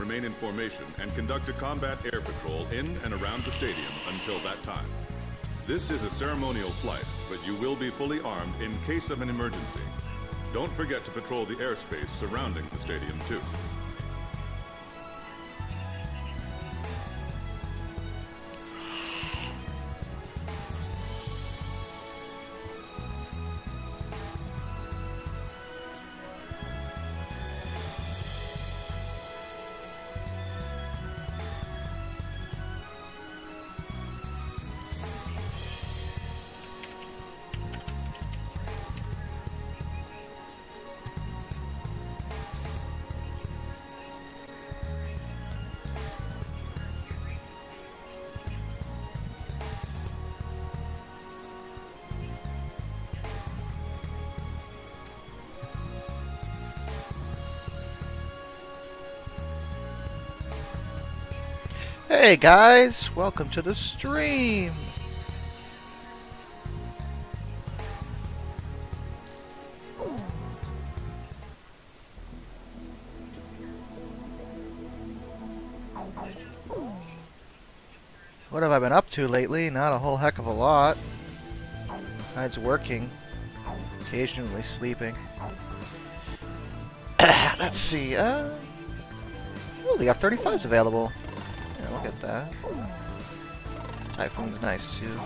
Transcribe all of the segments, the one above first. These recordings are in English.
remain in formation and conduct a combat air patrol in and around the stadium until that time. This is a ceremonial flight, but you will be fully armed in case of an emergency. Don't forget to patrol the airspace surrounding the stadium, too. Hey guys, welcome to the stream. What have I been up to lately? Not a whole heck of a lot. Besides working, occasionally sleeping. Let's see, oh, the F-35 is available. Yeah, look at that. Typhoon's nice too.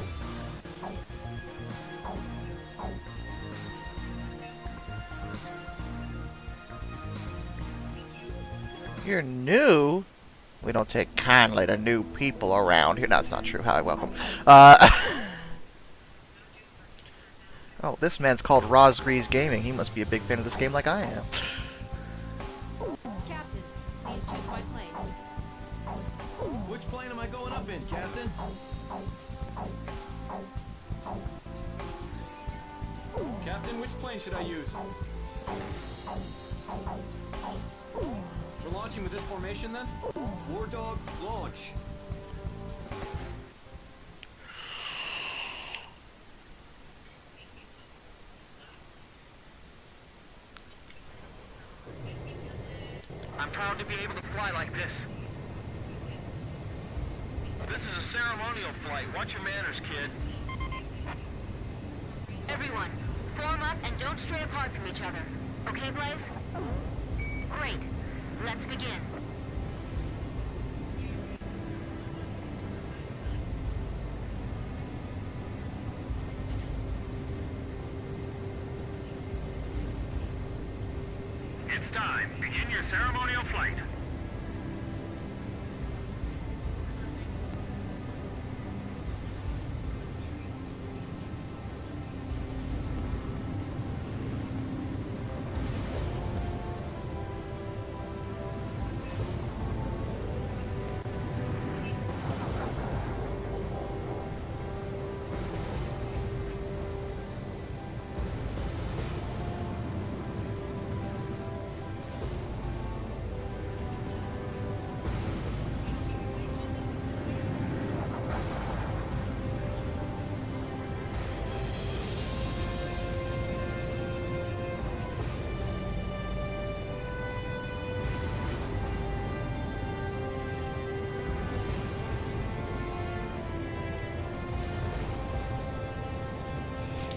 You're new? We don't take kindly to new people around here. No, that's not true. Hi, welcome. Oh, this man's called Rosgrees Gaming. He must be a big fan of this game like I am. Captain, please choose my plane. Which plane am I going up in, Captain? Captain, which plane should I use? We're launching with this formation then? War Dog, launch. I'm proud to be able to fly like this. This is a ceremonial flight. Watch your manners, kid. Everyone, form up and don't stray apart from each other. Okay, Blaze? Great. Let's begin. It's time. Begin your ceremonial flight.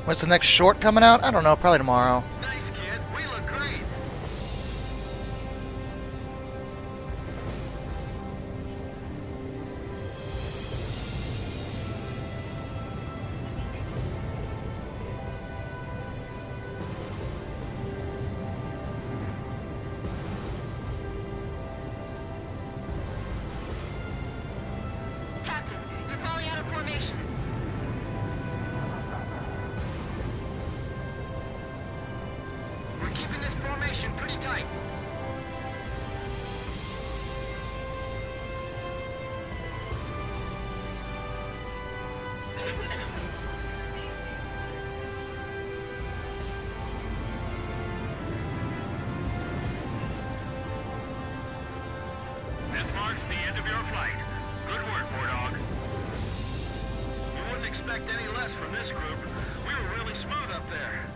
When's the next short coming out? I don't know, probably tomorrow. Nice, kid. We look great. Captain, you're falling out of formation. We're keeping this formation pretty tight. This marks the end of your flight. Good work, War Dog. You wouldn't expect any less from this group. We were really smooth up there.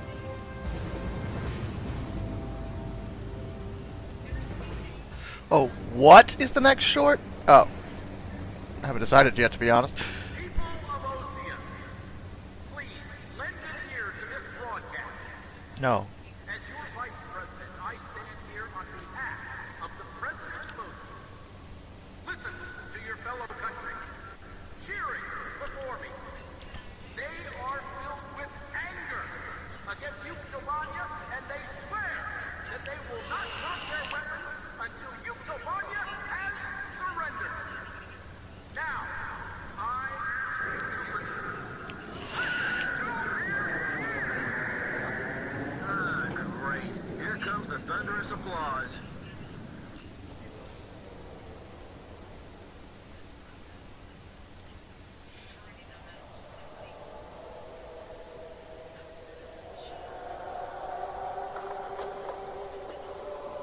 Oh, What is the next short? Oh. I haven't decided yet, to be honest. People of Ocean, please lend an ear to this broadcast. No. As your vice president, I stand here on behalf of the President's vote. Listen to your fellow country, cheering before me. They are filled with anger against Yuktobanya, and they swear that they will not drop their weapons until Yuktobanya has surrendered. Now, I great. Here comes the thunderous applause.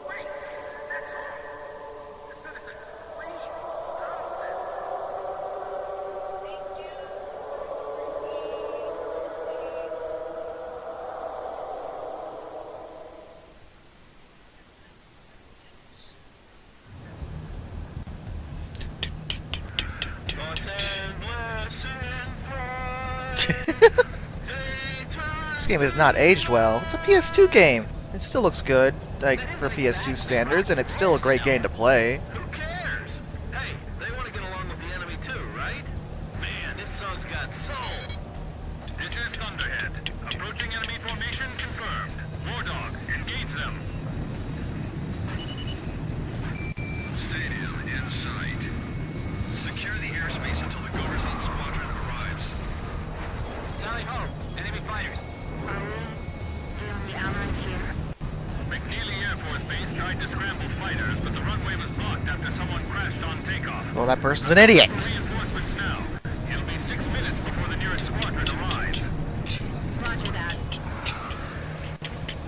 Wait, that's all. Citizens, please stop this. This game has not aged well. It's a PS2 game. It still looks good, like, for PS2 standards, and it's still a great game to play. Who cares? Hey, they want to get along with the enemy too, right? Man, this song's got soul. This is Thunderhead. Approaching enemy formation confirmed. War Dog, engage them. Stadium in sight. Secure the airspace until the Goverzon squadron arrives. Tally ho! Enemy fighters. Are we the only allies here? McNeely Air Force Base tried to scramble fighters, but the runway was blocked after someone crashed on takeoff. Well, that person's an idiot. Reinforcements now. It'll be 6 minutes before the nearest squadron arrives. Roger that.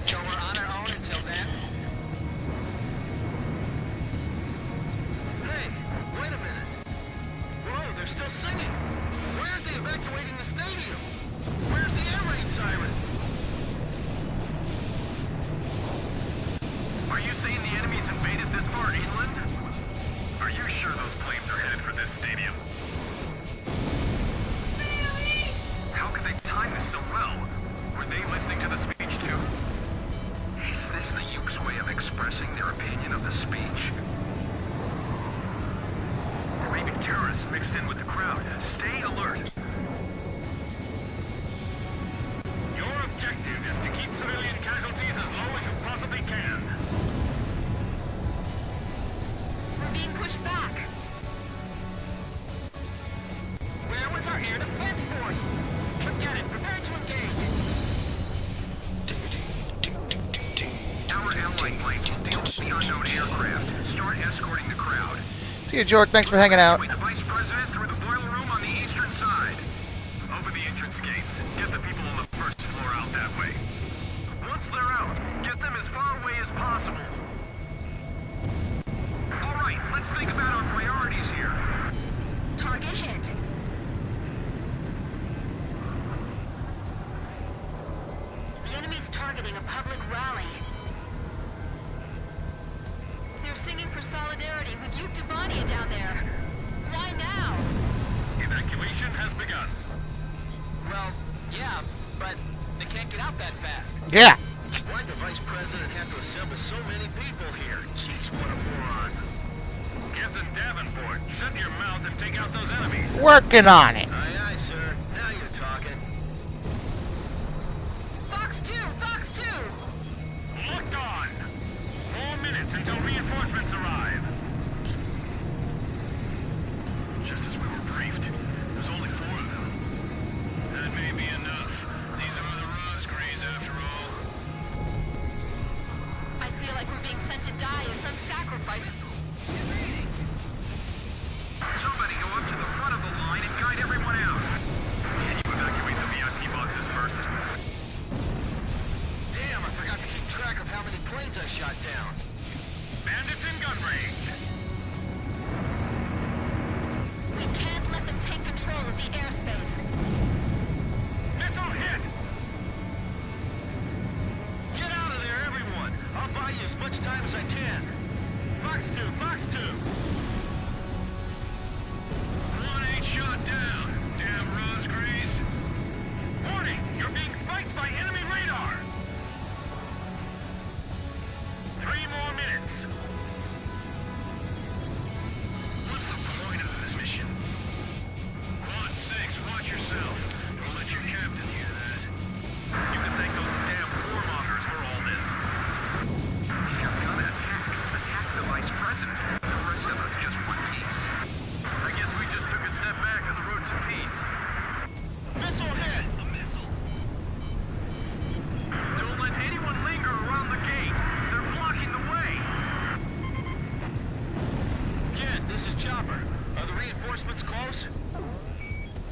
So we're on our own until then? Hey, wait a minute. Whoa, they're still singing. Why aren't they evacuating the stadium? Where's the air raid siren? Are you saying the enemy's invaded this far inland? Are you sure those planes are headed for this stadium? How could they time this so well? Were they listening to the speech too? Is this the Yuke's way of expressing their opinion of the speech? Or maybe terrorists mixed in with the crowd. Stay alert. Your objective is to keep civilian casualties as low as you possibly can. We're being pushed back. Where was our air defense force? Forget it. Prepare to engage. Our allied planes will deal with the unknown aircraft. Start escorting the crowd. See you, Jork. Thanks for hanging out. The Vice President through the boiler room on the eastern side. Over the entrance gates. Get the people on the first floor out that way. Once they're out, get them as far away as possible. All right, let's think about our priorities here. Target hit. The enemy's targeting a public rally. They're singing for solidarity with Yuktobania down there. Why now? Evacuation has begun. Well, yeah, but they can't get out that fast. Yeah. Why'd the Vice President have to assemble so many people here? Jeez, what a moron. Captain Davenport, shut your mouth and take out those enemies. Working on it. Aye, aye, sir. Now you're talking. Fox 2! Fox 2! Locked on. 4 minutes until reinforcements arrive. Just as we were briefed, there's only 4 of them. That may be enough. These are the Rosgrees after all. I feel like we're being sent to die as some sacrifice. Somebody go up to the front of the line and guide everyone Chopper, are the reinforcements close?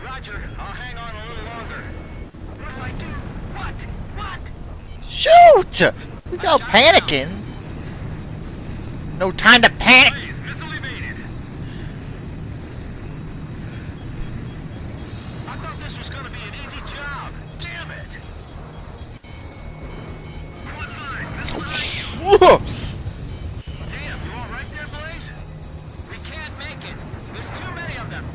Roger, I'll hang on a little longer. What do I do? What? What? Shoot! Look how panicking. No time to panic. Blaze, missile evaded. I thought this was gonna be an easy job. Damn it! Whoa. Damn, you all right there, Blaze? We can't make it. There's too many of them.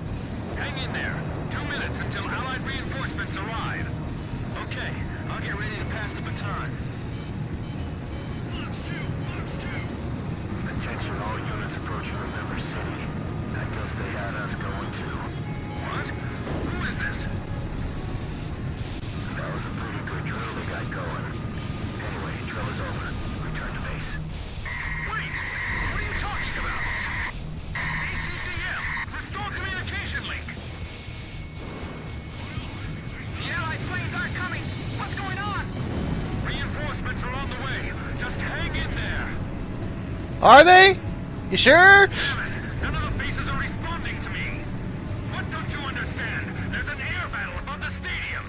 Hang in there. 2 minutes until Allied reinforcements arrive. Okay, I'll get ready to pass the baton. Attention all units approaching Remember City. I guess they had us going too. What? Who is this? That was a pretty good drill they got going. Anyway, drill is over. Return to base. Wait! What are you talking about? ACCM! Restore communication link! The Allied planes aren't coming. What's going on? Reinforcements are on the way. Just hang in there. Are they? You sure? Damn it! None of the bases are responding to me. What don't you understand? There's an air battle above the stadium.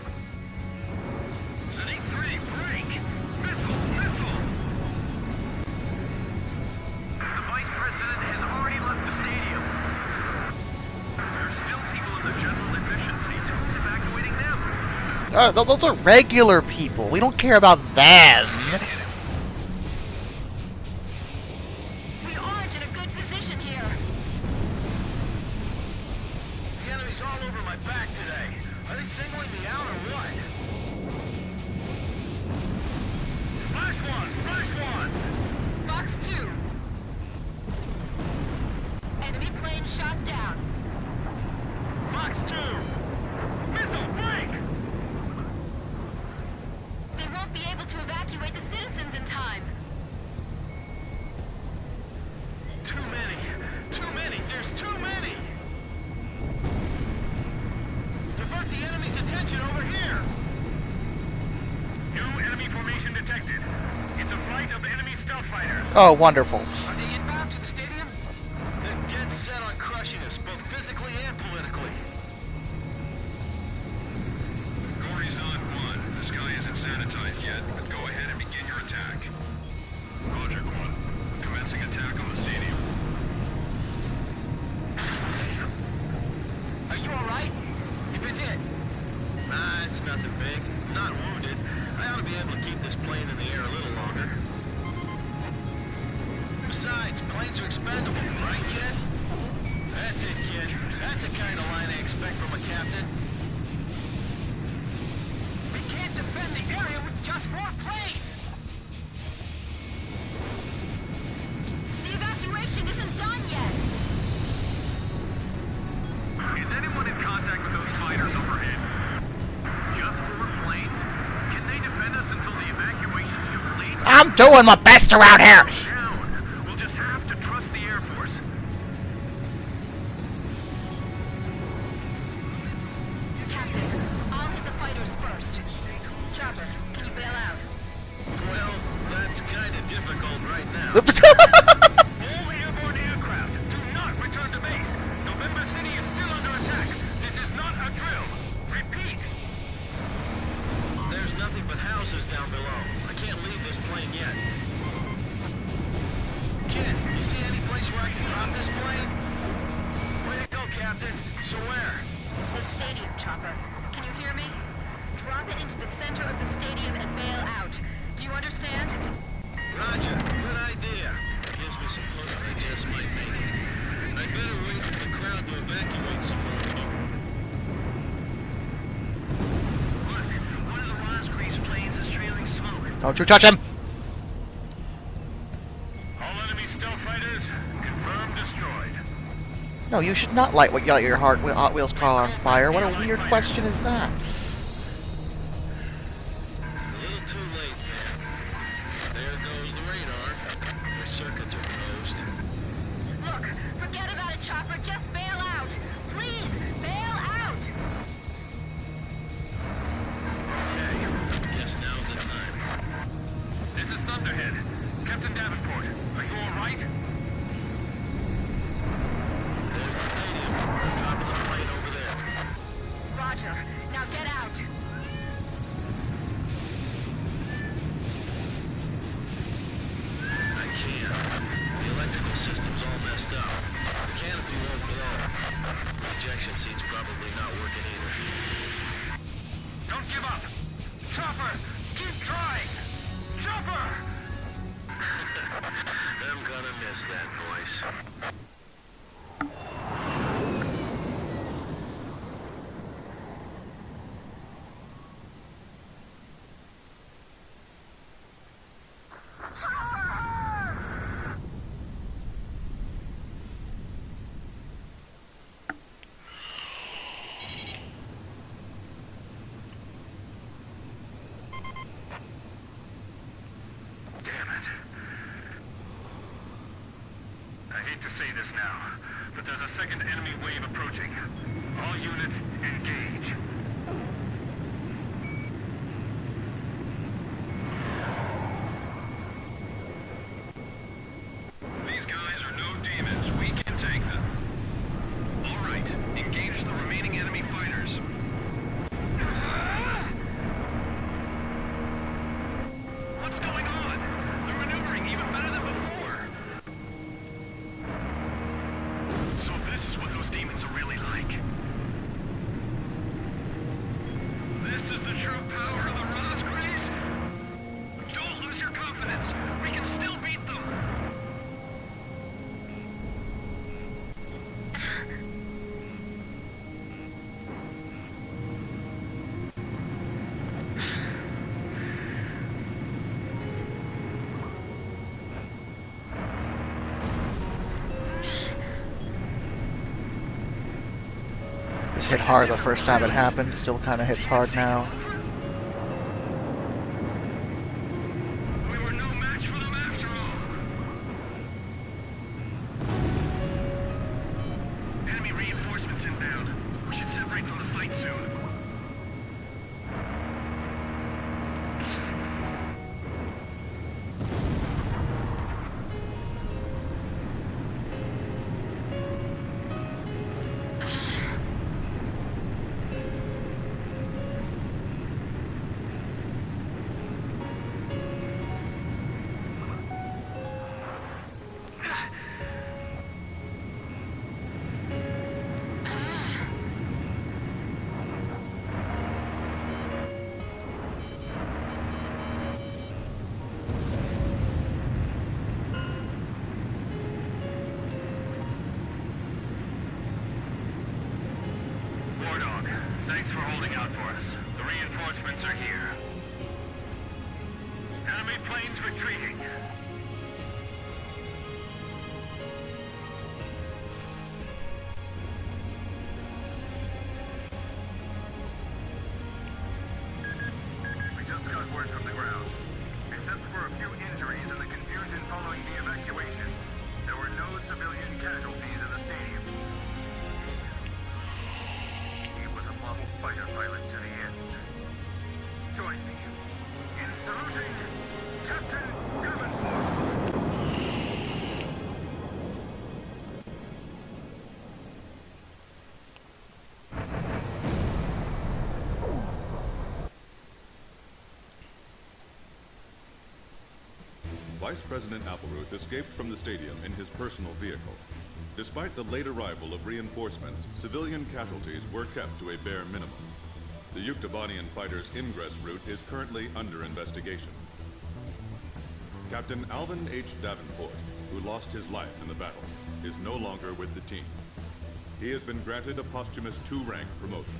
It's an 8-3 break. Missile! Missile! The Vice President has already left the stadium. There's still people in the general admission seats. Who's evacuating them? Those are regular people. We don't care about them. We aren't in a good position here. The enemy's all over my back today. Are they singling me out or what? Flash one! Flash one! Box 2. Enemy plane shot down. Fox 2! Missile break! They won't be able to evacuate the citizens in time. Too many. Too many. There's too many. Divert the enemy's attention over here. New enemy formation detected. It's a flight of enemy stealth fighters. Oh, wonderful. Are they inbound to the stadium? They're dead set on crushing us, both physically and politically. Horizon 1. The sky isn't sanitized yet, but go ahead and begin your attack. Roger, 1. Commencing attack on the stadium. Are you alright? You've been hit. Nah, it's nothing big. I'm not wounded. I ought to be able to keep this plane in the air a little longer. Besides, planes are expendable, right, kid? That's it, kid. That's the kind of line I expect from a captain. We can't defend the area with just 4 planes. The evacuation isn't done yet. Is anyone in contact with those fighters overhead? Just 4 planes? Can they defend us until the evacuation's complete? I'm doing my best around here. Down. We'll just have to trust the Air Force. Captain, I'll hit the fighters first. Chopper, can you bail out? Well, that's kind of difficult right now. All airborne aircraft, do not return to base. November City is still under attack. This is not a drill. Repeat. There's nothing but houses down below. I can't leave this plane yet. Kid, you see any place where I can drop this plane? Way to go, Captain. So where? The stadium, Chopper. Can you hear me? Drop it into the center of the stadium and bail out. Do you understand? Roger. Good idea. Gives me some hope I just might make it. I'd better wait for the crowd to evacuate some more. Look, one of the Roscreeves planes is trailing smoke. Don't you touch him. All enemy stealth fighters, confirmed destroyed. No, you should not light what your Hot Wheels car on fire. What a weird question is that? A little too late, man. There goes the radar. The circuits are closed. Look, forget about it, Chopper. Just bail out. Please, bail out. Okay, guess now's the time. This is Thunderhead. Captain Davenport, are you all right? Yeah, ejection seat's probably not working either. Don't give up! Chopper! Keep trying! Chopper! I'm gonna miss that voice. Damn it. I hate to say this now, but there's a second enemy wave approaching. All units, engage. These guys are no demons. We can take them. All right, engage the remaining enemy fighters. What's going on? They're maneuvering even better than before. So this is what those demons are really like. This is the true power of the Rosgraves. Don't lose your confidence. We can still beat them. This hit hard the first time it happened, still kind of hits hard now. We were no match for them after all. Enemy reinforcements inbound. We should separate from the fight soon. War Dog, thanks for holding out for us. The reinforcements are here. Enemy planes retreating. We just got word from the ground. Except for a few injuries and the confusion following the evacuation, there were no civilian casualties in the stadium. He was a model fighter pilot to the end. Join me in saluting Captain Davenport. Vice President Appleruth escaped from the stadium in his personal vehicle. Despite the late arrival of reinforcements, civilian casualties were kept to a bare minimum. The Yuktobanian fighter's ingress route is currently under investigation. Captain Alvin H. Davenport, who lost his life in the battle, is no longer with the team. He has been granted a posthumous 2-rank promotion.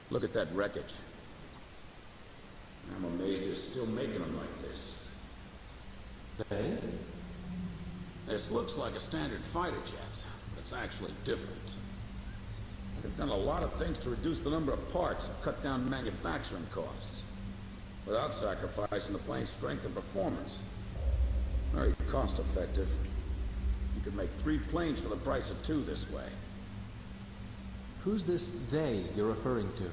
Look at that wreckage. I'm amazed they're still making them like this. Hey? This looks like a standard fighter jet, but it's actually different. They've done a lot of things to reduce the number of parts and cut down manufacturing costs, without sacrificing the plane's strength and performance. Very cost-effective. You could make 3 planes for the price of 2 this way. Who's this they you're referring to?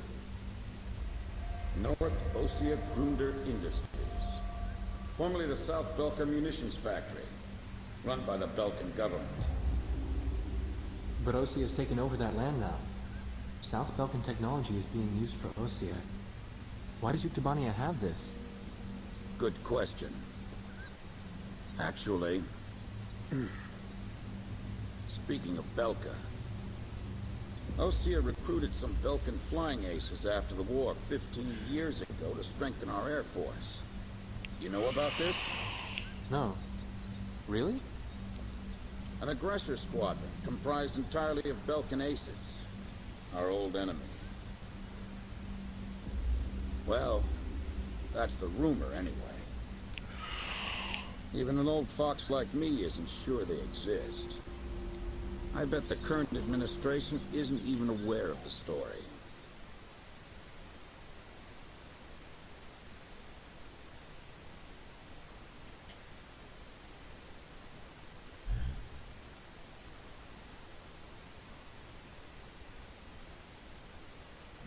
North Ossia Grunder Industries. Formerly the South Belka Munitions Factory, run by the Belkan government. But Ossia has taken over that land now. South Belkan technology is being used for Ossia. Why does Yuktobania have this? Good question. Actually, speaking of Belka, Ossia recruited some Belkan flying aces after the war 15 years ago to strengthen our air force. You know about this? No. Really? An aggressor squadron comprised entirely of Belkan aces, our old enemy. Well, that's the rumor anyway. Even an old fox like me isn't sure they exist. I bet the current administration isn't even aware of the story.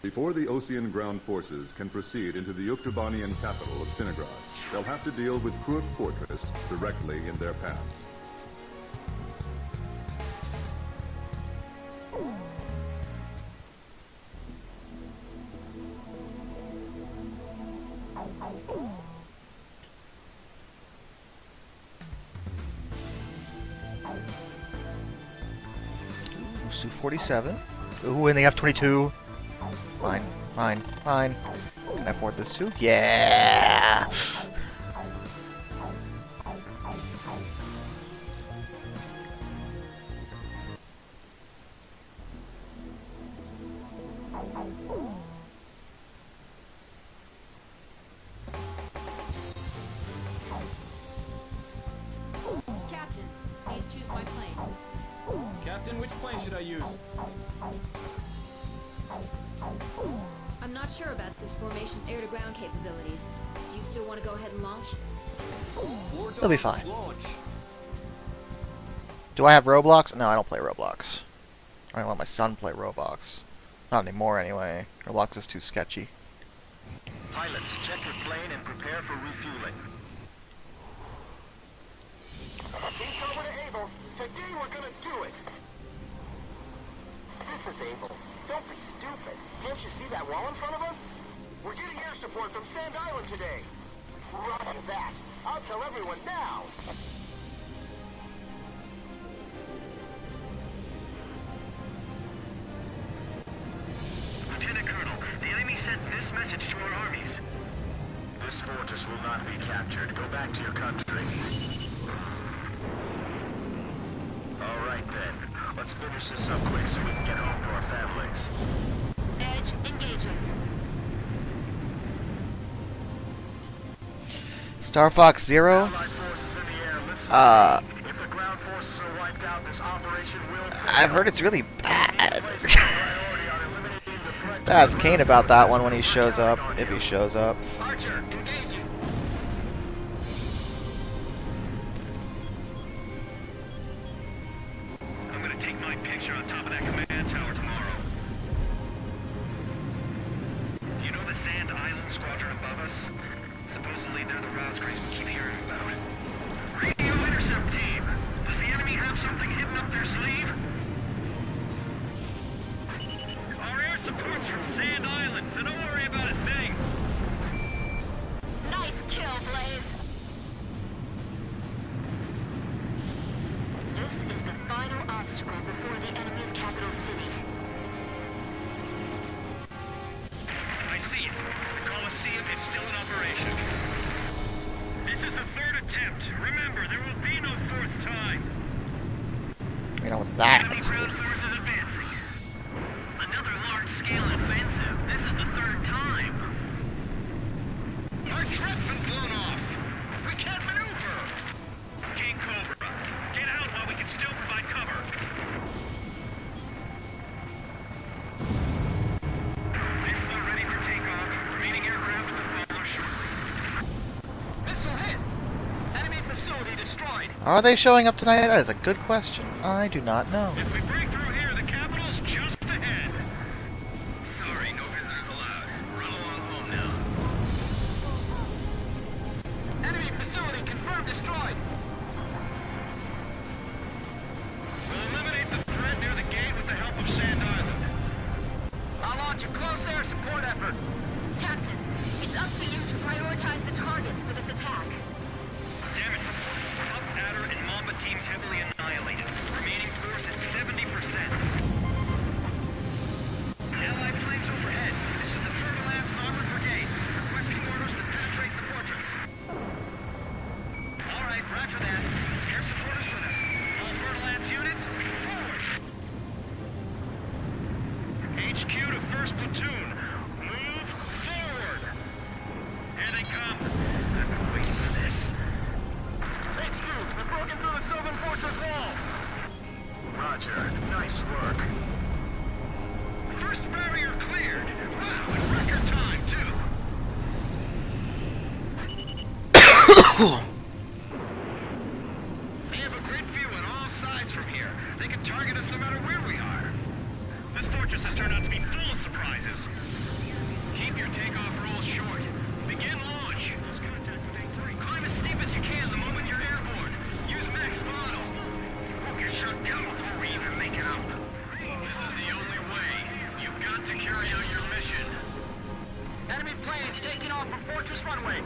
Before the Osean ground forces can proceed into the Yuktobanian capital of Sinigrad, they'll have to deal with Kuruk Fortress directly in their path. Su-47. Ooh, and they have 22. Fine, fine, fine. Can I afford this too? Yeah! Captain, please choose my plane. Captain, which plane should I use? I'm not sure about this formation's air-to-ground capabilities. Do you still want to go ahead and launch? They'll be fine. Do I have Roblox? No, I don't play Roblox. I don't let my son play Roblox. Not anymore, anyway. Roblox is too sketchy. Pilots, check your plane and prepare for refueling. Team Cobra to Able. Today we're gonna do it. This is Able. Don't be stupid. Can't you see that wall in front of us? We're getting air support from Sand Island today. Roger that. I'll tell everyone now. Lieutenant Colonel, the enemy sent this message to our armies. This fortress will not be captured. Go back to your country. All right then. Let's finish this up quick so we can get home to our families. Edge, engaging. Star Fox Zero? Allied forces in the air, listen. If the ground forces are wiped out, this operation will fail. I've heard it's really bad. Place priority on eliminating the threat to Ask the Kane about that one when he shows up, if he shows up. Archer, engaging. I'm gonna take my picture on top of that command tower tomorrow. You know the Sand Island squadron above us? Supposedly they're the Rosgraves we keep hearing about. Radio intercept team! Does the enemy have something hidden up their sleeve? Our air support's from Sand Island, so don't worry about a thing. Nice kill, Blaze. This is the final obstacle before the enemy's capital city. I see it. The Colosseum is still in operation. This is the third attempt. Remember, there will be no fourth time. You know, with that, Enemy it's ground forces advancing. Another large-scale offensive. This is the third time. Our truck's been blown off. We can't maneuver. King Cobra, get out while we can still provide cover. Missile ready for takeoff. Remaining aircraft will follow shortly. Missile hit. Enemy facility destroyed. Are they showing up tonight? That is a good question. I do not know. If we break through here, the capital's just ahead. Sorry, no visitors allowed. Run along home now. launch a close air support effort. Captain, it's up to you to prioritize the targets for this attack. Damage report. Puff, Adder, and Mamba teams heavily annihilated. Remaining force at 70%. Allied planes overhead. This is the Fer-de-Lance Armored Brigade. Requesting orders to penetrate the fortress. All right, roger that. Air support is with us. All Fer-de-Lance units, forward! HQ to 1st Platoon. Move forward! Here they come. I've been waiting for this. HQ, we've broken through the Sylvan Fortress wall. Roger. Nice work. First barrier cleared. Wow, in record time, too. They have a grid view on all sides from here. They can target us no matter where we are. This fortress has turned out to be full of surprises. Keep your takeoff rolls short. Begin launch. Lose contact with A3. Climb as steep as you can the moment you're airborne. Use max throttle. We'll get shut down before we even make it up. This is the only way. You've got to carry out your mission. Enemy planes taking off from Fortress Runway.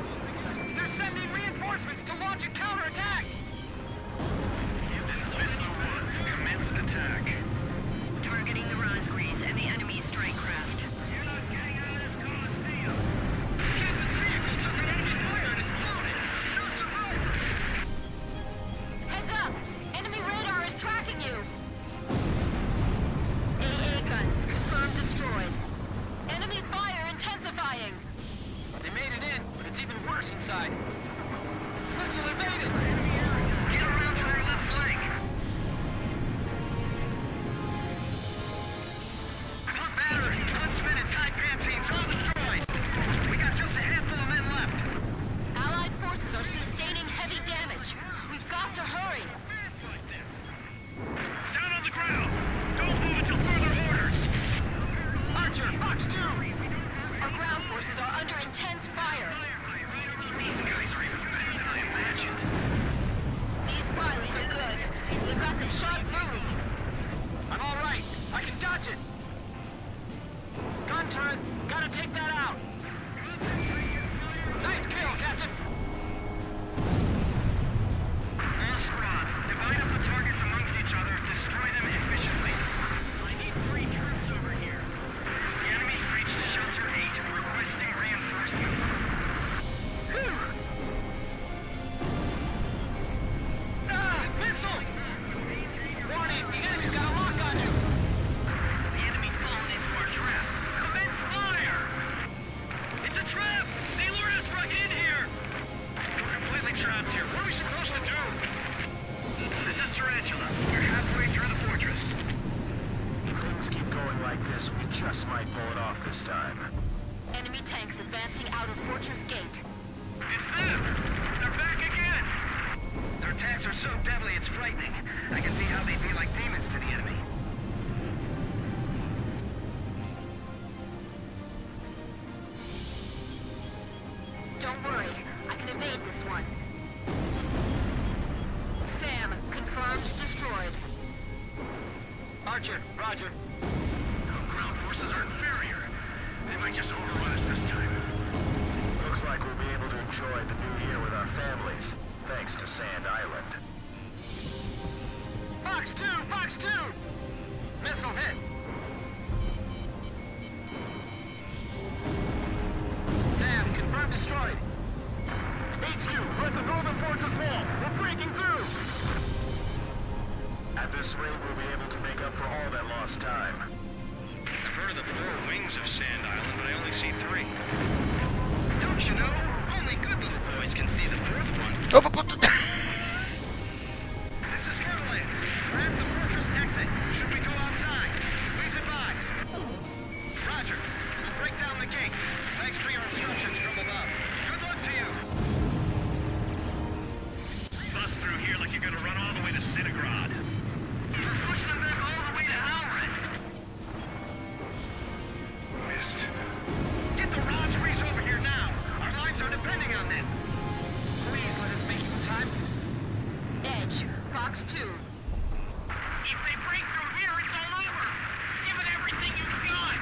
They're sending reinforcements to launch a counterattack. This is Missile 1. Commence attack. Targeting the Rosgreaves and the enemy's strike craft. You're not getting out of this Coliseum. Captain's vehicle took an enemy fire and exploded. No survivors. Heads up! Enemy radar is tracking you! AA guns confirmed destroyed. Enemy fire intensifying. They made it in, but it's even worse inside. Missile evaded. Get around to their left flank. Pump battery, Huntsman and Taipan teams all destroyed. We got just a handful of men left. Allied forces are sustaining heavy damage. We've got to hurry. Down on the ground. Don't move until further orders. Archer, Fox 2. Our ground forces are under intense fire. These guys are even better than I imagined. These pilots are good. They've got some sharp moves. I'm all right. I can dodge it. Gun turret. Gotta take that out. Nice kill, Captain. All squads, divide up the targets amongst each other. Destroy them efficiently. I need 3 troops over here. The enemy's breached Shelter 8, requesting reinforcements. Missile! Warning, the enemy's got a lock on you. The enemy's fallen into our trap. Commence fire! It's a trap! They lured us right in here! We're completely trapped here. What are we supposed to do? This is Tarantula. We're halfway through the fortress. If things keep going like this, we just might pull it off this time. Enemy tanks advancing out of Fortress Gate. It's them! They're back again! Their attacks are so deadly, it's frightening. I can see how they'd be like demons to the enemy. Don't worry, I can evade this one. Sam, confirmed destroyed. Archer, roger. Our ground forces are inferior. They might just overrun us this time. Looks like we'll be able to enjoy the new year with our families, thanks to Sand Island. Fox 2, Fox 2. Missile hit. Sam, confirmed destroyed. HQ, we're at the northern fortress wall. We're breaking through. At this rate, we'll be able to make up for all that lost time. I've heard of the 4 wings of Sand Island, but I only see 3. Don't you know? Only good little boys can see the 4th one. This is Fer-de-Lance. We're at the fortress exit. Should we go outside? Please advise. Roger. We'll break down the gate. Thanks for your instructions from above. Good luck to you. Bust through here like you're gonna run all the way to Cinegrad. We're pushing them back all the way to Halred. Missed. Get the Rosgreaves over here now. Our lives are depending on them. Please let us make you time. Edge, Fox 2. If they break through here, it's all over. Give it everything you've got.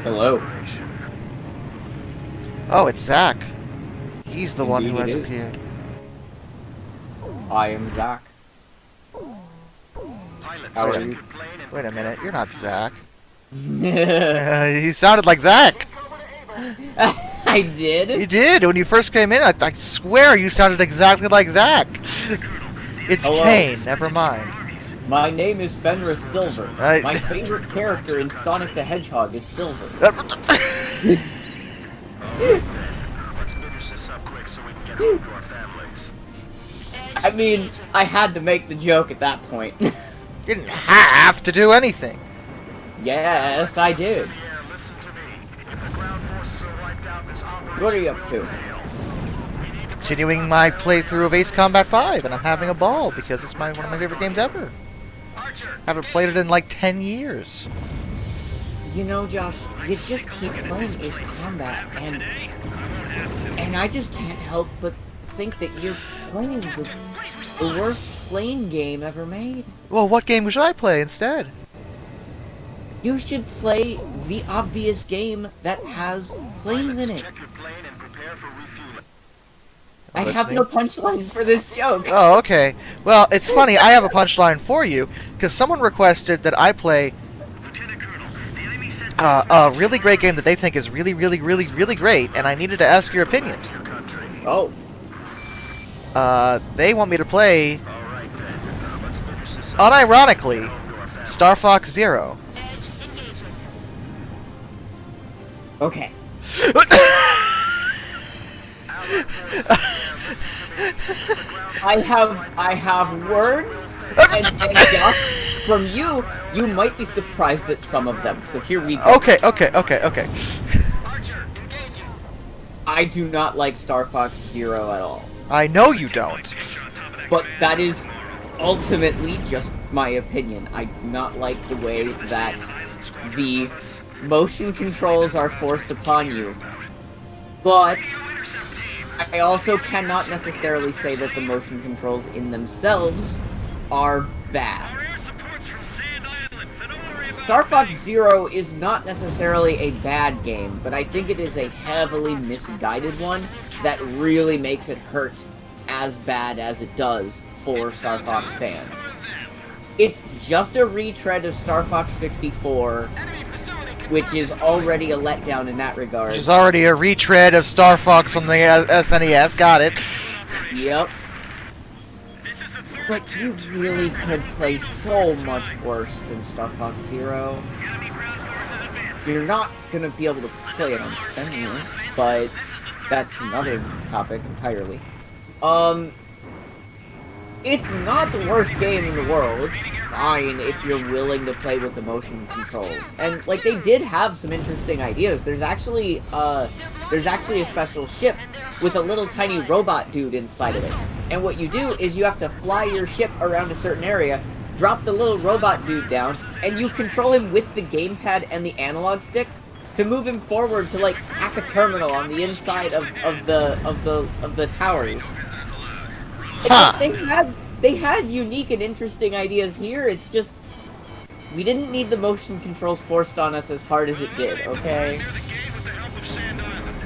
Hello. Oh, it's Zach. He's the one who Indeed has it is. appeared. I am Zach. How are you? Wait a minute, you're not Zach. He sounded like Zach. I did? You did. When you first came in, I swear you sounded exactly like Zach. It's Hello. Kane, never mind. My name is Fenris Silver. I- My favorite character in Sonic the Hedgehog is Silver. Let's finish this up quick so we can get home to our families. I mean, I had to make the joke at that point. You didn't have to do anything. Yes, I did. Yeah, listen to me. If the ground forces are wiped out, this operation What are you up to? Continuing my playthrough of Ace Combat 5, and I'm having a ball because it's one of my favorite games ever. Haven't played it in like 10 years. You know, Josh, you just keep playing Ace Combat, and I just can't help but think that you're playing the worst plane game ever made. Well, what game should I play instead? You should play the obvious game that has planes in it. check your plane and prepare for refueling. I have no punchline for this joke. Oh, okay. Well, it's funny, I have a punchline for you, because someone requested that I play a really great game that they think is really, really, really, really great, and I needed to ask your opinion. Oh. They want me to play, unironically, Star Fox Zero. Okay. I have words, and Josh, from you might be surprised at some of them. So here we go. Okay. I do not like Star Fox Zero at all. I know you don't. But that is ultimately just my opinion. I do not like the way that the motion controls are forced upon you. But I also cannot necessarily say that the motion controls in themselves are bad. Star Fox Zero is not necessarily a bad game, but I think it is a heavily misguided one that really makes it hurt as bad as it does for Star Fox fans. It's just a retread of Star Fox 64, which is already a letdown in that regard. There's already a retread of Star Fox on the SNES, got it. Yep. But you really could play so much worse than Star Fox Zero. You're not gonna be able to play it on Senua, but that's another topic entirely. It's not the worst game in the world. It's fine if you're willing to play with the motion controls. And, like, they did have some interesting ideas. There's actually a special ship with a little tiny robot dude inside of it. And what you do is you have to fly your ship around a certain area, drop the little robot dude down, and you control him with the gamepad and the analog sticks to move him forward to, like, hack a terminal on the inside of the towers. Huh. They had unique and interesting ideas here. It's just we didn't need the motion controls forced on us as hard as it did. Okay.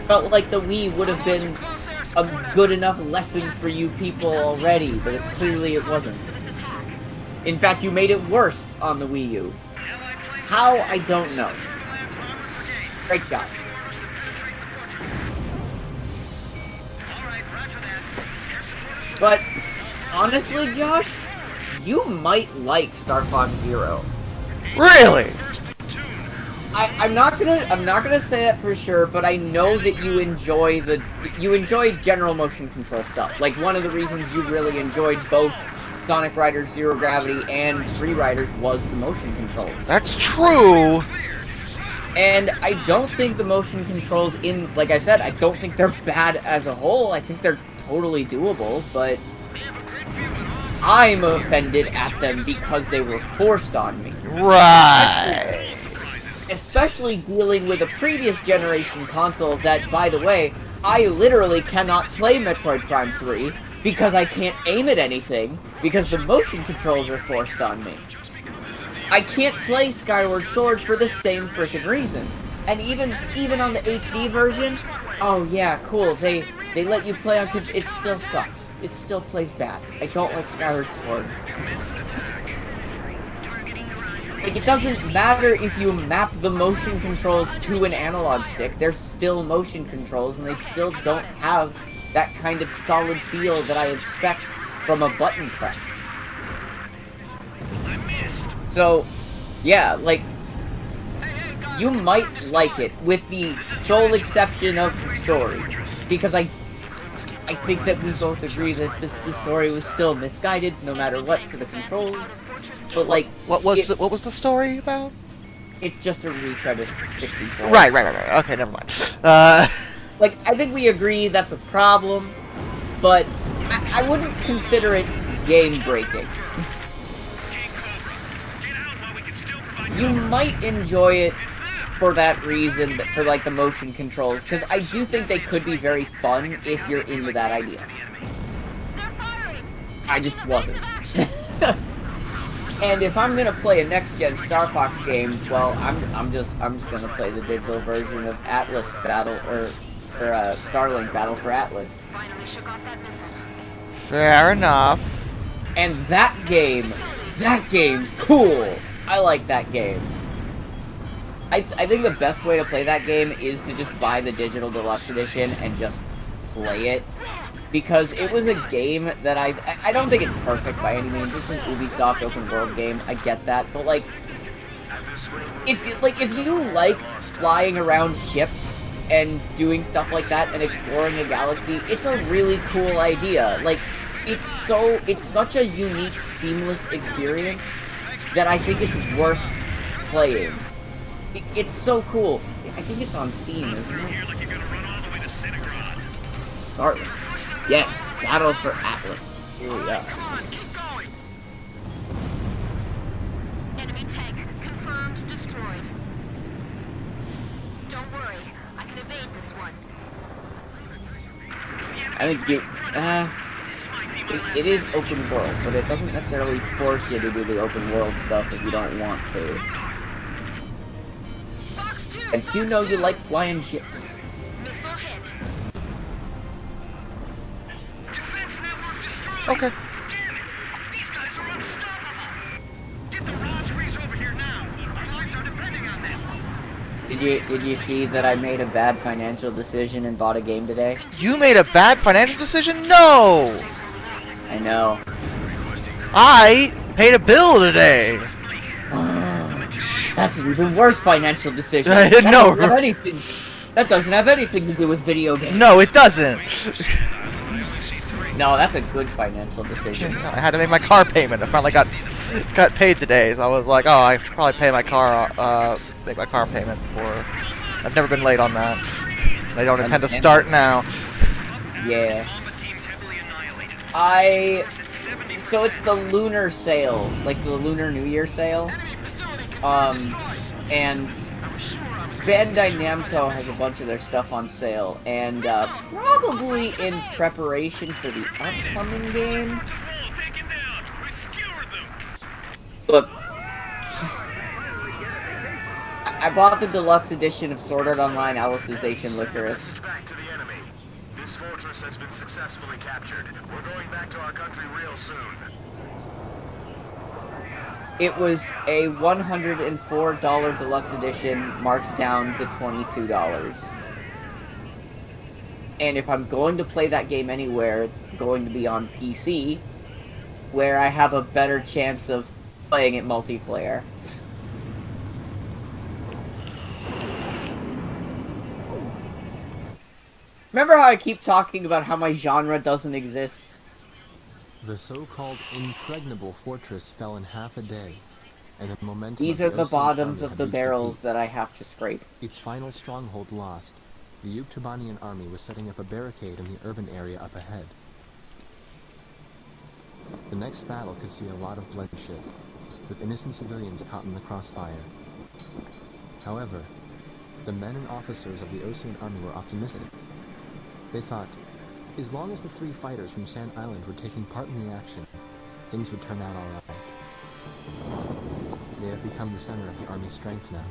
Felt like the Wii would have been a good enough lesson for you people already, but clearly it wasn't. In fact, you made it worse on the Wii U. How, I don't know. Great job. But honestly, Josh, you might like Star Fox Zero. Really? I'm not gonna say that for sure, but I know that you enjoy general motion control stuff. Like, one of the reasons you really enjoyed both Sonic Riders Zero Gravity and Free Riders was the motion controls. That's true. And I don't think the motion controls like I said, I don't think they're bad as a whole. I think they're totally doable, but I'm offended at them because they were forced on me. Right. Especially dealing with a previous generation console that, by the way, I literally cannot play Metroid Prime 3 because I can't aim at anything because the motion controls are forced on me. I can't play Skyward Sword for the same freaking reasons. And even on the HD version, oh yeah, cool. They let you play on. It still sucks. It still plays bad. I don't like Skyward Sword. Like, it doesn't matter if you map the motion controls to an analog stick. They're still motion controls, and they still don't have that kind of solid feel that I expect from a button press. So, yeah, like, you might like it, with the sole exception of the story. Because I think that we both agree that the story was still misguided, no matter what, for the controls. But, like... What was the story about? It's just a retread of 64. Right. Okay, never mind. Like, I think we agree that's a problem, but I wouldn't consider it game-breaking. You might enjoy it for that reason, for, like, the motion controls, because I do think they could be very fun if you're into that idea. I just wasn't. And if I'm gonna play a next-gen Star Fox game, well, I'm just gonna play the digital version of Atlas Battle, or Starlink Battle for Atlas. Fair enough. And that game's cool. I like that game. I think the best way to play that game is to just buy the digital deluxe edition and just play it. Because it was a game that I don't think it's perfect by any means. It's an Ubisoft open world game. I get that, but like, if you like flying around ships and doing stuff like that and exploring a galaxy, it's a really cool idea. Like, it's such a unique, seamless experience that I think it's worth playing. It's so cool. I think it's on Steam, isn't it? Starlink. Yes, Battle for Atlas. Here we go. Enemy tank confirmed destroyed. Don't worry, I can evade this one. I think it is open world, but it doesn't necessarily force you to do the open world stuff if you don't want to. I do know you like flying ships. Missile hit. Okay. These guys are unstoppable. Get the raw screws over here now. Our lives are depending on them. Did you see that I made a bad financial decision and bought a game today? You made a bad financial decision? No! I know. I paid a bill today. That's an even worse financial decision. No. That doesn't have anything to do with video games. No, it doesn't. No, that's a good financial decision. I had to make my car payment. I finally got paid today, so I was like, oh, I should probably pay my car, make my car payment before. I've never been late on that. I don't intend to start now. Yeah. So it's the lunar sale, like the Lunar New Year sale. And Bandai Namco has a bunch of their stuff on sale, and probably in preparation for the upcoming game. Look, I bought the deluxe edition of Sword Art Online Alicization Licorice. Back to the enemy. This fortress has been successfully captured. We're going back to our country real soon. It was a $104 deluxe edition marked down to $22. And if I'm going to play that game anywhere, it's going to be on PC, where I have a better chance of playing it multiplayer. Remember how I keep talking about how my genre doesn't exist? The so-called impregnable fortress fell in half a day, and the momentum These are the bottoms of the barrels that I have to scrape. Its final stronghold lost, the Yuktubanian army was setting up a barricade in the urban area up ahead. The next battle could see a lot of bloodshed, with innocent civilians caught in the crossfire. However, the men and officers of the Ocean army were optimistic. They thought, as long as the 3 fighters from Sand Island were taking part in the action, things would turn out alright. They have become the center of the army's strength now.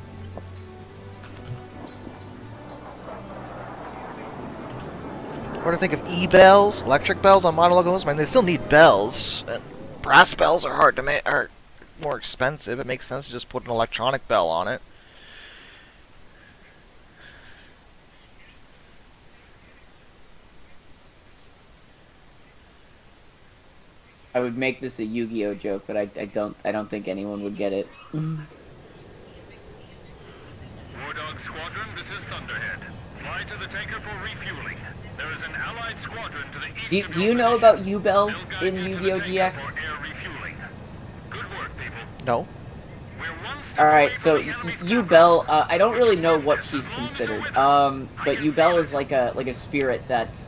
What do I think of e-bells, electric bells on model logos? I mean, they still need bells. And brass bells are hard to make, are more expensive. It makes sense to just put an electronic bell on it. I would make this a Yu-Gi-Oh joke, but I don't think anyone would get it. War Dog Squadron, this is Thunderhead. Fly to the tanker for refueling. There is an allied squadron to the east. Do you know about U-Bell in Yu-Gi-Oh GX? Good work, people. No. Alright, so U-Bell, I don't really know what she's considered. But U-Bell is like a spirit that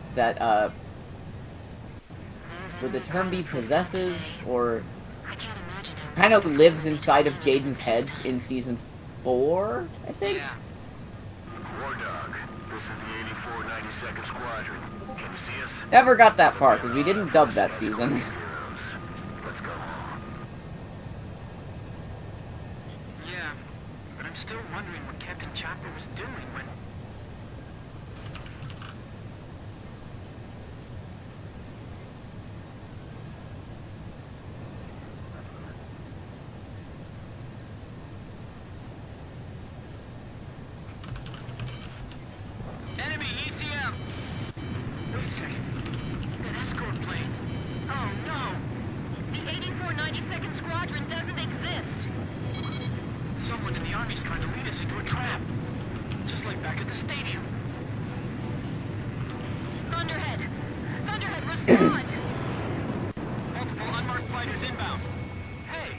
would the term be possesses, or kind of lives inside of Jaden's head in Season 4, I think? War Dog, this is the 8492nd Squadron. Can you see us? Never got that far, because we didn't dub that season. Let's go home. Yeah, but I'm still wondering what Captain Chopper was doing when... Enemy ECM! Wait a second. An escort plane. Oh no! The 8492nd Squadron doesn't exist. Someone in the Army's trying to lead us into a trap. Just like back at the stadium. Thunderhead! Thunderhead, respond! Multiple unmarked fighters inbound. Hey,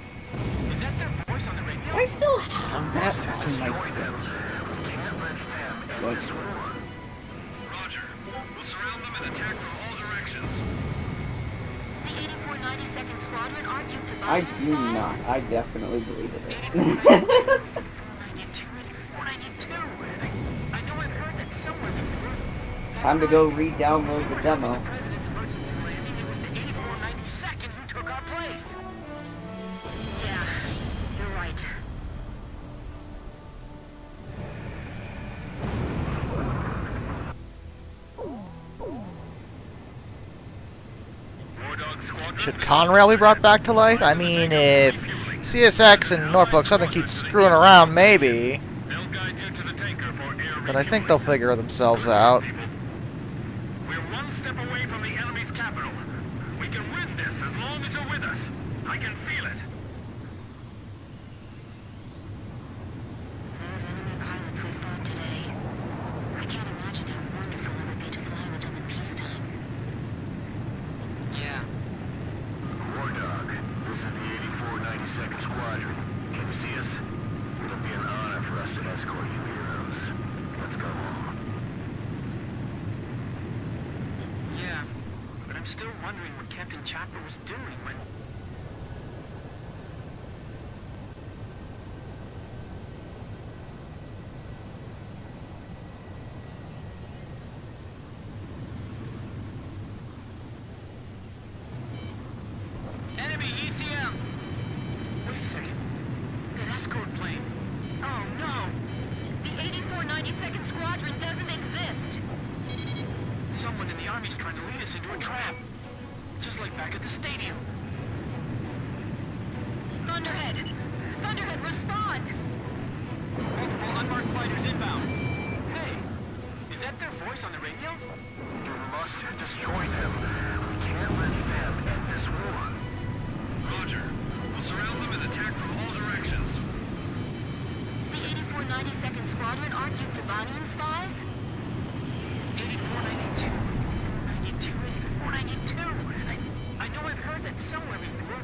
is that their voice on the radio? I still have that on my Switch. What? Roger. We'll surround them and attack from all directions. The 8492nd Squadron argued to I Biden's do spies. not. I definitely deleted it. 492. I know I've heard that somewhere before. Time to go re-download the demo. President's emergency landing. It was the 8492nd who took our place. Yeah, you're right. War Dog Squadron. Should Conrail be brought back to life? I mean, if CSX and Norfolk Southern keep screwing around, maybe. They'll guide you to the tanker for air But I think they'll figure themselves out. We're one step away from the enemy's capital. We can win this as long as you're with us. I can feel it. Those enemy pilots we fought today. I can't imagine how wonderful it would be to fly with them in peacetime. Yeah. War Dog, this is the 8492nd Squadron. Can you see us? It'll be an honor for us to escort you heroes. Let's go home. Yeah, but I'm still wondering what Captain Chopper was doing when... Enemy ECM! Wait a second. An escort plane. Oh no! The 8492nd Squadron doesn't exist. Someone in the Army's trying to lead us into a trap. Just like back at the stadium. Thunderhead! Thunderhead, respond! Multiple unmarked fighters inbound. Hey, is that their voice on the radio? You must destroy them. We can't let them end this war. Roger. We'll surround them and attack from all directions. The 8492nd Squadron argued to Bonian spies? 8492. 92, 8492. I know I've heard that somewhere before.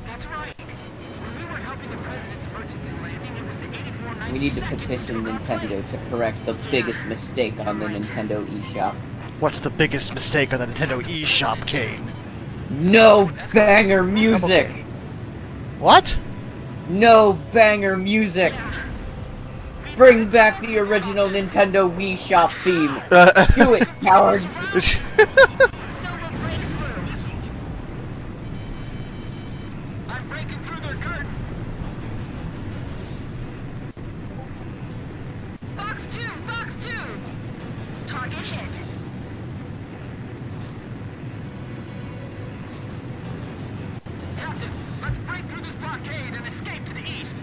That's right. When we were helping the president's emergency landing, it was the 8492nd. We need to petition Nintendo to correct the biggest mistake on the Nintendo eShop. What's the biggest mistake on the Nintendo eShop, Kane? No banger music! What? No banger music! Bring back the original Nintendo Wii Shop theme. Do it, coward! Solo breakthrough. I'm breaking through their curtain. Fox 2! Fox 2! Target hit. blockade and escape to the east.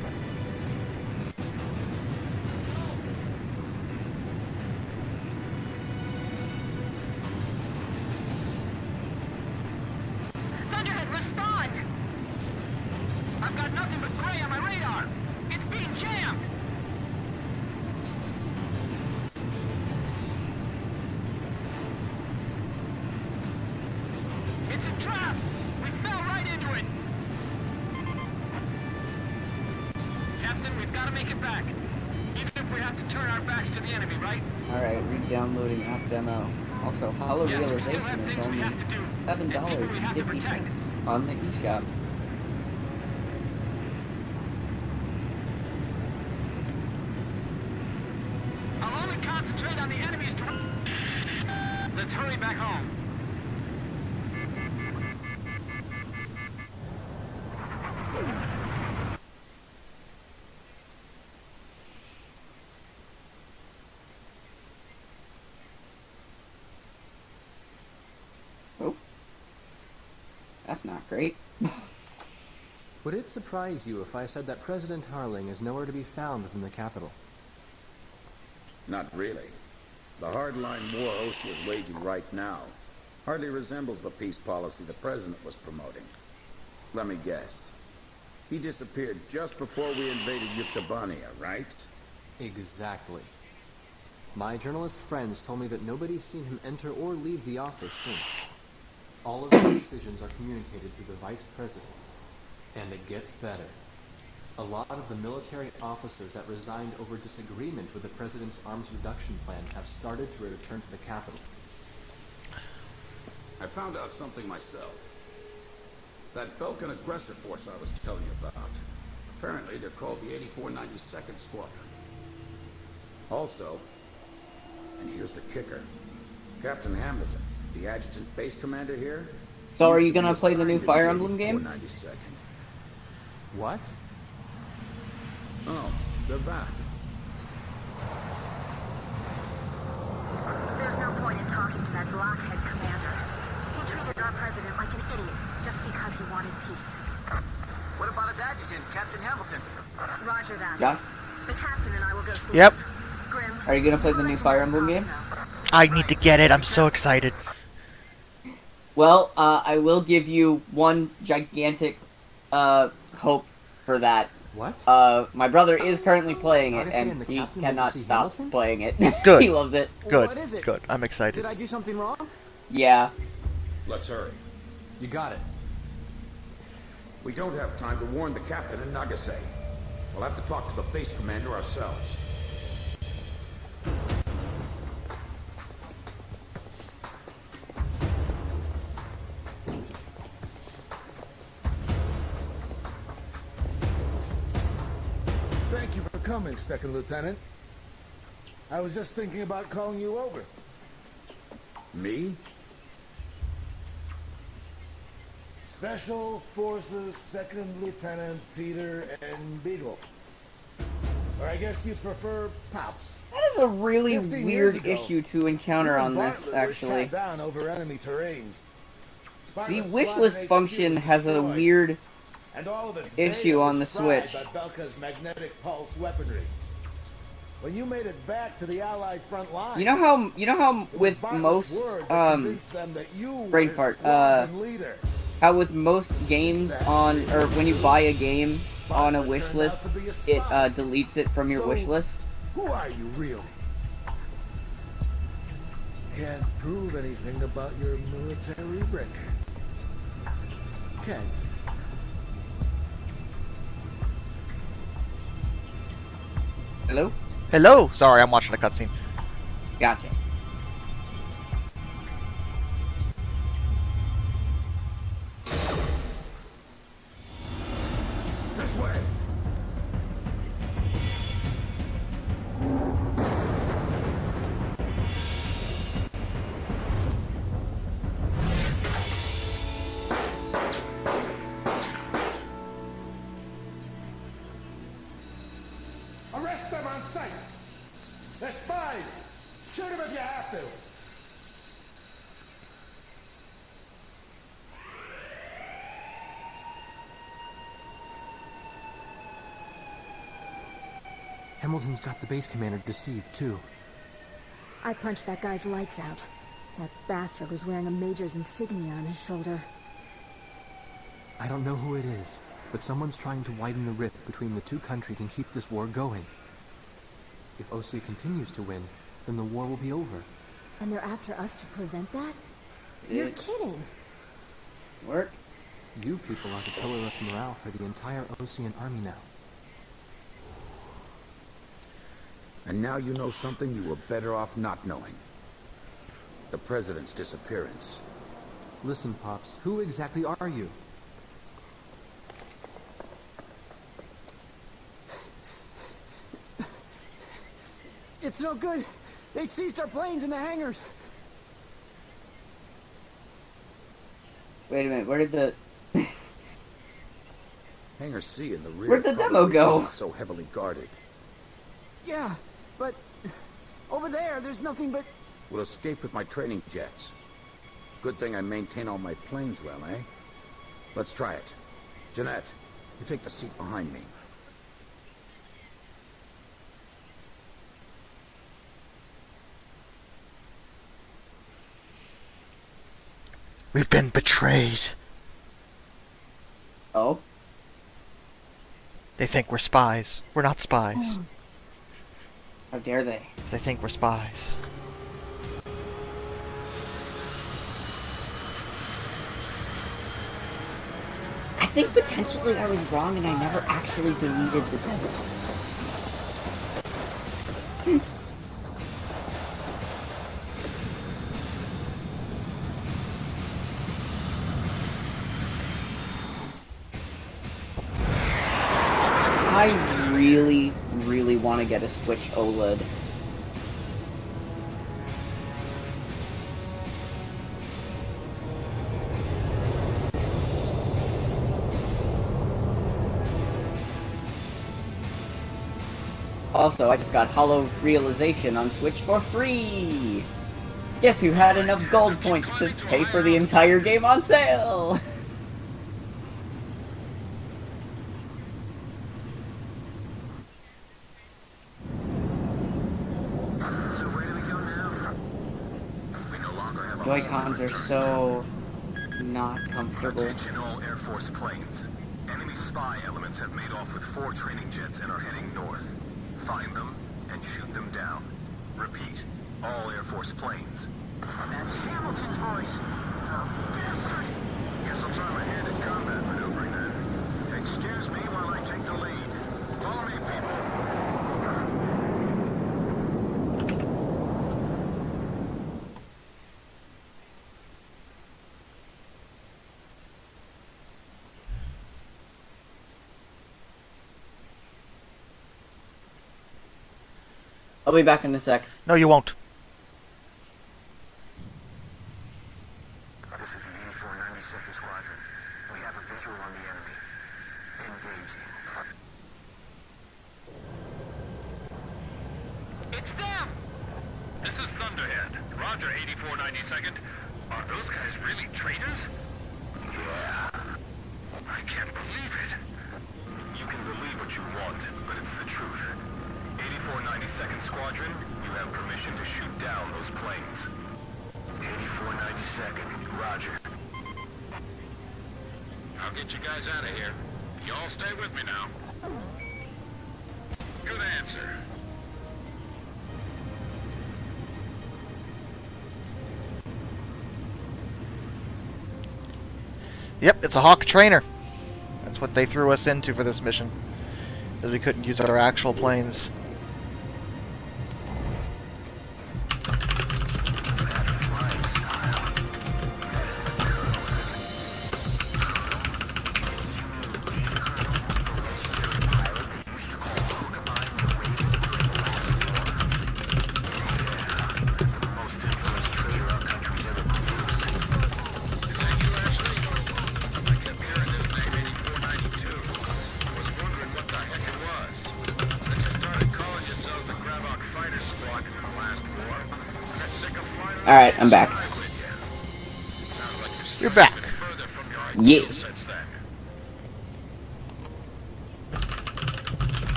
Thunderhead, respond! I've got nothing but gray on my radar. It's being jammed. It's a trap. We fell right into it. Captain, we've got to make it back. Even if we have to turn our backs to the enemy, right? Alright, re-downloading app demo. Also, Hollow Yes, we still have Realization is things we only have to do. And people we have to protect. $7.50 on the eShop. I'll only concentrate on the enemy's Let's hurry back home. Oh. That's not great. Would it surprise you if I said that President Harling is nowhere to be found within the capital? Not really. The hardline war Osi is waging right now hardly resembles the peace policy the president was promoting. Let me guess. He disappeared just before we invaded Yuktobania, right? Exactly. My journalist friends told me that nobody's seen him enter or leave the office since. All of his decisions are communicated through the vice president. And it gets better. A lot of the military officers that resigned over disagreement with the president's arms reduction plan have started to return to the capital. I found out something myself. That Belkan aggressor force I was telling you about. Apparently they're called the 8492nd Squadron. Also, and here's the kicker, Captain Hamilton, the adjutant base commander here. So are you gonna play the new Fire Emblem game? 82nd. What? Oh, they're back. There's no point in talking to that blockhead commander. He treated our president like an idiot just because he wanted peace. What about his adjutant, Captain Hamilton? Roger that. Josh, The captain and I will go see Yep. him. Grim, are you gonna play the we'll new let you Fire know Emblem how game? snow. I need to get it. I'm so excited. Well, I will give you one gigantic hope for that. What? My brother is currently playing it, Odyssey and and the he Captain went to cannot see stop Hamilton? playing it. Good. He loves it. Good. What is it? Good. I'm excited. Did I do something wrong? Yeah. Let's hurry. You got it. We don't have time to warn the captain in Nagase. We'll have to talk to the base commander ourselves. Thank you for coming, Second Lieutenant. I was just thinking about calling you over. Me? Special Forces Second Lieutenant Peter N. Beagle. Or I guess you prefer Pops. That is a really 15 years weird ago, issue to encounter you on and this, Bartlett were actually. shot down over enemy terrain. The Bartlett's wish squadron list HQ function was has a destroyed, weird and all of its issue data on was the fried Switch. by Belka's magnetic pulse weaponry. When you made it back to the Allied front line, You know how it was with Bartlett's most word that convinced them that you were brain his fart, squadron leader. how with most games on, or when you buy a game on a Bartlett wish turned out list, to be a it spy. deletes it from your So, wish list. Who are you really? Can't prove anything about your military record. Can you? Hello? Hello. Sorry, I'm watching a cutscene. Gotcha. This way! Arrest them on sight! They're spies! Shoot them if you have to! Hamilton's got the base commander deceived, too. I punched that guy's lights out. That bastard was wearing a major's insignia on his shoulder. I don't know who it is, but someone's trying to widen the rift between the two countries and keep this war going. If OC continues to win, then the war will be over. And they're after us to prevent that? You're kidding. Work. You people are the pillar of morale for the entire Ocean army now. And now you know something you were better off not knowing. The president's disappearance. Listen, Pops, who exactly are you? It's no good. They seized our planes in the hangars. Wait a minute, where did the... Hangar C in the rear. Where'd the demo probably go? isn't so heavily guarded. Yeah, but over there, there's nothing but... We'll escape with my training jets. Good thing I maintain all my planes well, eh? Let's try it. Jeanette, you take the seat behind me. We've been betrayed. Oh? They think we're spies. We're not spies. How dare they? They think we're spies. I think potentially I was wrong and I never actually deleted the demo. I really, really want to get a Switch OLED. Also, I just got Hollow Realization on Switch for free! Guess who had enough gold points to pay for the entire game on sale? So where do we go now? We no longer have Joy-Cons are so... not comfortable. Attention all Air Force planes. Enemy spy elements have made off with 4 training jets and are heading north. Find them and shoot them down. Repeat, all Air Force planes. That's Hamilton's voice. Bastard! Guess I'll try my hand at combat maneuvering then. Excuse me while I take the lead. Follow me, people. I'll be back in a sec. No, you won't. This is the 8492nd Squadron. We have a visual on the enemy. Engaging. It's them! This is Thunderhead. Roger, 8492nd. Are those guys really traitors? Yeah. I can't believe it. You can believe what you want, but it's the truth. 8492nd Squadron, you have permission to shoot down those planes. 8492nd, Roger. I'll get you guys out of here. You all stay with me now. Good answer. Yep, it's a Hawk trainer. That's what they threw us into for this mission. Because we couldn't use our actual planes. Alright, I'm back. You're back. Yeah. What's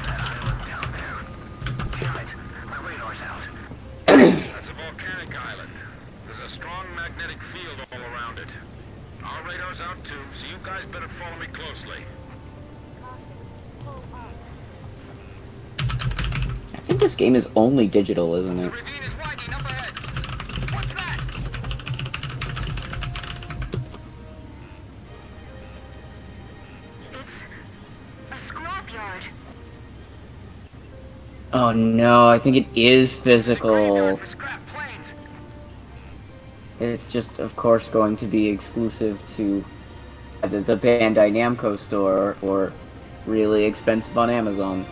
that island down about to, so you guys better follow me closely. I think this game is only digital, isn't it? Ravine is widening up ahead. What's that? It's a scrapyard. Oh no, I think it is physical. For scrap planes. It's just, of course, going to be exclusive to either the Bandai Namco store or really expensive on Amazon.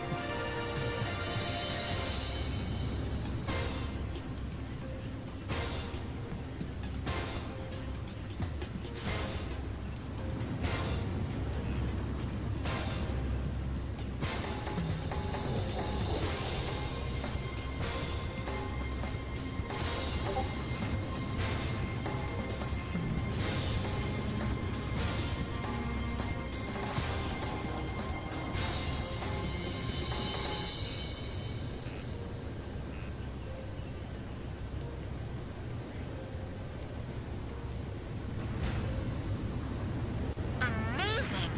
Amazing!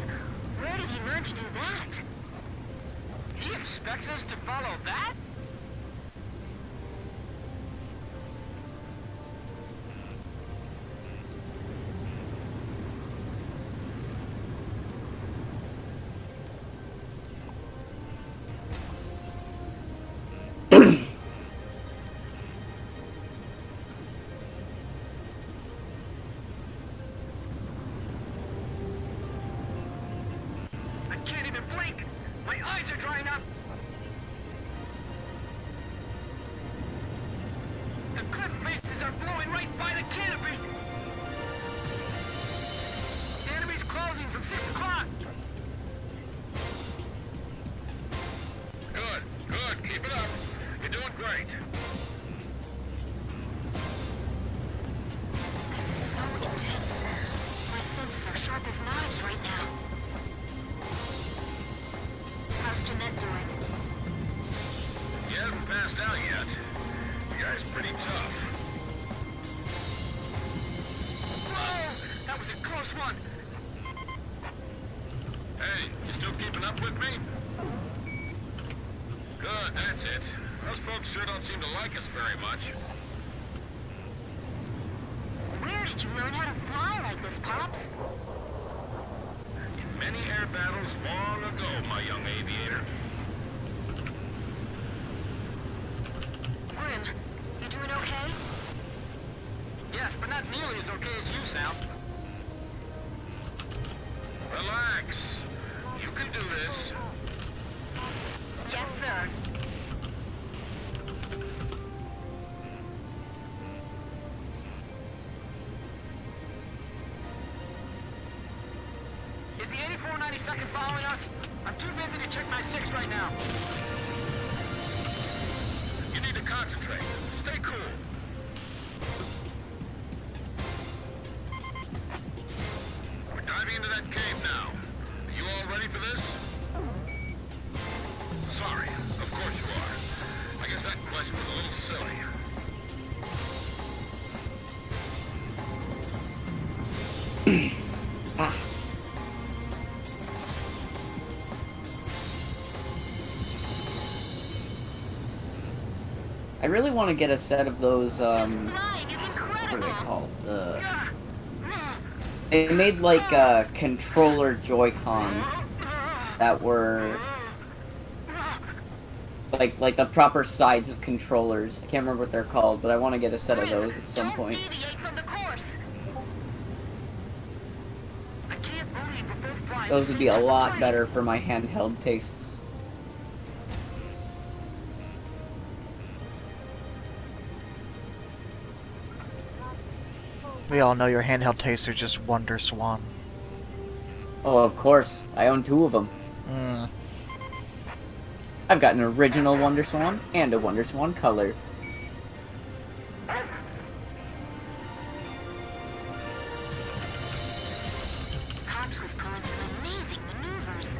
Where did he learn to do that? He expects us to follow that? I can't even blink. My eyes are drying up. The cliff faces are blowing right by the canopy. The enemy's closing from 6 o'clock. Good, good. Keep it up. You're doing great. This is so intense. My senses are sharp as knives right now. How's Jeanette doing? He hasn't passed out yet. The guy's pretty tough. Whoa! That was a close one. Hey, you still keeping up with me? Good, that's it. Those folks sure don't seem to like us very much. Where did you learn how to fly like this, Pops? In many air battles long ago, my young aviator. Grim, you doing okay? Yes, but not nearly as okay as you sound. Relax. You can do this. Yes, sir. Is the 8492nd following us? I'm too busy to check my 6 right now. You need to concentrate. Stay cool. We're diving into that cave now. Are you all ready for this? Sorry. Of course you are. I guess that question was a little silly. I really want to get a set of those, This flying is what are incredible. they called? They made, like, controller Joy-Cons that were, like the proper sides of controllers. I can't remember what they're called, but I want to get a set of those at some point. Don't deviate from the course. I can't believe we're both flying. Those the would be a same lot type of better for my handheld tastes. We all know your handheld tastes are just Wonder Swan. Oh, of course. I own 2 of them. Mm. I've got an original Wonder Swan and a Wonder Swan color. Pops was pulling some amazing maneuvers.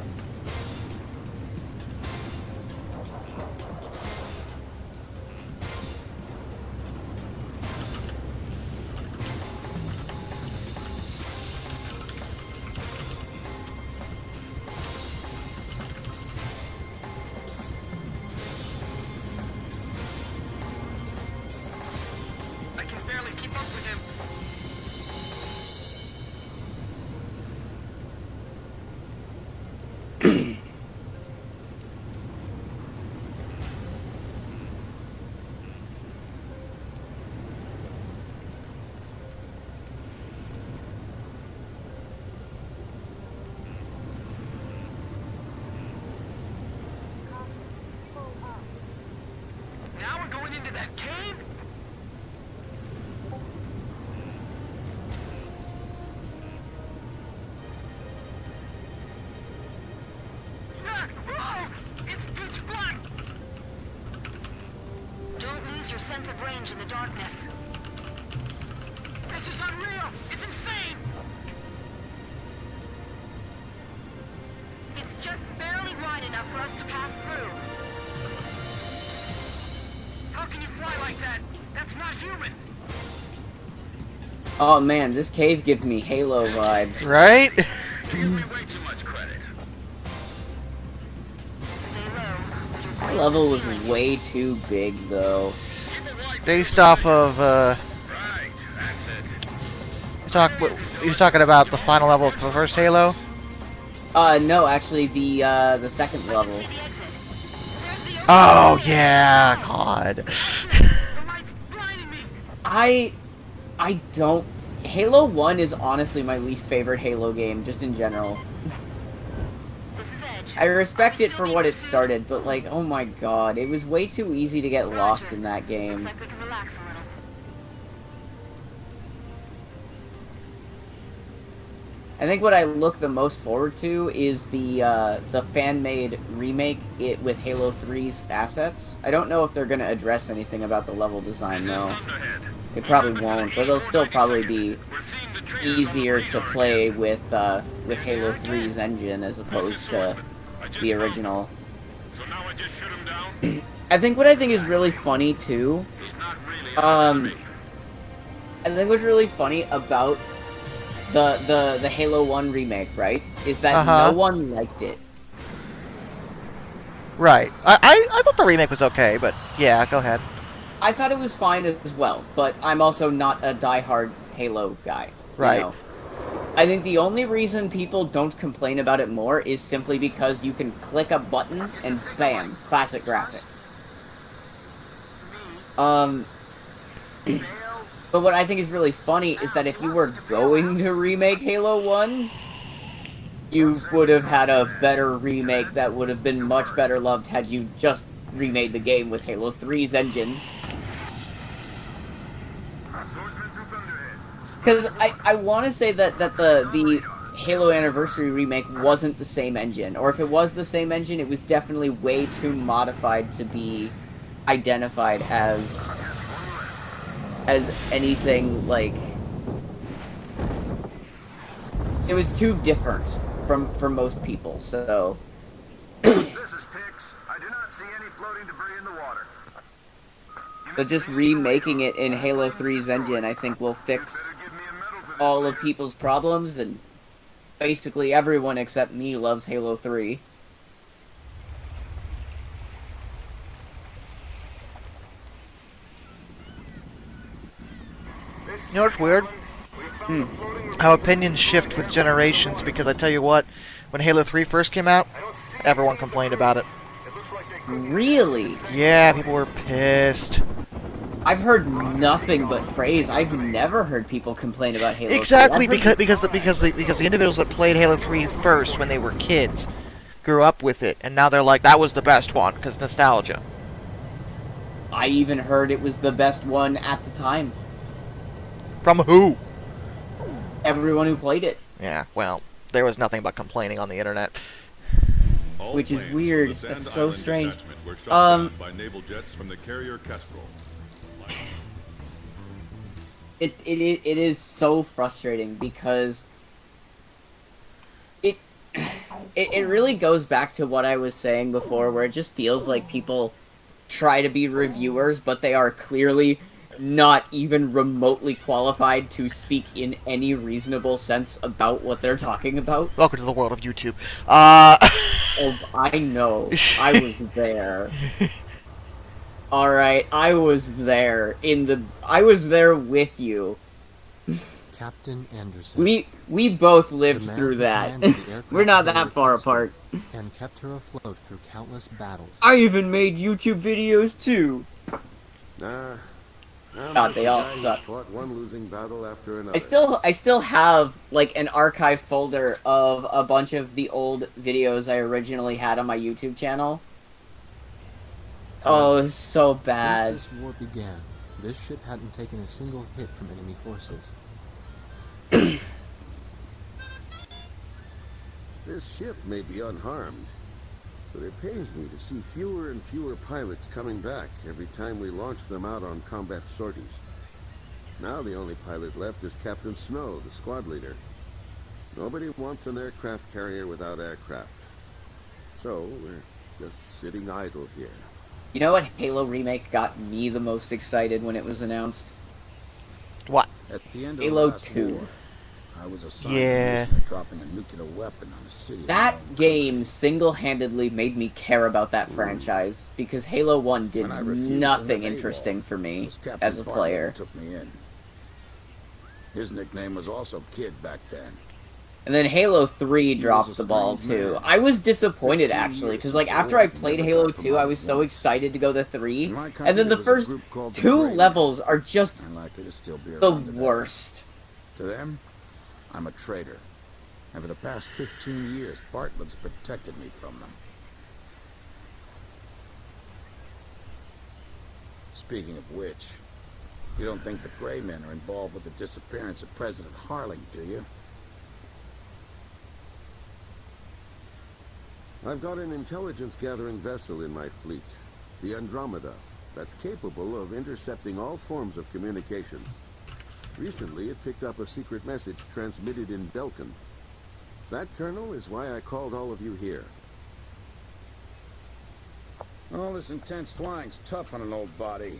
range in the darkness. This is unreal! It's insane! It's just barely wide enough for us to pass through. How can you fly like that? That's not human! Oh man, this cave gives me Halo vibes. Right? You give me way too much credit. Stay low. That level was way too big, though. Based off of, Right, that's it. you're talking about the final level of the first Halo? No, actually, the second level. See the exit. There's the Oh, yeah, God. The light's blinding me! I don't... Halo 1 is honestly my least favorite Halo game, just in general. This is Edge. I respect Are we it still for being what it pursued? started, but like, oh my god, it was way too easy to get lost Roger. in that game. Looks like we can relax a little. I think what I look the most forward to is the fan-made remake with Halo 3's assets. I don't know if they're gonna address anything about the level design, This is though. Thunderhead. It probably won't, but it'll still probably be We're seeing the trailers on the easier to radar play again. with Halo 3's engine as This is opposed to Swordsman. I just the found original. him. So now I just shoot him down? I think what I think is really funny too. He's not really after me. I think what's really funny about the Halo 1 remake, right, is that Uh-huh. no one liked it. Right. I thought the remake was okay, but yeah, go ahead. I thought it was fine as well, but I'm also not a diehard Halo guy. you Right. know? I think the only reason people don't complain about it more is simply because you can click a button and bam, classic graphics. But what I think is really funny is that if you were going to remake Halo 1, you would have had a better remake that would have been much better loved had you just remade the game with Halo 3's engine. Because I want to say that the Halo Anniversary remake wasn't the same engine, or if it was the same engine, it was definitely way too modified to be identified as anything like. It was too different for most people, so. This is Pix. I do not see any floating debris in the water. But just remaking it in Halo 3's engine, I think, will fix all of people's problems, and basically everyone except me loves Halo 3. You know what's weird? How opinions shift with generations, because I tell you what, when Halo 3 first came out, everyone complained about it. Really? Yeah, people were pissed. I've heard nothing but praise. I've never heard people complain about Halo 3. Exactly, I've heard because the individuals that played Halo 3 first when they were kids grew up with it, and now they're like, that was the best one, because nostalgia. I even heard it was the best one at the time. From who? Everyone who played it. Yeah, well, there was nothing but complaining on the internet. All Which is planes weird. from the Sand That's so Island strange. detachment were shot down by naval jets from the carrier Kestrel. It is so frustrating because it really goes back to what I was saying before, where it just feels like people try to be reviewers, but they are clearly not even remotely qualified to speak in any reasonable sense about what they're talking about. Welcome to the world of YouTube. Oh, I know. I was there. Alright, I was there with you. Captain Anderson. We both lived the man through who that. commanded the aircraft We're not carrier that far Kestrel apart. And kept her afloat through countless battles. I even made YouTube videos too. God, they all suck. Fought one losing battle after another. I still have like an archive folder of a bunch of the old videos I originally had on my YouTube channel. Oh, it's so bad. Since this war began, this ship hadn't taken a single hit from enemy forces. This ship may be unharmed, But it pains me to see fewer and fewer pilots coming back every time we launch them out on combat sorties. Now the only pilot left is Captain Snow, the squad leader. Nobody wants an aircraft carrier without aircraft. So we're just sitting idle here. You know what Halo Remake got me the most excited when it was announced? What? At the end of Halo the last 2. war, I was assigned Yeah. to dropping a nuclear weapon on a city. That game single-handedly made me care about that franchise, because Halo 1 did When I refused to nothing have interesting AWOL, for me it was Captain as a Bartlett player. who took me in. His nickname was also Kid back then. And then Halo 3 was dropped a the ball strange too. man. I was disappointed 15 actually, years because like since after war, I played never Halo got 2, I was promoted so once. excited to go to 3, In my and country, then the there was a first group called the 2 Gray levels are just and likely to still be the around today. worst. To them, I'm a traitor. And for the past 15 years, Bartlett's protected me from them. Speaking of which, you don't think the Gray Men are involved with the disappearance of President Harling, do you? I've got an intelligence-gathering vessel in my fleet, the Andromeda, that's capable of intercepting all forms of communications. Recently, it picked up a secret message transmitted in Belkin. That, Colonel, is why I called all of you here. All this intense flying's tough on an old body.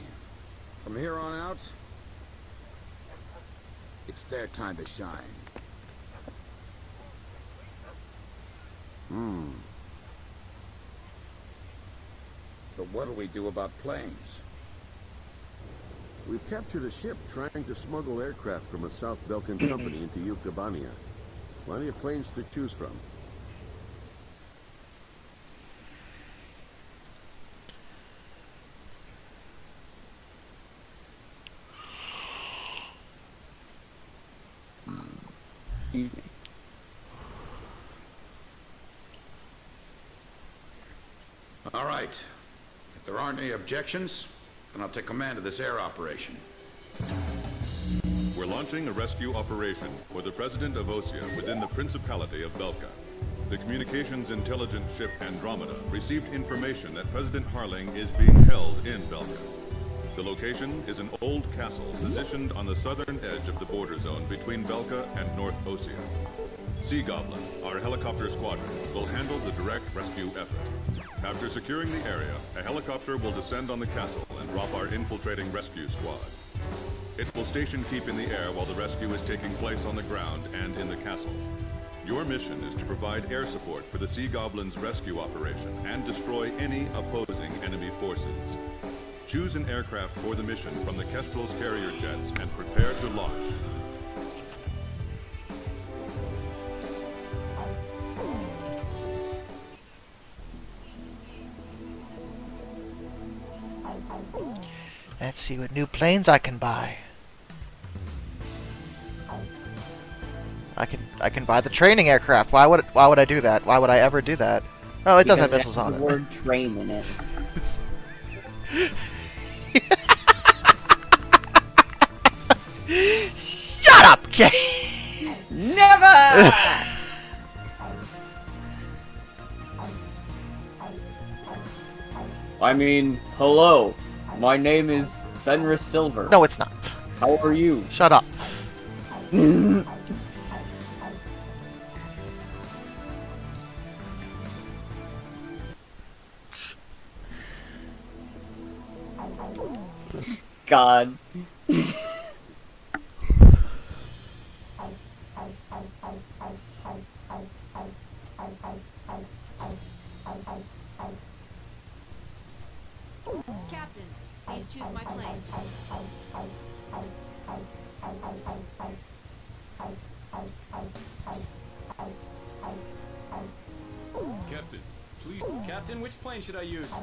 From here on out, it's their time to shine. But what'll we do about planes? We've captured a ship trying to smuggle aircraft from a South Belkin company into Yuktobania. Plenty of planes to choose from. Excuse me. All right. If there aren't any objections, then I'll take command of this air operation. We're launching a rescue operation for the President of Osia within the Principality of Belka. The communications intelligence ship Andromeda received information that President Harling is being held in Belka. The location is an old castle positioned on the southern edge of the border zone between Belka and North Osia. Sea Goblin, our helicopter squadron, will handle the direct rescue effort. After securing the area, a helicopter will descend on the castle and drop our infiltrating rescue squad. It will station keep in the air while the rescue is taking place on the ground and in the castle. Your mission is to provide air support for the Sea Goblin's rescue operation and destroy any opposing enemy forces. Choose an aircraft for the mission from the Kestrel's carrier jets and prepare to launch. Let's see what new planes I can buy. I can buy the training aircraft. Why would I do that? Why would I ever do that? Oh, it does have missiles on it. The word train in it. Shut up, Jay! Never! I mean, hello. My name is Fenris Silver. No, it's not. How are you? Shut up. God. Captain, please choose my plane. Captain, please. Captain, which plane should I use?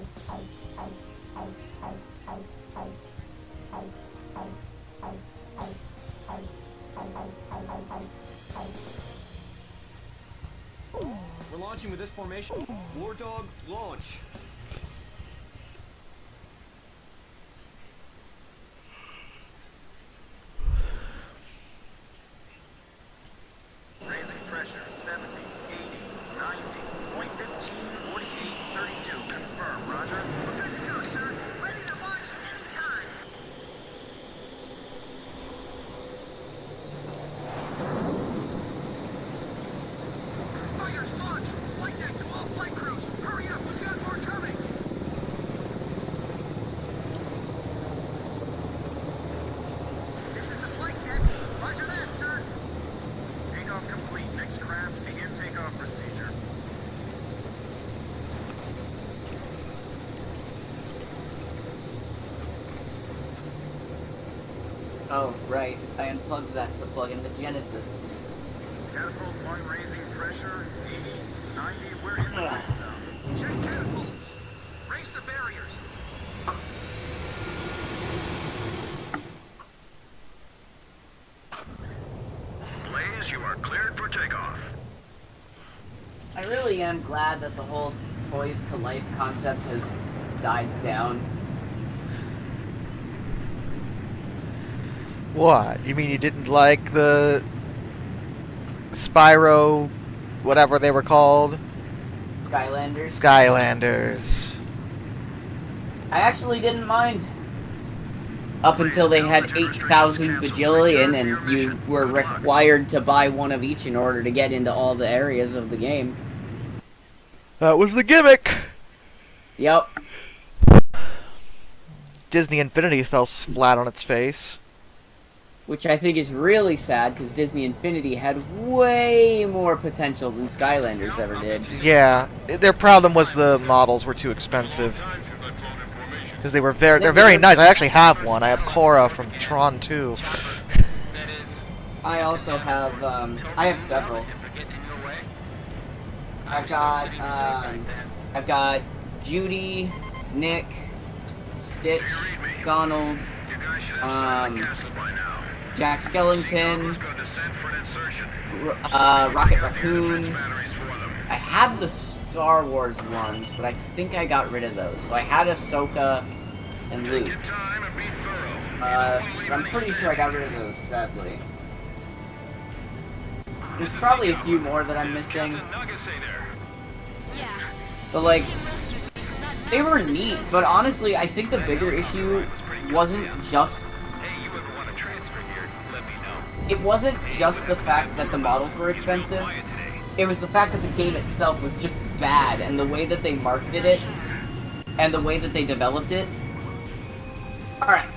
We're launching with this formation. War Dog, launch. Raising pressure, 70, 80, 90, point 15, 48, Oh, right. I unplugged that to plug in the Genesis. Catapult 1 raising pressure, 80, 90, we're in the wind zone. Check catapults. Raise the barriers. Blaze, you are cleared for takeoff. I really am glad that the whole toys to life concept has died down. What? You mean you didn't like the Spyro, whatever they were called? Skylanders? Skylanders. I actually didn't mind. Up until they had 8,000 bajillion and you were required to buy one of each in order to get into all the areas of the game. That was the gimmick! Yep. Disney Infinity fell flat on its face. Which I think is really sad, because Disney Infinity had way more potential than Skylanders ever did. Yeah, their problem was the models were too expensive. Because they're very nice. I actually have one. I have Korra from Tron 2. I also have, I have several. I've got Judy, Nick, Stitch, Donald, Jack Skellington, Rocket Raccoon. I had the Star Wars ones, but I think I got rid of those. So I had Ahsoka and Luke. But I'm pretty sure I got rid of those, sadly. There's probably a few more that I'm missing. But like, they were neat, but honestly, I think the bigger issue wasn't just... It wasn't just the fact that the models were expensive. It was the fact that the game itself was just bad, and the way that they marketed it, and the way that they developed it. Alright.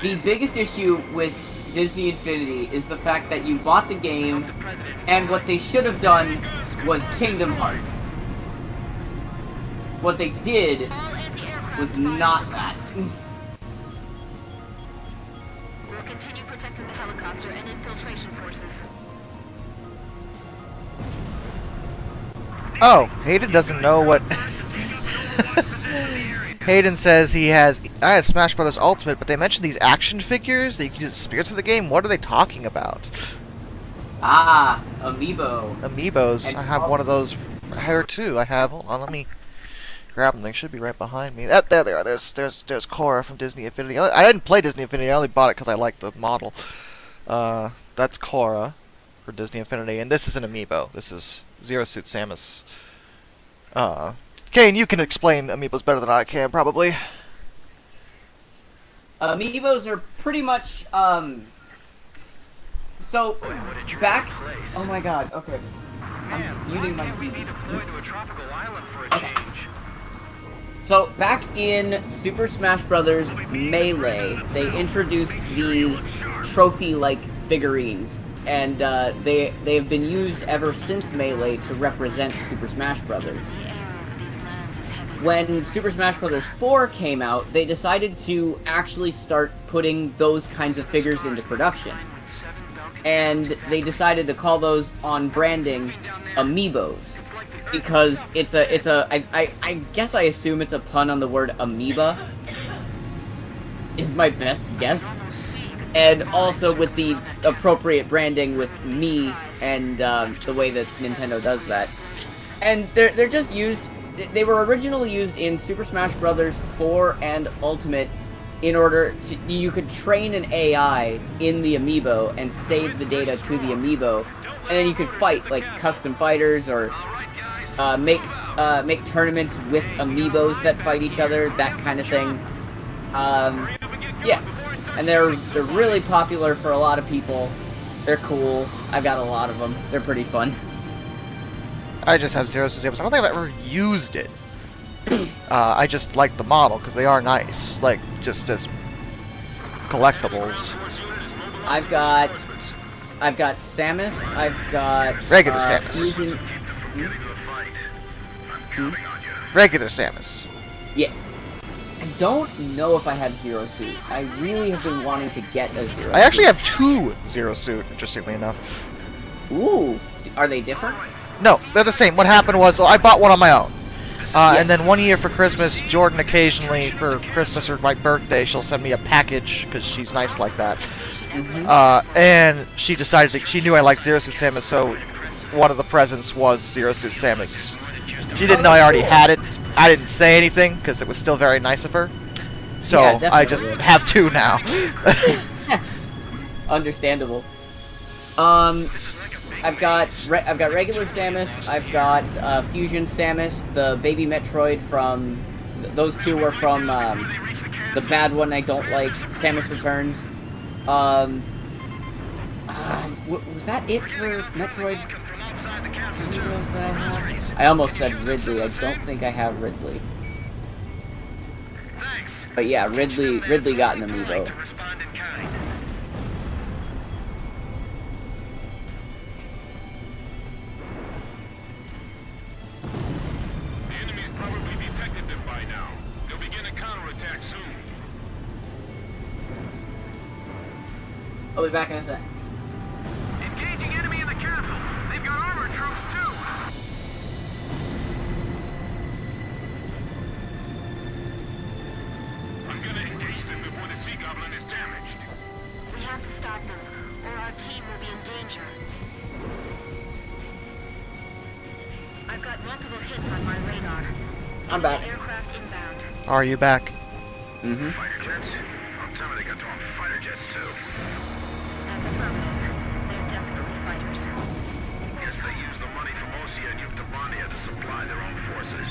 The biggest issue with Disney Infinity is the fact that you bought the game, and what they should have done was Kingdom Hearts. What they did was not that. We'll continue protecting the helicopter and infiltration forces. Oh, Hayden doesn't know what... Hayden says he has... I had Smash Bros. Ultimate, but they mentioned these action figures that you can use as spirits of the game. What are they talking about? Ah, Amiibo. Amiibos. And I have one of those here too. I have... Hold on, let me grab them. They should be right behind me. There they are. There's Korra from Disney Infinity. I didn't play Disney Infinity. I only bought it because I liked the model. That's Korra for Disney Infinity, and this is an Amiibo. This is Zero Suit Samus. Kane, you can explain Amiibos better than I can, probably. Amiibos are pretty much, so, back... Oh my god, okay. I'm muting my TV. Okay. So, back in Super Smash Bros. Melee, they introduced these trophy-like figurines, and they have been used ever since Melee to represent Super Smash Bros. When Super Smash Bros. 4 came out, they decided to actually start putting those kinds of figures into production. And they decided to call those on branding Amiibos. Because I guess I assume it's a pun on the word amoeba. Is my best guess. And also with the appropriate branding with me and the way that Nintendo does that. And they're just used... They were originally used in Super Smash Bros. 4 and Ultimate in order to... You could train an AI in the Amiibo and save the data to the Amiibo, and then you could fight, like, custom fighters or make tournaments with Amiibos that fight each other, that kind of thing. Yeah. And they're really popular for a lot of people. They're cool. I've got a lot of them. They're pretty fun. I just have Zero Suit Samus. I don't think I've ever used it. I just like the model because they are nice, like just as collectibles. I've got Samus. I've got regular Samus. Hmm? Regular Samus. Yeah. I don't know if I have Zero Suit. I really have been wanting to get a Zero Suit. I actually have 2 Zero Suit, interestingly enough. Ooh. Are they different? No, they're the same. What happened was, I bought one on my own. And then one year for Christmas, Jordan occasionally, for Christmas or my birthday, she'll send me a package, because she's nice like that. And she decided that she knew I liked Zero Suit Samus, so one of the presents was Zero Suit Samus. She didn't know I already had it. I didn't say anything, because it was still very nice of her. So Yeah, I just have 2 now. Understandable. I've got regular Samus. I've got Fusion Samus. The baby Metroid from those 2 were from the bad one I don't like, Samus Returns. Was that it for Metroid? Heroes that I have? I almost said Ridley. I don't think I have Ridley. But yeah, Ridley got an amiibo. The enemy's probably detected them by now. They'll begin a counterattack soon. I'll be back in a sec. Engaging enemy in the castle. They've got armored troops too. I'm gonna engage them before the Sea Goblin is damaged. We have to stop them, or our team will be in danger. I've got multiple hits on my radar. I'm back. Aircraft inbound. Are you back? Mm-hmm. Fighter jets? I'm telling they got their own fighter jets too. That's affirmative. They're definitely fighters. Guess they use the money from Osea and Yuktabania to supply their own forces.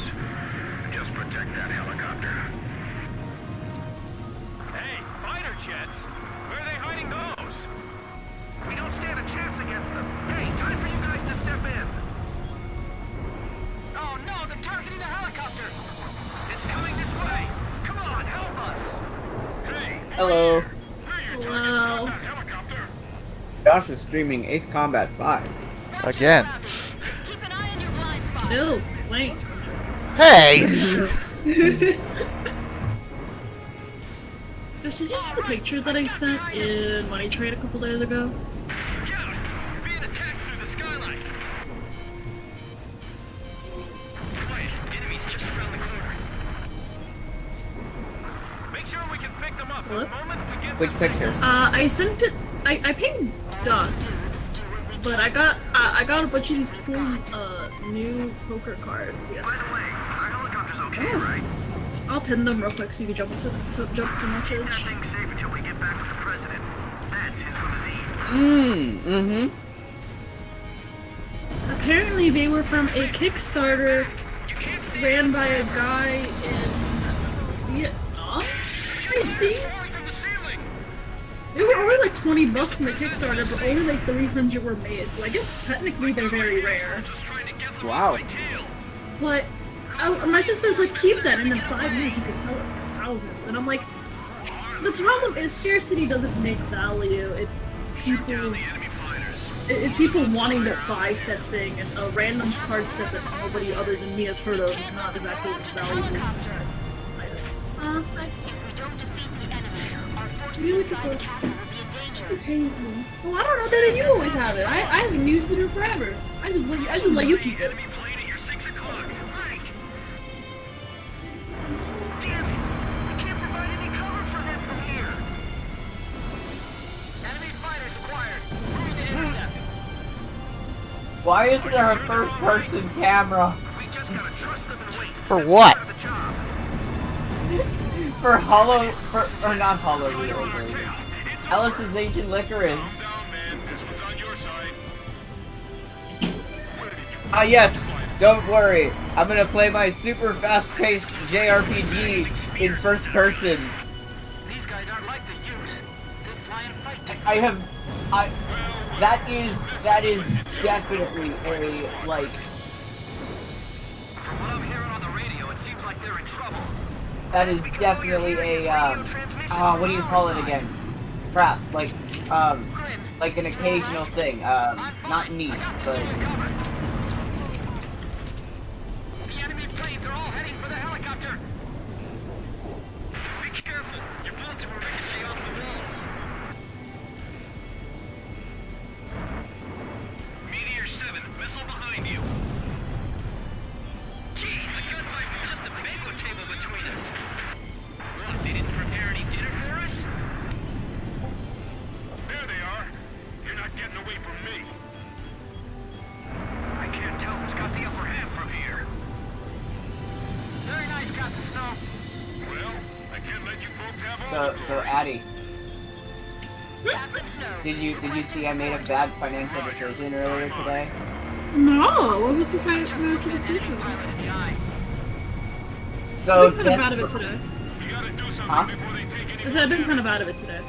Just protect that helicopter. Hey, fighter jets? Where are they hiding those? We don't stand a chance against them. Hey, time for you guys to step in. Oh no, they're targeting the helicopter. It's coming this way. Come on, help us. Hey. Hello. Hello. Josh is streaming Ace Combat 5. Again. Keep an eye on your blind spot. No, wait. Hey! Gosh, did you see the picture that I sent in Money Trade a couple days ago? Yeah, we're being attacked through the skyline. Quiet, enemies just around the corner. Make sure we can pick them up the moment we get. Which picture? I sent it. I pinged Doug, but I got a bunch of these cool new poker cards. Yeah. By the way, our helicopter's okay, right? I'll pin them real quick so you can jump to the message. Nothing safe until we get back with the president. That's his limousine. Apparently they were from a Kickstarter ran by a guy in Vietnam, I think? They were only like $20 in the Kickstarter, but only like 300 were made, so I guess technically they're very rare. Wow. But my sister's like, keep that, and in 5 years you can sell it for thousands. And I'm like, the problem is scarcity doesn't make value. It's people wanting to buy said thing, and a random card set that nobody other than me has heard of is not exactly what's valuable. Really the castle will be in danger. Well, I don't know that you always have it. I haven't used it in forever. I just let you keep it. Why isn't there a first-person camera? For what? For not Hollow Wheel. Alice's Asian Licorice. Ah yes, don't worry. I'm gonna play my super fast-paced JRPG in first person. These guys aren't like the Utes. They fly and fight That is definitely a, like... From what I'm hearing on the radio, it seems like they're in trouble. That is definitely a, what do you call it again? Crap, like an occasional thing, not niche, but... The enemy planes are all heading for the helicopter. to her ricochet off the walls. Meteor 7, missile behind you. Jeez, a gunfight with just a banquet table between us. What, they didn't prepare any dinner for us? There they are. You're not getting away from me. I can't tell who's got the upper hand from here. Very nice, Captain Snow. Well, I can't let you folks have all So Addy, Captain Snow. did you see I made a bad financial decision earlier today? No, what was the financial decision? So I've been kind of out of it today. Huh? I said I've been kind of out of it today.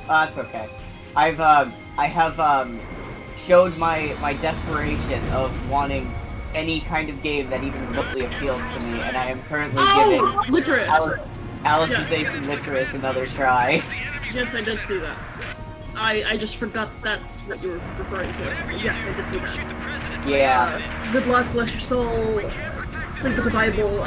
That's okay. I have showed my desperation of wanting any kind of game that even remotely appeals to me, and I am currently giving Licorice. Alicization Licorice another try. Yes, I did see that. I just forgot that's what you were referring to. Yes, I did see that. Yeah. Good luck, bless your soul. Sleep with the Bible.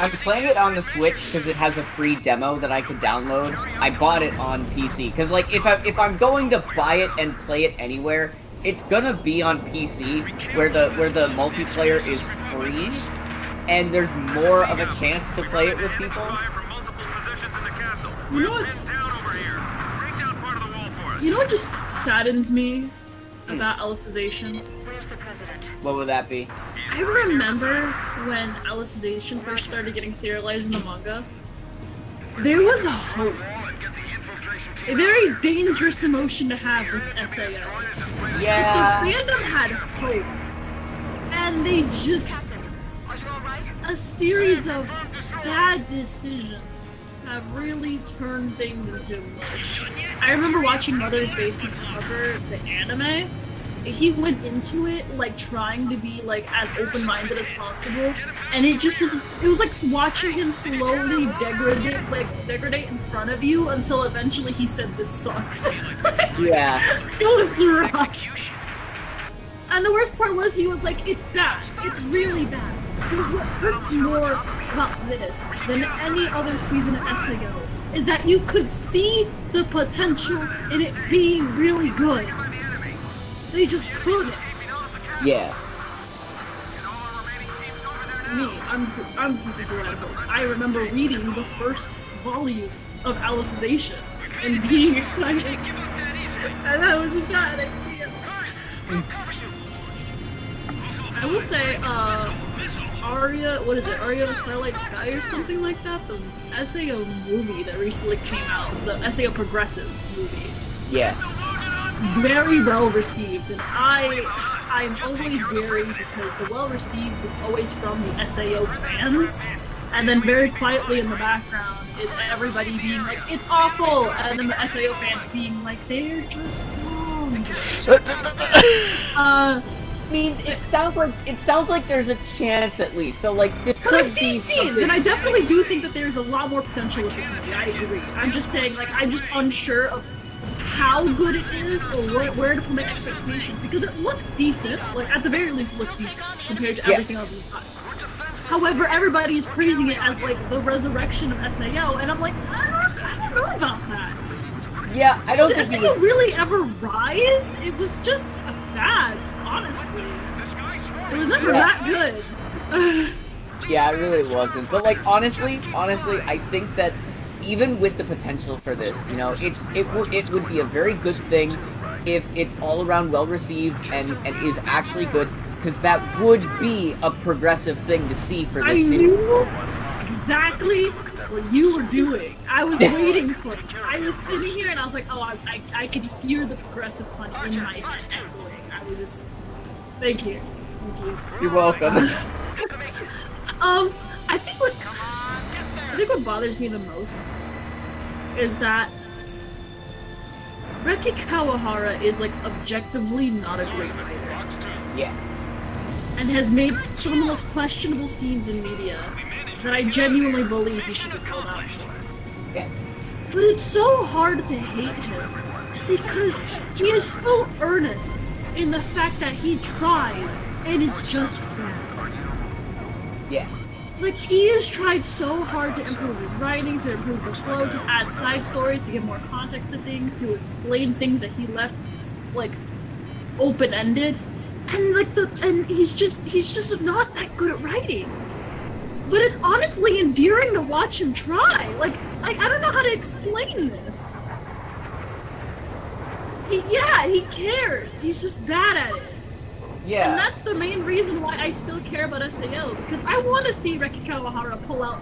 I'm playing it on the Switch because it has a free demo that I could download. I bought it on PC because, like, if I'm going to buy it and play it anywhere, it's gonna be on PC where the multiplayer is free, and there's more of a chance to play it with people. You know what's... You know what just saddens me about Alicization? Where's the president? What would that be? I remember when Alicization first started getting serialized in the manga. There was a hope. A very dangerous emotion to have with SAO. Yeah. The fandom had hope. And they just... A series of bad decisions have really turned things into mush. I remember watching Mother's Basement cover the anime. He went into it like trying to be like as open-minded as possible, and it was like watching him slowly degrade in front of you until eventually he said, "This sucks." Yeah. It was rough. And the worst part was he was like, "It's bad. It's really bad." But what hurts more about this than any other season of SAO is that you could see the potential in it being really good. They just couldn't. Yeah. Me, I'm completely out of it. I remember reading the first volume of Alicization and being excited. And that was a bad idea. I will say, Aria, what is it? Aria of the Starlight Sky or something like that? The SAO movie that recently came out. The SAO Progressive movie. Yeah. Very well received, and I'm always wary because the well received is always from the SAO fans, and then very quietly in the background is everybody being like, "It's awful," and then the SAO fans being like, "They're just wrong." I mean, it sounds like there's a chance at least. So like this But could I've be seen scenes, something... and I definitely do think that there's a lot more potential with this movie. I agree. I'm just saying, like, I'm just unsure of how good it is or where to put my expectations, because it looks decent. Like, at the very least, it looks decent compared to everything else we've got. However, everybody is praising it as like the resurrection of SAO, and I'm like, I don't know about that. Yeah, I don't Did think SAO really ever rise? It was just a fad, honestly. It was never that good. Yeah, it really wasn't. But like honestly, I think that even with the potential for this, you know, it would be a very good thing if it's all around well received and is actually good, because that would be a progressive thing to see for this series. I knew exactly what you were doing. I was waiting for it. I was sitting here and I was like, oh, I could hear the progressive fun in my head echoing. I was just, thank you. You're welcome. I think what bothers me the most is that Reki Kawahara is like objectively not a great writer. Yeah. And has made some of the most questionable scenes in media that I genuinely believe he should be called out for. Yes. But it's so hard to hate him because he is so earnest in the fact that he tries and is just bad. Yeah. like, he has tried so hard to improve his writing, to improve the flow, to add side stories, to give more context to things, to explain things that he left, like, open-ended. And, like, he's just not that good at writing. But it's honestly endearing to watch him try. Like, I don't know how to explain this. He cares. He's just bad at it. Yeah. And that's the main reason why I still care about SAO, because I want to see Reki Kawahara pull out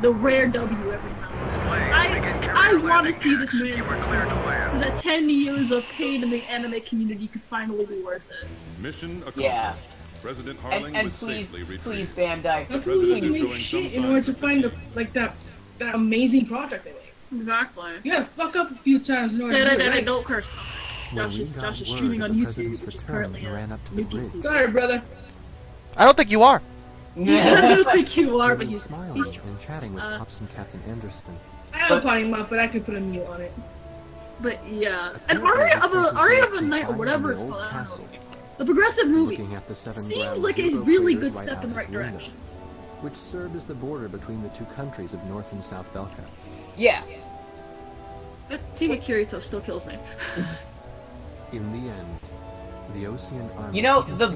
the rare W every now and then. I want to see this man succeed, so that 10 years of pain in the anime community could finally be worth it. Mission accomplished. Yeah. President Harling And was please, safely retrieved. please, Bandai, The president is Doing showing shit some in order signs to of find that amazing project they made. Exactly. You gotta fuck up a few times in order to do it right. When Don't curse. Josh we is got streaming word on of the YouTube, president's which is return, currently we ran a up to the Nuki. bridge. Sorry, brother. I don't think you are. I don't think you are, but He was he's smiling and chatting with Pops and Captain Anderson. I have potting him up, but I could put a mute on it. But yeah, and Aria of a Night or whatever it's called, I don't know. The progressive movie seems like a really good step in the right direction. Which served as the border between the two countries of North and South Belka. Yeah. That team of Kirito still kills me. In the end, the Ocean Army... You know, the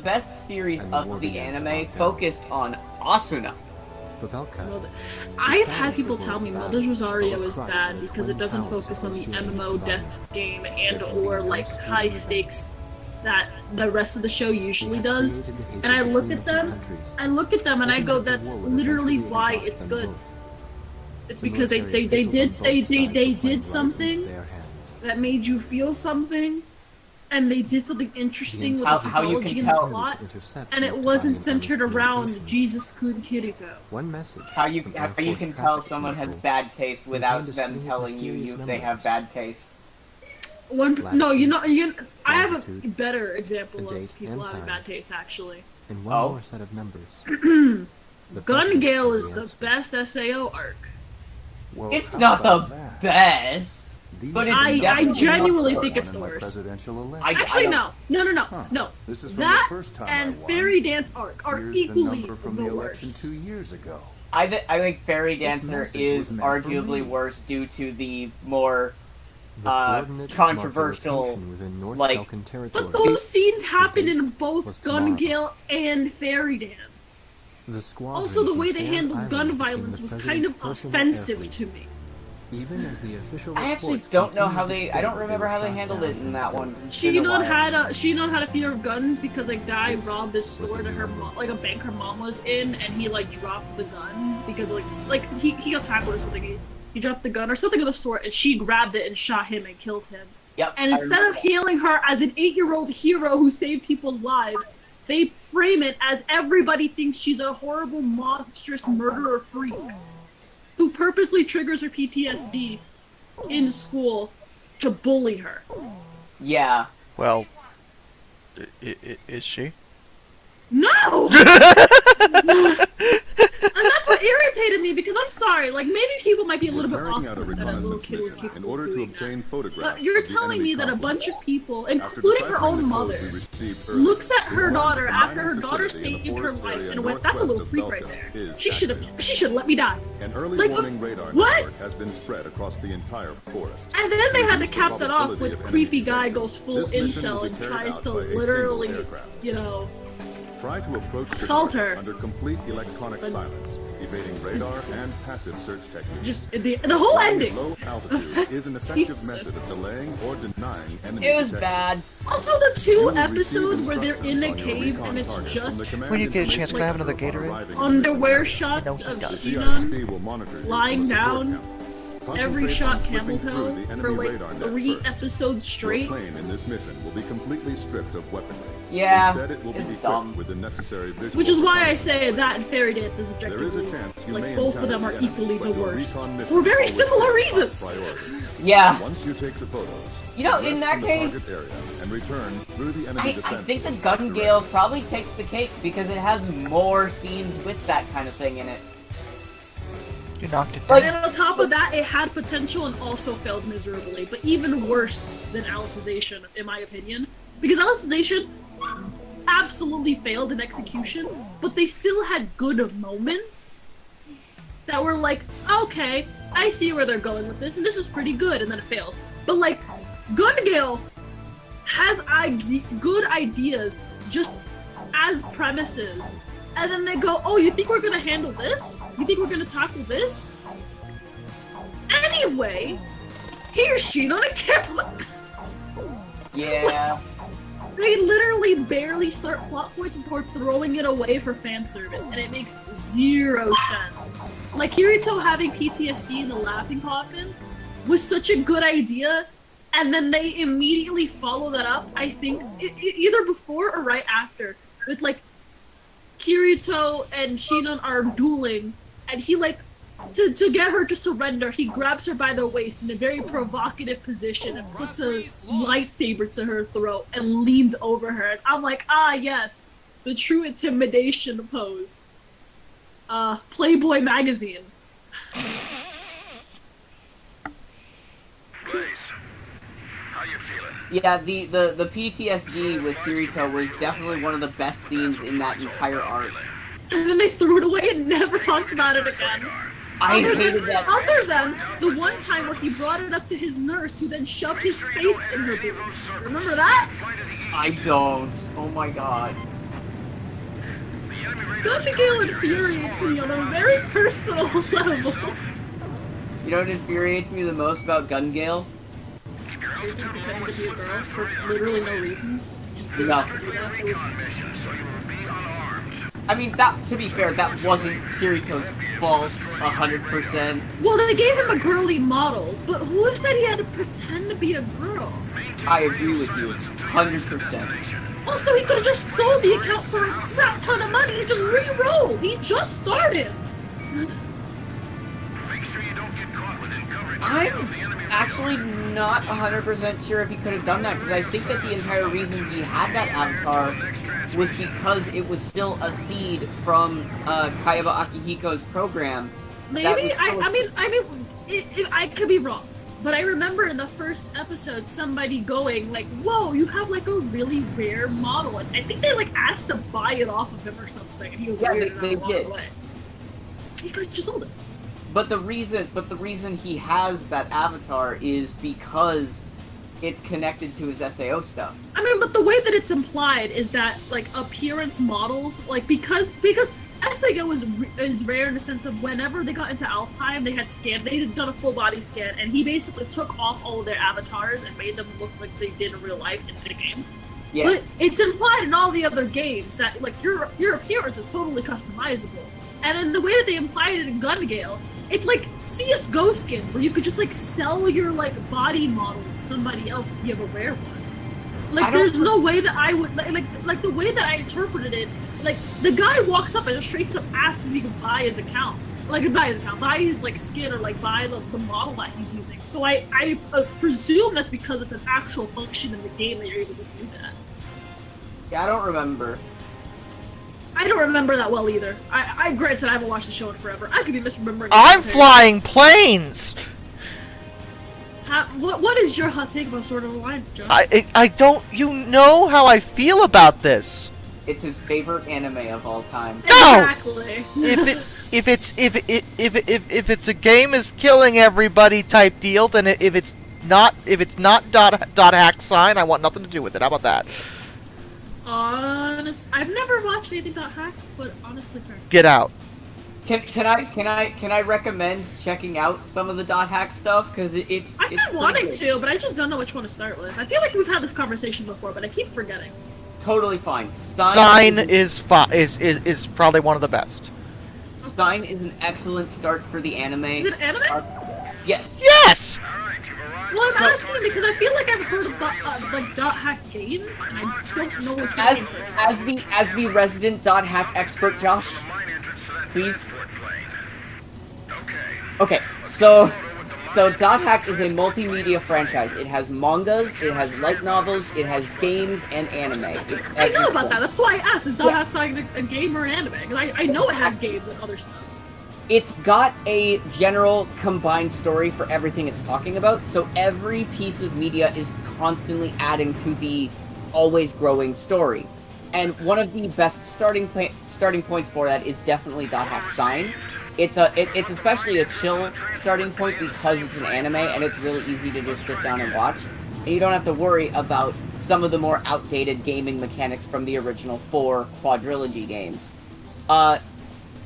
best series of the anime focused on Asuna. For Belka, I've had people tell me Mother's Rosario is bad because it doesn't focus on the MMO death game and or like high stakes that the rest of the show usually does. And I look at them and I go, that's literally why it's good. It's because they did something that made you feel something, and they did something interesting with the technology and the plot, and it wasn't centered around Jesus-kun Kirito. One message. How you can tell someone has bad taste without them telling you they have bad taste. I have a better example of people having bad taste, actually. And one more set of numbers. Gun Gale is the best SAO arc. Well, It's not the best, but it's I genuinely think it's in the my worst. presidential election. Actually, no. This is from That the first time and I won. Fairy Dance arc are Here's equally the number from the the election worst. 2 years ago. I think Fairy Dancer message is was meant for arguably me. worse due to the more coordinates controversial, mark the location within North like. Balkan territory. But those scenes happen in was both tomorrow. Gun Gale and Fairy Dance. The squadron Also, the from way they Sand handled gun Island violence became was the kind of president's personal offensive airfield. to me. Even as the official I actually reports don't know how continued to I don't state that remember were how they shot handled down it in and that killed. one. It's been a while. She had a fear of guns because a guy robbed a store that her mom, like a bank her mom was in, and he like dropped the gun because like he got tackled or something. He dropped the gun or something of the sort, and she grabbed it and shot him and killed him. Yep. And instead of hailing her as an 8-year-old hero who saved people's lives, they frame it as everybody thinks she's a horrible, monstrous murderer freak who purposely triggers her PTSD in school to bully her. Yeah. Well, is she? No! And that's what irritated me, because I'm sorry, like, maybe people might be a little bit off Carrying out a that a little reconnaissance kid was mission capable in of order to doing obtain that. photographs. But you're of the telling enemy me that a convoy. bunch of people, After including her deciphering own the mother, codes we received earlier, looks at her we daughter learned after that her the daughter facility in saved the her forest life area and went, "That's a little northwest freak of right Belka there. is She should active. let me die." An early Like, warning radar what? network has been spread across the entire forest. And then they had to Reduce the cap that off probability with of enemy creepy guy detection. goes full This mission will incel be and carried tries out to by a single literally, aircraft. you know, Try to approach the assault target her. under complete electronic silence, evading radar and passive search techniques. Just the whole Flying ending. at low altitude is an That effective season. method of delaying or denying enemy It was detection. bad. Also, the You two will episodes receive where they're in a instructions on your cave recon and it's targets just from the command When you get a chance, information can I have another center upon Gatorade? arriving in underwear this shots No, of he doesn't. The Sinon CIC will monitor you lying from the support down. camp. Every Concentrate shot on camel slipping through toe the for enemy like radar net 3 first. episodes straight. Your plane in this mission will be completely stripped of weaponry. Yeah, Instead, it will be it's equipped dumb. with the necessary visual Which is why I reconnaissance say plane. that and Fairy Dance is There is objectively, a chance you may like, both of them encounter are the equally enemy, the but your worst. recon mission For very always similar takes reasons. top priority. Yeah. Once you take the photos, You know, in rest that the case, target area and return through the enemy I defense think the system Gun directly. Gale probably takes the cake because it has more scenes with that kind of thing in it. You knocked it But down. then on top of that, it had potential and also failed miserably. But even worse than Alicization, in my opinion. Because Alicization, absolutely failed in execution, but they still had good moments that were like, okay, I see where they're going with this, and this is pretty good, and then it fails. But like, Gun Gale has good ideas just as premises, and then they go, oh, you think we're gonna handle this? You think we're gonna tackle this? Anyway, here's Sheen on a camera. Yeah. They literally barely start plot points before throwing it away for fan service, and it makes zero sense. Like, Kirito having PTSD in the laughing coffin was such a good idea, and then they immediately follow that up, I think, either before or right after, with, like, Kirito and Shinon are dueling, and he, like, to get her to surrender, he grabs her by the waist in a very provocative position and puts a lightsaber to her throat and leans over her. And I'm like, ah, yes, the true intimidation pose. Playboy magazine. Blaze, how you feeling? Yeah, the PTSD with Kirito was definitely one of the best scenes in that entire arc. And then they threw it away and never talked about it again. I hated that. Other than the one time where he brought it up to his nurse, who then shoved his face in her boobs. Remember that? I don't. Oh my god. Gun Gale infuriates me on a very personal level. You know what infuriates me the most about Gun Gale? Pretending to be a girl for literally no reason. Just No. I mean, that, to be fair, that wasn't Kirito's fault, 100%. Well, they gave him a girly model, but who said he had to pretend to be a girl? I agree with you, 100%. Also, he could have just sold the account for a crap ton of money and just re-roll. He just started. I'm actually not 100% sure if he could have done that, because I think that the entire reason he had that avatar was because it was still a seed from Kayaba Akihiko's program. Maybe, I could be wrong. But I remember in the first episode, somebody going like, whoa, you have like a really rare model. And I think they like asked to buy it off of him or something. And he was they did. Away. He could have just sold it. But the reason he has that avatar is because it's connected to his SAO stuff. I mean, but the way that it's implied is that like appearance models, like because SAO is rare in the sense of whenever they got into Alfheim, they had done a full body scan, and he basically took off all of their avatars and made them look like they did in real life in the game. Yeah. But it's implied in all the other games that like your appearance is totally customizable, and in the way that they implied it in Gun Gale, it's like CS:GO skins where you could just like sell your like body model to somebody else if you have a rare one. Like there's no way that I would like the way that I interpreted it. Like the guy walks up and just straight up asks if he can buy his account, buy his like skin or like buy the model that he's using. So I presume that's because it's an actual function in the game that you're able to do that. Yeah, I don't remember. I don't remember that well either. I granted I haven't watched the show in forever. I could be misremembering. I'm flying planes. What is your hot take about Sword Art Online, Joe? I don't. You know how I feel about this. It's his favorite anime of all time. No. Exactly. If it's a game is killing everybody type deal, then if it's not dot hack sign, I want nothing to do with it. How about that? I've never watched anything .hack, but honestly, fair. Get out. Can I recommend checking out some of the .hack stuff, because it's I've been wanting to, but I just don't know which one to start with. I feel like we've had this conversation before, but I keep forgetting. Totally fine. Stein is probably one of the best. Stein is an excellent start for the anime. Is it anime? Yes. Yes. Well, I'm asking because I feel like I've heard of like .hack games, and I don't know which one it is. As the resident .hack expert, Josh, please. Okay, so .hack is a multimedia franchise. It has mangas, it has light novels, it has games, and anime. I know about that. That's why I asked. Is .hack a game or an anime? Because I know it has games and other stuff. It's got a general combined story for everything it's talking about, so every piece of media is constantly adding to the always growing story. And one of the best starting points for that is definitely Dot Hack Sign. It's especially a chill starting point because it's an anime and it's really easy to just sit down and watch. And you don't have to worry about some of the more outdated gaming mechanics from the original 4 quadrilogy games.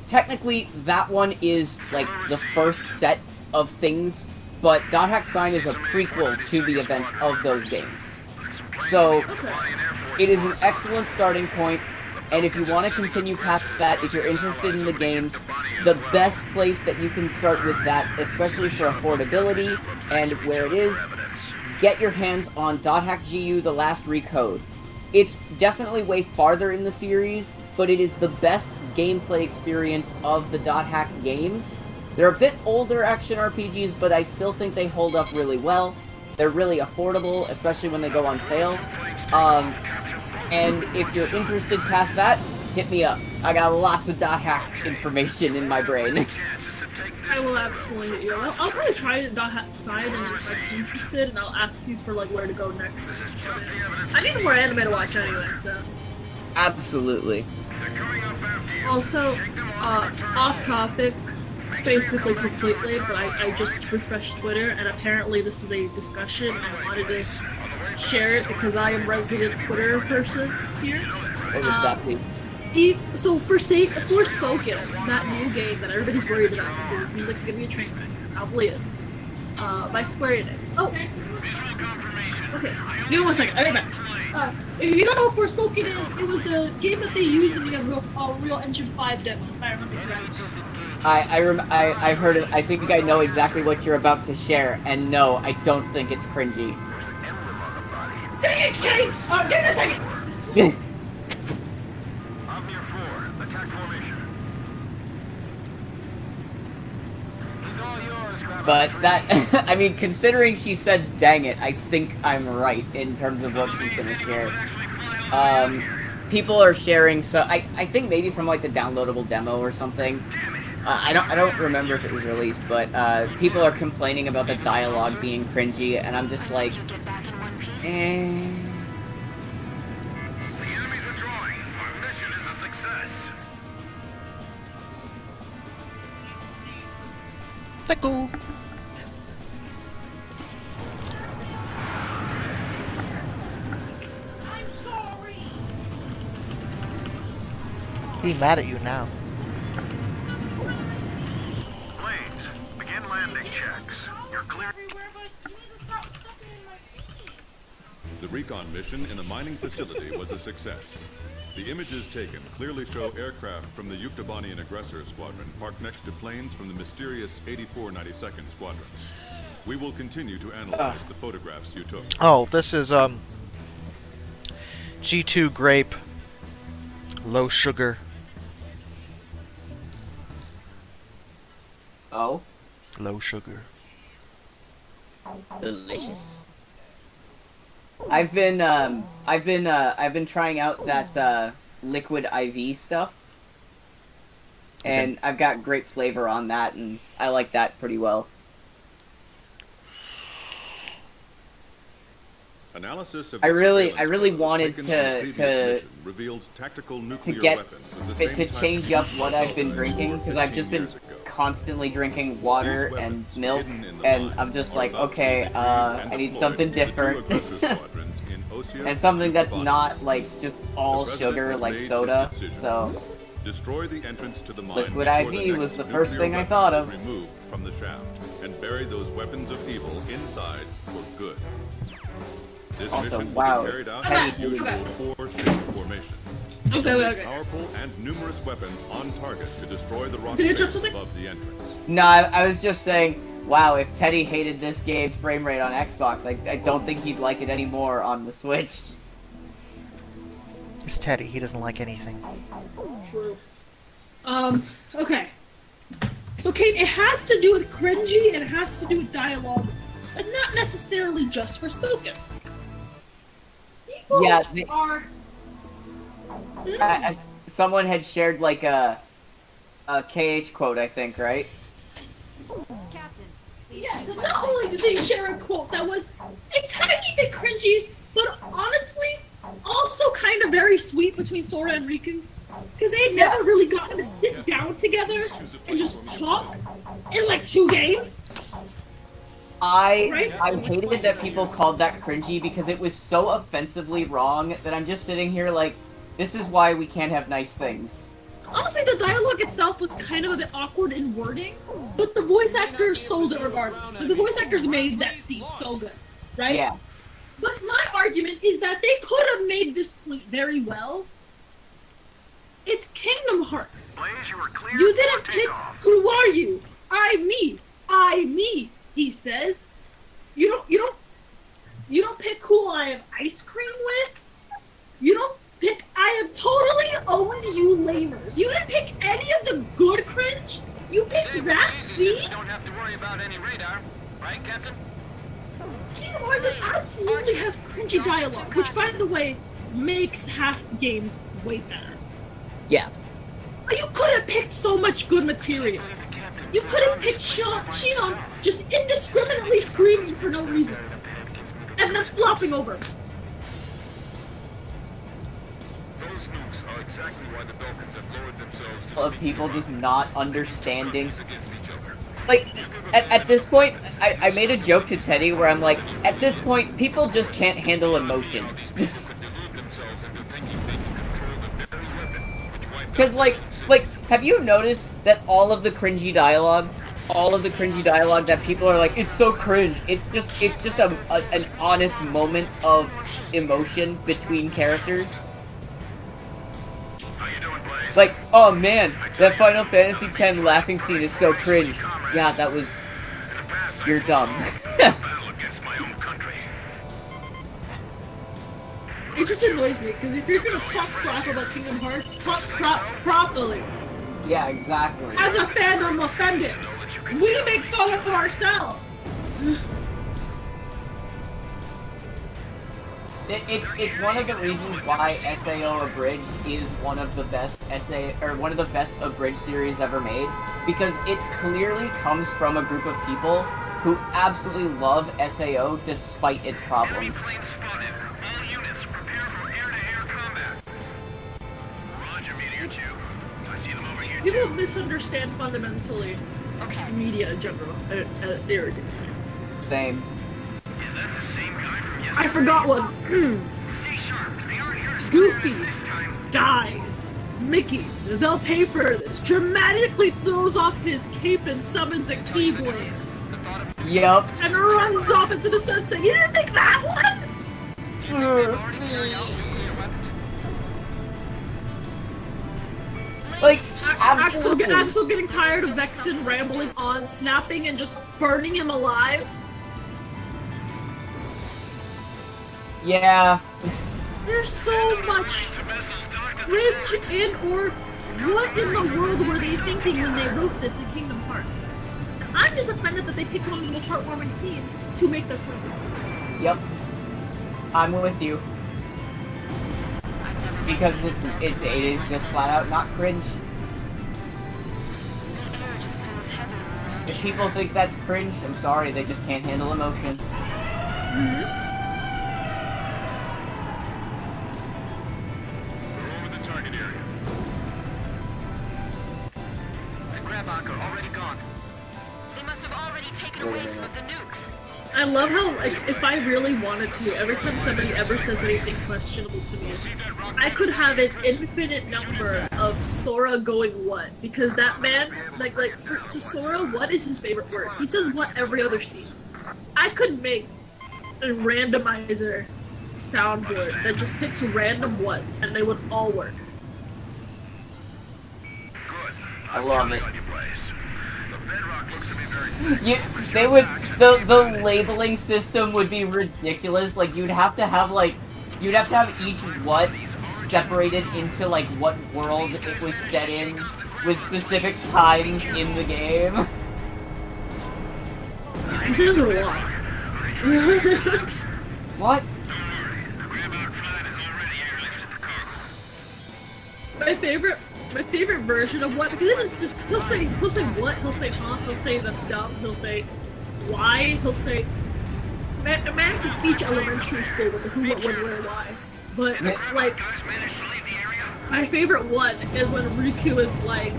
Technically, that one is, like, the first set of things, but Dot Hack Sign is a prequel to the events of those games. So, it is an excellent starting point, and if you want to continue past that, if you're interested in the games, the best place that you can start with that, especially for affordability and where it is, get your hands on Dot Hack GU The Last Recode. It's definitely way farther in the series, but it is the best gameplay experience of the Dot Hack games. They're a bit older action RPGs, but I still think they hold up really well. They're really affordable, especially when they go on sale. And if you're interested past that, hit me up. I got lots of Dot Hack information in my brain. I will absolutely hit you up. I'll probably try the Dot Hack side, and if I'm interested, and I'll ask you for like where to go next. I need more anime to watch anyway, so. Absolutely. Also, off topic, basically completely, but I just refreshed Twitter, and apparently this is a discussion, and I wanted to share it because I am resident Twitter person here. What would that be? So Forspoken, that new game that everybody's worried about, because it seems like it's gonna be a train wreck, probably is, by Square Enix. Oh, okay. Give me 1 second. I'll be back. If you don't know what Forspoken is, it was the game that they used in the Unreal Engine 5 demo, if I remember correctly. I heard it. I think I know exactly what you're about to share, and no, I don't think it's cringy. Dang it, Kenny! Give me a second! But that, I mean, considering she said dang it, I think I'm right in terms of what she's gonna share. People are sharing, so I think maybe from like the downloadable demo or something. I don't remember if it was released, but people are complaining about the dialogue being cringy, and I'm just like, eh. Tickle. He's mad at you now. Planes, begin landing checks. You're clear. The recon mission in a mining facility was a success. The images taken clearly show aircraft from the Yuktabanian Aggressor Squadron parked next to planes from the mysterious 8492nd Squadron. We will continue to analyze the photographs you took. Oh, this is G2 grape, low sugar. Oh? Low sugar. Delicious. I've been trying out that liquid IV stuff, and I've got great flavor on that, and I like that pretty well. Analysis of I really wanted to change up what I've been drinking, because I've just been constantly drinking water and milk, and I'm just like, okay, I need something different. And something that's not like just all sugar like soda. So destroy the entrance to the mine. Liquid IV was the first thing I thought of. Removed from the shaft and bury those weapons of evil inside for good. This also, mission wow. will be carried out in the usual 4-ship formation. Okay. Powerful and numerous weapons on target to destroy the rock face above the entrance. No, I was just saying, wow, if Teddy hated this game's frame rate on Xbox, I don't think he'd like it anymore on the Switch. It's Teddy, he doesn't like anything. True. Okay. So, Kate, it has to do with cringy, and it has to do with dialogue, but not necessarily just for spoken. People Yeah, are... someone had shared like a KH quote, I think, right? Captain. Yes, and not only did they share a quote that was a tiny bit cringy, but honestly, also kind of very sweet, between Sora and Riku? Because they had never really gotten to sit down together and just talk in like 2 games. I hated that people called that cringy because it was so offensively wrong that I'm just sitting here like, this is why we can't have nice things. Honestly, the dialogue itself was kind of a bit awkward in wording, but the voice actors sold it regardless. So the voice actors made that scene so good, right? Yeah. But my argument is that they could have made this point very well. It's Kingdom Hearts. You didn't pick who are you? I me, he says. You don't pick who I have ice cream with. You don't pick I have totally owned you lamers. You didn't pick any of the good cringe. You picked that scene. We don't have to worry about any radar, right, Captain? Kingdom Hearts absolutely has cringy dialogue, which by the way makes half games way better. Yeah. But you could have picked so much good material. You could have picked Shion just indiscriminately screaming for no reason. And then flopping over. Those nukes are exactly why the Belkans have lowered themselves to Of people just not understanding. Like, at this point, I made a joke to Teddy where I'm like, at this point, people just can't handle emotion. Because, like, have you noticed that all of the cringy dialogue that people are like, it's so cringe, it's just an honest moment of emotion between characters? Like, oh man, that Final Fantasy X laughing scene is so cringe. Yeah, that was... You're dumb. It just annoys me, because if you're gonna talk crap about Kingdom Hearts, talk crap properly. Yeah, exactly. As a fan, I'm offended. We make fun of ourselves. It's one of the reasons why SAO Abridged is one of the best one of the best Abridged series ever made, because it clearly comes from a group of people who absolutely love SAO despite its problems. People misunderstand fundamentally media in general. It irritates me. Same. I forgot one. Goofy dies. Mickey, they'll pay for this, dramatically throws off his cape and summons a Keyblade. Yup. And runs off into the sunset. You didn't think that one? Like, Axel getting tired of Vexen rambling on, snapping and just burning him alive. Yeah. There's so much cringe in, or what in the world were they thinking when they wrote this in Kingdom Hearts? I'm just offended that they picked one of the most heartwarming scenes to make the film. Yep. I'm with you. Because it is just flat out not cringe. If people think that's cringe, I'm sorry, they just can't handle emotion. They're over the target area. The grab anchor already gone. They must have already taken away some of the nukes. I love how, like, if I really wanted to, every time somebody ever says anything questionable to me, I could have an infinite number of Sora going what, because that man, to Sora, what is his favorite word? He says what every other scene. I could make a randomizer soundboard that just picks random whats, and they would all work. I love it. The labeling system would be ridiculous. Like, you'd have to have each what separated into like what world it was set in with specific times in the game. This is a lot. What? My favorite version of what, because it is just, he'll say what, he'll say huh, he'll say that's dumb, he'll say why, he'll say, man can teach elementary school with the who, what, when, where, why, but like, My favorite one is when Riku is like,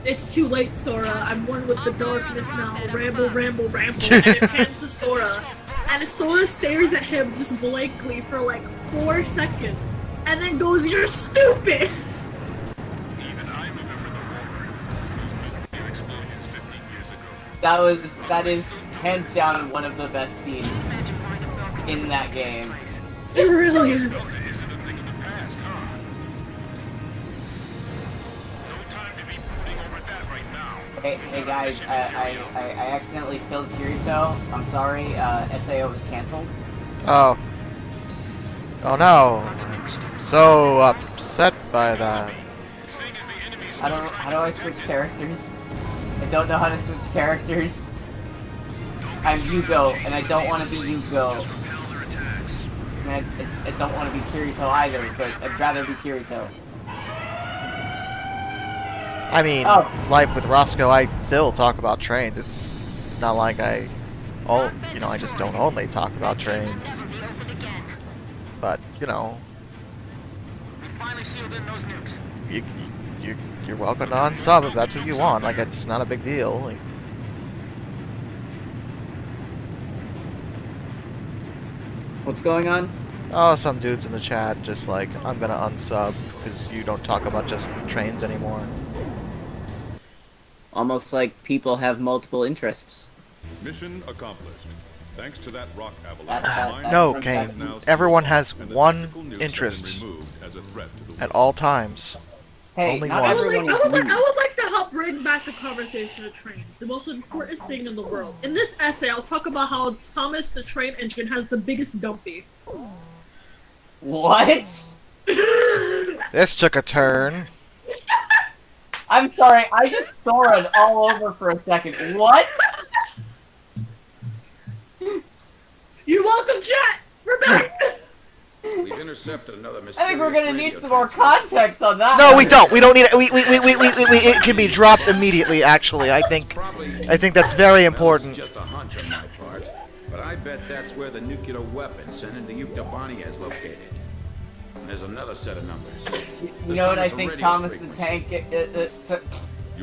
"It's too late, Sora. I'm one with the darkness now. Ramble, ramble, ramble." And it pans to Sora. And Sora stares at him just blankly for like 4 seconds. And then goes, "You're stupid!" That is hands down one of the best scenes in that game. It really is. Hey guys, I accidentally killed Kirito. I'm sorry, SAO was cancelled. Oh. Oh no. I'm so upset by that. How do I switch characters? I don't know how to switch characters. I'm Yugo, and I don't want to be Yugo. And I don't want to be Kirito either, but I'd rather be Kirito. I mean, Life with Roscoe, I still talk about trains. It's not like I just don't only talk about trains. But, you know, We finally sealed in those nukes. you're welcome to unsub if that's what you want. Like, it's not a big deal. Like, what's going on? oh, some dudes in the chat just like, I'm gonna unsub because you don't talk about just trains anymore. Almost like people have multiple interests. Mission accomplished. Thanks to that rock avalanche. No, Kane. Everyone has one interest at all times. Hey, only not one. I would like to help bring back the conversation of trains, the most important thing in the world. In this essay, I'll talk about how Thomas the Train Engine has the biggest dumpy. What? This took a turn. I'm sorry, I just Soared all over for a second. What? You're welcome, chat! We're back! We've intercepted another mysterious I think we're gonna need radio some more context on that. No, we don't. We don't need it. We it can be dropped immediately. Actually, I think that's very important. Just a hunch on my part, but I bet that's where the nuclear weapon sent into Yuktobania is located. And there's another set of numbers. You know what I think Thomas the Tank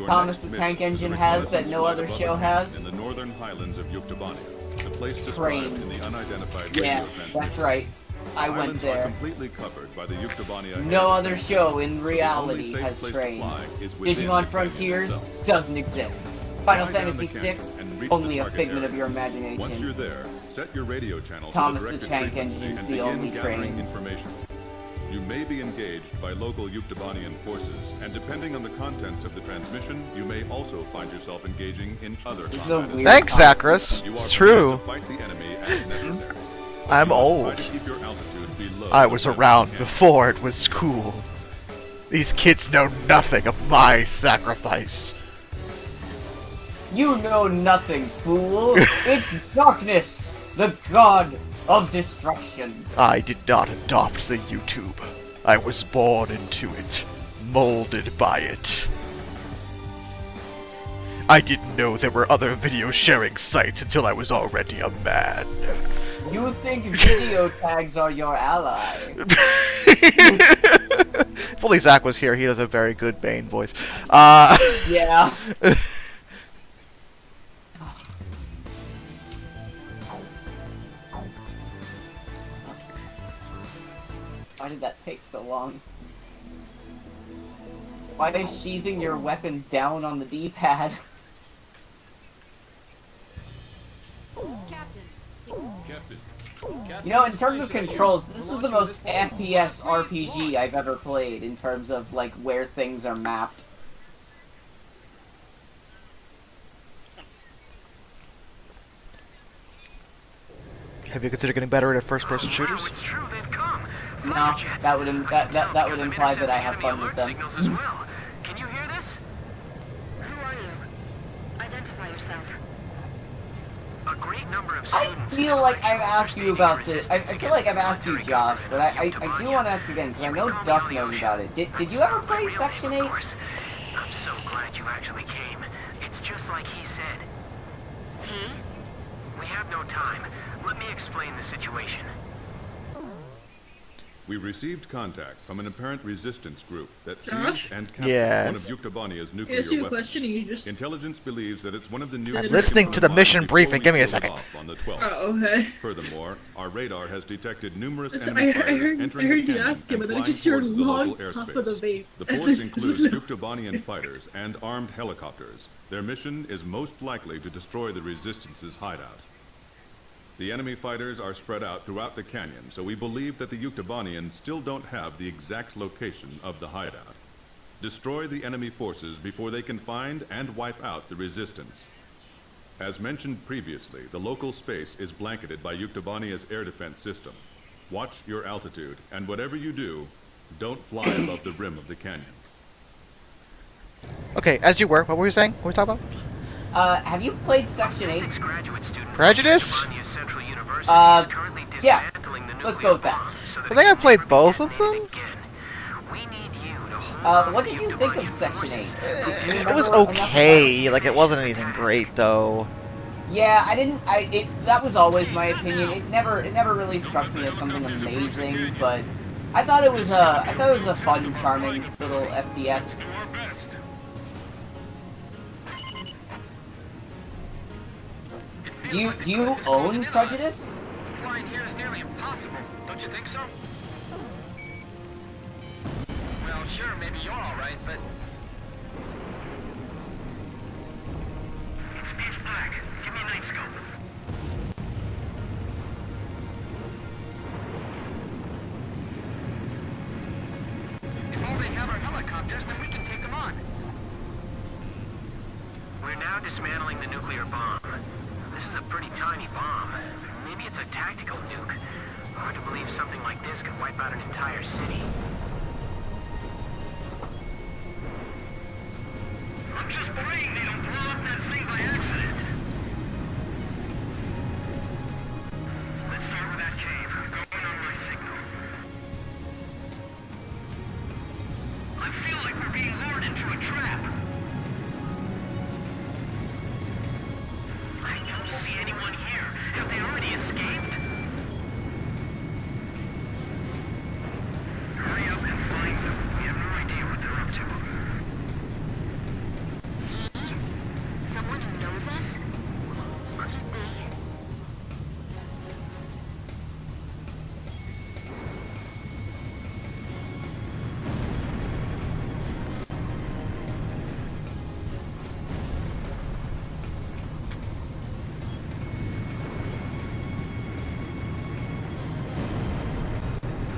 Thomas the Tank Engine has that no other show has? In the northern highlands of Yuktobania, the place described Trains. in the unidentified Yeah, radio transmission. that's right. I went Islands are there. completely covered by the Yuktobania No area. other show in The reality only safe has place to trains. fly is within Digimon the Frontiers canyon itself. doesn't exist. Final Fly down Fantasy the VI, canyon and reach only the a target figment area. of your Once you're imagination. there, set your radio channel Thomas to the the Tank directed Engine's frequency the and only begin gathering trains. information. You may be engaged by local Yuktobanian forces, and depending on the contents of the transmission, you may also find yourself engaging in other This is a combat. weird Thanks, Zachary. You are It's true. free to fight the enemy as necessary. I'm You must old. try to keep your altitude below I the was present around canyon. before it was cool. These kids know nothing of my sacrifice. You know nothing, fool. It's darkness, the god of destruction. I did not adopt the YouTube. I was born into it, molded by it. I didn't know there were other video sharing sites until I was already a man. You think video tags are your ally? If only Zach was here, he does a very good Bane voice. Yeah. Why did that take so long? Why is sheathing your weapon down on the D-pad? Captain. You know, in terms of controls, this is the most FPS RPG I've ever played in terms of, like, where things are mapped. Have you considered getting better at first-person shooters? No, that would that would imply that I have fun with them. Can you hear this? Who are you? Identify yourself. A great number of I students. feel like I've asked you about this. I feel like I've asked you, Josh, but I do want to ask you again, because I know Duck knows about it. Did you ever play Section 8? I'm so glad you actually came. It's just like he said. He? We have no time. Let me explain the situation. We received contact from an apparent resistance group that Josh? seized and captured Yes. one of Yuktobania's I nuclear asked you a weapons. question and you just... Intelligence believes that it's one of the new... I'm listening to the mission briefing. Give me a second. On the 12th. Oh, okay. Furthermore, our radar has detected numerous I enemy fighters heard entering you the canyon ask him, and and then I flying just heard a towards the long local puff of the airspace. vape. The force includes Yuktobanian fighters and armed helicopters. Their mission is most likely to destroy the Resistance's hideout. The enemy fighters are spread out throughout the canyon, so we believe that the Yuktobanians still don't have the exact location of the hideout. Destroy the enemy forces before they can find and wipe out the Resistance. As mentioned previously, the local space is blanketed by Yuktobania's air defense system. Watch your altitude, and whatever you do, don't fly above the rim of the canyon. Okay, as you were. What were we saying? What were we talking about? Have you played Section 8? Prejudice? Yeah. Let's go with that. I think I played both of them. What did you think of Section 8? It was okay. Like, it wasn't anything great, though. Yeah, that was always my opinion. It never really struck me as something amazing, but I thought it was a fun, charming little FPS. Do you own Prejudice? Flying here is nearly impossible, don't you think so? Well, sure, maybe you're alright, but... It's pitch black. Give me a night scope. If all they have are helicopters, then we can take them on. We're now dismantling the nuclear bomb. This is a pretty tiny bomb. Maybe it's a tactical nuke. Hard to believe something like this could wipe out an entire city. I'm just praying they don't blow up that thing by accident. Let's start with that cave. Going on my signal. I feel like we're being lured into a trap. I don't see anyone here. Have they already escaped? Hurry up and find them. We have no idea what they're up to. Someone who knows us? Could it be?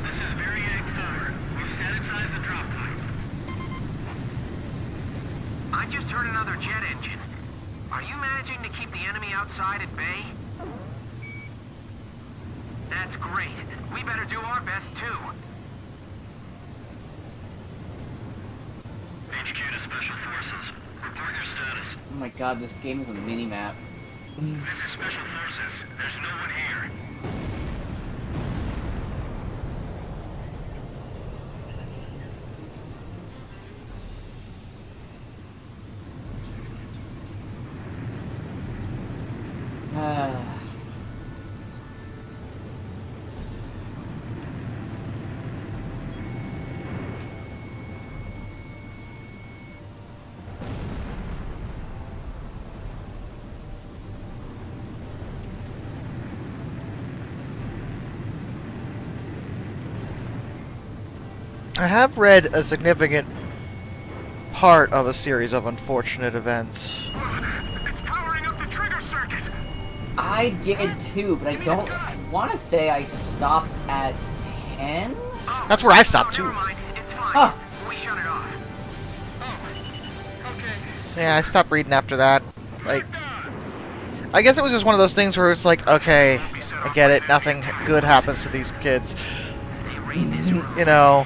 This is Variag 4. We've sanitized the drop pipe. I just heard another jet engine. Are you managing to keep the enemy outside at bay? That's great. We better do our best, too. HQ to Special Forces. Report your status. Oh my god, this game is a mini-map. This is Special Forces. There's no one here. I have read a significant part of a series of unfortunate events. It's powering up the trigger circuit. I did too, but I want to say I stopped at 10? That's where I stopped too. Huh. We shut it off. Yeah, I stopped reading after that. Like, I guess it was just one of those things where it's like, okay, I get it. Nothing good happens to these kids. You know.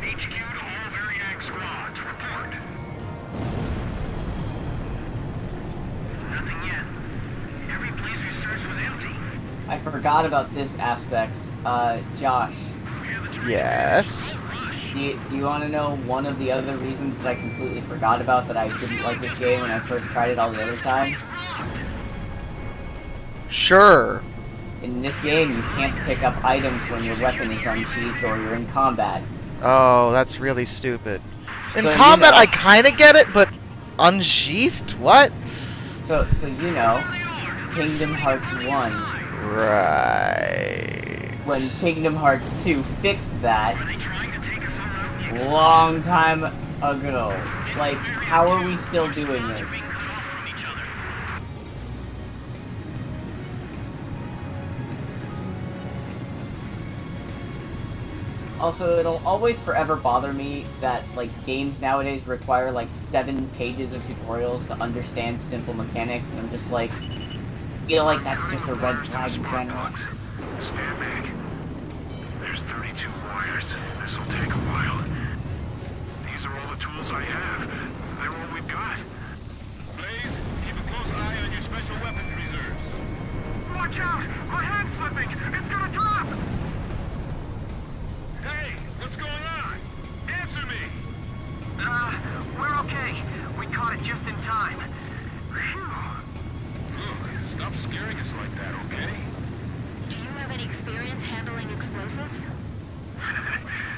HQ to all Variag squads. Report. Nothing yet. Every place we searched was empty. I forgot about this aspect. Josh. Yes. Do you want to know one of the other reasons that I completely forgot about that I didn't like this game when I first tried it all the other times? Sure. In this game, you can't pick up items when your weapon is unsheathed or you're in combat. Oh, that's really stupid. In So, combat, you know, I kind of get it, but unsheathed? What? So you know, Kingdom Hearts 1. Right. When Kingdom Hearts 2 fixed that long time ago. Like, how are we still doing this? Also, it'll always forever bother me that, like, games nowadays require, like, 7 pages of tutorials to understand simple mechanics, and I'm just like, feel like that's just a red flag in general. Stand back. There's 32 wires. This'll take a while. These are all the tools I have. They're all we've got. Blaze, keep a close eye on your special weapons reserves. Watch out! My hand's slipping! It's gonna drop! Hey, what's going on? Answer me! We're okay. We caught it just in time. Look, stop scaring us like that, okay? Do you have any experience handling explosives?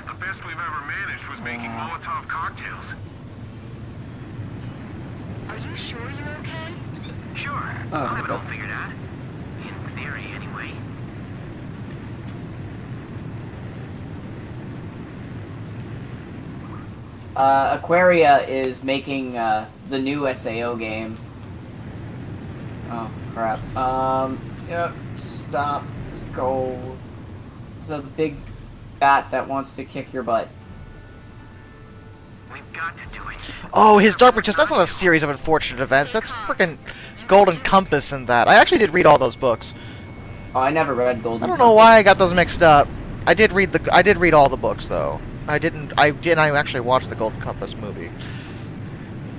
The best we've ever managed was making Molotov cocktails. Are you sure you're okay? Sure. I'll have it all figured out. In theory, anyway. Aquaria is making the new SAO game. Oh crap. Yep. Stop. Just go. It's a big bat that wants to kick your butt. We've got to do it. Oh, his Dark Chest. That's not a series of unfortunate events. That's freaking Golden Compass and that. I actually did read all those books. Oh, I never read Golden. I don't know why I got those mixed up. I did read all the books though. I actually watched the Golden Compass movie.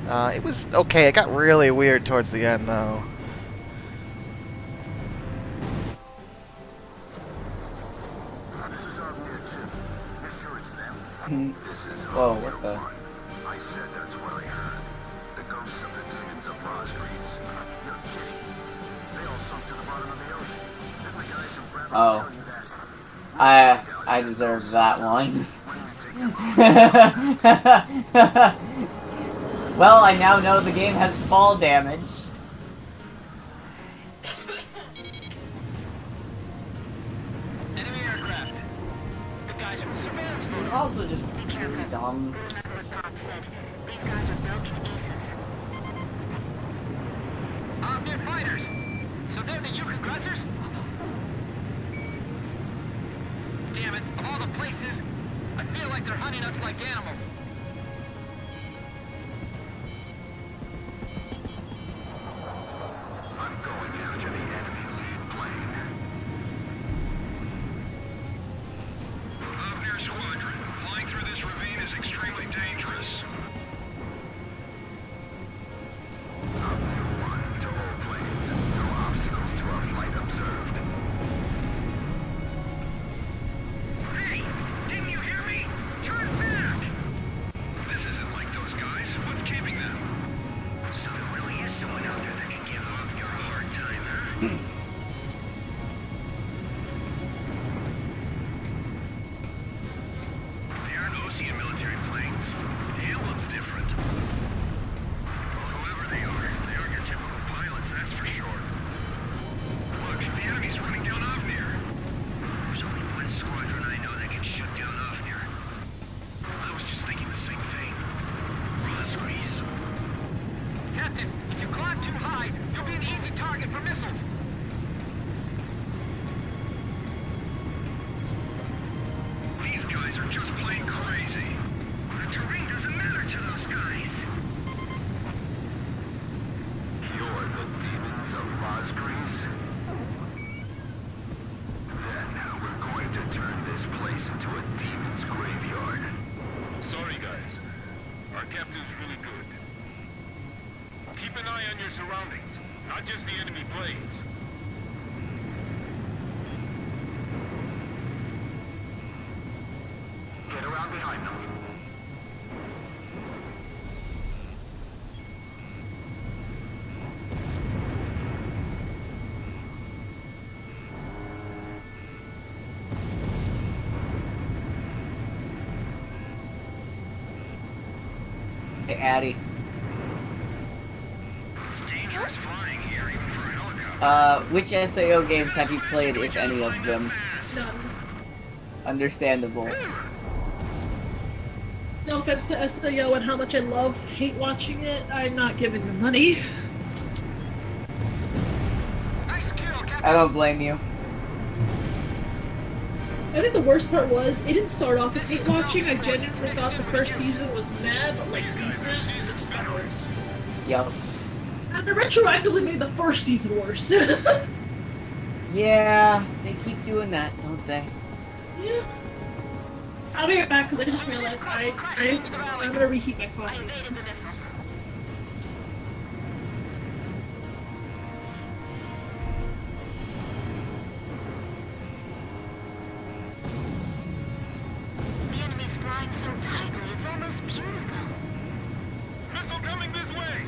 It was okay. It got really weird towards the end though. This is our near two. You're sure it's them? This is Whoa, what the? I said that's what I heard. The ghosts of the demons of Rosgreaves. You're kidding. They all sunk to the bottom of the ocean. Didn't the guys from Bradley tell you that? I deserve that one. Well, I now know the game has fall damage. Enemy aircraft. The guys from the surveillance photo. Also just Be careful. dumb. Remember what Pop said. These guys are milking aces. Omnir fighters. So they're the Yukon aggressors? Damn it, of all the places, I feel like they're hunting us like animals. I'm going after the enemy lead plane. Omnir Squadron, flying through this ravine is extremely dangerous. Omnir 1 to all planes. No obstacles to our flight observed. Hey! Didn't you hear me? Turn back! This isn't like those guys. What's keeping them? So there really is someone out there that can give Omnir a hard time, huh? They aren't Osean military planes. The emblem's different. Well, whoever they aren't your typical pilots, that's for sure. Look, the enemy's running down Omnir. There's only one squadron I know that can shoot down Omnir. I was just thinking the same thing. Rosgreaves. Captain, if you climb too high, you'll be an easy target for missiles. These guys are just plain crazy. The terrain doesn't matter to those guys. You're the demons of Rosgreaves? Then we're going to turn this place into a demon's graveyard. Sorry, guys. Our captain's really good. Keep an eye on your surroundings, not just the enemy planes. Get around behind them. Addy. It's dangerous flying here, even for a helicopter. Which SAO games have you played, if any of them? None. Understandable. No offense to SAO and how much I hate watching it, I'm not giving them money. Nice kill, Captain. I don't blame you. I think the worst part was, it didn't start off as hate watching. I genuinely thought the first season was mad, but like decent. It just got worse. Yep. And they retroactively made the first season worse. Yeah, they keep doing that, don't they? Yeah. I'll be right back because I just realized I'm gonna reheat my I coffee. evaded the missile. The enemy's flying so tightly, it's almost beautiful. Missile coming this way.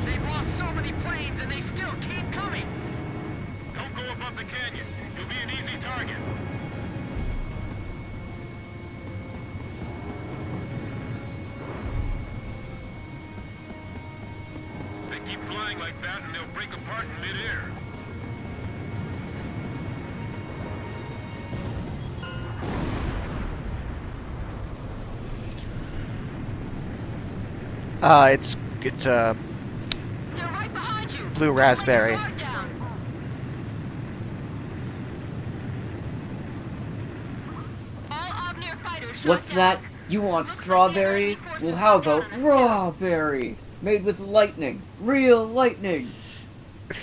They've lost so many planes and they still keep coming. Don't go above the canyon. You'll be an easy target. They keep flying like that and they'll break apart in midair. It's They're right behind you. blue raspberry. Guard down. All Ognier fighters shot What's down. that? You want strawberry? Well, how about rawberry? Made with lightning. Real lightning. Okay.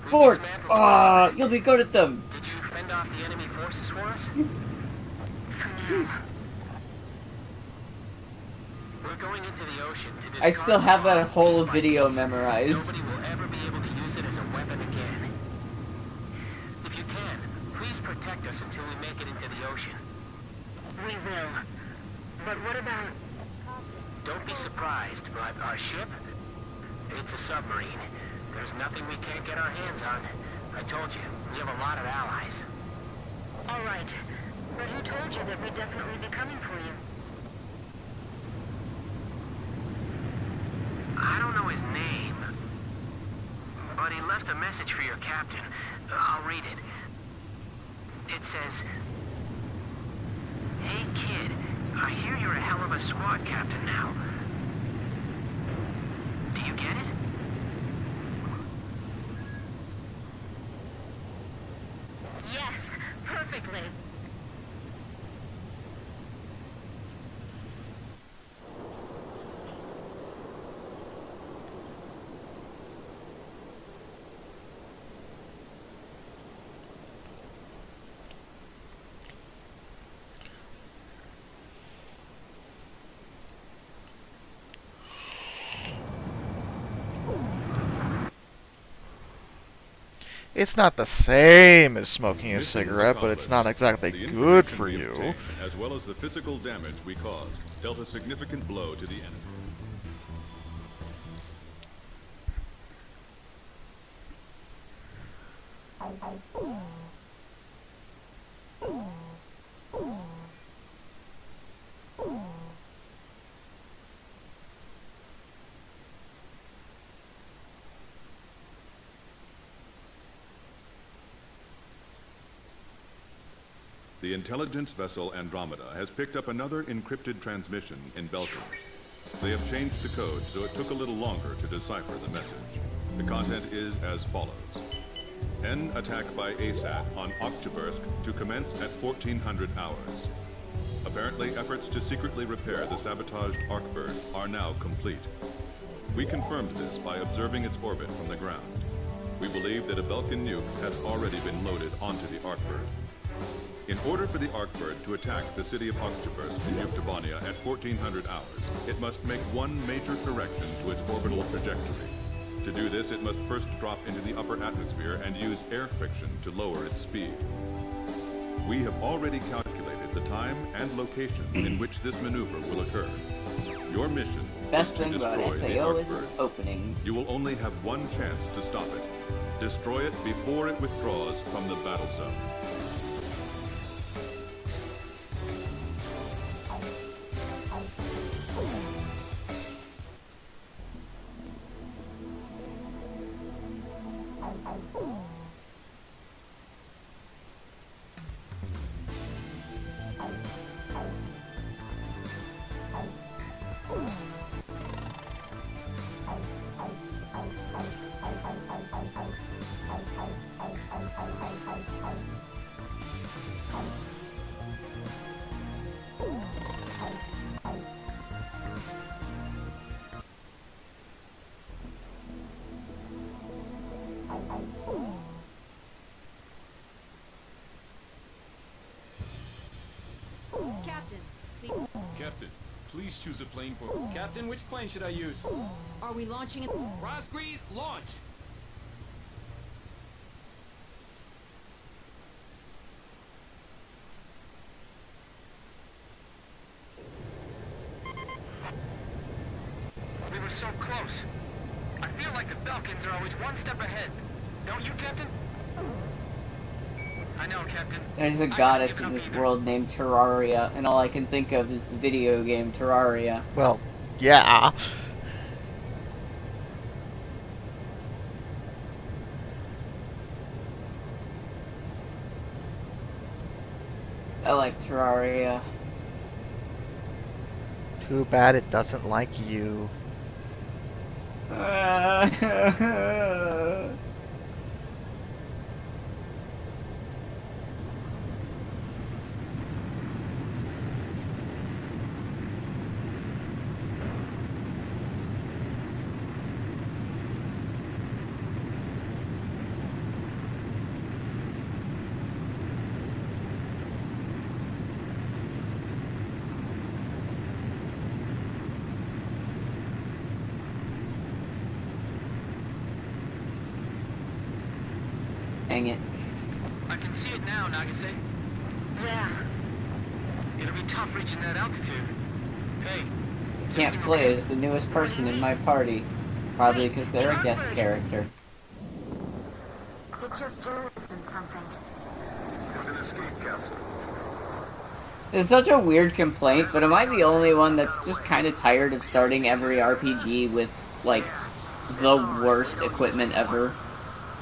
We Forts! dismantled the Ah, bomb. you'll be good at them. Did you fend off the enemy forces for us? We're going into the ocean to destroy I still have that the bomb whole piece by video piece. memorized. Nobody will ever be able to use it as a weapon again. If you can, please protect us until we make it into the ocean. We will. But what about... Don't be surprised, but our ship, it's a submarine. There's nothing we can't get our hands on. I told you, we have a lot of allies. All right. But who told you that we'd definitely be coming for you? I don't know his name, but he left a message for your captain. I'll read it. It says, "Hey kid, I hear you're a hell of a squad captain now. Do you get it?" Yes, perfectly. It's not the same as smoking a Mission cigarette, but it's not accomplished. exactly The good information for we you. obtained, as well as the physical damage we caused, dealt a significant blow to the enemy. The intelligence vessel Andromeda has picked up another encrypted transmission in Belgium. They have changed the code, so it took a little longer to decipher the message. The content is as follows. N attack by ASAT on Oktyabrsk to commence at 1400 hours. Apparently, efforts to secretly repair the sabotaged Arkbird are now complete. We confirmed this by observing its orbit from the ground. We believe that a Belkin nuke has already been loaded onto the Arkbird. In order for the Arkbird to attack the city of Oktyabrsk in Yuktobania at 1400 hours, it must make one major correction to its orbital trajectory. To do this, it must first drop into the upper atmosphere and use air friction to lower its speed. We have already calculated the time and location in which this maneuver will occur. Your mission Best is to thing about destroy the SAO is Arkbird. its openings. You will only have one chance to stop it. Destroy it before it withdraws from the battle zone. Captain, please. Captain, please choose a plane for... Captain, which plane should I use? Are we launching it? Rosgrease, launch! We were so close. I feel like the Belkins are always one step ahead. Don't you, Captain? I know, Captain. There's a goddess in this world named Terraria, and all I can think of is the video game Terraria. Well, yeah. I like Terraria. Too bad it doesn't like you. Dang it. I can see it now, Nagase. Yeah. It'll be tough reaching that altitude. Hey. Can't play as the newest person in my party. Probably because they're a guest character. It just jettisoned something. It was an escape capsule. It's such a weird complaint, but am I the only one that's just kind of tired of starting every RPG with, like, the worst equipment ever?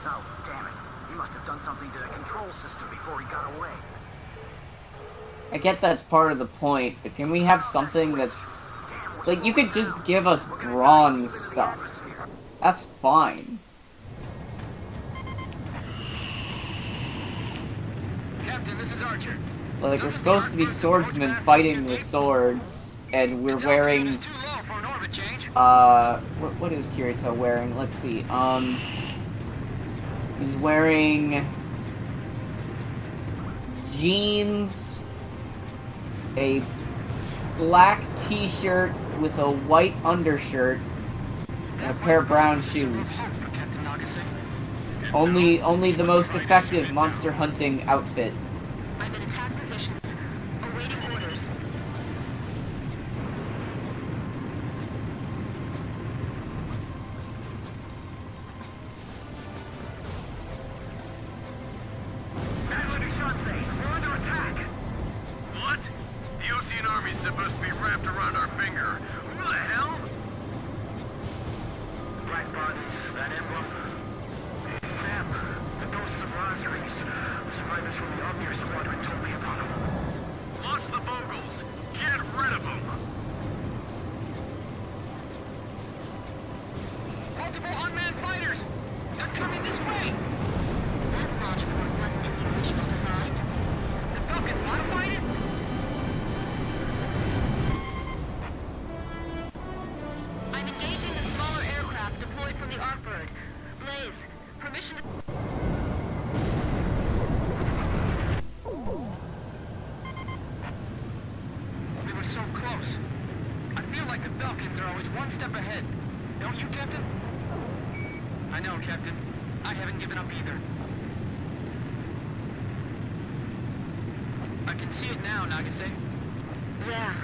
Oh, damn it. He must have done something to the control system before he got away. I get that's part of the point, but can we have something that's... Like, you could just give us bronze stuff. That's fine. Captain, this is Archer. Like, we're supposed to be swordsmen fighting with swords, and we're wearing... what is Kirito wearing? Let's see, he's wearing... jeans, a black t-shirt with a white undershirt, and a pair of brown shoes. Only the most effective monster hunting outfit. I'm in attack position. Awaiting orders. We're under attack! What? The Ocean Army's supposed to be wrapped around our finger. Who the hell? Black bodies, that emblem. It's them. The ghosts of Rosgrease. The survivors from the Omnier Squadron told me about them. Launch the Bogles. Get rid of them. Multiple unmanned fighters! They're coming this way! That launch port wasn't in the original design. The Belkins modified it? I'm engaging the smaller aircraft deployed from the Arkbird. Blaze, permission to... We were so close. I feel like the Belkins are always one step ahead. Don't you, Captain? I know, Captain. I haven't given up either. I can see it now, Nagase. Yeah.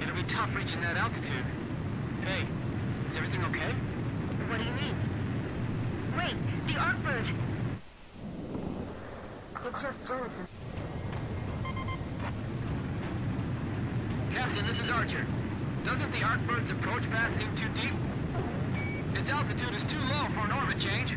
It'll be tough reaching that altitude. Hey, is everything okay? What do you mean? Wait, the Arkbird! It just jettisoned. Captain, this is Archer. Doesn't the Arkbird's approach path seem too deep? Its altitude is too low for an orbit change.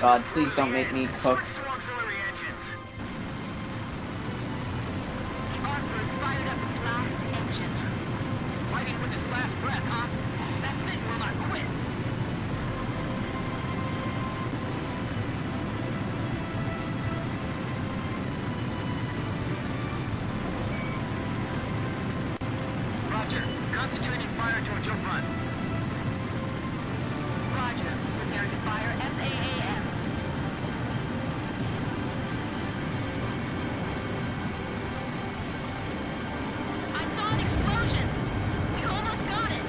God, please don't make me cook. The Artbird's fired up its last engine. Fighting with its last breath, huh? That thing will not quit. Roger. Concentrating fire towards your front. Roger. Preparing to fire SAAM. I saw an explosion. We almost got it.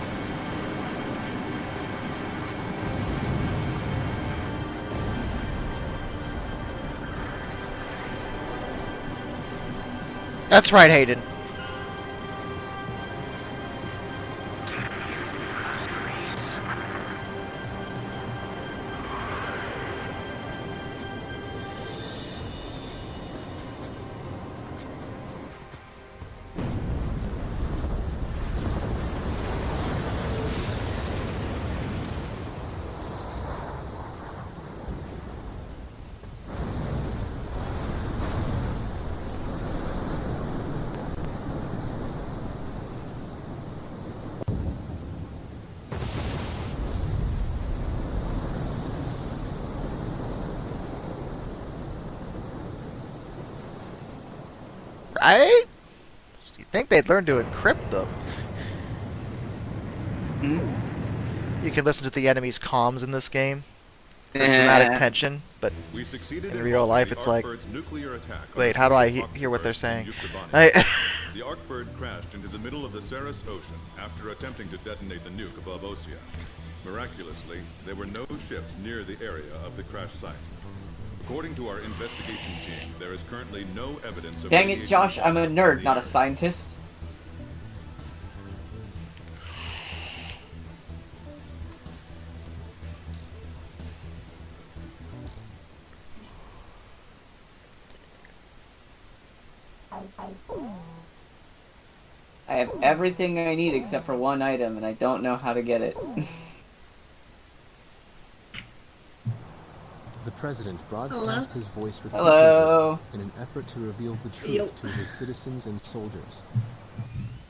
That's right, Hayden. Right? You'd think they'd learn to encrypt them. You can listen to the enemy's comms in this game for dramatic tension, but We succeeded in real life it's like, Artbird's nuclear attack on wait, the how do I Ceres hear what they're Arcturus saying? in Yuktobania. I The Arcbird crashed into the middle of the Ceres Ocean after attempting to detonate the nuke above Osea. Miraculously, there were no ships near the area of the crash site. According to our investigation team, there is currently no evidence of Dang it, radiation Josh, I'm a from nerd, the not a area. scientist. I have everything I need except for one item, and I don't know how to get it. The president broadcast his voice repeatedly Hello. in an effort to reveal the truth Yep. to his citizens and soldiers.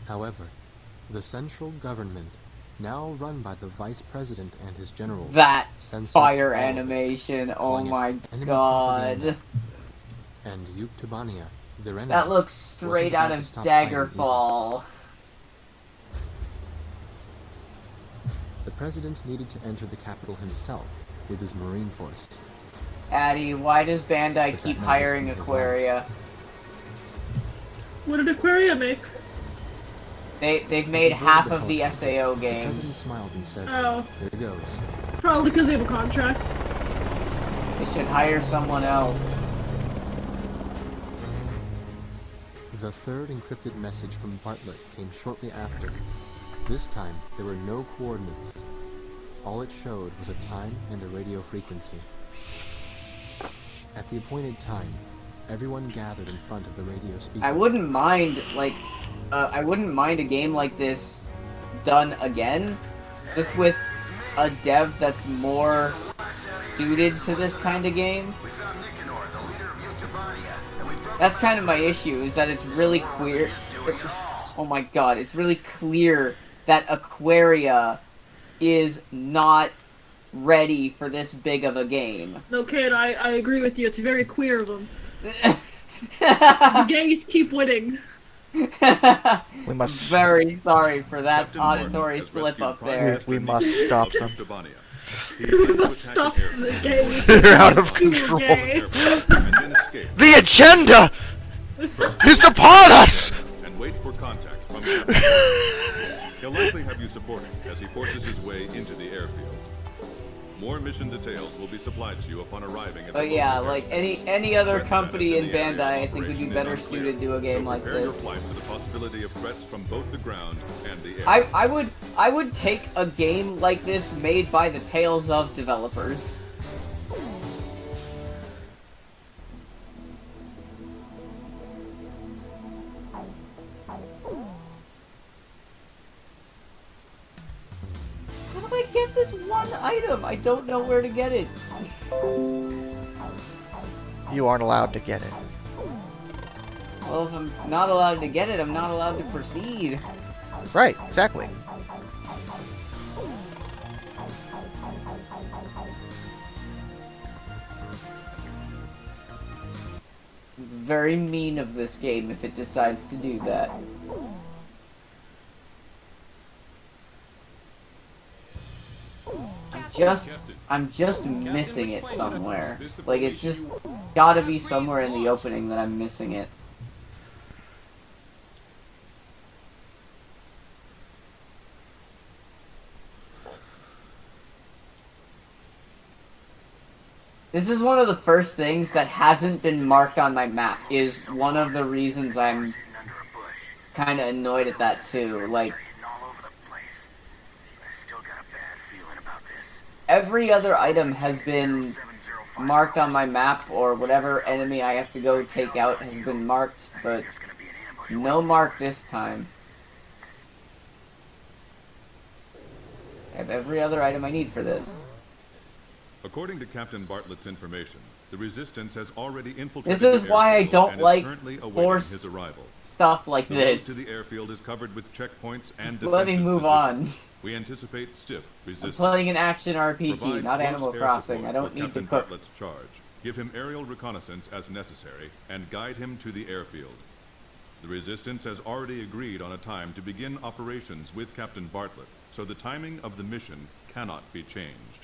However, the central government, now run by the vice president and his generals, That censored fire all of it, animation, oh calling it my enemy god. propaganda. And Yuktobania, their enemy, That looks straight wasn't out about of to stop fighting Daggerfall. The president needed to enter the capital himself with his marine force. Addy, why does Bandai keep hiring Aquaria? What did Aquaria make? They've made half of the SAO The president games. smiled and said, Oh. "There it goes." Probably because they have a contract. They should hire someone else. The third encrypted message from Bartlett came shortly after. This time, there were no coordinates. All it showed was a time and a radio frequency. At the appointed time, everyone gathered in front of the radio speaker. I wouldn't mind, like, I wouldn't mind a game like this done again, just with a dev that's more suited to this kind of game. That's kind of my issue, is that it's really queer. Oh my god, it's really clear that Aquaria is not ready for this big of a game. No, kid, I agree with you. It's very queer of them. The gays keep winning. We must. Very sorry for that Captain Morgan auditory has slip rescued up Prime there. Minister We must Nikolai stop of them. Yuktobania. He We planned to must attack stop an the airfield gays. They're out of You were control. gay. and then escape. The agenda is upon us! And wait for contact from Captain. He'll likely have you supporting as he forces his way into the airfield. More mission details will be supplied to you upon arriving at But the yeah, local like airstrip. any other Threat company status in the area of Bandai, I think would be operation is better unclear, suited to a game so like prepare your this. flight for the possibility of threats from both the ground and the air. I would take a game like this made by the Tales of developers. How do I get have this one item. I don't know where to get it. You aren't allowed to get it. Well, if I'm not allowed to get it, I'm not allowed to proceed. Right, exactly. It's very mean of this game if it decides to do that. I'm just missing it somewhere. Like, it's just gotta be somewhere in the opening that I'm missing it. This is one of the first things that hasn't been marked on my map, is one of the reasons I'm kinda annoyed at that too. Like, every other item has been marked on my map, or whatever enemy I have to go take out has been marked, but no mark this time. I have every other item I need for this. According to Captain Bartlett's information, the Resistance has already infiltrated. This is the why I airfield don't and like is currently awaiting forced his arrival. stuff like The road this. to the airfield is covered with checkpoints and Let me defensive move positions. on. We anticipate stiff I'm resistance. playing an action RPG, Provide not close Animal air Crossing. support I don't for need Captain to cook. Bartlett's charge. Give him aerial reconnaissance as necessary, and guide him to the airfield. The Resistance has already agreed on a time to begin operations with Captain Bartlett, so the timing of the mission cannot be changed.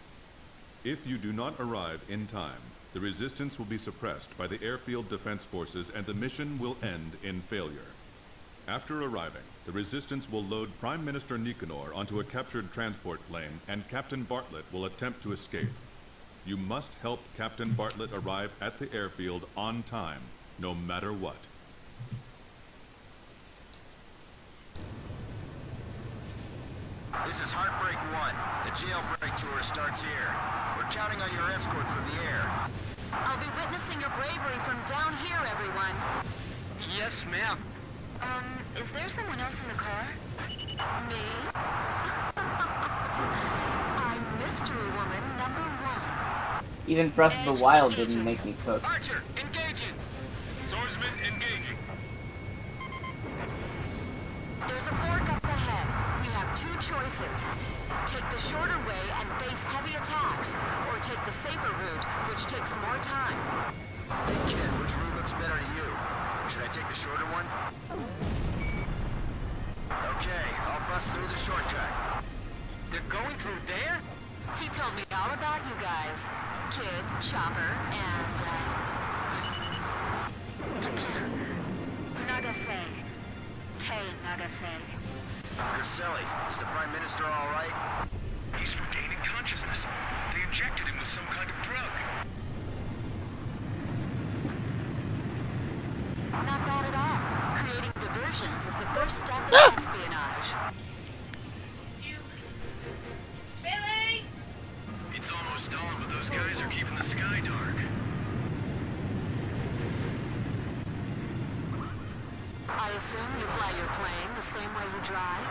If you do not arrive in time, the Resistance will be suppressed by the airfield defense forces and the mission will end in failure. After arriving, the Resistance will load Prime Minister Nicanor onto a captured transport plane and Captain Bartlett will attempt to escape. You must help Captain Bartlett arrive at the airfield on time, no matter what. This is Heartbreak 1. The jailbreak tour starts here. We're counting on your escort from the air. I'll be witnessing your bravery from down here, everyone. Yes, ma'am. Is there someone else in the car? Me? I'm Mystery Woman number 1. Even Breath of the Wild didn't make me cook. Archer, engaging. Swordsman engaging. There's a fork up ahead. We have 2 choices. Take the shorter way and face heavy attacks, or take the safer route, which takes more time. Kid, which route looks better to you? Should I take the shorter one? Okay, I'll bust through the shortcut. They're going through there? He told me all about you guys. Kid, Chopper, and, Nagase. Hey, Nagase. Caselli, is the Prime Minister all right? He's regaining consciousness. They injected him with some kind of drug. Not bad at all. Creating diversions is the first step in espionage. Billy! It's almost dawn, but those guys are keeping the sky dark. I assume you fly your plane the same way you drive?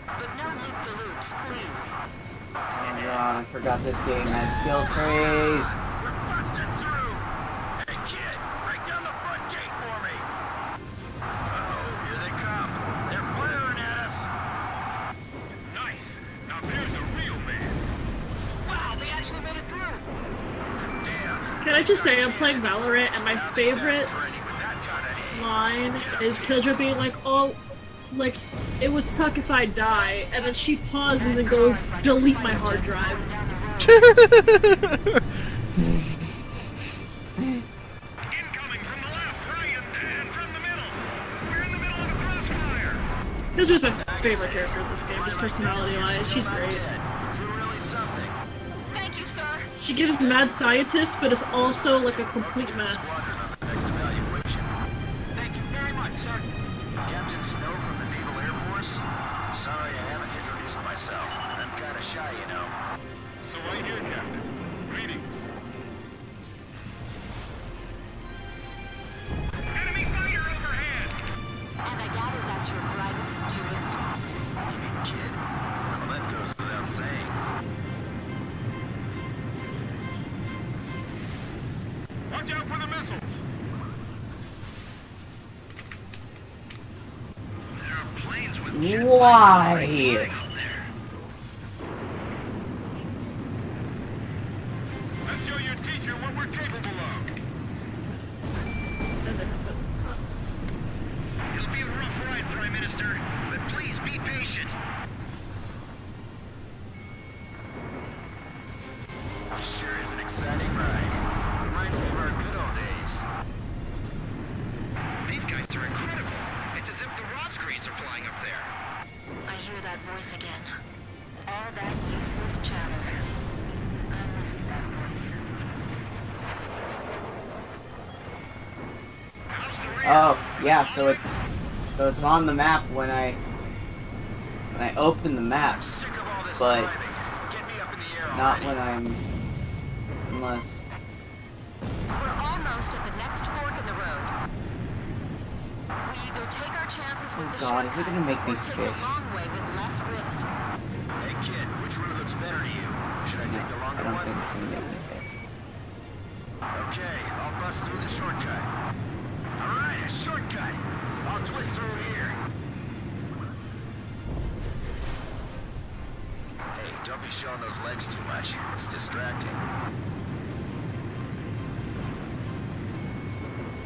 But no loop-the-loops, please. Oh god, I forgot this game had skill trees. We're busting through! Hey, kid, break down the front gate for me! Oh, here they come. They're firing at us! Nice. Now there's a real man. Wow, they actually made it through. Damn. Can I just say, I'm playing Valorant, and my favorite line is Killjoy being like, oh, like, it would suck if I die, and then she pauses and goes, delete my hard drive. Incoming from the left, right, and from the middle. We're in the middle of a crossfire. Killjoy's my favorite character in this game, just personality-wise. She's great. You're really something. Thank you, sir. She gives mad scientist, but is also like a complete mess. Next evaluation. Thank you very much, sir. Captain Snow from the Naval Air Force? Sorry I haven't introduced myself. I'm kinda shy, you know. So right here, Captain. Greetings. Enemy fighter overhead! And I gather that's your brightest student. You mean kid? Well, that goes without saying. missiles. There are planes with Why? Let's show your teacher what we're capable of. It'll be a rough ride, Prime Minister, but please be patient. Sure is an exciting ride. Reminds me of our good old days. These guys are incredible. It's as if the Roscreens are flying up there. I hear that voice again. All that useless chatter. I missed that voice. Oh, yeah, so it's on the map when I open the map, but not when I'm, unless. We're almost at the next fork in the road. We either take our chances with Oh the God, is it gonna make me or take fish? the long way with less risk. Hey kid, which route looks better to you? Should I take the I longer don't one? think it's gonna make me fish. Okay, I'll bust through the shortcut. Alright, a shortcut. I'll twist through here. Hey, don't be showing those legs too much. It's distracting.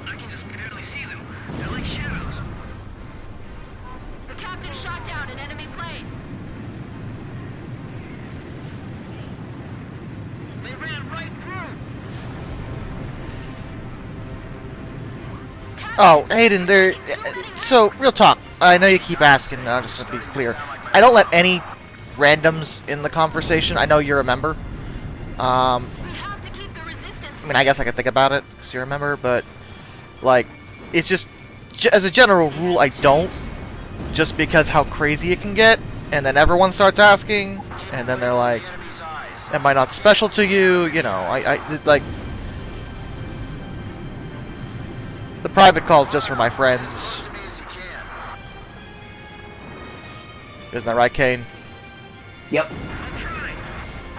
I can just barely see them. They're like shadows. The captain shot down an enemy plane. They ran right through. Oh, Hayden, there. So, real talk. I know you keep asking. I'm just gonna be clear. I don't let any randoms in the conversation. I know you're a member. I mean, I guess I could think about it because you're a member, but like, it's just as a general rule, I don't. Just because how crazy it can get, and then everyone starts asking, and then they're like, "Am I not special to you?" You know, I like. The private call's just for my friends. Isn't that right, Kane? Yep.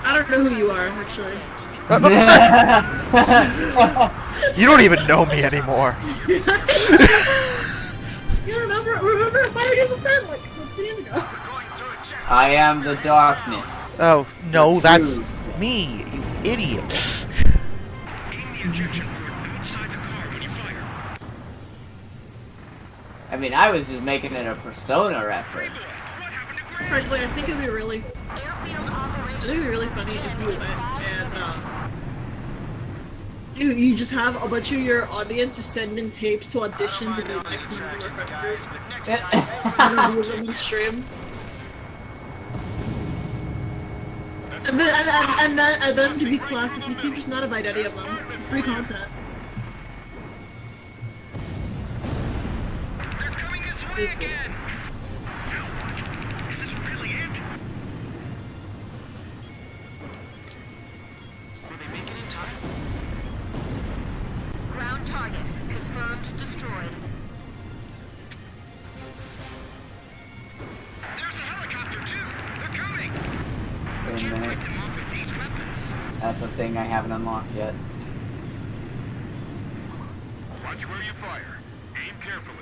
I don't know who you are, actually. You don't even know me anymore. You remember if I was a friend like 2 years ago? I am the darkness. Oh, no, that's me, you idiot. I mean, I was just making it a Persona reference. Frankly, I think it'd be really funny if you went and you just have a bunch of your audience just send in tapes to auditions and do next member friend group. And stream. And then to be classic YouTube, just not invite any of them. Free content. They're coming this way again. Is this really it? Will they make it in time? Ground target confirmed destroyed. There's a helicopter too. They're coming. Wait a minute. Fight them off with these weapons. That's a thing I haven't unlocked yet. Watch where you fire. Aim carefully.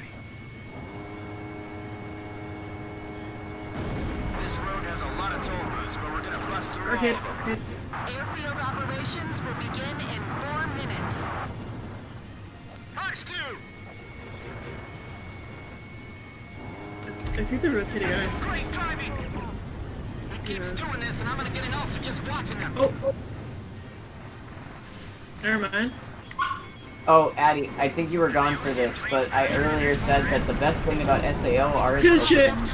This road has a lot of toll booths, but we're gonna bust through Okay. all of them. Airfield operations will begin in 4 minutes. Fox 2! I think they're rotating out. Great driving! He keeps doing this, and I'm gonna get an ulcer just watching them. Oh. Never mind. Oh, Addie, I think you were gone for this, but I earlier said that the best thing about SAO are its Good shit. openings.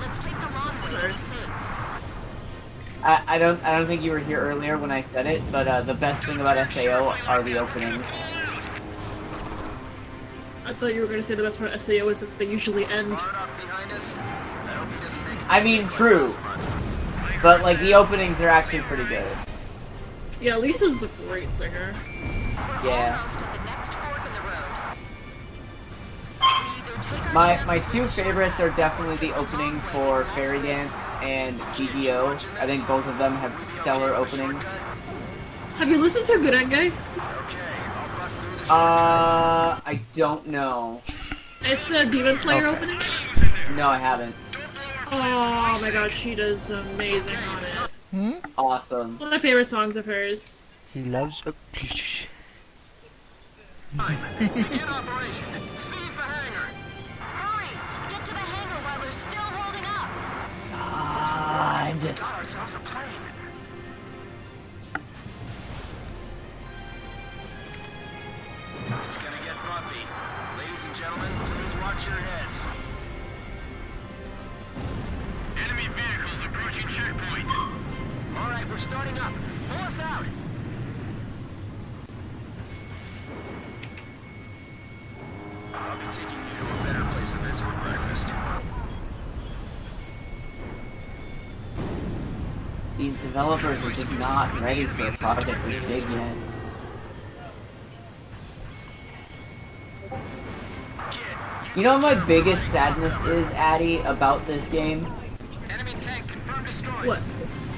Let's take the long way to be safe. I don't think you were here earlier when I said it, but the best thing about SAO are the openings. I thought you were going to say the best part of SAO is that they usually end. I mean, true. But, like, the openings are actually pretty good. Yeah, Lisa's a great singer. Yeah. Almost at the next fork in the road. We either take our My chances two with the favorites are definitely the opening for Fairy Dance and GGO. I think both of them have stellar openings. Have you listened to Good End Guy? Okay, I'll bust through the I don't know. It's the Demon Slayer opening? No, I haven't. Oh my god, she does amazing on it. Awesome. It's one of my favorite songs of hers. He loves a Begin operation. Seize the hangar. Hurry! Get to the hangar while they're still holding up. We got ourselves a plane. It's gonna get bumpy. Ladies and gentlemen, please watch your heads. Enemy vehicles approaching checkpoint. All right, we're starting up. Pull us out. I'll be taking you to a better place than this for breakfast. These developers are just not ready for a project this big yet. You know what my biggest sadness is, Addy, about this game? Enemy tank confirmed destroyed. What?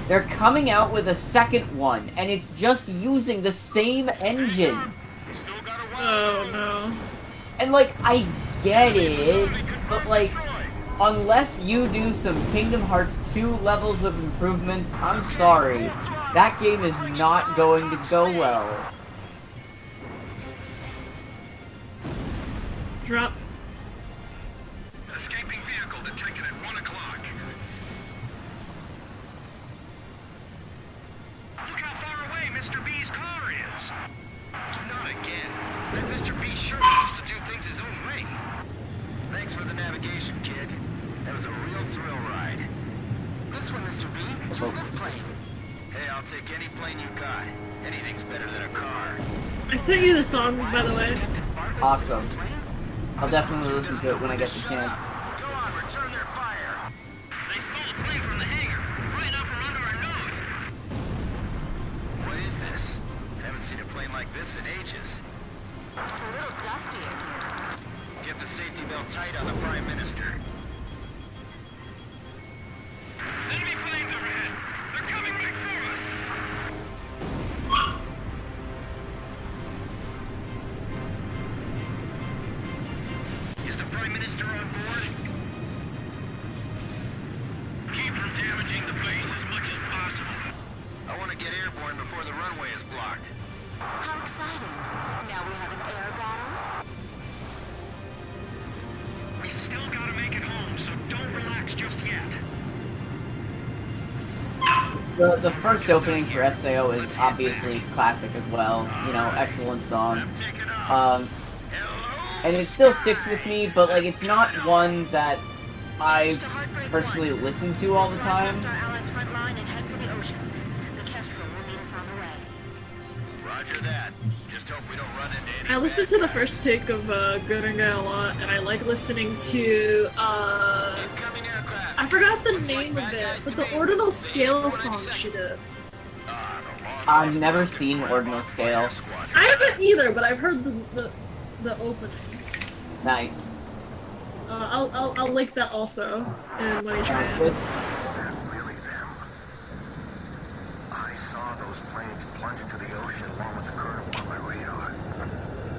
They're coming out with a second one, and it's just using the same engine. Oh no. And like, I get it, but like, unless you do some Kingdom Hearts 2 levels of improvements, I'm sorry. That game is not going to go well. Drop. Escaping vehicle detected at 1 o'clock. Look how far away Mr. B's car is. Not again. That Mr. B sure loves to do things his own way. Thanks for the navigation, kid. That was a real thrill ride. This one, Mr. B. Use this plane. Hey, I'll take any plane you got. Anything's better than a car. I sent you the song, by the way. Awesome. I'll definitely listen to it when I get the chance. Go on, return their fire. They stole a plane from the hangar, right out from under our nose. What is this? Haven't seen a plane like this in ages. It's a little dusty in here. Get the safety belt tight on the Prime Minister. Enemy planes overhead. They're coming right for us. Is the Prime Minister on board? Keep from damaging the base as much as possible. I want to get airborne before the runway is blocked. How exciting. Now we have an air battle. We still gotta make it home, so don't relax just yet. The first opening for SAO is obviously classic as well. You know, excellent song. And it still sticks with me, but like it's not one that I personally listen to all the time. Our allies' front line and head for the ocean. The Kestrel will meet us on the way. Roger that. Just hope we don't run into any. I listened to the first take of Guranga a lot, and I like listening to, I forgot the name of it, but the Ordinal Scale song she did. I've never seen Ordinal Scale. I haven't either, but I've heard the opening. Nice. I'll link that also, and when I try it. I saw those planes plunge into the ocean along with the current on my radar.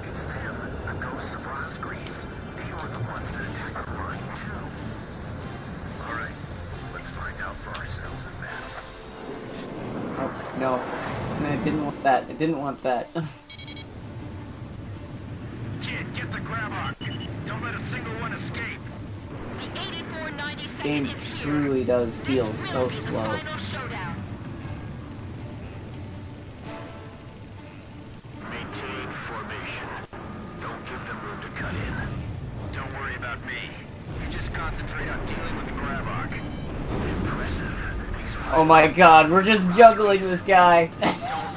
It's them, the ghosts of Rosgrease. They were the ones that attacked the line, too. Alright, let's find out for ourselves in battle. Oh, no. I didn't want that. I didn't want that. Kid, get the grab on. Don't let a single one escape. The 8492nd Game is here. truly does feel This so will be the slow. final showdown. Maintain formation. Don't give them room to cut in. Don't worry about me. You just concentrate on dealing with the Gravok. Impressive. Oh my god, we're just juggling this guy.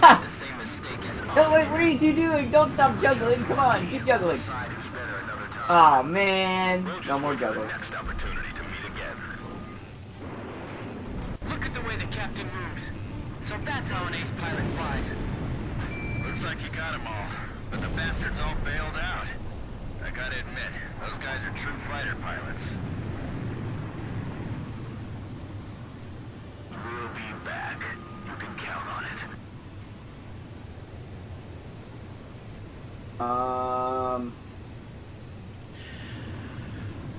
The same mistake as No, wait, what are you two doing? Don't stop juggling. Come on, keep juggling. who's better another time. Oh man, no more juggling. Next opportunity to meet again. Look at the way the captain moves. So that's how an ace pilot flies. Looks like you got them all, but the bastards all bailed out. I gotta admit, those guys are true fighter pilots. We'll be back. You can count on it.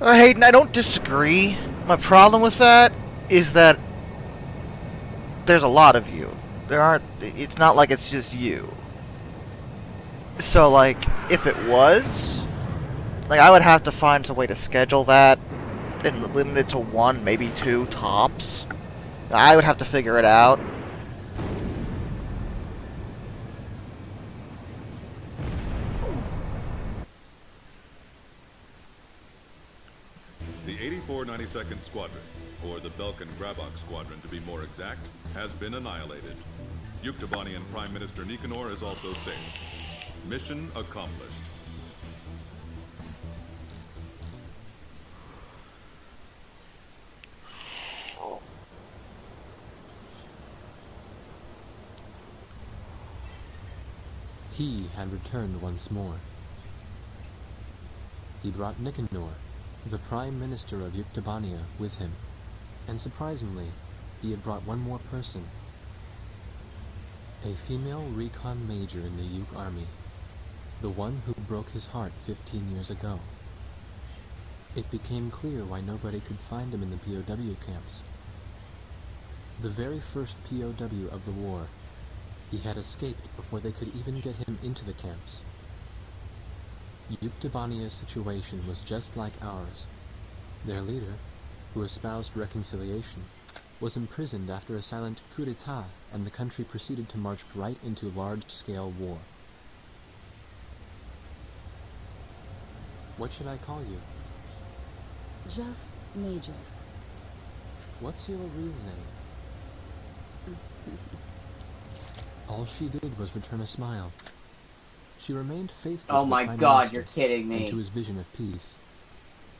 Hayden, I don't disagree. My problem with that is that there's a lot of you. There aren't. It's not like it's just you. So, like, if it was, like, I would have to find a way to schedule that and limit it to one, maybe two tops. I would have to figure it out. The 84 92nd Squadron, or the Belkan Grabok Squadron to be more exact, has been annihilated. Yuktobanian Prime Minister Nicanor is also saved. Mission accomplished. He had returned once more. He brought Nicanor, the Prime Minister of Yuktobania, with him, and surprisingly, he had brought one more person. A female recon major in the Yuk army, the one who broke his heart 15 years ago. It became clear why nobody could find him in the POW camps. The very first POW of the war, he had escaped before they could even get him into the camps. Yuktobania's situation was just like ours. Their leader, who espoused reconciliation, was imprisoned after a silent coup d'etat, and the country proceeded to march right into large-scale war. What should I call you? Just Major. What's your real name? All she did was return a smile. She remained faithful Oh to the my Prime god, Minister you're kidding me. and to his vision of peace.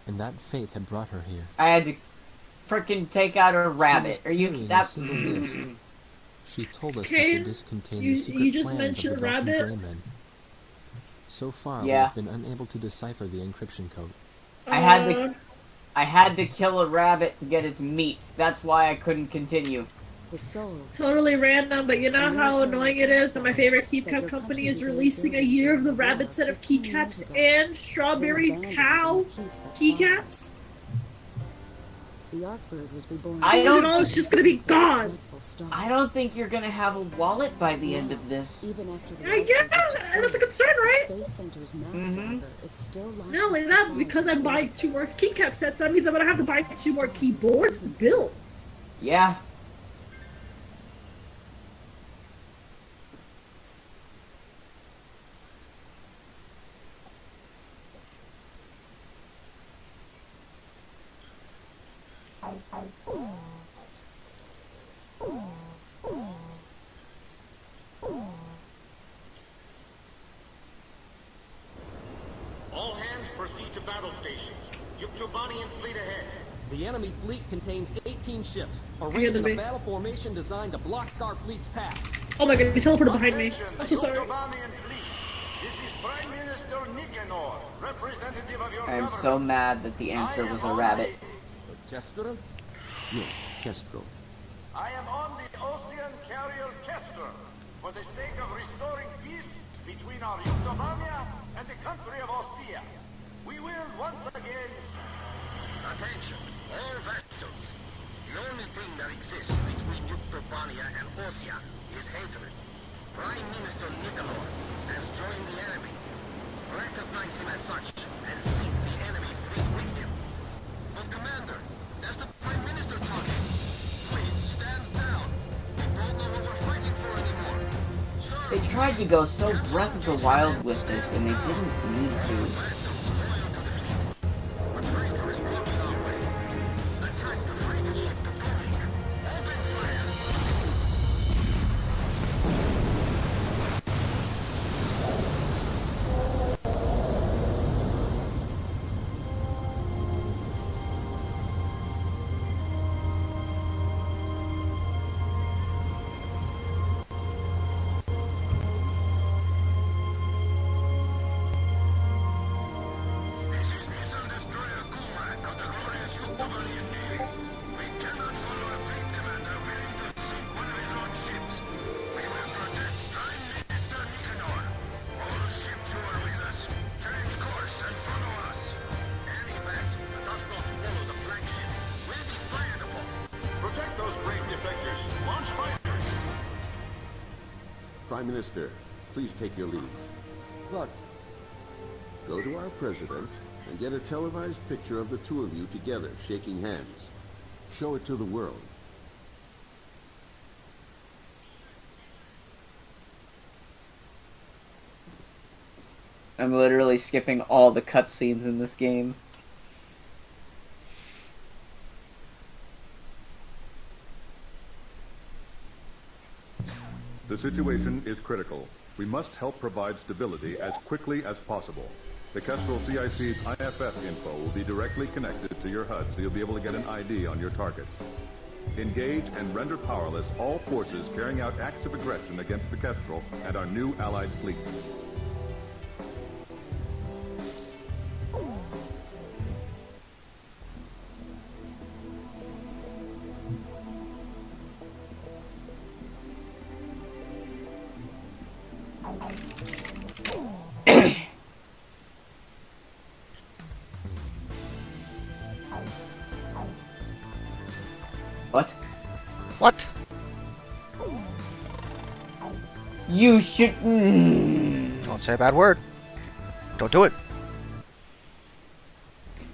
And that faith had brought her here. I had to freaking take out a rabbit. Are you carrying a that? single disc. She told us Okay, that the disc contained you- the secret you just plans mentioned of the Belkan rabbit. Grey Men. So far, Yeah. we've been unable to decipher the encryption code. I had to kill a rabbit to get its meat. That's why I couldn't continue. Totally random, but you know how annoying it is that my favorite keycap company is releasing a Year of the Rabbit set of keycaps and Strawberry Cow keycaps? The Arcbird was reborn. I don't. It's just gonna be gone. I don't think you're gonna have a wallet by the end of this. Yeah, that's a concern, right? Mm-hmm. Not only that, because I'm buying 2 more keycap sets, that means I'm gonna have to buy 2 more keyboards to build. Yeah. All hands proceed to battle stations. Yuktobanian fleet ahead. The enemy fleet contains 18 ships, hear arrayed the in a big- battle formation designed to block our fleet's path. Oh my god, he's teleported behind me. I'm so sorry. Yuktobanian fleet. This is Prime Minister Nicanor, representative of your I am government. so mad that the answer was a rabbit. Kestrel? Yes, Kestrel. I am on the ocean carrier Kestrel for the sake of restoring peace between our Yuktobania and the country of Ostia. We will once again... Attention, all vessels. The only thing that exists between Yuktobania and Ostia is hatred. Prime Minister Nicanor has joined the enemy. Recognize him as such and sink the enemy fleet with him. But Commander, that's the Prime Minister talking. Please stand down. We don't know what we're fighting for anymore. Sir, They tried to go so Breath of the Wild with this, and they didn't need to. the traitor is blocking our way. Attack the frigate ship Potomac. Open fire. Prime Minister, please take your leave. What? Go to our president and get a televised picture of the two of you together, shaking hands. Show it to the world. I'm literally skipping all the cutscenes in this game. The situation is critical. We must help provide stability as quickly as possible. The Kestrel CIC's IFF info will be directly connected to your HUD, so you'll be able to get an ID on your targets. Engage and render powerless all forces carrying out acts of aggression against the Kestrel and our new allied fleet. What? What? You should... Don't say a bad word. Don't do it.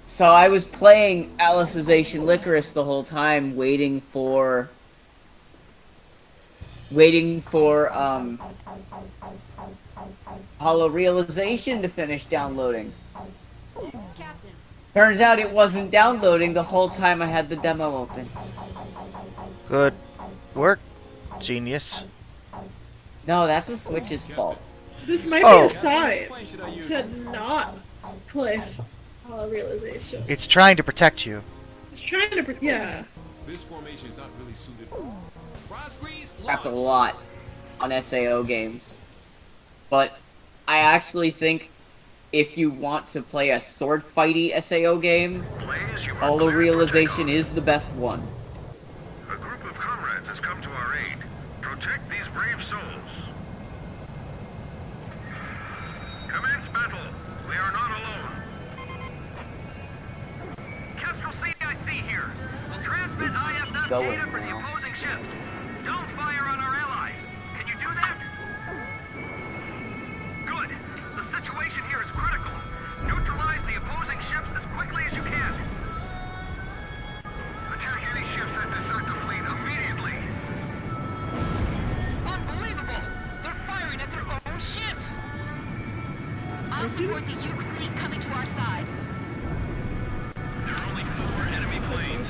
So I was playing Alicization Licorice the whole time, waiting for Hollow Realization to finish downloading. Captain. Turns out it wasn't downloading the whole time I had the demo open. Good work, genius. No, that's the Switch's fault. This might be a sign to not play Realization. It's trying to protect you. It's trying to, yeah. This formation is not really suited. Crapped a lot on SAO games. But I actually think if you want to play a sword fighty SAO game, Hollow Realization is the best one. A group of comrades has come to our aid. Protect these brave souls. Commence battle. We are not alone. Kestrel CIC here. We'll transmit IFF going data for the now. opposing ships. Don't fire on our allies. Can you do that? Good. The situation here is critical. Neutralize the opposing ships as quickly as you can. Attack any ships that desert the fleet immediately. Unbelievable! They're firing at their own ships! I'll support the Uke fleet coming to our side. There are only 4 enemy planes.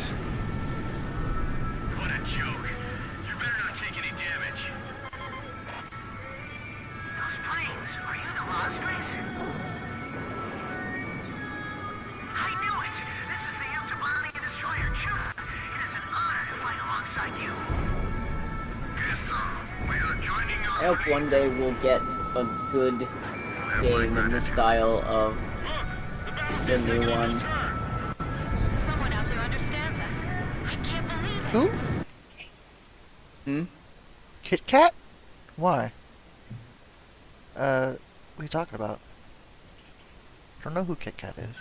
What a joke. You better not take any damage. Those planes, are you the Rosgreens? I knew it! This is the Utah Destroyer Judah. It is an honor to fight alongside you. We are joining I hope one day we'll get a good game in the style of the new one. Someone out there understands us. I can't believe it. Who? Hmm? Kit Kat? Why? What are you talking about? I don't know who Kit Kat is.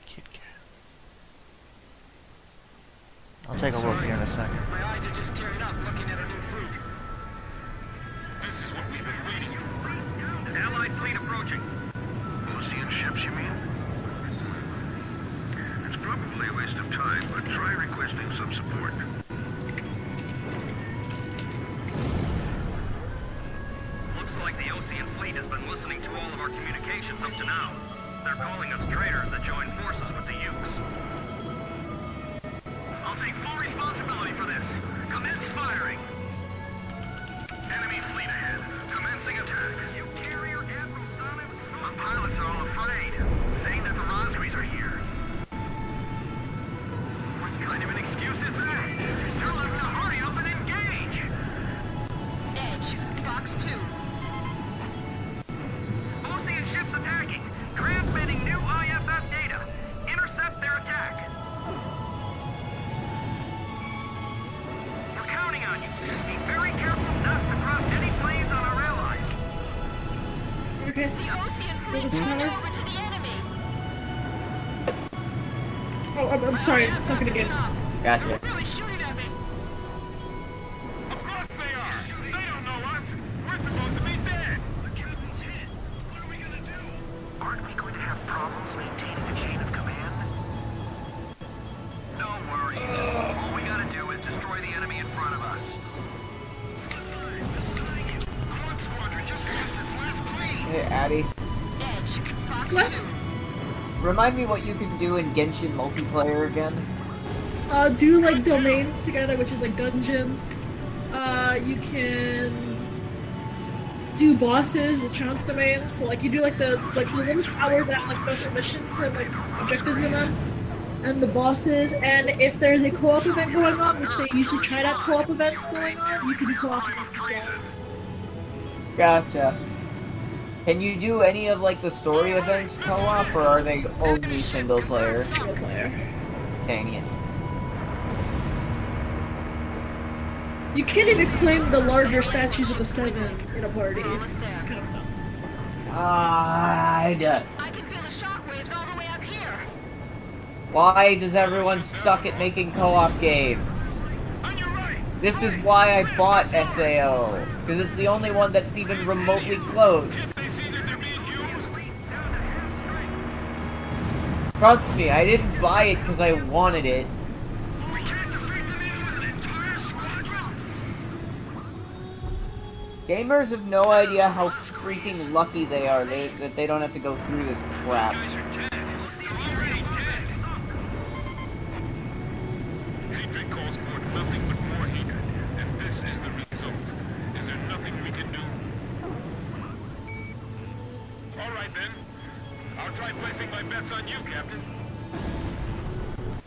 Kit Kat. I'll take a look here in a second. My eyes are just tearing up looking at a new fruit. This is what we've been waiting for. Allied fleet approaching. Ocean ships, you mean? It's probably a waste of time, but try requesting some support. Looks like the Ocean fleet has been listening to all of our communications up to now. They're calling us traitors that joined forces with the Ukes. I'll take full responsibility for this. Commence firing. Enemy fleet ahead. Commencing attack. You carrier Admiral Sana was so... The pilots are all afraid, saying that the Rosgreens are here. What kind of an excuse is that? Tell them to hurry up and engage! Edge, Fox 2. Ocean ships attacking. Transmitting new IFF data. Intercept their attack. Oh, I'm sorry, I'm talking again. Gotcha. Really shooting at me. Of course they are. They don't know us. We're supposed to be dead. The captain's hit. What are we gonna do? Aren't we going to have problems maintaining a chain of command? No worries. All we gotta do is destroy the enemy in front of us. One squadron just lost its last plane. Hey, Addy. Edge, Fox What? 2. Remind me what you can do in Genshin multiplayer again. Do like domains together, which is like dungeons. You can do bosses, the chance domains. So like you do like the little powers that have like special missions and like objectives in them, and the bosses. And if there's a co-op event going on, which they usually try to have co-op events going on, you can do co-op events as well. Gotcha. Can you do any of like the story events co-op, or are they only single player? Single player. Dang it. You can't even claim the larger statues of the Seven in a party. It's kind of dumb. I can feel the shockwaves all the way up here. Why does everyone suck at making co-op games? This is why I bought SAO, because it's the only one that's even remotely close. Trust me, I didn't buy it because I wanted it. Gamers have no idea how freaking lucky they are that they don't have to go through this crap. Hatred calls forth nothing but more hatred, and this is the result. Is there nothing we can do? All right then. I'll try placing my bets on you, Captain.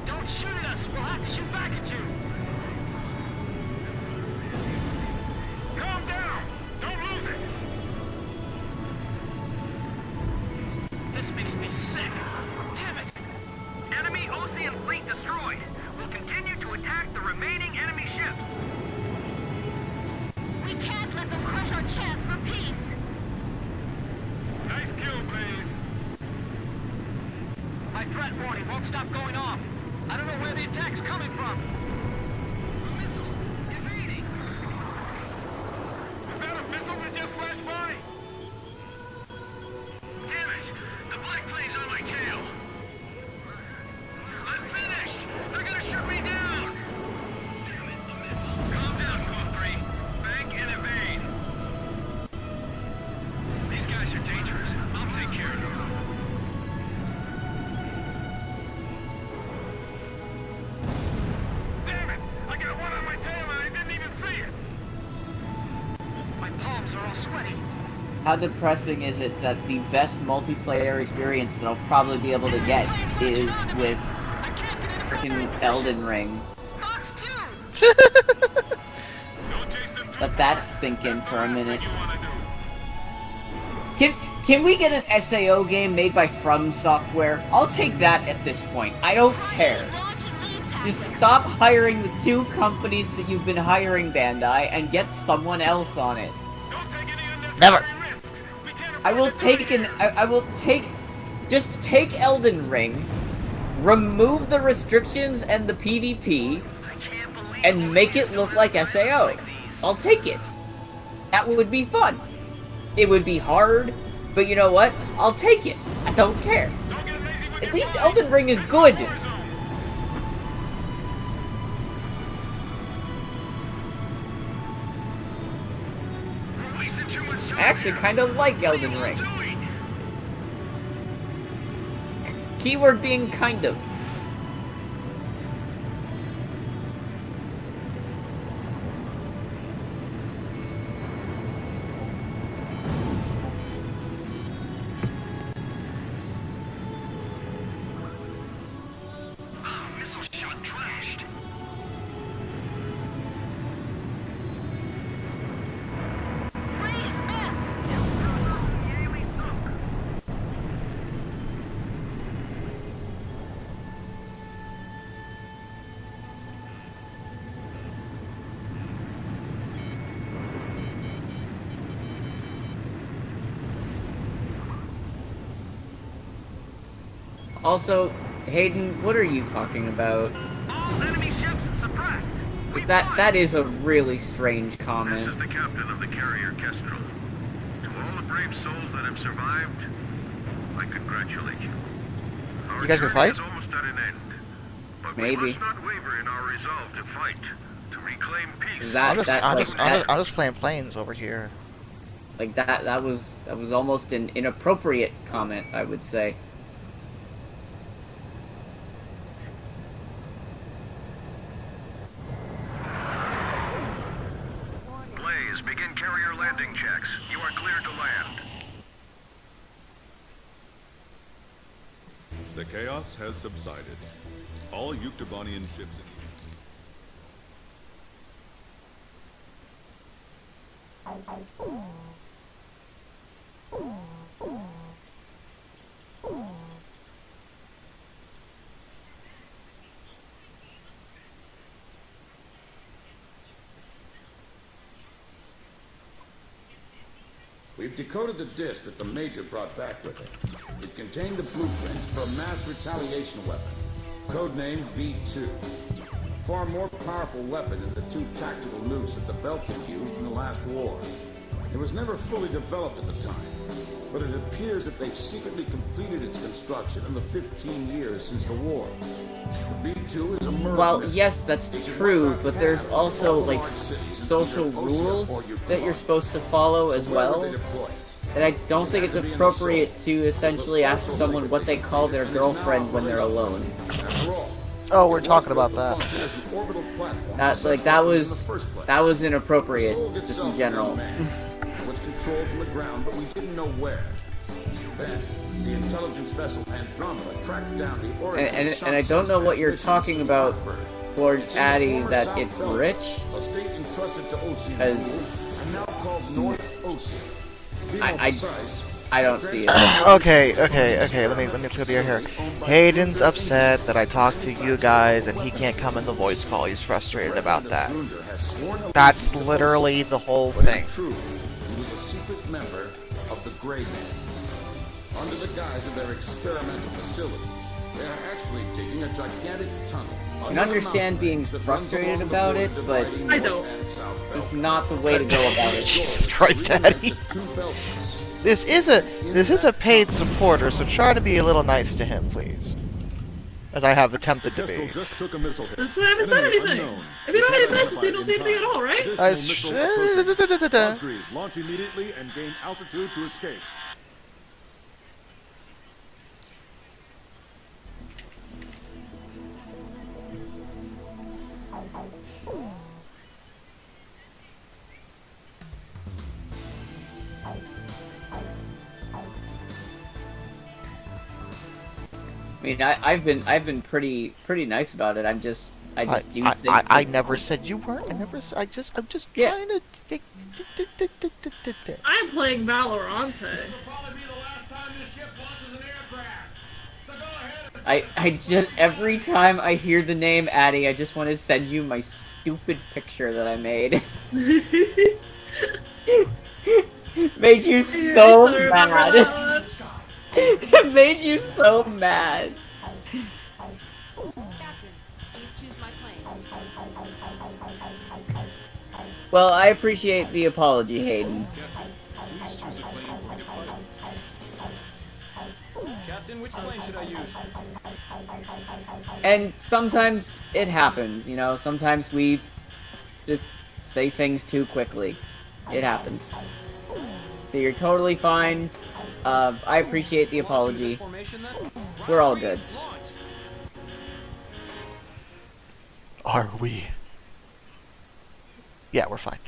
Don't shoot at us. We'll have to shoot back at you. Calm down. Don't lose it. This makes me sick. Damn it. Enemy Ocean fleet destroyed. We'll continue to attack the remaining enemy ships. We can't let them crush our chance for peace. Nice kill, Blaze. My threat warning won't stop going off. I don't know where the attack's coming from. Was that a missile that just flashed by? Damn it! The black plane's on my tail. I'm finished. They're gonna shoot me down. Damn it, the missile. Calm down, Call 3. Bank and evade. These guys are dangerous. I'll take care of them. Damn it! I got one on my tail and I didn't even see it. My palms are all sweaty. How depressing is it that the best multiplayer experience that I'll probably be able to get is with freaking Elden Ring? Fox 2! Let that sink in for a minute. Can we get an SAO game made by From Software? I'll take that at this point. I don't care. Just stop hiring the two companies that you've been hiring, Bandai, and get someone else on it. Never. I will take just take Elden Ring, remove the restrictions and the PvP, and make it look like SAO. I'll take it. That would be fun. It would be hard, but you know what? I'll take it. I don't care. At least Elden Ring is good. I actually kind of like Elden Ring. Keyword being kind of. Missile shot trashed. Please, miss. Nearly sunk. Also, Hayden, what are you talking about? All enemy ships suppressed. Is that is a really strange comment. This is the captain of the carrier, Kestrel. To all the brave souls that have survived, I congratulate you. Our You guys gonna journey fight? is almost at an end. But Maybe. we must not waver in our resolve to fight, to reclaim peace. I'm just playing planes over here. Like that was almost an inappropriate comment, I would say. Blaze, begin carrier landing checks. You are clear to land. The chaos has subsided. All Yuktobanian ships We've decoded the disc that the Major brought back with him. It contained the blueprints for a mass retaliation weapon, codenamed V2. A far more powerful weapon than the two tactical nukes that the Belkin used in the last war. It was never fully developed at the time, but it appears that they've secretly completed its construction in the 15 years since the war. The V2 is a murder. Well, yes, that's true, but there's also, like, social rules that you're supposed to follow as well. And I don't think it's appropriate to essentially ask someone what they call their girlfriend when they're alone. Oh, we're talking about that. That was inappropriate, just in general. Was controlled from the ground, but we didn't know where. Then, the intelligence vessel Andromeda tracked down the origin. And I don't know what you're talking about towards Addie, that it's rich. A state entrusted to Ocean As and now called North Ocean. I don't see it. Okay. Let me clear here. Hayden's upset that I talked to you guys and he can't come in the voice call. He's frustrated about that. That's literally the whole thing. True, he was a secret member of the Gray Men. Under the guise of their experimental facility, they are actually digging a gigantic tunnel. I can understand being frustrated about it, but I don't. It's not the way to go about it. Jesus Christ, Daddy. This is a paid supporter, so try to be a little nice to him, please. As I have attempted to be. That's why I haven't said anything. If you don't have any nice, you don't say anything at all, right? Launch immediately and gain altitude to escape. I mean, I've been pretty nice about it. I just do think I never said you weren't. I'm just trying to. I'm playing Valorante. I just every time I hear the name Addie, I just want to send you my stupid picture that I made. Made you so mad. It made you so mad. Well, I appreciate the apology, Hayden. Captain, which plane should I use? And sometimes it happens, you know, sometimes we just say things too quickly. It happens. So you're totally fine. I appreciate the apology. We're all good. Are we? Yeah, we're fine.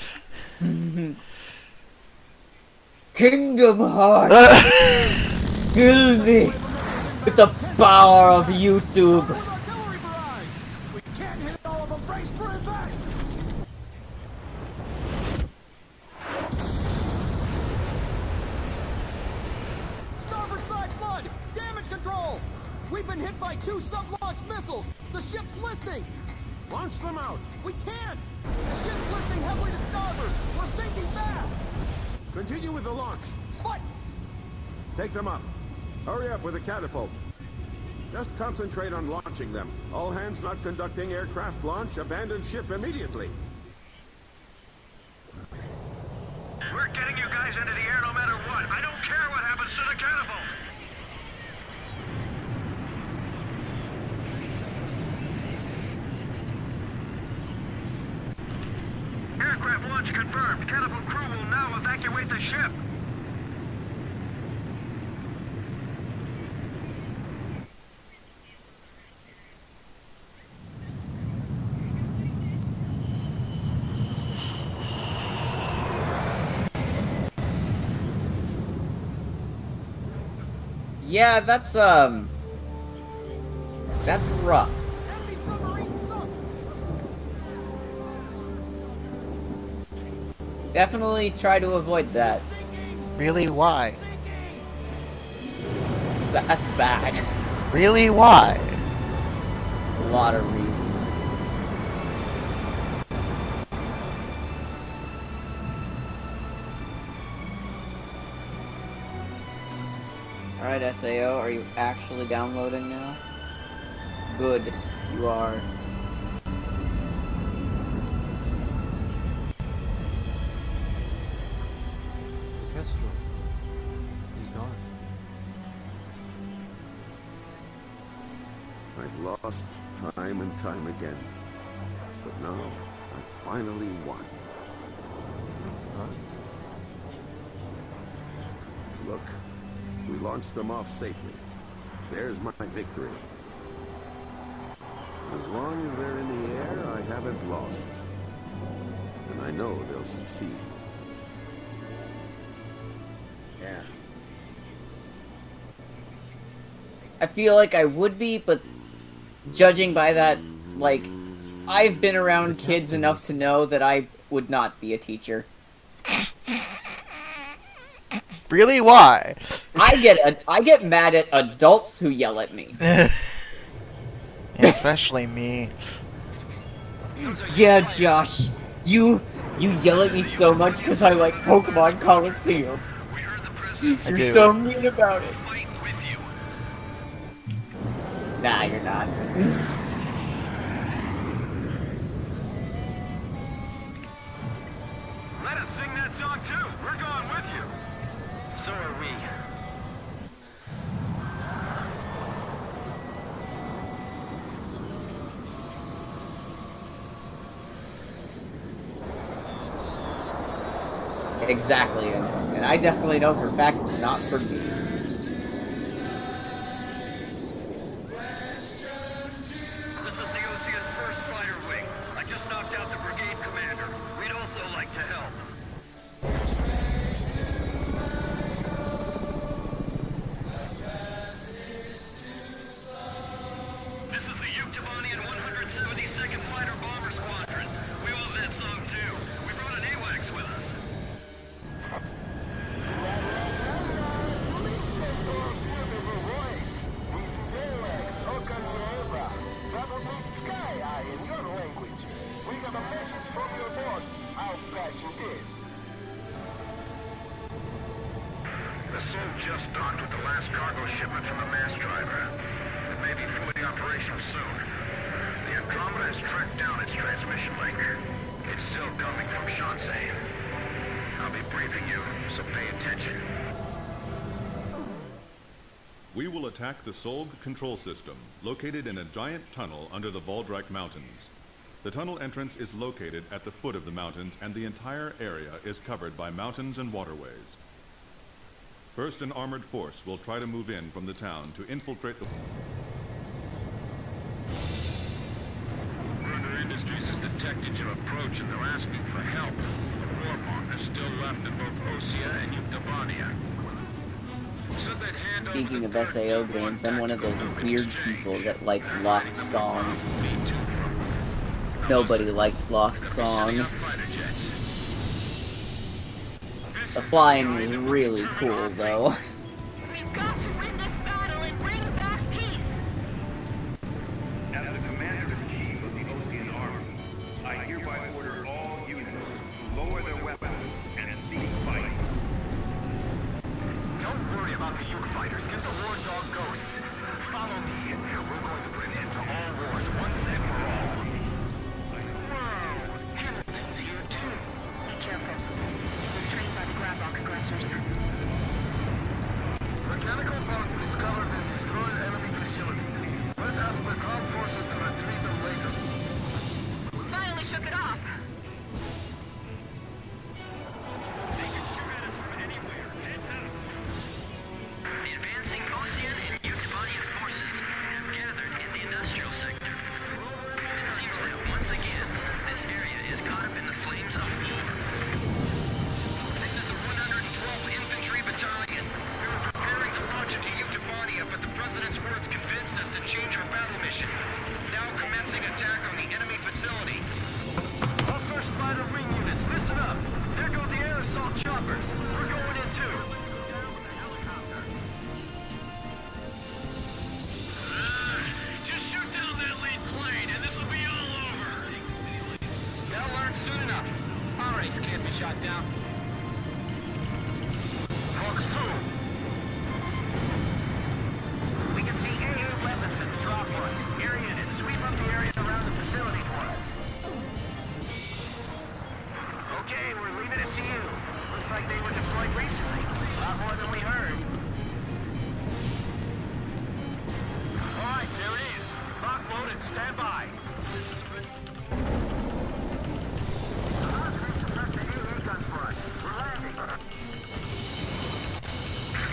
Kingdom Hearts! Kill me with the power of YouTube! Starboard side flood! Damage control! We've been hit by 2 sub-launch missiles! The ship's listing! Launch them out! We can't! The ship's listing heavily to starboard! We're sinking fast! Continue with the launch. What? Take them up. Hurry up with the catapult. Just concentrate on launching them. All hands not conducting aircraft launch, abandon ship immediately. We're getting you guys into the air no matter what. I don't care what happens to the catapult. Aircraft launch confirmed. Catapult crew will now evacuate the ship. Yeah, that's rough. Definitely try to avoid that. Really, why? That's bad. Really, why? A lot of reasons. Alright, SAO, are you actually downloading now? Good, you are. Kestrel. He's gone. I've lost time and time again. But now, I finally won. Huh? Look, we launched them off safely. There's my victory. As long as they're in the air, I haven't lost. And I know they'll succeed. Yeah. I feel like I would be, but judging by that, like, I've been around kids enough to know that I would not be a teacher. Really, why? I get mad at adults who yell at me. Yeah, especially me. Yeah, Josh, you yell at me so much because I like Pokemon Coliseum. You're do. so mean about it. Nah, you're not. Let us sing that song too. We're going with you. So are we. Exactly, and I definitely know for a fact it's not for me. This is the Ocean 1st Fighter Wing. I just knocked out the brigade commander. We'd also like to help. This is the Yuktavanian 172nd Fighter Bomber Squadron. We love that song too. We brought an AWACS with us. The Soul just docked with the last cargo shipment from the mass driver. It may be fully operational soon. The Andromeda has tracked down its transmission link. It's still coming from Shanxi. I'll be briefing you, so pay attention. We will attack the Solg control system, located in a giant tunnel under the Valdrak Mountains. The tunnel entrance is located at the foot of the mountains, and the entire area is covered by mountains and waterways. First, an armored force will try to move in from the town to infiltrate the... Runner Industries has detected your approach and they're asking for help. The warmonger is still left in both Osea and Yuktavania. Said they'd hand over Speaking the of SAO games, I'm one of those weird people that likes Lost Song. Nobody liked Lost Song. The flying was really cool, though. We've got to win this battle and bring back peace. As the Commander-in-Chief of the Ocean Army, I hereby order all units to lower their weapons and cease fighting. Don't worry about the Yuk fighters. Get the war dog ghosts. Follow me. President's words convinced us to change our battle mission. Now commencing attack on the enemy facility. All first fighter wing units, listen up. There go the air assault choppers. We're going in too. Just shoot down that lead plane, and this will be all over. They'll learn soon enough. Our ace can't be shot down. Fox 2. We can see AA weapons at the drop points. Area units, sweep up the area around the facility for us. Okay, we're leaving it to you. Looks like they were deployed recently. A lot more than we heard. All right, there it is. Lock, load, and stand by.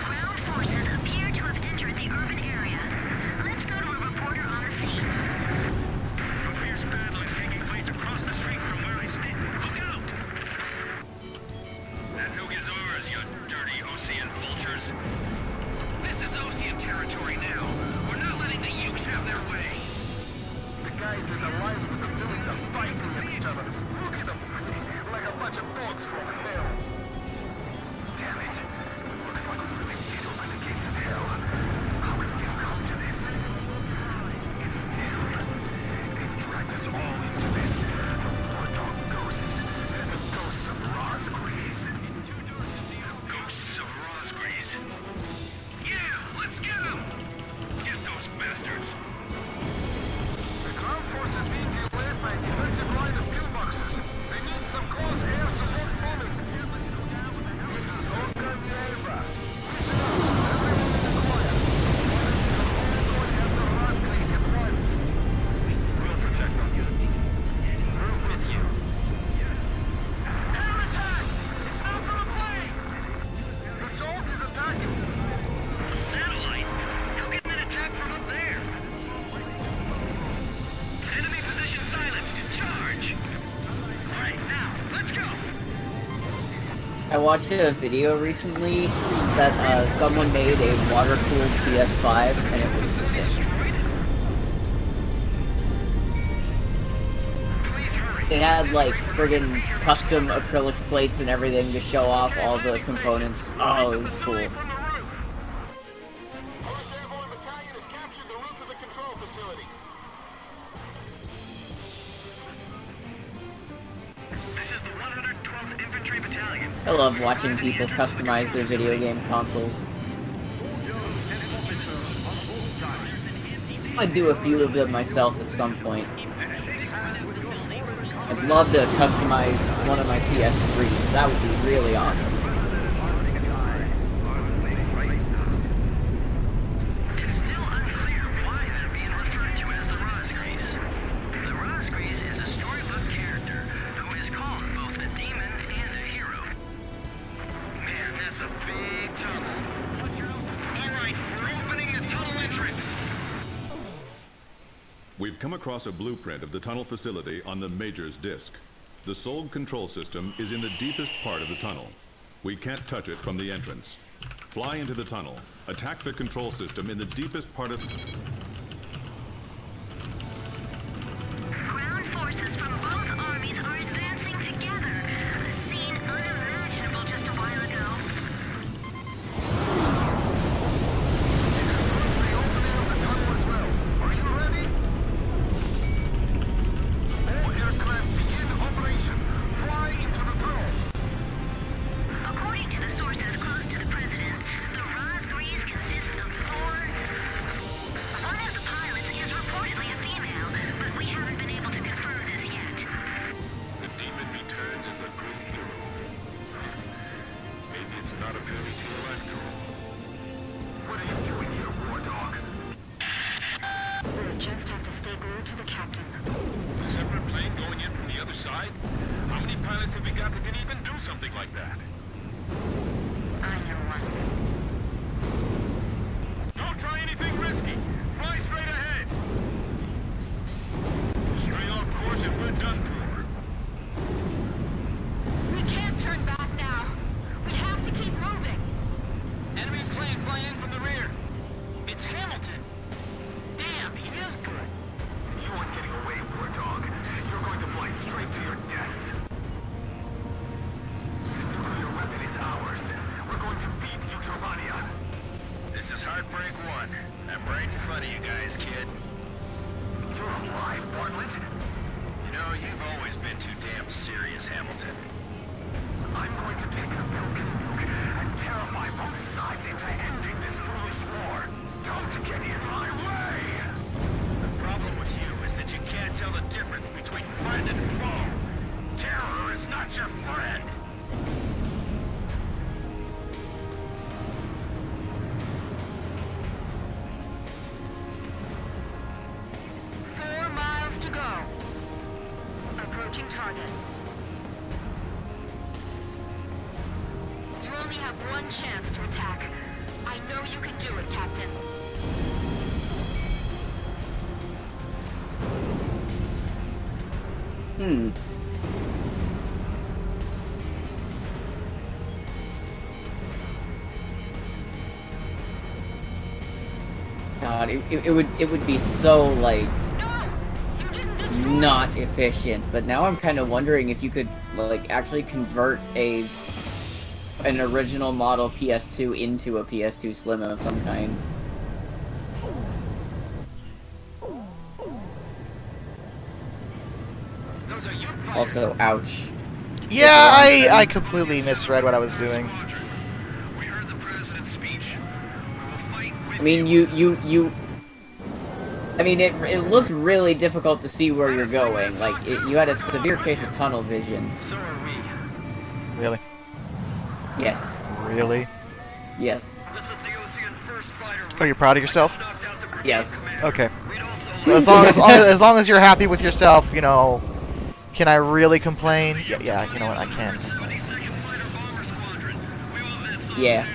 Ground forces appear to have entered the urban area. Let's go to a reporter on the scene. A fierce battle is taking place across the street from where I stand. Look out! That nuke is ours, you dirty Osean vultures. This is Osean territory now. We're not letting the Ukes have their way. The guys that aligned with the villains are fighting at each other. Look at them. Like a bunch of dogs from hell. Damn it. Looks like we really did open the gates of hell. How can we come to this? It's them. They've dragged us all into this. The war dog ghosts. The ghosts of Rosgreaves. Ghosts of Rosgreaves. Yeah, let's get them! Get those bastards! The ground force is being delayed by a defensive line of pillboxes. They need some close air support bombing. This is Oka Niebra. Listen up, everyone in the choir. We're all going after Rosgreaves at once. We'll protect them. We're with you. Air attack! It's not from a plane! The Assault is attacking. A satellite? How can it attack from up there? Enemy position silenced. Charge! Alright, now, let's go! I watched a video recently that someone made a water-cooled PS5, and it was sick. It had like friggin' custom acrylic plates and everything to show off all the components. Oh, it was cool. This is the 112th Infantry Battalion. I love watching people customize their video game consoles. I'd do a few of them myself at some point. I'd love to customize one of my PS3s. That would be really awesome. It's still unclear why they're being referred to as the Rosgreaves. The Rosgreaves is a storybook character who is called both a demon and a hero. Man, that's a big tunnel. Alright, we're opening the tunnel entrance. We've come across a blueprint of the tunnel facility on the Major's disk. The Solg control system is in the deepest part of the tunnel. We can't touch it from the entrance. Fly into the tunnel, attack the control system in the deepest part of... Ground forces from both armies are advancing together. A scene unimaginable just a while ago. The opening of the tunnel as well. Are you ready? All aircraft begin operation. Fly into the tunnel. According to the sources close to the president, the Rosgreaves consist of 4... One of the pilots is reportedly a female, but we haven't been able to confirm this yet. The demon returns as a good hero. Maybe it's not a fairy tale after all. What are you doing here, war dog? We'll just have to stay glued to the captain. A separate plane going in from the other side? How many pilots have we got that can even do something like that? I know one. Don't try anything risky. Fly straight ahead. Stray off course and we're done for. We can't turn back now. We have to keep moving. Enemy plane flying in from the rear. It's Hamilton. Damn, he is good. You aren't getting away, war dog. You're going to fly straight to your deaths. The nuclear weapon is ours. We're going to beat Utopania. This is Heartbreak 1. I'm right in front of you guys, kid. You're alive, Bartlett. You know, you've always been too damn serious, Hamilton. I'm going to take the broken nuke and terrify both sides into ending this foolish war. Don't get in my way! The problem with you is that you can't tell the difference between friend and foe. Terror is not your friend. To go. Approaching target. You only have one chance to attack. I know you can do it, Captain. God, it would be so like not efficient, but now I'm kind of wondering if you could like actually convert an original model PS2 into a PS2 Slim of some kind. Also, ouch. Yeah, I completely misread what I was doing. I mean, I mean, it looked really difficult to see where you're going. Like, you had a severe case of tunnel vision. Really? Yes. Really? Yes. Are you proud of yourself? Yes. Okay. As long as you're happy with yourself, you know. Can I really complain? Yeah, you know what? I can complain. Yeah.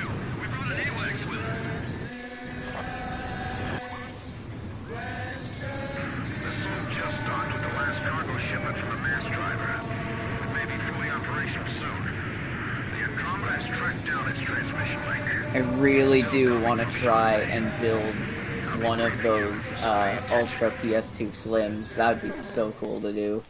I really do want to try and build one of those Ultra PS2 Slims. That would be so cool to do.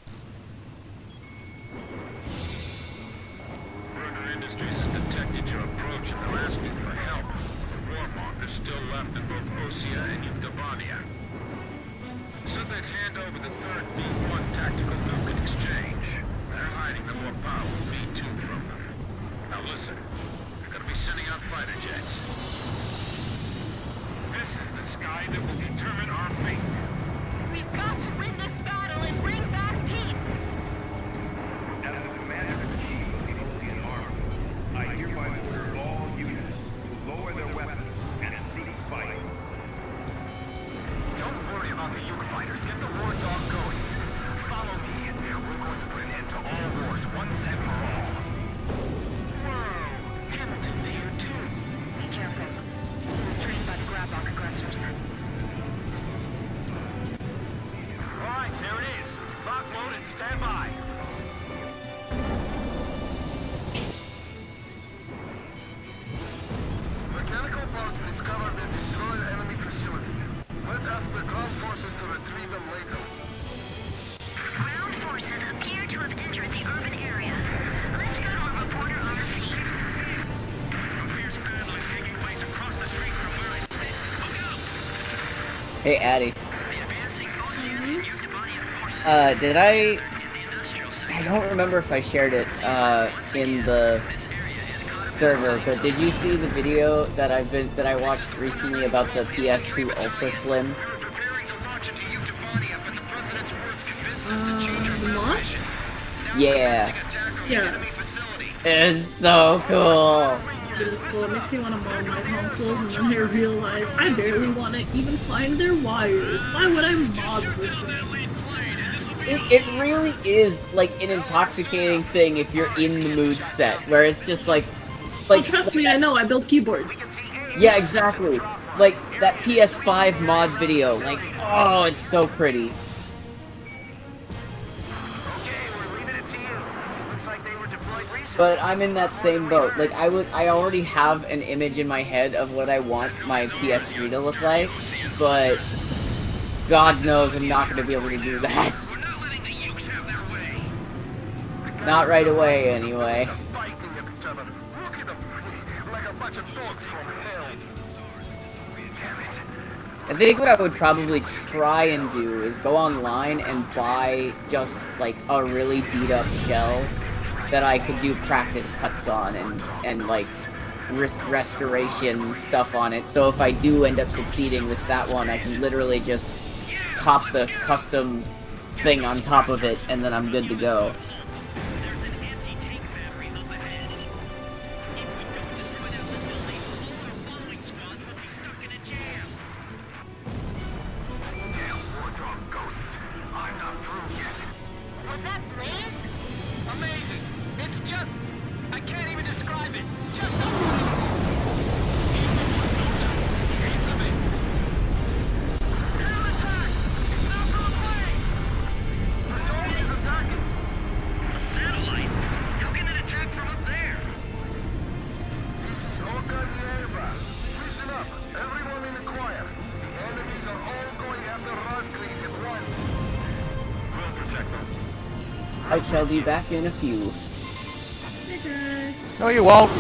Burger Industries has detected your approach and they're asking for help. The warmongers still left in both Osea and Utopania. Said they'd hand over the third B-1 tactical nuke in exchange. They're hiding the more powerful B-2 from them. Now listen, we're gonna be sending out fighter jets. This is the sky that will determine our fate. We've got to win this battle and bring back peace. As the commander-in-chief of the Ocean Army, I hereby order all units to lower their weapons and cease fighting. Don't worry about the Uke fighters. Get the war dog ghosts. Follow me. We're going to put an end to all wars once and for all. Whoa! Hamilton's here too. Be careful. He was trained by the Grabok aggressors. Alright, there it is. Lock, load, and stand by. Mechanical parts discovered and destroyed enemy facility. Let's ask the ground forces to retrieve them later. Ground forces appear to have entered the urban area. Let's go to a reporter on the scene. Fierce battle is taking place across the street from where I sit. Look out! Hey, Addy. Did I don't remember if I shared it, in the server, but did you see the video that I watched recently about the PS2 Ultra Slim? Launch? Yeah. Yeah. It's so cool. It is cool. It makes me want to mod my consoles, and then I realize I barely want to even find their wires. Why would I mod this thing? It really is like an intoxicating thing if you're in the mood set, where it's just like Oh, trust me, I know. I build keyboards. Yeah, exactly. Like that PS5 mod video. Like, oh, it's so pretty. But I'm in that same boat. Like, I already have an image in my head of what I want my PS3 to look like. but God knows I'm not going to be able to do that. Not right away, anyway. I think what I would probably try and do is go online and buy just, like, a really beat-up shell that I could do practice cuts on and like, restoration stuff on it, so if I do end up succeeding with that one, I can literally just cop the custom thing on top of it, and then I'm good to go. Was that Blaze? Amazing! It's just... I can't even describe it. Just I shall be back in a few. No, you won't.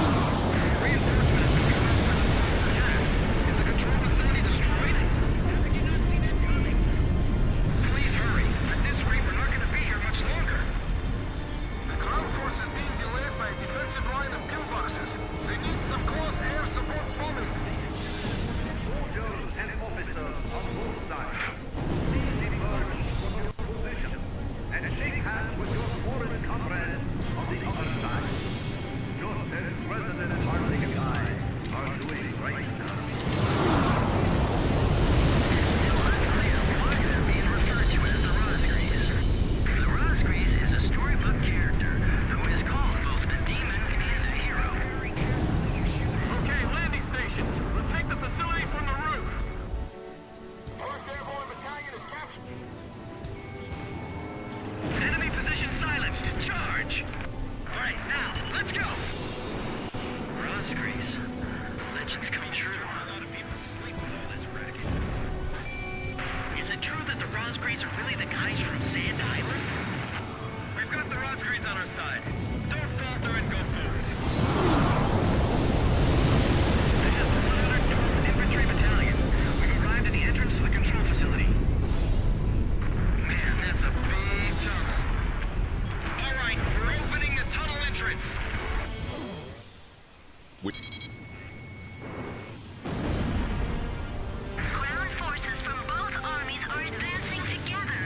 Ground forces from both armies are advancing together.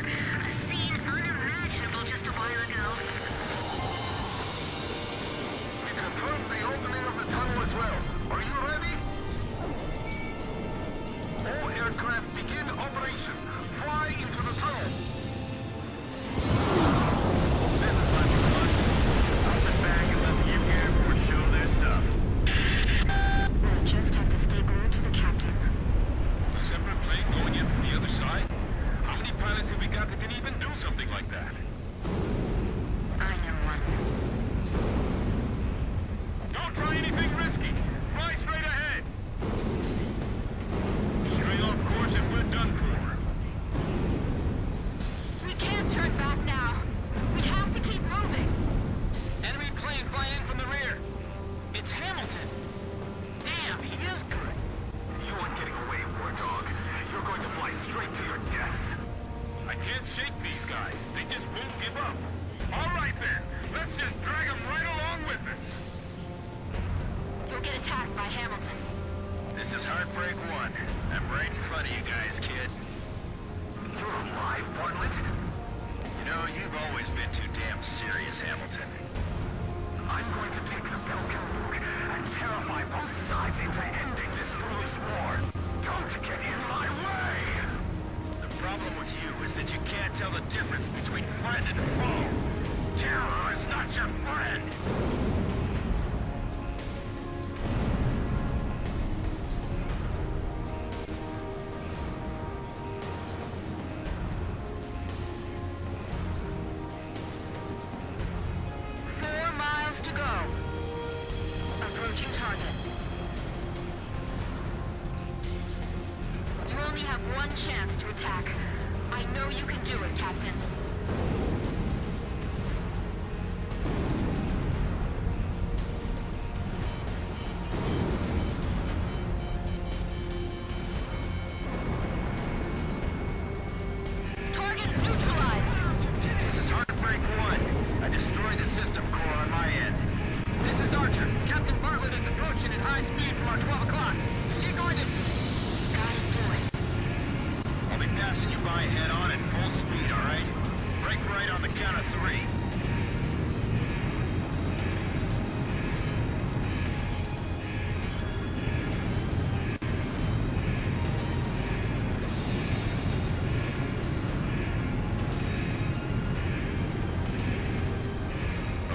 A scene unimaginable just a while ago. We confirmed the opening of the tunnel as well. Are you ready? All aircraft begin operation. Fly into the tunnel. We'll just have to stay glued to the captain. A separate plane going in from the other side? How many pilots have we got that can even do something like that? I know one. Don't try anything risky. Fly straight ahead. Stray off course and we're done for. We can't turn back now. We have to keep moving. enemy plane flying in from the rear. It's Hamilton. Damn, he is good. You aren't getting away, War Dog. You're going to fly straight to your deaths. I can't shake these guys. They just won't give up. All right then. Let's just drag them right along with us. You'll get attacked by Hamilton. This is Heartbreak 1. I'm right in front of you guys, kid. You're alive, Bartlett. You know, you've always been too damn serious, Hamilton. I'm going to take the Belkin Luke and terrify both sides into ending this foolish war. Don't get in my way! The problem with you is that you can't tell the difference between friend and foe. Terror is not your friend. To go. Approaching target. You only have one chance to attack. I know you can do it, Captain. Target neutralized. This is Heartbreak 1. I destroyed the system core on my end. This is Archer. Captain Bartlett is approaching at high speed from our 12 o'clock. Is he going to... Gotta do it. I'll be passing you by head on at full speed, all right? Break right on the count of 3.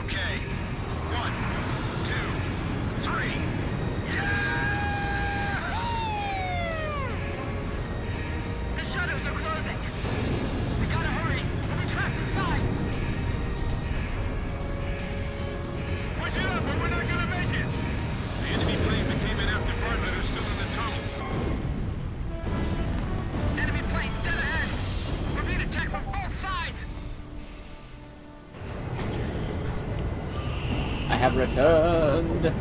Okay. 1, 2, 3. The shutters are closing. We gotta hurry. We'll be trapped inside. Push it up or we're not gonna make it! The enemy planes that came in after Bartlett are still in the tunnel. Enemy planes dead ahead. We're being attacked from both sides. I have returned.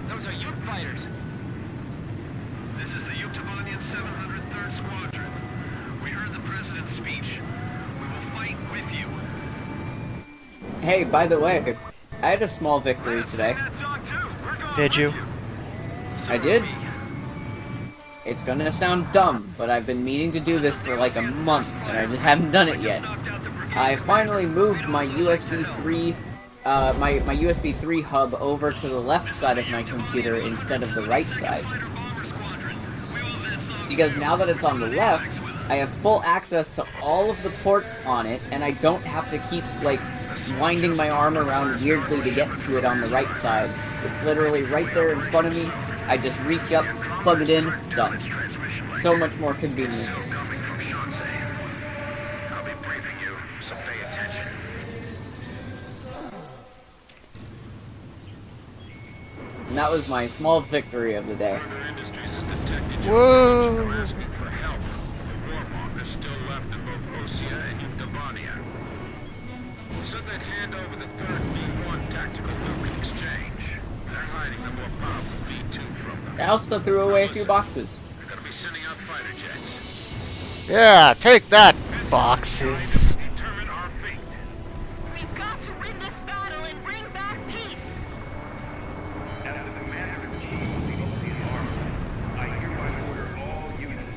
Those are Ute fighters. This is the Yuktobanian 703rd Squadron. We heard the President's speech. We will fight with you. Hey, by the way, I had a small victory today. Did you? I did. It's gonna sound dumb, but I've been meaning to do this for like a month, and I just haven't done it yet. I finally moved my USB 3, my USB 3 hub over to the left side of my computer instead of the right side. Because now that it's on the left, I have full access to all of the ports on it, and I don't have to keep, like, winding my arm around weirdly to get to it on the right side. It's literally right there in front of me. I just reach up, plug it in, done. So much more convenient. I'll be briefing you, so pay attention. And that was my small victory of the day. Whoa! Asking for help. The warmonger is still left in both Osea and Yuktobania. Said they'd hand over the third B-1 tactical nuke in exchange. They're hiding the more powerful B-2 from them. I also threw away a few boxes. They're gonna be sending out fighter jets. Yeah, take that, boxes. Determine our fate. We've got to win this battle and bring back peace. As the Commander-in-Chief of the Ocean Army, I hereby order all units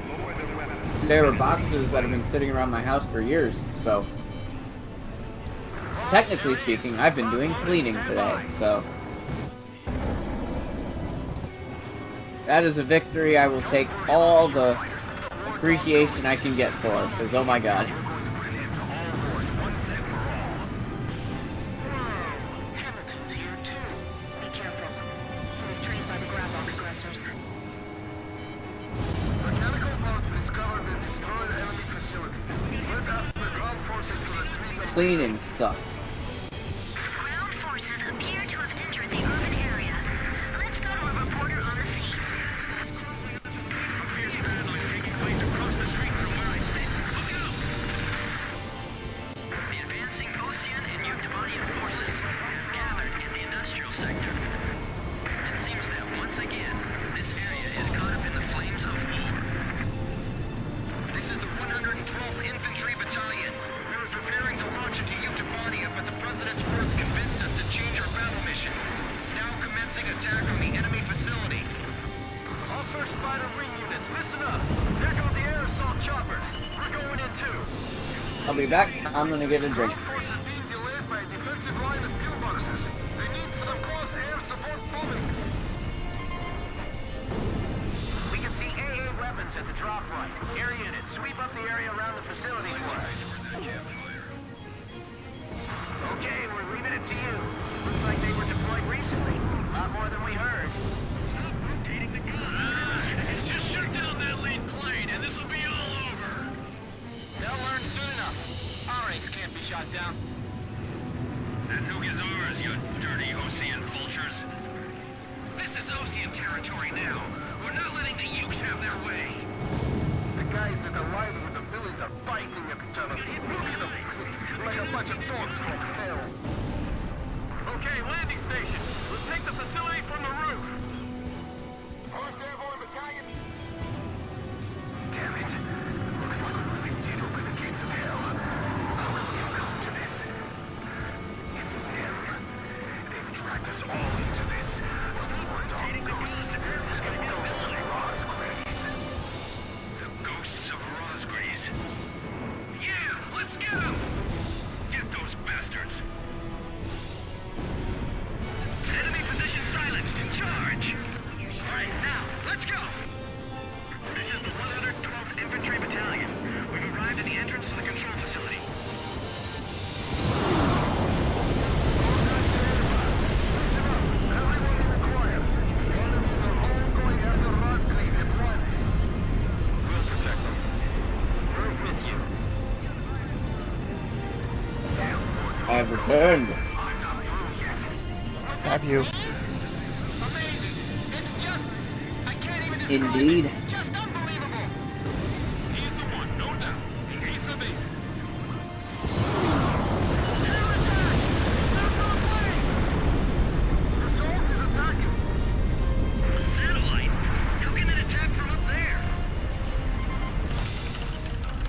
to lower their weapons. There were boxes that have been sitting around my house for years, so... Technically speaking, I've been doing cleaning today, so... That is a victory I will take all the appreciation I can get for, because oh my god. Hamilton's here too. Be careful. He was trained by the Gravok aggressors. Mechanical parts discovered and destroyed enemy facility. Let's ask the ground forces to retrieve them. Cleaning sucks. Ground forces appear to have entered the urban area. Let's go to a reporter on the scene. Appears paranoid taking place across the street from where I stand. Look out! The advancing Ocean and Yuktobanian forces gathered in the industrial sector. It seems that once again, this area is caught up in the flames of war. This is the 112th Infantry Battalion. We were preparing to launch into Yuktobania, but the President's words convinced us to change our battle mission. Now commencing attack on the enemy facility. All first fighter wing units, listen up. There go the air assault choppers. We're going in too. I'll be back. I'm gonna get a drink. Ground forces being delayed by a defensive line of pillboxes. They need some close air support bombing. We can see AA weapons at the drop point. Air units, sweep up the area around the facilities for us. Okay, we're leaving it to you. Looks like they were deployed recently. A lot more than we heard. Stop rotating the gun. Just shoot down that lead plane and this will be all over. They'll learn soon enough. Our ace can't be shot down. That nuke is ours, you dirty Ocean vultures. civilian territory now. We're not letting the Ukes have their way. The guys that allied with the villains are fighting at each other. Look at them, like a bunch of dogs from hell. Okay, landing station. Let's take the facility from the roof. Damn it. Looks like we really did open the gates of hell. How will we come to this? It's them. They've dragged us all into this. More dog ghosts. There's gonna be ghosts of Rosgraves. The ghosts of Rosgraves. Yeah, let's get them! Get those bastards! Enemy position silenced. Charge! Alright, now, let's go! This is the 112th Infantry Battalion. We've arrived at the entrance to the control facility. Everyone in the choir. The enemies are all going after Rosgraves at once. We'll protect them. We're with you. I've returned. Have you? Amazing! It's just... I can't even describe Indeed. it. Just unbelievable! He's the one, no doubt. The ace of eight. The Zone is attacking. A satellite? How can it attack from up there?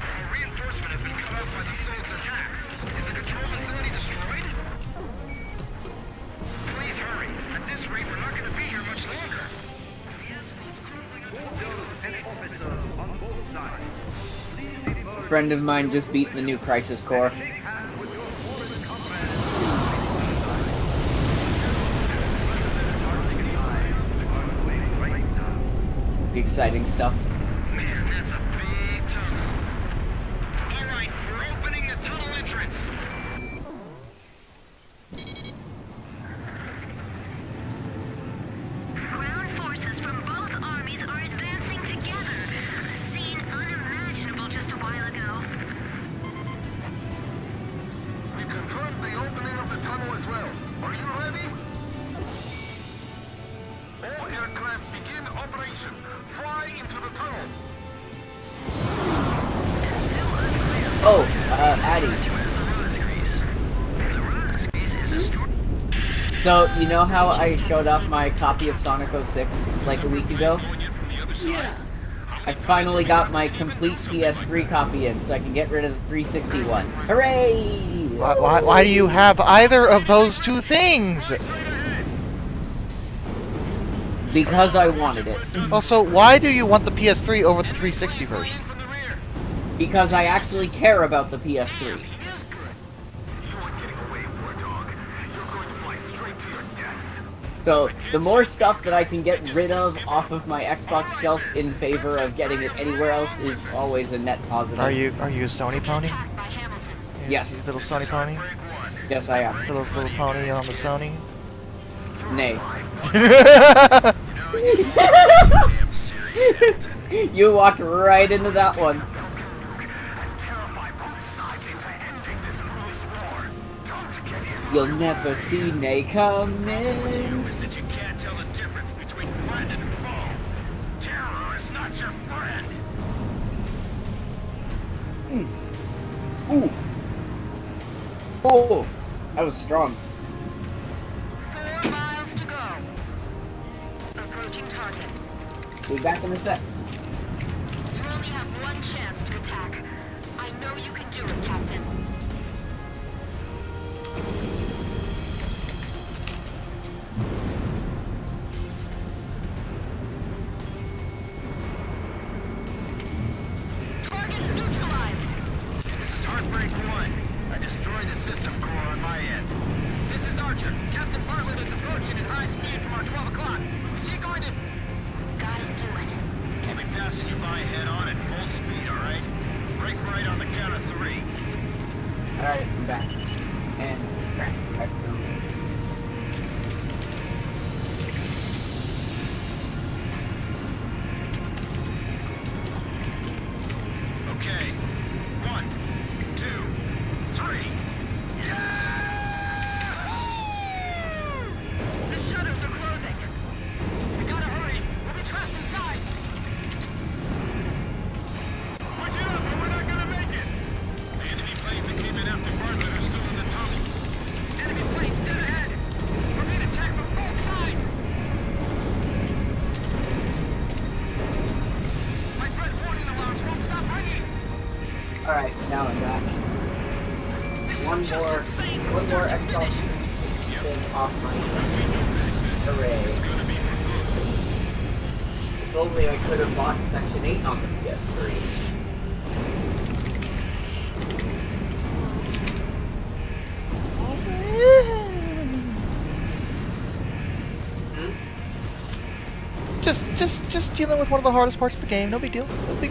Our reinforcement has been cut off by the Soul's attacks. Is the control facility destroyed? Please hurry. At this rate, we're not going to be here much longer. The asphalt's crumbling under the Bulldoze and officer on both sides. Please be A friend of mine just beat the new Crisis Core. shake hands with your fallen comrades. Exciting stuff. Man, that's a big tunnel. All right, we're opening the tunnel entrance. Ground forces from both armies are advancing together. A scene unimaginable just a while ago. We confirmed the opening of the tunnel as well. Are you ready? All aircraft begin operation. Fly into the tunnel. Oh, Addy. So, you know how I showed off my copy of Sonic 06 like a week ago? Yeah. I finally got my complete PS3 copy in, so I can get rid of the 360 one. Hooray! Why do you have either of those two things? Because I wanted it. Also, why do you want the PS3 over the 360 version? Because I actually care about the PS3. So, the more stuff that I can get rid of off of my Xbox shelf in favor of getting it anywhere else is always a net positive. Are you a Sony pony? Yes. You little Sony pony? Yes, I am. Little pony on the Sony? Nay. You walked right into that one. You'll never see Nay coming. That you can't tell the difference between friend and foe. Terror is not your friend. Ooh. Oh, that was strong. 4 miles to go. Approaching target. We back in the set. You only have one chance to attack. I know you can do it, Captain. Target neutralized. This is Heartbreak 1. I destroyed the system core on my end. This is Archer. Captain Bartlett is approaching at high speed from our 12 o'clock. Is he going to... Gotta do it. I'll be passing you by head on at full speed, all right? Break right on the count of 3. Alright, I'm back. And crack. Alright, now I'm back. One more Xbox thing off my array. If only I could have bought Section 8 on the PS3. Just dealing with one of the hardest parts of the game. No big deal.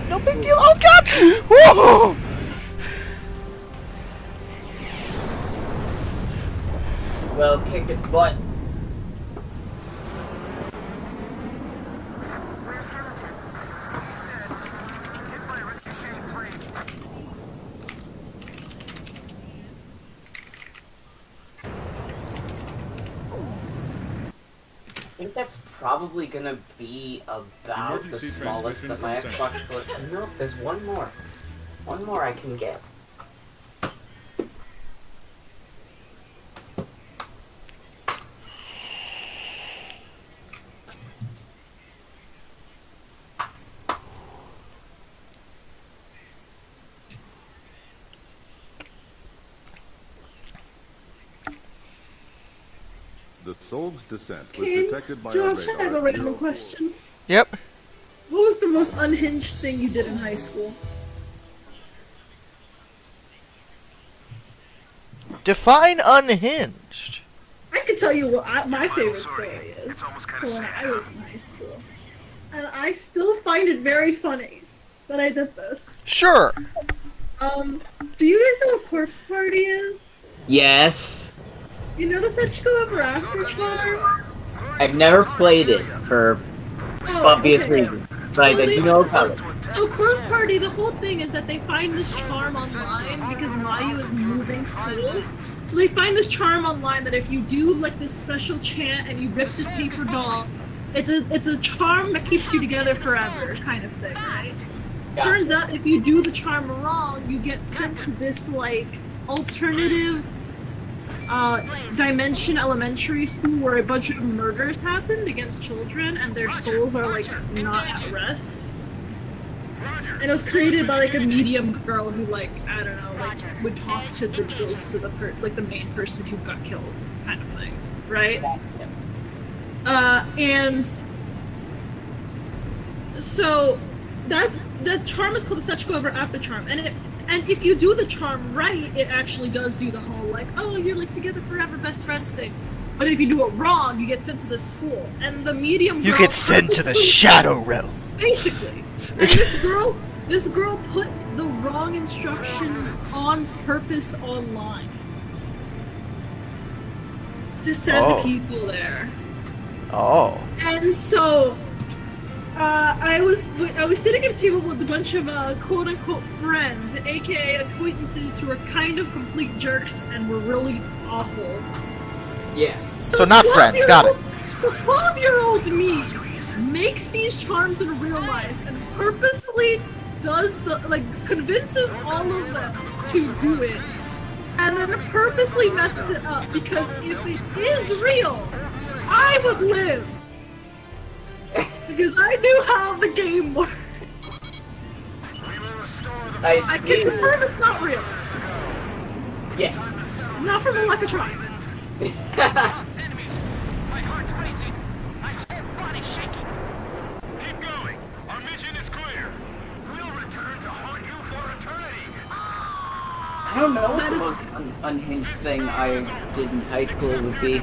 No big deal. Oh God! Whoa! Well, kick its butt. Where's Hamilton? He's dead. Hit by a ricocheting plane. I think that's probably gonna be about the Emergency smallest that my transmission Xbox could. No, there's one more. One more I can get. The Solg's descent was Okay, detected by a Josh, I have a radar. random question. Yep. What was the most unhinged thing you did in high school? Define unhinged. I can tell you what my favorite story is from when I was in high school. And I still find it very funny that I did this. Sure. Do you guys know what Corpse Party is? Yes. You notice that you go over after Charm? I've never played it for obvious okay. reasons, but I do know about it. So Corpse Party, the whole thing is that they find this charm online because Mayu is moving schools. So they find this charm online that if you do like this special chant and you rip this paper doll, it's a charm that keeps you together forever, kind of thing, right? Gotcha. Turns out if you do the charm wrong, you get sent to this like alternative dimension elementary school where a bunch of murders happened against children and their souls are like not at rest. And it was created by like a medium girl who like, I don't know, like would talk to the ghost of the main person who got killed, kind of thing, right? And so that charm is called the Sechiko Ever After charm, and if you do the charm right, it actually does do the whole like, oh, you're like together forever, best friends thing. But if you do it wrong, you get sent to this school, and the medium You girl get sent to the Shadow Realm. basically. And this girl put the wrong instructions on purpose online to send Oh. people there. Oh. And so, I was sitting at a table with a bunch of quote unquote friends, aka acquaintances who were kind of complete jerks and were really awful. Yeah. So not friends, got it. The 12-year-old me makes these charms in real life and purposely does convinces all of them to do it, and then purposely messes it up because if it is real, I would live. Because I knew how the game worked. I can confirm it's not real. Yeah. Not from Electron. Enemies! My heart's racing. My whole body's shaking. Keep going. Our mission is clear. We'll return to haunt you for eternity. I don't know what the most unhinged thing I did in high school would be.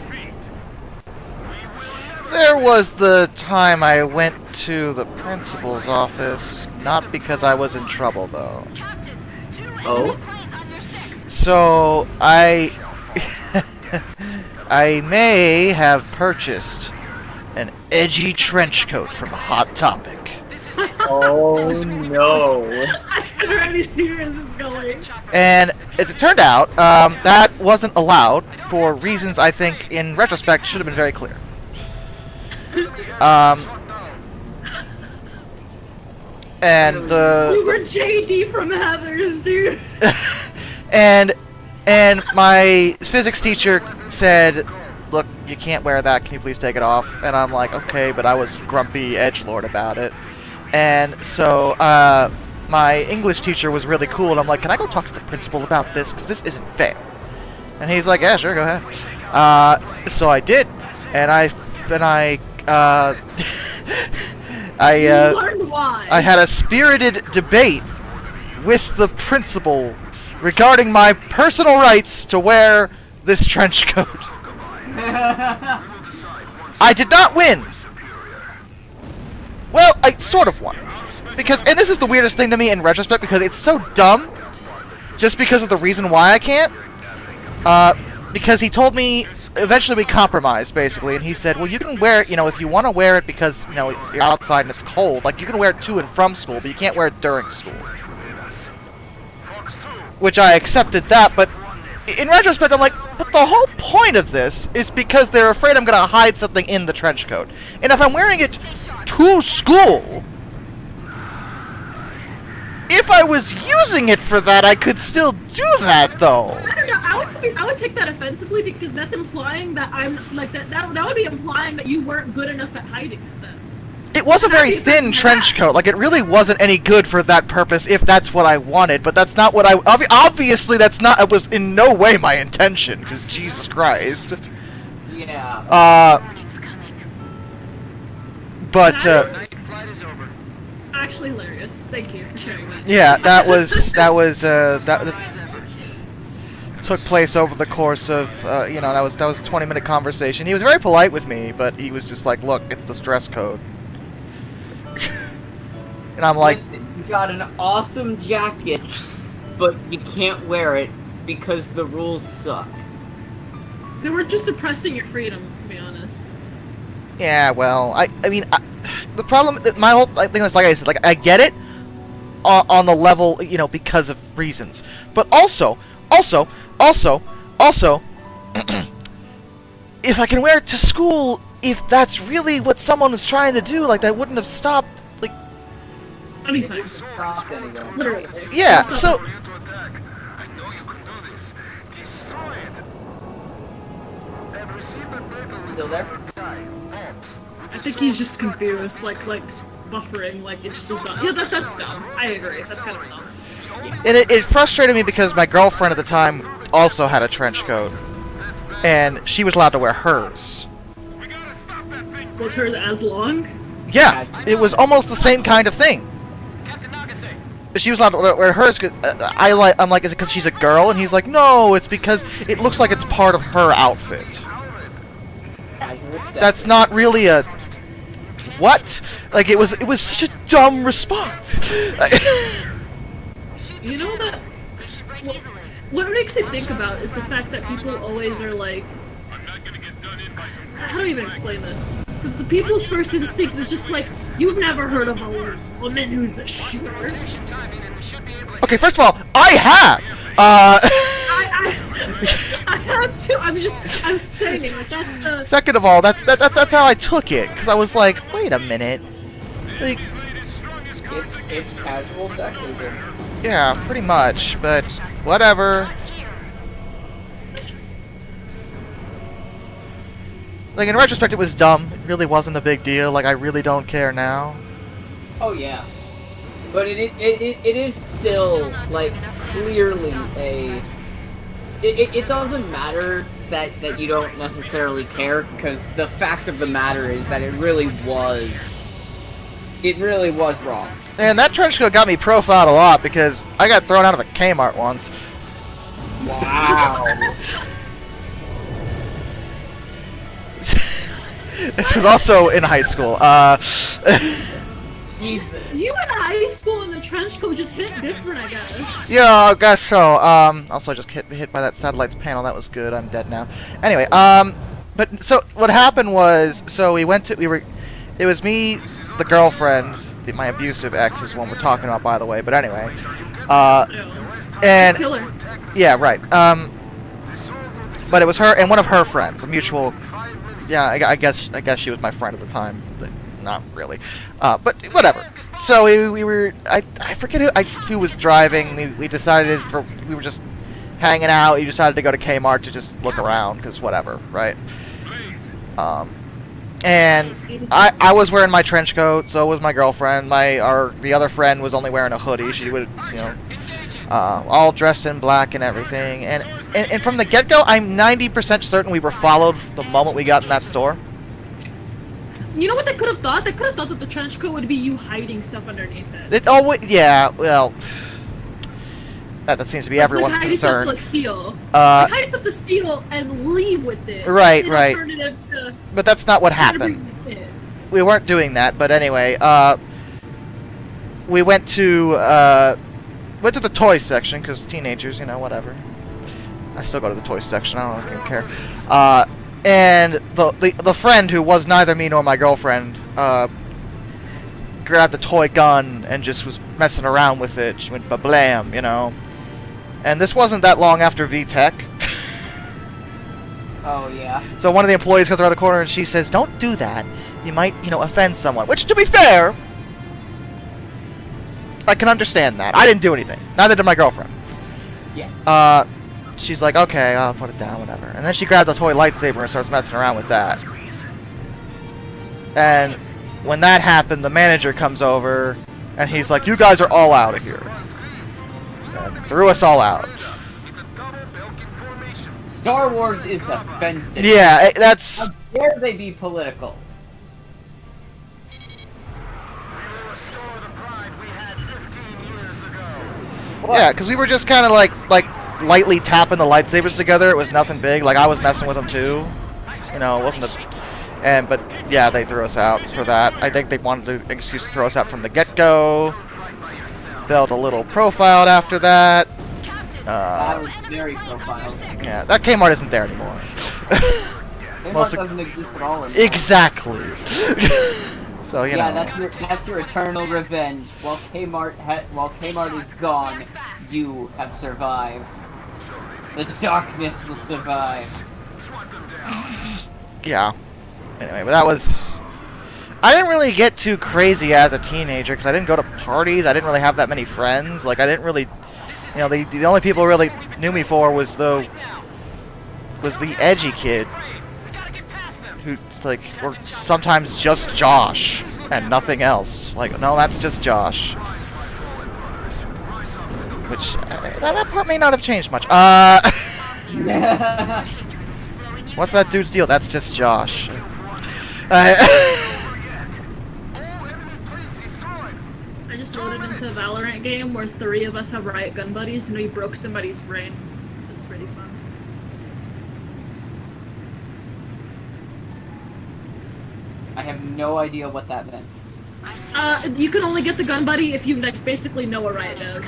There was the time I went to the principal's office, not because I was in trouble though. Oh? So I I may have purchased an edgy trench coat from Hot Topic. Oh no. I can already see where this is going. And as it turned out, that wasn't allowed for reasons I think in retrospect should have been very clear. And We were JD from Heathers, dude. and my physics teacher said, "Look, you can't wear that. Can you please take it off?" And I'm like, "Okay," but I was grumpy edgelord about it. And so my English teacher was really cool, and I'm like, can I go talk to the principal about this? Because this isn't fair. And he's like, yeah, sure, go ahead. So I did, and I learned why. I had a spirited debate with the principal regarding my personal rights to wear this trench coat. I did not win. Well, I sort of won. Because, and this is the weirdest thing to me in retrospect, because it's so dumb, just because of the reason why I can't. Because he told me, eventually we compromised, basically, and he said, well, you can wear it, you know, if you want to wear it because, you know, you're outside and it's cold, like, you can wear it to and from school, but you can't wear it during school. Which I accepted that, but in retrospect, I'm like, but the whole point of this is because they're afraid I'm going to hide something in the trench coat. And if I'm wearing it to school, if I was using it for that, I could still do that, though. I don't know. I would take that offensively because that's implying that I'm like that. That would be implying that you weren't good enough at hiding it. Then. It was a very thin trench coat. Like, it really wasn't any good for that purpose if that's what I wanted. But that's not what I... Obviously, that's not... It was in no way my intention, because Jesus Christ. Yeah. But, Actually hilarious. Thank you for sharing that. yeah, that took place over the course of, you know, that was a 20-minute conversation. He was very polite with me, but he was just like, look, it's the dress code. And I'm like... Listen, you got an awesome jacket, but you can't wear it because the rules suck. They were just suppressing your freedom, to be honest. Yeah, well, I mean, the problem, my whole thing is, like I said, like, I get it on the level, you know, because of reasons. But also, if I can wear it to school, if that's really what someone was trying to do, like, that wouldn't have stopped, like... Anything. Literally. Yeah, so... Still there? I think he's just confused, like buffering, like it just is not. Yeah, that's dumb. I agree. That's kind of dumb. And it frustrated me because my girlfriend at the time also had a trench coat, and she was allowed to wear hers. Was hers as long? Yeah, it was almost the same kind of thing. She was allowed to wear hers. I'm like, is it because she's a girl? And he's like, no, it's because it looks like it's part of her outfit. That's not really a... What? Like, it was such a dumb response. You know that... What it makes me think about is the fact that people always are like... How do I even explain this? Because the people's first instinct is just like, you've never heard of a woman who's a shooter. Okay, first of all, I have! I have too. I'm saying like that's the... Second of all, that's how I took it, because I was like, wait a minute. Like, it's casual sexism. Yeah, pretty much, but whatever. Like, in retrospect, it was dumb. It really wasn't a big deal. Like, I really don't care now. Oh, yeah. But it is still, like, clearly a... It doesn't matter that you don't necessarily care, because the fact of the matter is that it really was wrong. And that trench coat got me profiled a lot, because I got thrown out of a Kmart once. Wow. This was also in high school. You in high school in the trench coat just hit different, I guess. Yeah, I guess so. Also I just hit by that satellite's panel. That was good. I'm dead now. Anyway, but so what happened was, so it was me, the girlfriend, my abusive ex is one we're talking about, by the way. But anyway, and yeah, right. But it was her and one of her friends, a mutual. Yeah, I guess she was my friend at the time. Not really, but whatever. So we were. I forget who was driving. We decided we were just hanging out. We decided to go to Kmart to just look around, because whatever, right? And I was wearing my trench coat, so was my girlfriend. The other friend was only wearing a hoodie. She would, all dressed in black and everything. And from the get-go, I'm 90% certain we were followed the moment we got in that store. You know what they could have thought? They could have thought that the trench coat would be you hiding stuff underneath it. Yeah, well, that seems to be everyone's concern. Like steal. Hide stuff to steal and leave with it. Right. Alternative to but that's not what happened. We weren't doing that, but anyway, we went to the toy section, because teenagers, whatever. I still go to the toy section, I don't care. And the friend, who was neither me nor my girlfriend, grabbed a toy gun and just was messing around with it. She went ba-blam, And this wasn't that long after VTech. Oh, yeah. So one of the employees goes around the corner and she says, "Don't do that. You might, offend someone." Which, to be fair, I can understand that. I didn't do anything. Neither did my girlfriend. Yeah. She's like, "Okay, I'll put it down, whatever." And then she grabs a toy lightsaber and starts messing around with that. And when that happened, the manager comes over and he's like, "You guys are all out of here." And threw us all out. Star Wars is defensive. Yeah, that's... How dare they be political? Yeah, because we were just kind of like lightly tapping the lightsabers together. It was nothing big. Like, I was messing with them too. It wasn't a... But yeah, they threw us out for that. I think they wanted an excuse to throw us out from the get-go. Felt a little profiled after that. That was very profiled. Yeah, that Kmart isn't there anymore. Kmart doesn't exist at all anymore. Exactly. So, yeah, that's your eternal revenge. While Kmart is gone, you have survived. The darkness will survive. Yeah. Anyway, but that was... I didn't really get too crazy as a teenager, because I didn't go to parties, I didn't really have that many friends, like, I didn't really... the only people who really knew me for was the edgy kid, who, like, or sometimes just Josh, and nothing else. Like, no, that's just Josh. Which, that part may not have changed much. What's that dude's deal? That's just Josh. I just loaded into a Valorant game where 3 of us have riot gun buddies and we broke somebody's brain. That's pretty fun. I have no idea what that meant. You can only get the gun buddy if you basically know a riot dev.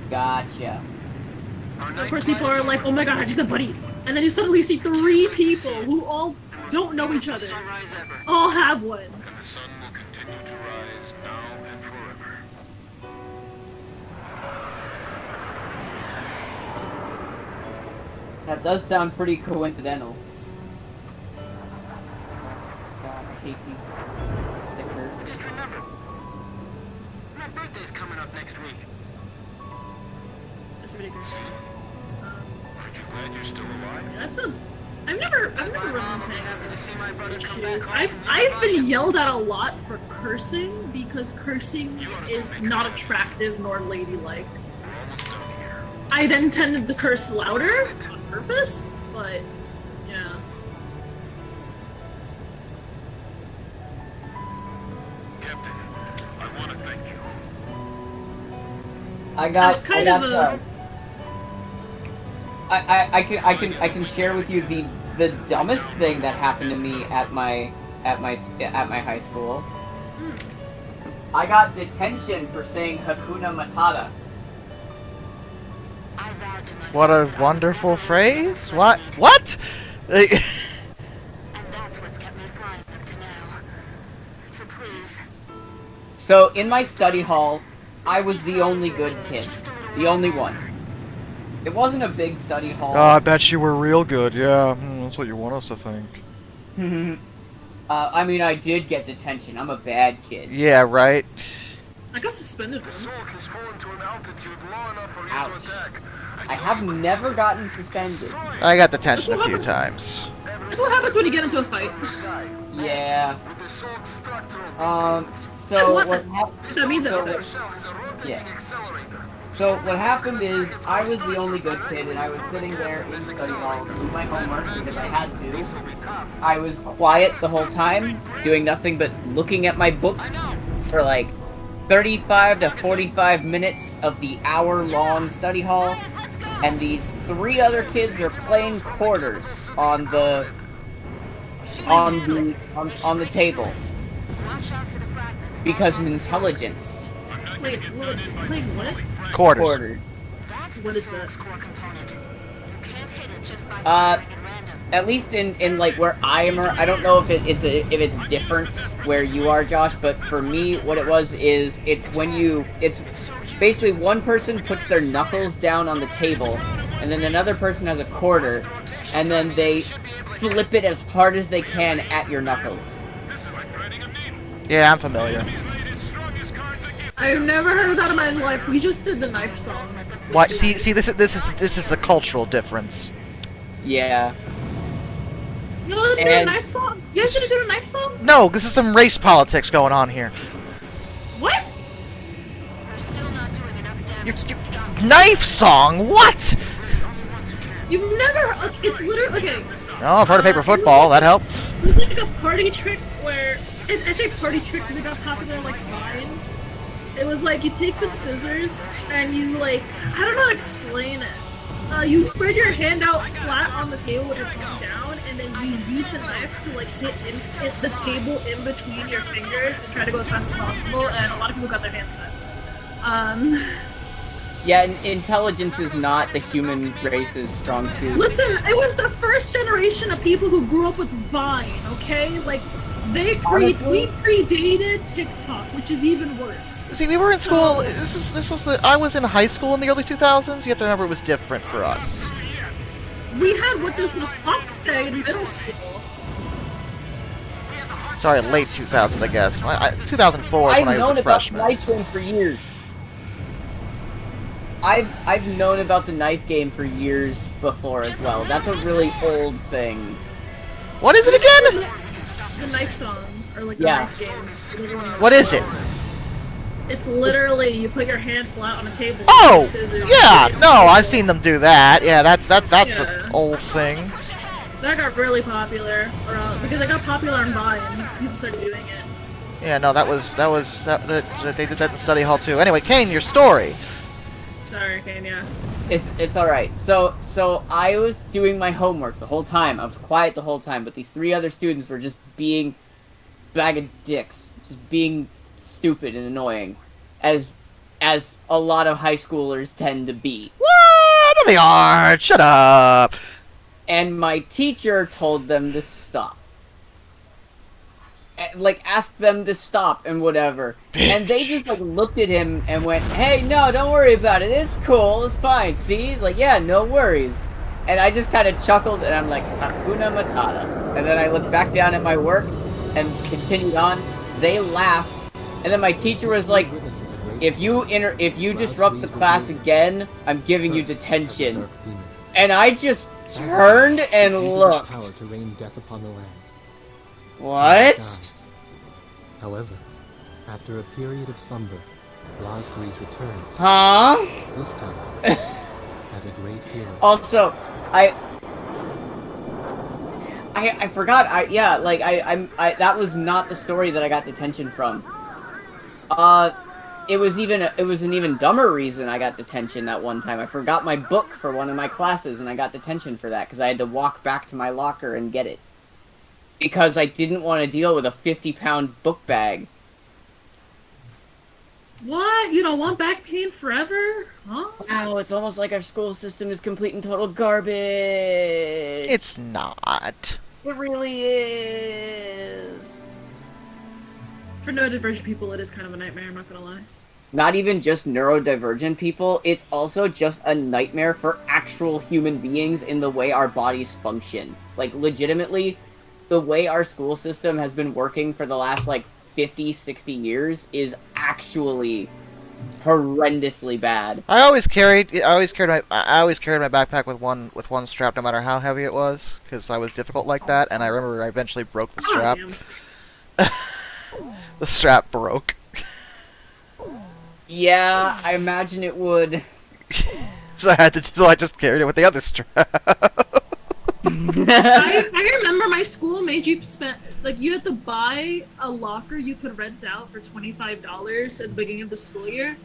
Gotcha. So of course people are like, "Oh my god, how'd you get a buddy?" And then you suddenly see 3 people who all don't know each other. All have one. And the sun will continue to rise now and forever. That does sound pretty coincidental. God, I hate these stickers. Just remember, my birthday's coming up next week. That's ridiculous. Aren't you glad you're still alive? That sounds... I've never run into Happy to see my brother come back home. I've been yelled at a lot for cursing because cursing is not attractive nor ladylike. I then tended to curse louder on purpose, but yeah. Captain, I want to thank you. I can share with you the dumbest thing that happened to me at my high school. I got detention for saying Hakuna Matata. What a wonderful phrase! What? What? And that's what's kept me flying up to now. So please. So in my study hall, I was the only good kid. The only one. It wasn't a big study hall. Oh, I bet you were real good, yeah. That's what you want us to think. I mean, I did get detention. I'm a bad kid. Yeah, right? I got suspended once. Ouch. I have never gotten suspended. I got detention a few times. That's what happens when you get into a fight. Yeah. with the short structural So What? what happened? That means So, that- shell is a rotating yeah. accelerator. So what happened is I was the only good kid, and I was sitting there in study hall doing my homework because I had to. I was quiet the whole time, doing nothing but looking at my book for like 35 to 45 minutes of the hour-long study hall, and these 3 other kids are playing quarters on the table because of intelligence. Wait, what? Quarters. What is that? At least in like where I am, I don't know if it's different where you are, Josh. But for me, what it was is it's basically one person puts their knuckles down on the table, and then another person has a quarter, and then they flip it as hard as they can at your knuckles. Yeah, I'm familiar. I've never heard of that in my life. We just did the knife song. Why? See, this is the cultural difference. Yeah. You know what? A knife song? You guys gonna do a knife song? No, this is some race politics going on here. What? Knife song? What? You've never? It's literally okay. No, I've heard of paper football. That helps. There's like a party trick where I say party trick because it got popular on like Vine. It was like you take the scissors and you like I don't know how to explain it. You spread your hand out flat on the table with your palm down, and then you use the knife to like hit the table in between your fingers and try to go as fast as possible. And a lot of people got their hands cut. Yeah, intelligence is not the human race's strong suit. Listen, it was the first generation of people who grew up with Vine. Okay, like we predated TikTok, which is even worse. See, we were in school. I was in high school in the early 2000s. You have to remember it was different for us. We had what does the fox say in middle school. Sorry, late 2000s, I guess. 2004 is when I was a freshman. I've known about the knife game for years. I've known about the knife game for years before as well. That's a really old thing. What is it again? The knife song, or like the Yeah. knife game. What is it? It's literally you put your hand flat on a table. Oh, scissors, yeah. No, I've seen them do that. Yeah, that's Yeah. an old thing. That got really popular, because it got popular on Vine. So people started doing it. Yeah, no, they did that in study hall too. Anyway, Kane, your story. Sorry, Kane. Yeah. It's all right. So I was doing my homework the whole time. I was quiet the whole time, but these 3 other students were just being bag of dicks, just being stupid and annoying, as a lot of high schoolers tend to be. What? No, they aren't. Shut up. And my teacher told them to stop. Like, asked them to stop and whatever. Bitch. And they just, like, looked at him and went, hey, no, don't worry about it. It's cool. It's fine. See? He's like, yeah, no worries. And I just kind of chuckled, and I'm like, Hakuna Matata. And then I looked back down at my work and continued on. They laughed. And then my teacher was like, if you disrupt the class again, I'm giving you detention. And I just turned and looked. Power to rain death upon the land. What? However, after a period of slumber, Rosgrease returns. Huh? This time, as a great hero. Also, I forgot. That was not the story that I got detention from. It was an even dumber reason I got detention that one time. I forgot my book for one of my classes, and I got detention for that because I had to walk back to my locker and get it. Because I didn't want to deal with a 50-pound book bag. What? You don't want back pain forever? Huh? Wow, it's almost like our school system is complete and total garbage. It's not. It really is. For neurodivergent people, it is kind of a nightmare, I'm not gonna lie. Not even just neurodivergent people, it's also just a nightmare for actual human beings in the way our bodies function. Like, legitimately, the way our school system has been working for the last, 50, 60 years is actually horrendously bad. I always carried my backpack with one strap, no matter how heavy it was, because I was difficult like that. And I remember I eventually broke the strap. The strap broke. Yeah, I imagine it would. So I just carried it with the other strap. I remember my school made you spend, like, you had to buy a locker you could rent out for $25 at the beginning of the school year,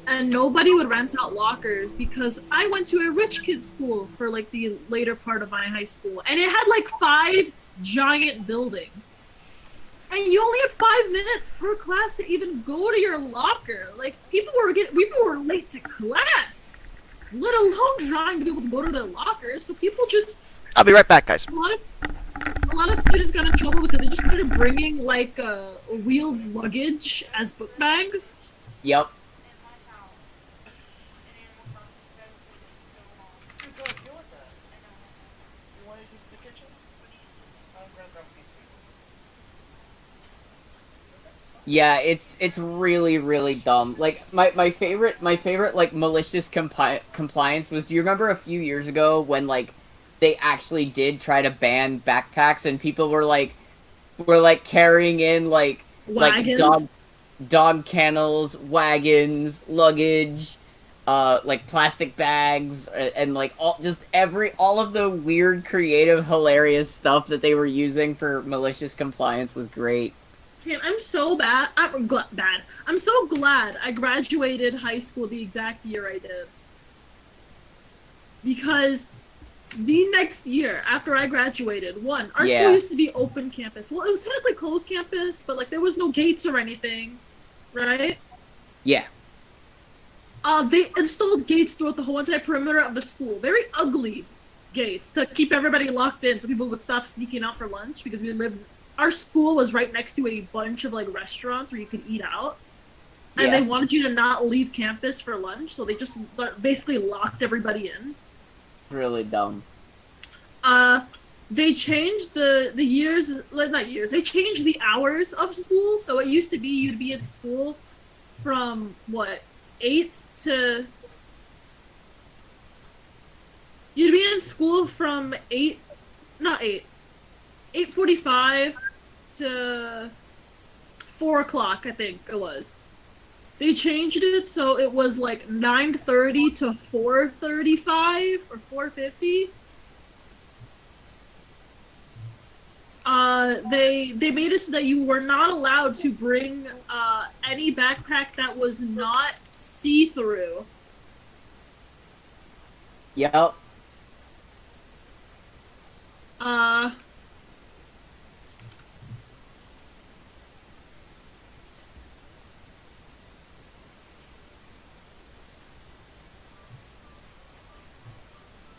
and nobody would rent out lockers because I went to a rich kid's school for like the later part of my high school, and it had like 5 giant buildings, and you only had 5 minutes per class to even go to your locker. Like, people were late to class, let alone trying to be able to go to their lockers. So people just. I'll be right back, guys. A lot of students got in trouble because they just started bringing like wheeled luggage as book bags. Yep. Yeah, it's really really dumb. Like my favorite like malicious compliance was. Do you remember a few years ago when like they actually did try to ban backpacks and people were like carrying in like Wagons? like dog kennels, wagons, luggage, like plastic bags, and like all of the weird, creative, hilarious stuff that they were using for malicious compliance was great. Man, I'm so bad. I'm so glad I graduated high school the exact year I did. Because the next year after I graduated, our school used to be open campus. Well, it was technically closed campus, but like there was no gates or anything, right? Yeah. They installed gates throughout the whole entire perimeter of the school. Very ugly gates to keep everybody locked in so people would stop sneaking out for lunch because our school was right next to a bunch of like restaurants where you could eat out. And they wanted you to not leave campus for lunch, so they just basically locked everybody in. Really dumb. They changed the years, not years, they changed the hours of school, so it used to be you'd be in school from, 8 to... You'd be in school from 8:45 to 4 o'clock, I think it was. They changed it so it was like 9:30 to 4:35 or 4:50. They made it so that you were not allowed to bring any backpack that was not see-through. Yep.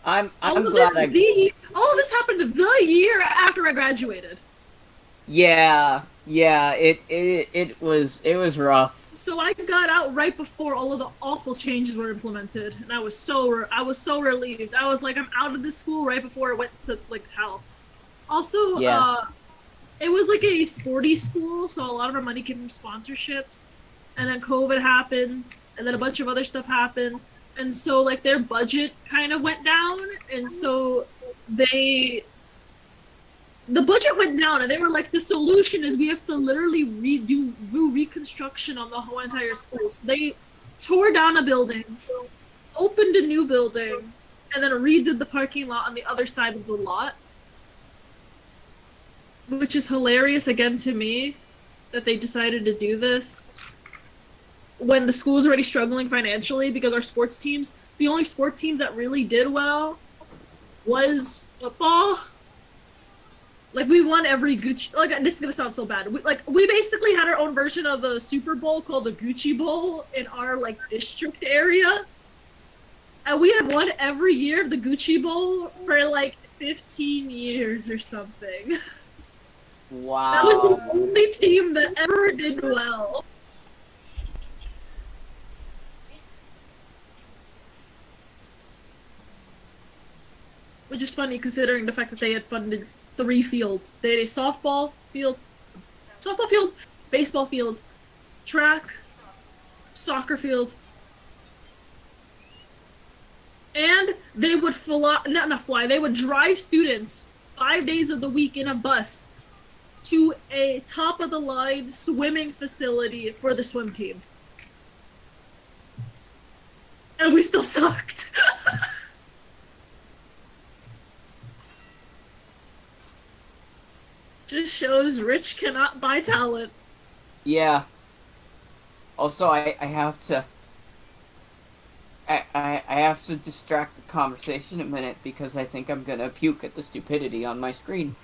I'm glad all of this happened the year after I graduated. Yeah, it was rough. So I got out right before all of the awful changes were implemented, and I was so relieved. I was like, I'm out of this school right before it went to like hell. Also, it was like a sporty school, so a lot of our money came from sponsorships, and then COVID happened, and then a bunch of other stuff happened. And so, like, their budget kind of went down, and so the budget went down, and they were like, the solution is we have to literally do reconstruction on the whole entire school. So they tore down a building, opened a new building, and then redid the parking lot on the other side of the lot. Which is hilarious, again, to me, that they decided to do this when the school was already struggling financially, because our sports teams, the only sport teams that really did well was football. Like, we won every Gucci... Like, this is gonna sound so bad. We basically had our own version of the Super Bowl called the Gucci Bowl in our, like, district area. And we had won every year of the Gucci Bowl for, like, 15 years or something. Wow. That was the only team that ever did well. Which is funny considering the fact that they had funded 3 fields. They had a softball field, baseball field, track, soccer field. And they would they would drive students 5 days of the week in a bus to a top-of-the-line swimming facility for the swim team. And we still sucked. Just shows rich cannot buy talent. Yeah. Also, I have to... I have to distract the conversation a minute because I think I'm gonna puke at the stupidity on my screen.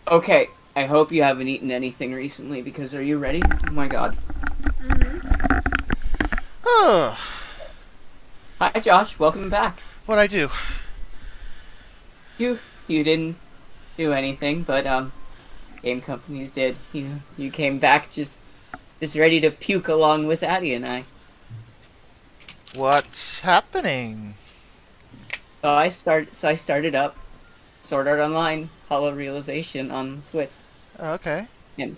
Okay, I hope you haven't eaten anything recently because are you ready? Oh my god. Hi Josh, welcome back. What'd I do? You didn't do anything, but game companies did. You came back just ready to puke along with Addie and I. What's happening? So I started up Sword Art Online Hollow Realization on Switch. Okay. And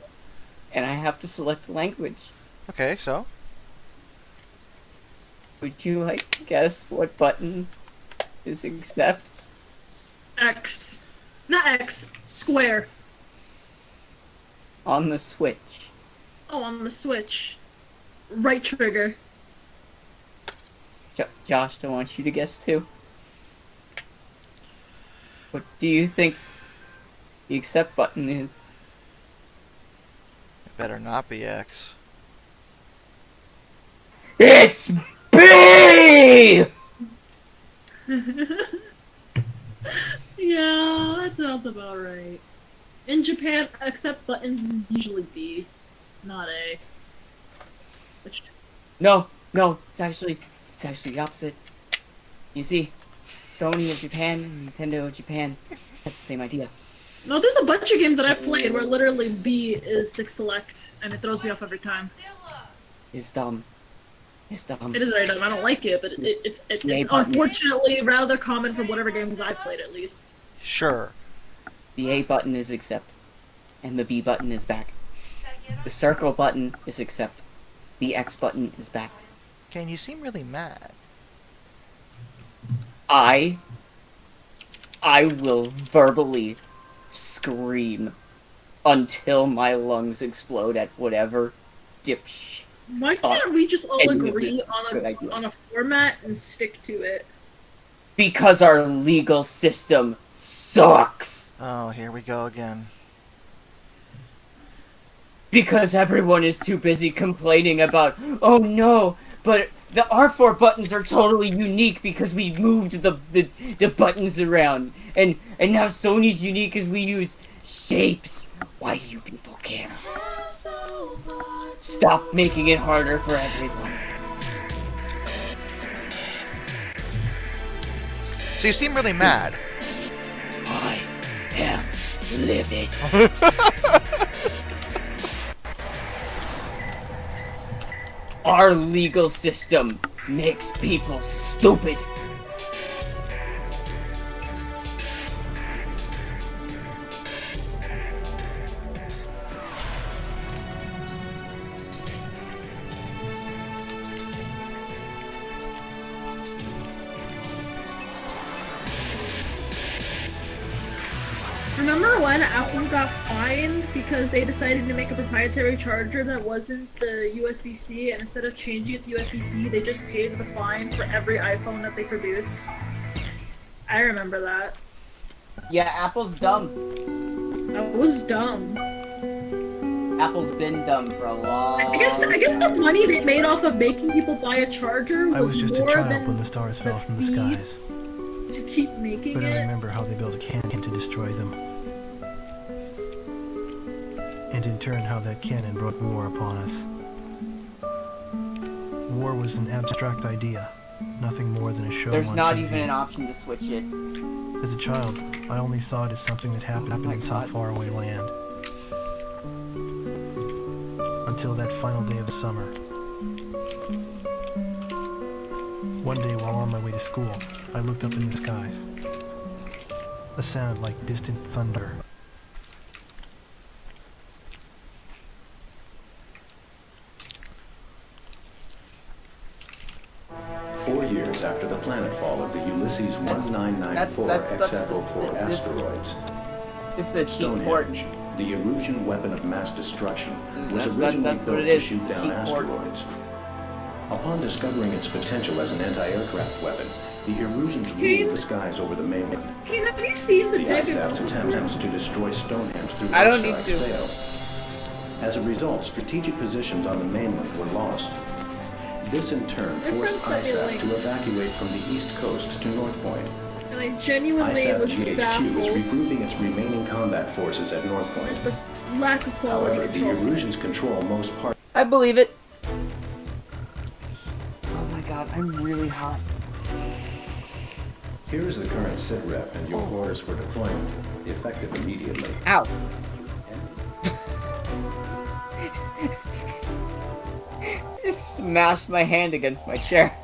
I have to select language. Okay, so? Would you like to guess what button is accept? X. Not X. Square. On the Switch. Oh, on the Switch. Right trigger. Josh, I want you to guess too. What do you think the accept button is? It better not be X. It's B! Yeah, that sounds about right. In Japan, accept buttons is usually B, not A. No, it's actually the opposite. You see, Sony of Japan, Nintendo of Japan, that's the same idea. No, there's a bunch of games that I've played where literally B is 6 select, and it throws me off every time. It's dumb. It is very dumb. I don't like it, but it's unfortunately rather common for whatever games I've played, at least. Sure. The A button is accept, and the B button is back. The circle button is accept. The X button is back. Ken, you seem really mad. I will verbally scream until my lungs explode at whatever dipshit. Why can't we just all agree on a format and stick to it? Because our legal system sucks. Oh, here we go again. Because everyone is too busy complaining about, oh no, but the R4 buttons are totally unique because we moved the buttons around. And now Sony's unique because we use shapes. Why do you people care? Stop making it harder for everyone. So you seem really mad. I am livid. Our legal system makes people stupid. Remember when Apple got fined because they decided to make a proprietary charger that wasn't the USB-C, and instead of changing it to USB-C, they just paid the fine for every iPhone that they produced? I remember that. Yeah, Apple's dumb. That was dumb. Apple's been dumb for a long I guess the money they made off of making people buy a charger was, I was just a more child than when the stars fell from the skies. to keep making But I it. remember how they built a cannon to destroy them. And in turn how that cannon brought war upon us. War was an abstract idea, nothing more than a show There's on not TV. even an option to switch it. As a child, I only saw it as something that happened in some faraway land. Until that final day of summer. One day while on my way to school, I looked up in the skies. A sound like distant thunder. 4 years after the planetfall of the Ulysses 1994 that's such a- XF04 asteroids. This is a cheap port. Stonehenge, the erosion weapon of mass destruction, was That- originally that's what built it to is, shoot it's a down cheap port. asteroids. Upon discovering its potential as an anti-aircraft weapon, the Erusians Kane? Hmm. ruled the skies over the mainland. Kane, have you seen the The David? ISAF's attempts to destroy Stonehenge through I don't airstrikes need to. failed. As a result, strategic positions on the mainland were lost. This in turn My forced friend sent me ISAF to links. evacuate from the east coast to North Point. And I genuinely ISAF was GHQ is baffled regrouping its remaining combat forces at North Point. the lack of quality However, the control. Erusians control most parts. I believe it. Oh my god, I'm really hot. Here is the current sit rep and your orders for deployment, effective immediately. Ow. Just smashed my hand against my chair.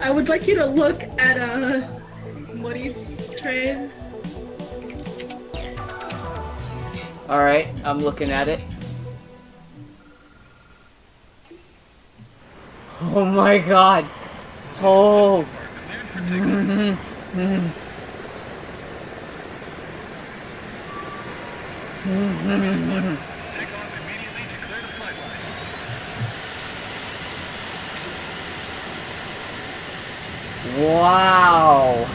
I would like you to look at what do you trade? Alright, I'm looking at it. Oh my god. Oh. Wow.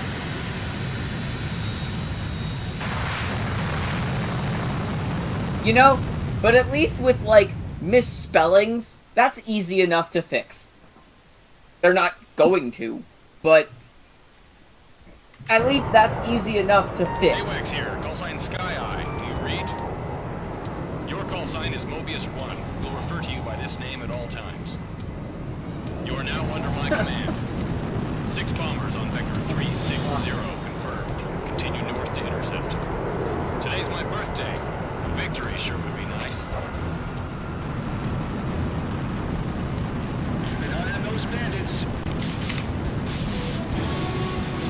You know, but at least with, like, misspellings, that's easy enough to fix. They're not going to, but at least that's easy enough to fix. AWACS here, call sign Sky Eye. Do you read? Your call sign is Mobius 1. We'll refer to you by this name at all times. You are now under my command. 6 bombers on Vector 360 confirmed. Continue north to intercept. Today's my birthday. A victory sure would be nice. Keep an eye on those bandits.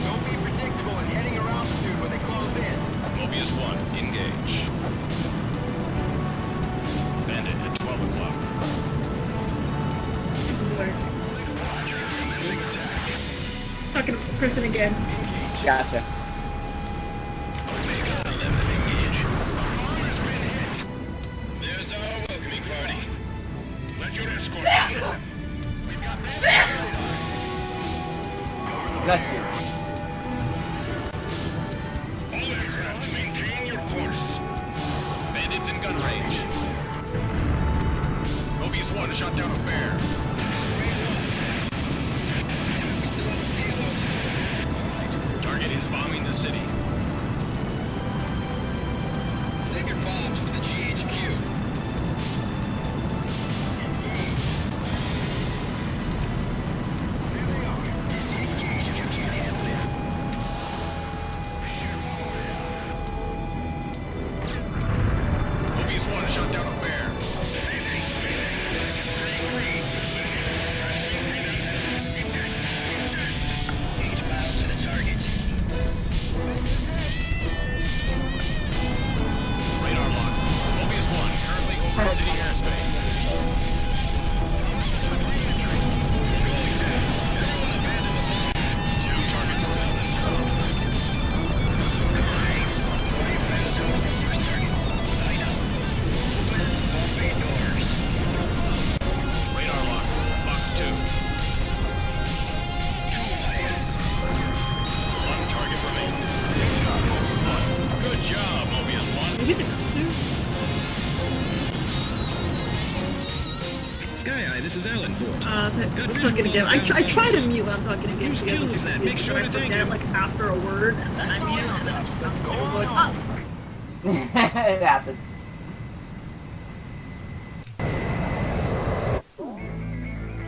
Don't be predictable and heading your altitude when they close in. Mobius 1, engage. Bandit at 12 o'clock. Which is where. Talking to the person again. Gotcha. There's our welcoming party. Let your escort Bless you. all aircraft maintain your course. Bandits in gun range. Mobius 1 shot down a bear. Target is bombing the city. Sacred bombs for the GHQ. Mobius 1 shot down a bear. Radar lock. Mobius 1 currently over city airspace. Two targets Radar lock. Box 2. One target remaining. Good job, Mobius 1. Maybe they got two. Sky Eye, this is Alan Fort. I'm talking again. I try to mute when I'm talking again. Whose So you guys skill will is be that? confused, Make sure but I to thank forget him. like after a word, and then I mute, and then it just starts going up. It happens.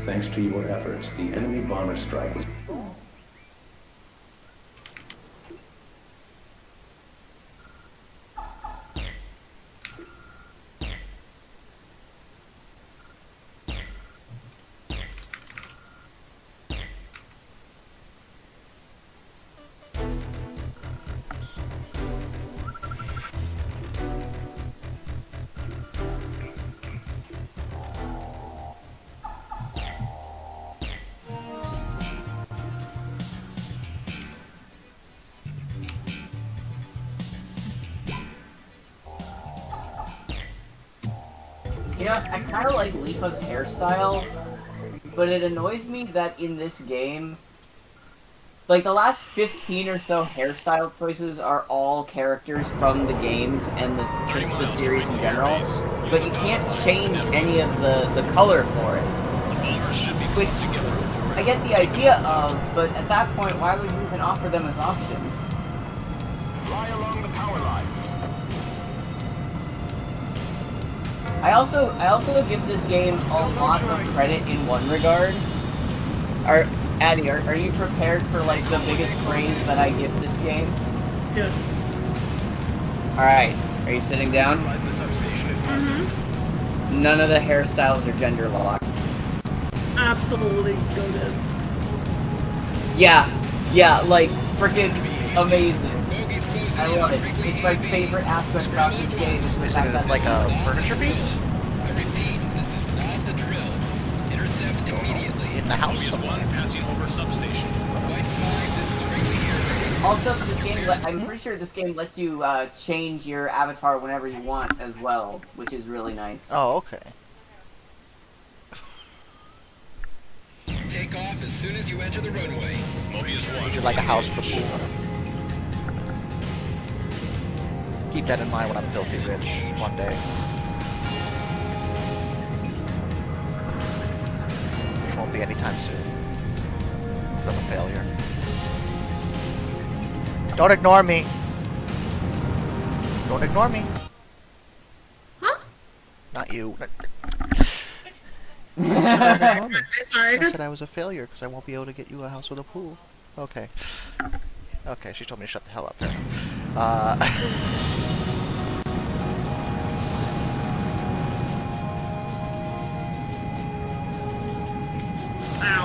Thanks to your efforts, the enemy bomber strike was You know, I kind of like Lipa's hairstyle, but it annoys me that in this game, like the last 15 or so hairstyle choices are all characters from the games and just the series in general, but you can't change any of the color for it. Which I get the idea of, but at that point, why would you even offer them as options? Fly along the power lines. I also give this game a lot of credit in one regard. Addy, are you prepared for like the biggest praise that I give this game? Yes. Alright, are you sitting down? Mm-hmm. None of the hairstyles are gender locked. Absolutely goated. Yeah, like freaking amazing. I love it. It's my favorite aspect about this game. Is the fact that it like a furniture piece? I repeat, this is not the drill. Intercept immediately. In the house somewhere. Passing over substation. Also, this game, I'm pretty sure this game lets you change your avatar whenever you want as well, which is really nice. Oh, okay. Take off as soon as you enter the runway. Mobius 1. You're like a house with a pool. Keep that in mind when I'm filthy rich one day. Which won't be anytime soon. Because I'm a failure. Don't ignore me. Don't ignore me. Huh? Not you. Sorry. I said I was a failure because I won't be able to get you a house with a pool. Okay. Okay, she told me to shut the hell up there. Ow.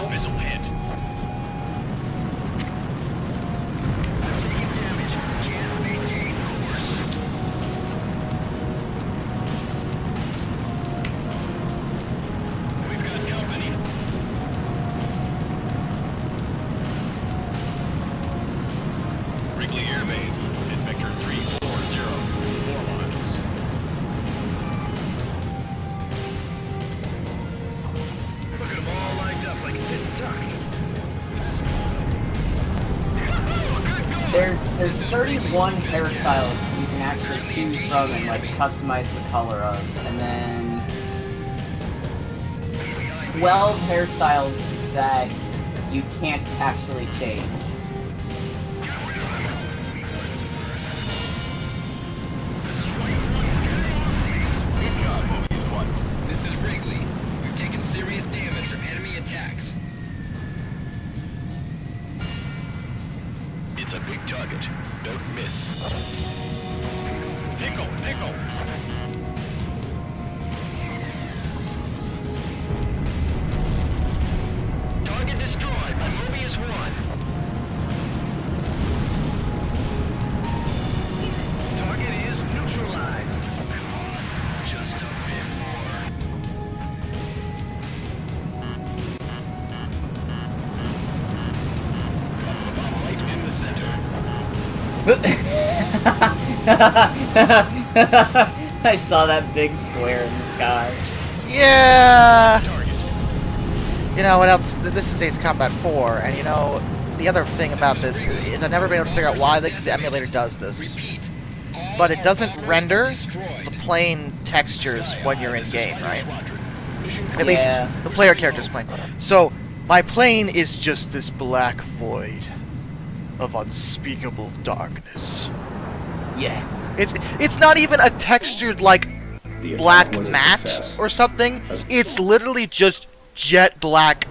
Missile hit. There's 31 hairstyles you can actually choose from and like customize the color of, and then 12 hairstyles that you can't actually change. Good job, Mobius 1. This is Wrigley. We've taken serious damage from enemy attacks. It's a big target. Don't miss. Pickle! Target destroyed by Mobius 1. Target is neutralized. Come on, just a bit more. Right in the center. I saw that big square in the sky. Yeah! You know what else? This is Ace Combat 4, and you know, the other thing about this is I've never been able to figure out why the emulator does this. But it doesn't render the plane textures when you're in game, right? At least the player character's plane. So, my plane is just this black void of unspeakable darkness. Yes. It's not even a textured like black matte or something. It's literally just jet black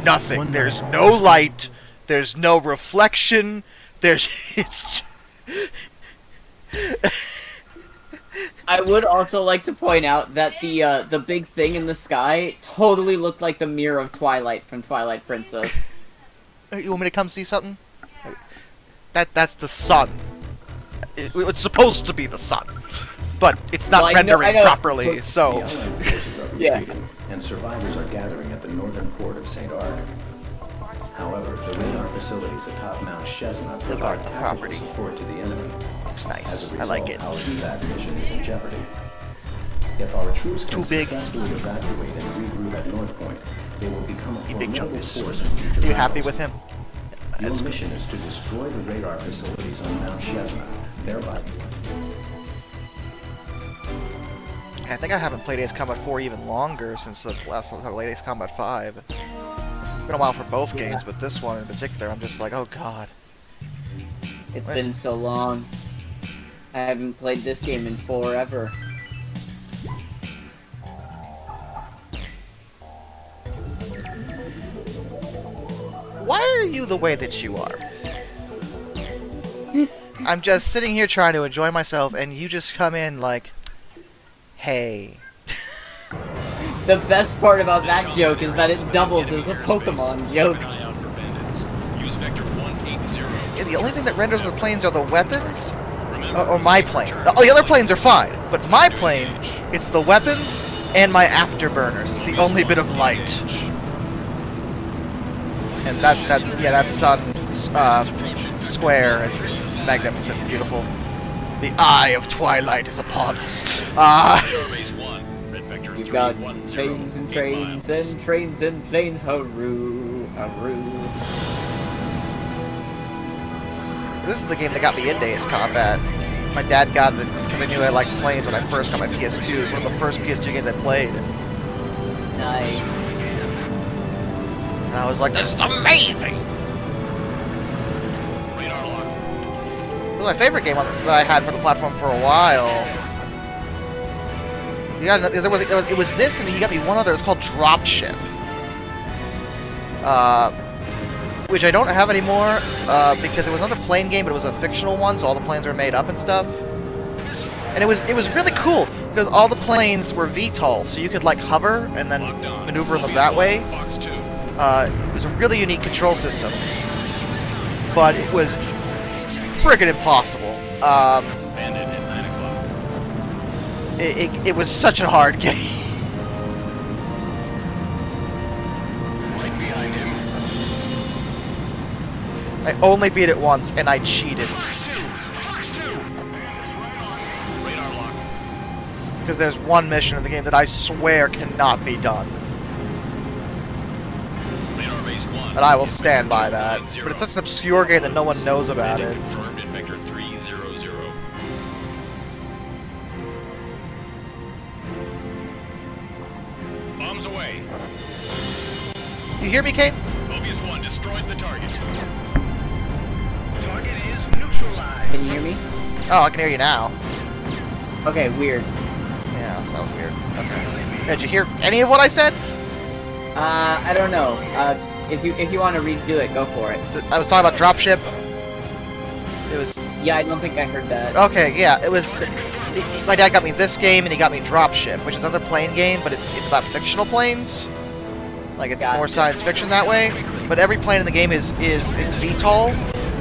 nothing. There's no light. There's no reflection. It's I would also like to point out that the big thing in the sky totally looked like the mirror of Twilight from Twilight Princess. You want me to come see something? That's the sun. It's supposed to be the sun, but it's not rendering properly. So, yeah. And survivors are gathering at the northern port of St. Arc. However, the radar facilities atop Mount Chestnut provide tactical support to the enemy. Looks nice. As a result, I like it. Our evac mission is in jeopardy. If our troops can Too big. successfully evacuate and regroup at North Point, they will become a big formidable jumpers. force in future You happy battles. with him? Your mission is to destroy the radar facilities on Mount Shezna, thereby... I think I haven't played Ace Combat 4 even longer since the last time I played Ace Combat 5. It's been a while for both games, but this one in particular, I'm just like, oh god. It's been so long. I haven't played this game in forever. Why are you the way that you are? I'm just sitting here trying to enjoy myself, and you just come in like, hey. The best part about that joke is that it doubles as a Pokemon joke. Yeah, the only thing that renders the planes are the weapons, or my plane. The other planes are fine, but my plane, it's the weapons and my afterburners. It's the only bit of light. And that's Sun Square. It's magnificent and beautiful. The eye of twilight is upon us. You've got planes and trains and trains and planes, haroo, haroo. This is the game that got me into Ace Combat. My dad got it because I knew I liked planes when I first got my PS2. It was one of the first PS2 games I played. Nice. And I was like, this is amazing! It was my favorite game that I had for the platform for a while. Yeah, it was this, and he got me one other. It's called Dropship, which I don't have anymore because it was another plane game, but it was a fictional one, so all the planes were made up and stuff. And it was really cool because all the planes were VTOL, so you could like hover and then maneuver them that way. It was a really unique control system, but it was friggin' impossible. It was such a hard game. I only beat it once, and I cheated. Because there's one mission in the game that I swear cannot be done. And I will stand by that. But it's such an obscure game that no one knows about it. Bombs away. You hear me, Kate? Mobius 1 destroyed the target. Target is neutralized. Can you hear me? Oh, I can hear you now. Okay, weird. Yeah, that was weird. Okay. Did you hear any of what I said? I don't know. If you want to redo it, go for it. I was talking about Dropship. It was... Yeah, I don't think I heard that. Okay, yeah, it was... My dad got me this game, and he got me Dropship, which is another plane game, but it's about fictional planes. Like, it's more science fiction that way. But every plane in the game is VTOL,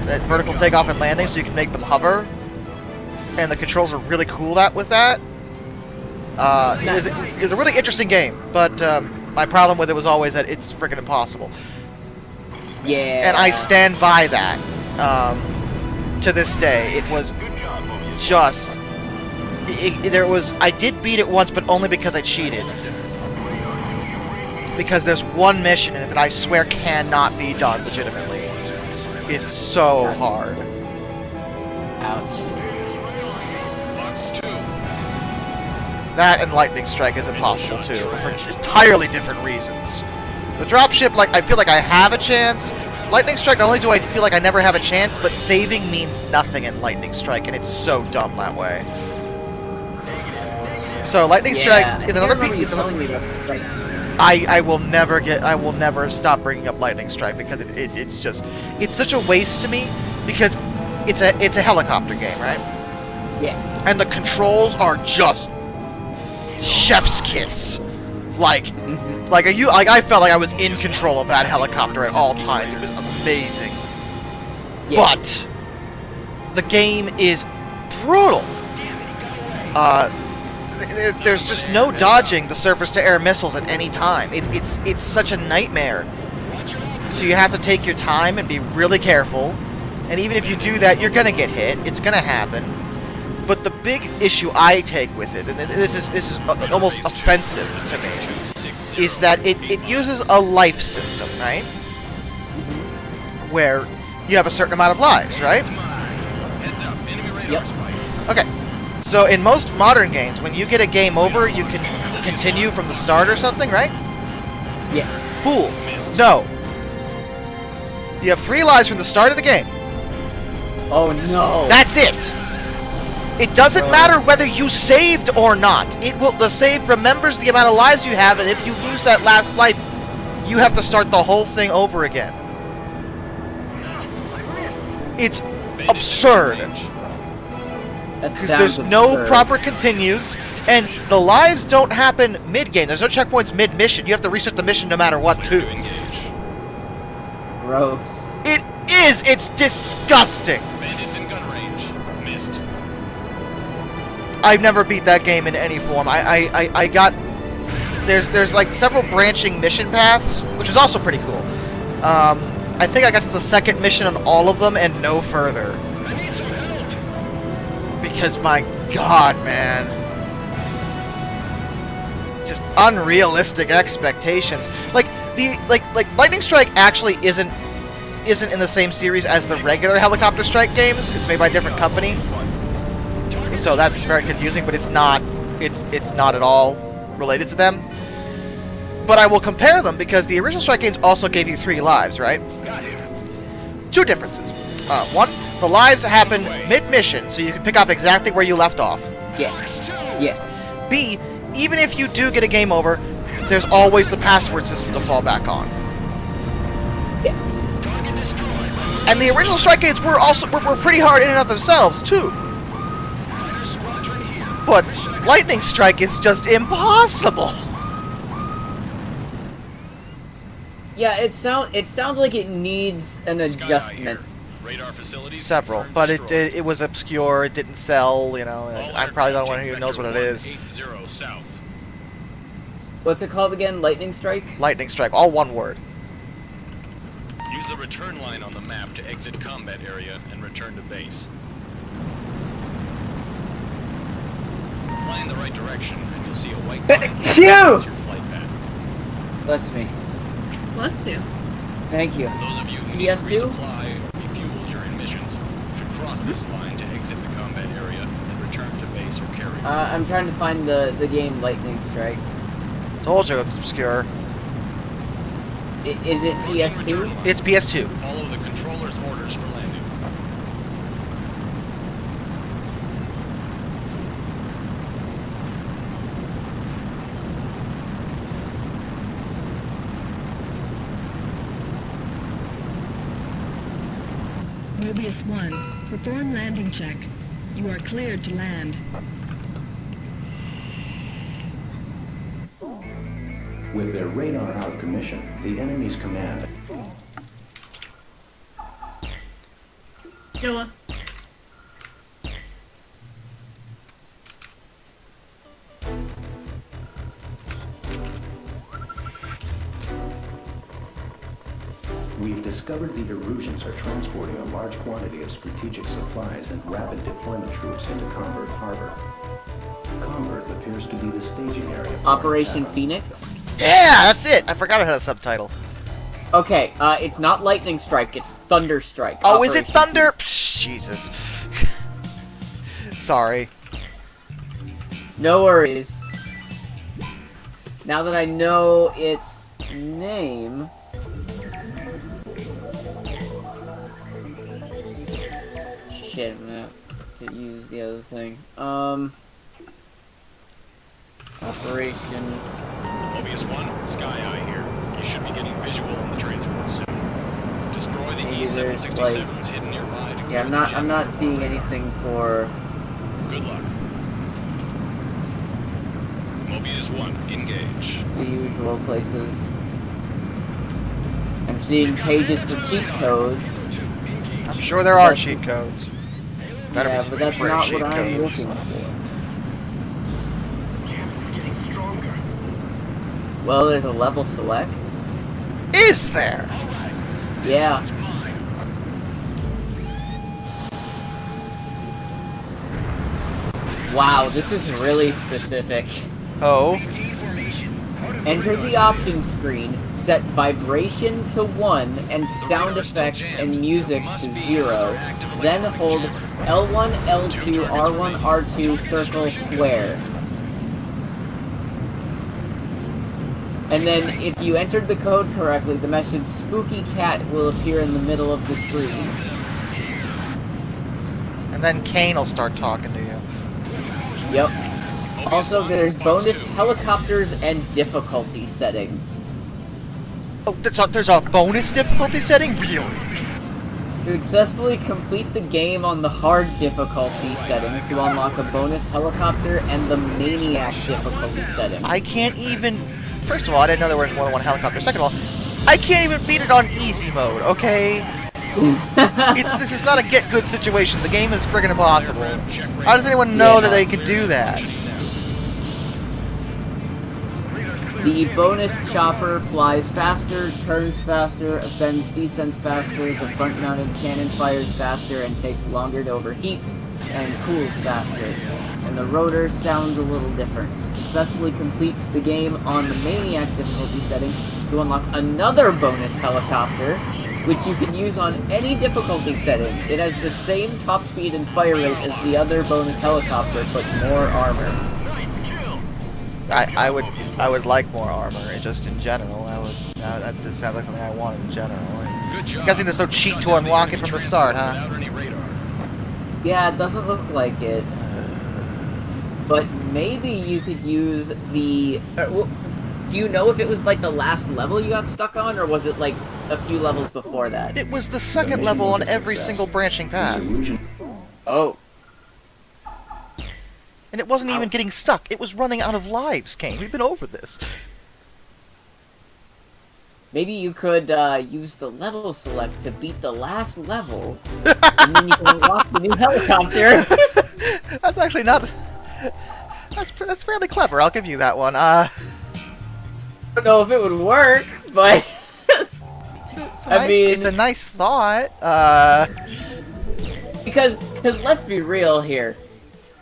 that vertical takeoff and landing, so you can make them hover. And the controls are really cool with that. It was a really interesting game, but my problem with it was always that it's freaking impossible. Yeah. And I stand by that. To this day, it was just... I did beat it once, but only because I cheated. Because there's one mission in it that I swear cannot be done legitimately. It's so hard. Ouch. That and Lightning Strike is impossible too, for entirely different reasons. The Dropship, like, I feel like I have a chance. Lightning Strike, not only do I feel like I never have a chance, but saving means nothing in Lightning Strike, and it's so dumb that way. So Lightning Strike is another piece. I will never stop bringing up Lightning Strike because it's such a waste to me because it's a helicopter game, right? Yeah. And the controls are just chef's kiss. Like I felt like I was in control of that helicopter at all times. It was amazing. Yeah. But the game is brutal. There's just no dodging the surface-to-air missiles at any time. It's such a nightmare. So you have to take your time and be really careful. And even if you do that, you're gonna get hit. It's gonna happen. But the big issue I take with it, and this is almost offensive to me, is that it uses a life system, right? Where you have a certain amount of lives, right? Yep. Okay. So in most modern games, when you get a game over, you can continue from the start or something, right? Yeah. Fool. No. You have 3 lives from the start of the game. Oh no. That's it. It doesn't matter whether you saved or not. The save remembers the amount of lives you have, and if you lose that last life, you have to start the whole thing over again. It's absurd. Because there's no proper continues, and the lives don't happen mid-game. There's no checkpoints mid-mission. You have to restart the mission no matter what, too. Gross. It is! It's disgusting! Bandits in gun range. Missed. I've never beat that game in any form. I got... There's like several branching mission paths, which is also pretty cool. I think I got to the second mission on all of them and no further. Because my god, man. Just unrealistic expectations. Like Lightning Strike actually isn't in the same series as the regular Helicopter Strike games. It's made by a different company. So that's very confusing, but it's not at all related to them. But I will compare them because the original Strike games also gave you 3 lives, right? 2 differences. One, the lives happen mid-mission, so you can pick up exactly where you left off. Yeah. Yeah. B, even if you do get a game over, there's always the password system to fall back on. Yeah. And the original Strike games were pretty hard in and of themselves, too. But Lightning Strike is just impossible. Yeah, it sounds like it needs an adjustment. Radar facilities. Several, but it was obscure. It didn't sell. You know, I'm probably the only one who knows what it is. 80 south. What's it called again? Lightning Strike? Lightning Strike, all one word. Use the return line on the map to exit combat area and return to base. Fly in the right direction, and you'll see a white line. That's your flight path. Bless me. Plus 2. Thank you. Those of you who need to resupply or refuel during missions should cross this line to exit the combat area and return to base or carrier. I'm trying to find the game Lightning Strike. Told you it's obscure. Is it PS2? It's PS2. Follow the controller's orders for landing. Mobius 1, perform landing check. You are cleared to land. With their radar out of commission, the enemy's command... Noah. We've discovered the Erusians are transporting a large quantity of strategic supplies and rapid deployment troops into Comberth Harbor. Comberth appears to be the staging area for Operation Phoenix? Yeah, that's it. I forgot I had a subtitle. Okay, it's not Lightning Strike, it's Thunder Strike. Oh, is it Thunder? Psh, Jesus. Sorry. No worries. Now that I know its name... Shit, I'm gonna have to use the other thing. Operation... Mobius 1, Sky Eye here. You should be getting visual on the transport soon. Destroy the E-767s hidden nearby. Yeah, I'm not seeing anything for... Good luck. Mobius 1, engage. The usual places. I'm seeing pages for cheat codes. I'm sure there are cheat codes. Yeah, but that's not what I'm looking for. Well, there's a level select. Is there? Yeah. Wow, this is really specific. Oh. Enter the options screen, set vibration to 1 and sound effects and music to 0. Then hold L1, L2, R1, R2, circle, square. And then if you entered the code correctly, the message "Spooky Cat" will appear in the middle of the screen. And then Kane will start talking to you. Yep. Also, there's bonus helicopters and difficulty setting. Oh, there's a bonus difficulty setting? Really? Successfully complete the game on the hard difficulty setting to unlock a bonus helicopter and the maniac difficulty setting. I can't even... First of all, I didn't know there was more than one helicopter. Second of all, I can't even beat it on easy mode, okay? This is not a get good situation. The game is friggin' impossible. How does anyone know that they can do that? The bonus chopper flies faster, turns faster, ascends, descends faster, the front-mounted cannon fires faster and takes longer to overheat, and cools faster. And the rotor sounds a little different. Successfully complete the game on the Maniac difficulty setting to unlock another bonus helicopter, which you can use on any difficulty setting. It has the same top speed and fire rate as the other bonus helicopter, but more armor. I would like more armor, just in general. That just sounds like something I want in general. I'm guessing there's no cheat to unlock it from the start, huh? Yeah, it doesn't look like it. But maybe you could use the... do you know if it was like the last level you got stuck on, or was it like a few levels before that? It was the second level on every single branching path. Oh. And it wasn't even getting stuck. It was running out of lives, Kane. We've been over this. Maybe you could use the level select to beat the last level, and then you can unlock the new helicopter. That's actually not... That's fairly clever. I'll give you that one. I don't know if it would work, but... it's a nice thought. Because let's be real here.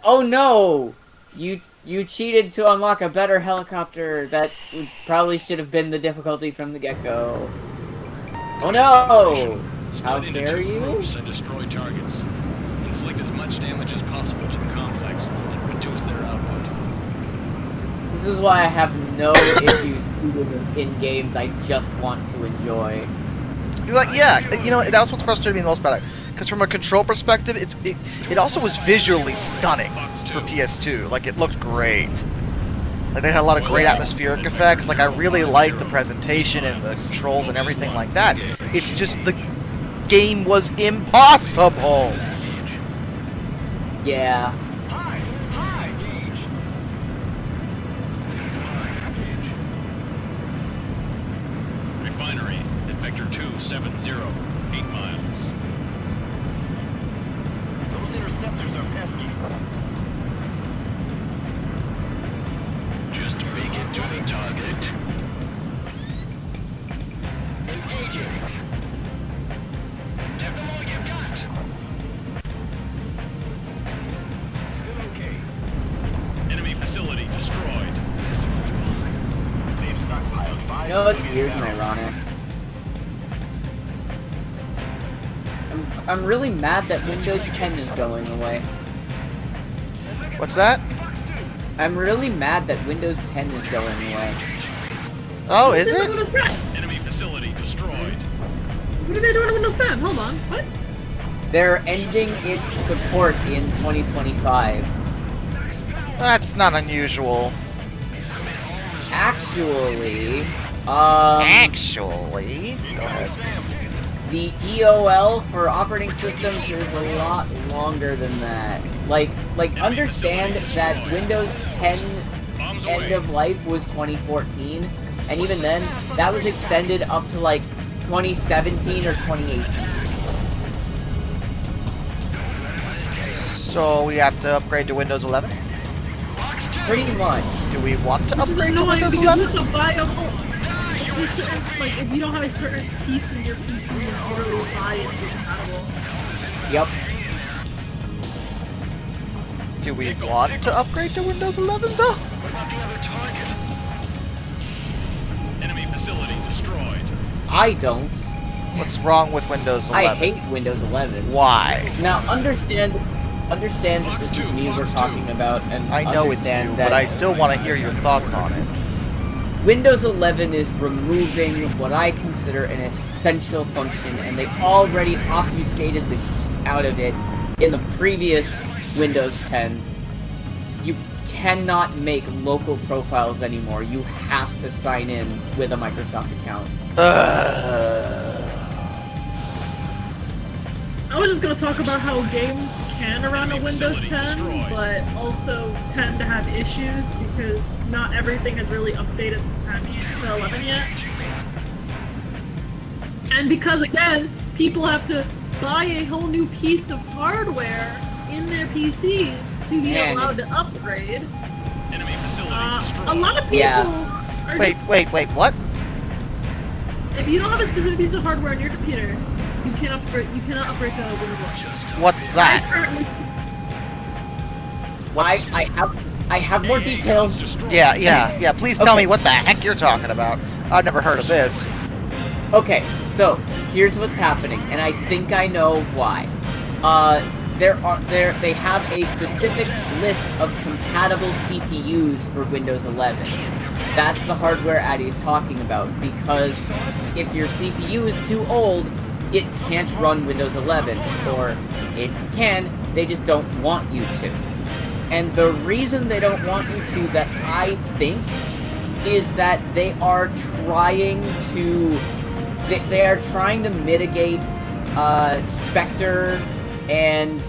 Oh no! You cheated to unlock a better helicopter. That probably should have been the difficulty from the get-go. Oh no! How dare you? And destroy targets. Inflict as much damage as possible to the complex and reduce their output. This is why I have no issues in games I just want to enjoy. Like, yeah, you know, that's what's frustrated me the most about it. Because from a control perspective, it also was visually stunning for PS2. Like, it looked great. Like, they had a lot of great atmospheric effects. Like, I really liked the presentation and the controls and everything like that. It's just the game was impossible. Yeah. Refinery at Vector 270, 8 miles. Those interceptors are pesky. Just make it to the target. Engaging. Give them all you've got. Still okay. Enemy facility destroyed. They've stockpiled 5. You know what's weird and ironic? I'm really mad that Windows 10 is going away. What's that? I'm really mad that Windows 10 is going away. Oh, is it? Enemy facility destroyed. What are they doing to Windows 10? Hold on. What? They're ending its support in 2025. That's not unusual. Actually, Go ahead. The EOL for operating systems is a lot longer than that. Like understand that Windows 10 end of life was 2014, and even then, that was extended up to like 2017 or 2018. So we have to upgrade to Windows 11? Pretty much. Do we want to Which is upgrade to annoying Windows because 11? you have to buy a whole... Like, if you don't have a certain piece in your PC, you can literally buy it to be compatible. Yep. Do we want to upgrade to Windows 11 though? What about the other target? Enemy facility destroyed. I don't. What's wrong with Windows 11? I hate Windows 11. Why? Now, understand that this is me we're talking about, and I know it's you, but I still want to hear your thoughts on it. Windows 11 is removing what I consider an essential function, and they already obfuscated the out of it in the previous Windows 10. You cannot make local profiles anymore. You have to sign in with a Microsoft account. I was just gonna talk about how games can run on Windows 10, but also tend to have issues because not everything has really updated to 11 yet. And because, again, people have to buy a whole new piece of hardware in their PCs to be allowed to upgrade. A lot of people are Wait, what? If you don't have a specific piece of hardware on your computer, you cannot upgrade to Windows 11. What's that? I have more details. Yeah. Please tell me what the heck you're talking about. I've never heard of this. Okay, so here's what's happening, and I think I know why. They have a specific list of compatible CPUs for Windows 11. That's the hardware Addy's talking about, because if your CPU is too old, it can't run Windows 11, or it can, they just don't want you to. And the reason they don't want you to, that I think, is that they are trying to mitigate Spectre and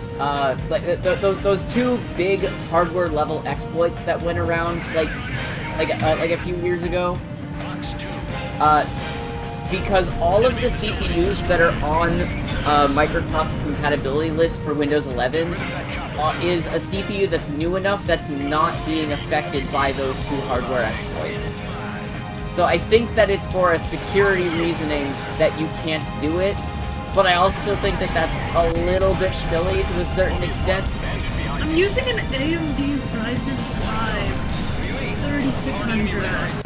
those two big hardware level exploits that went around like a few years ago. Because all of the CPUs that are on Microsoft's compatibility list for Windows 11 is a CPU that's new enough that's not being affected by those two hardware exploits. So I think that it's for a security reasoning that you can't do it, but I also think that that's a little bit silly to a certain extent. I'm using an AMD Ryzen 5 3600X.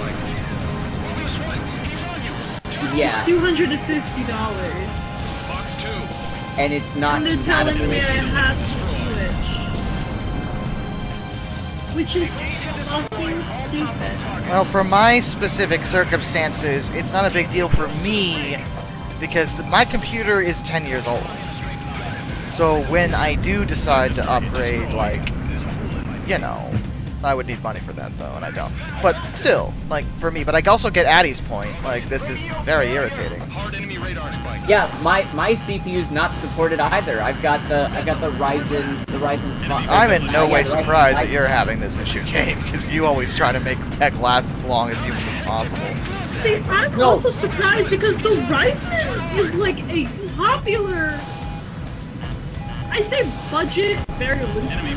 Yeah. It's $250. And it's not. And they're telling me I have to switch. Which is fucking stupid. Well, for my specific circumstances, it's not a big deal for me because my computer is 10 years old. So when I do decide to upgrade, like, you know, I would need money for that though, and I don't. But still, like, for me, but I also get Addy's point, like, this is very irritating. Yeah, my CPU's not supported either. I've got the Ryzen 5. I'm in no way surprised that you're having this issue, Kane, because you always try to make tech last as long as humanly possible. See, I'm also surprised because the Ryzen is like a popular, I say budget very loosely,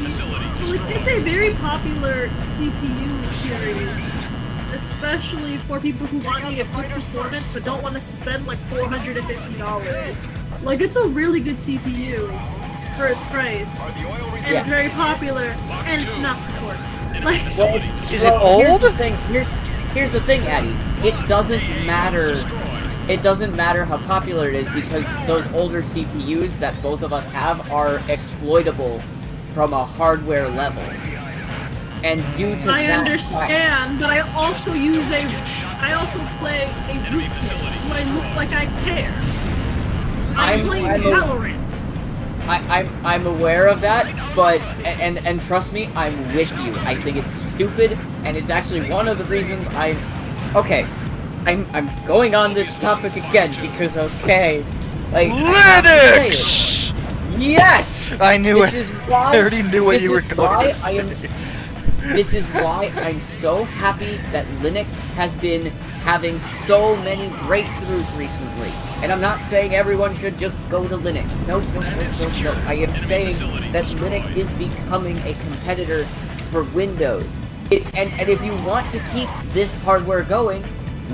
but like it's a very popular CPU series, especially for people who want to get good performance but don't want to spend like $450. Like, it's a really good CPU for its price, and it's very popular, and it's not supported. Like, is it old? Here's the thing, Addy. It doesn't matter. It doesn't matter how popular it is because those older CPUs that both of us have are exploitable from a hardware level. And due to I understand, but I also play a root kit. Do I look like I care? I'm playing Valorant. I'm aware of that, but and trust me, I'm with you. I think it's stupid, and it's actually one of the reasons I'm going on this topic again because like Linux. Yes, I knew it. I already knew what you were going to say. This is why I'm so happy that Linux has been having so many breakthroughs recently. And I'm not saying everyone should just go to Linux. No. I am saying that Linux is becoming a competitor for Windows. And if you want to keep this hardware going,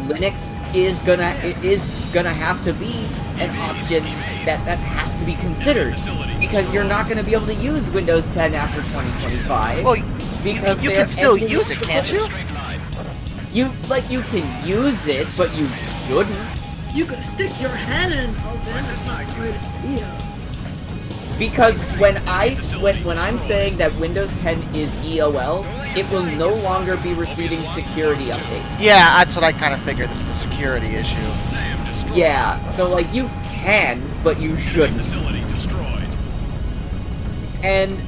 Linux is gonna have to be an option that has to be considered, because you're not gonna be able to use Windows 10 after 2025. Well, because you can still use it, can't you? You can use it, but you shouldn't. You could stick your head in. Oh, then that's not the greatest idea. Because when I'm saying that Windows 10 is EOL, it will no longer be receiving security updates. Yeah, that's what I kind of figured. This is a security issue. Yeah, so like you can, but you shouldn't. And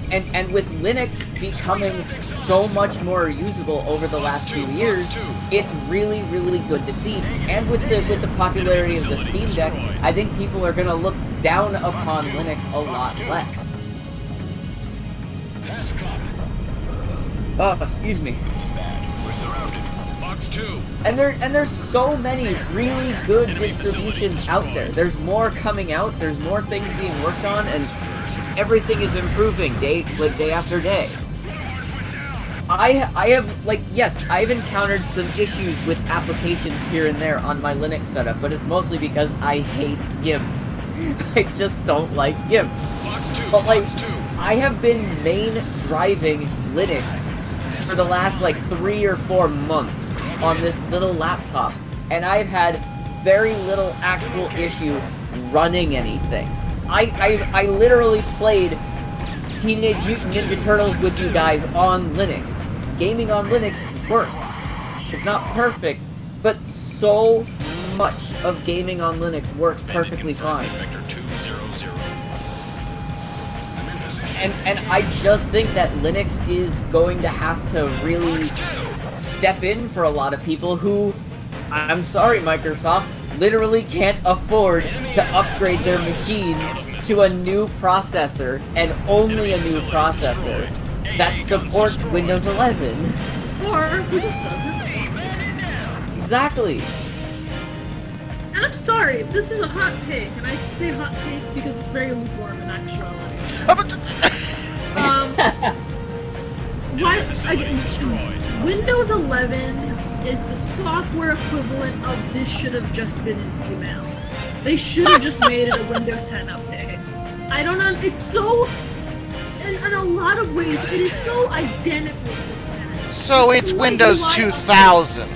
with Linux becoming so much more usable over the last few years, it's really, really good to see. And with the popularity of the Steam Deck, I think people are gonna look down upon Linux a lot less. Oh, excuse me. Box 2. And there's so many really good distributions out there. There's more coming out. There's more things being worked on, and everything is improving day after day. I have, like, yes, I've encountered some issues with applications here and there on my Linux setup, but it's mostly because I hate GIMP. I just don't like GIMP. But like, I have been main driving Linux for the last like 3 or 4 months on this little laptop, and I've had very little actual issue running anything. I literally played Teenage Mutant Ninja Turtles with you guys on Linux. Gaming on Linux works. It's not perfect, but so much of gaming on Linux works perfectly fine. And I just think that Linux is going to have to really step in for a lot of people who, I'm sorry Microsoft, literally can't afford to upgrade their machines to a new processor, and only a new processor, that supports Windows 11. Or who just doesn't want to. Exactly. And I'm sorry, this is a hot take, and I say hot take because it's very lukewarm in actuality. Windows 11 is the software equivalent of this should have just been an email. They should have just made it a Windows 10 update. I don't know, it's so, in a lot of ways, it is so identical to 10. So it's Windows 2000.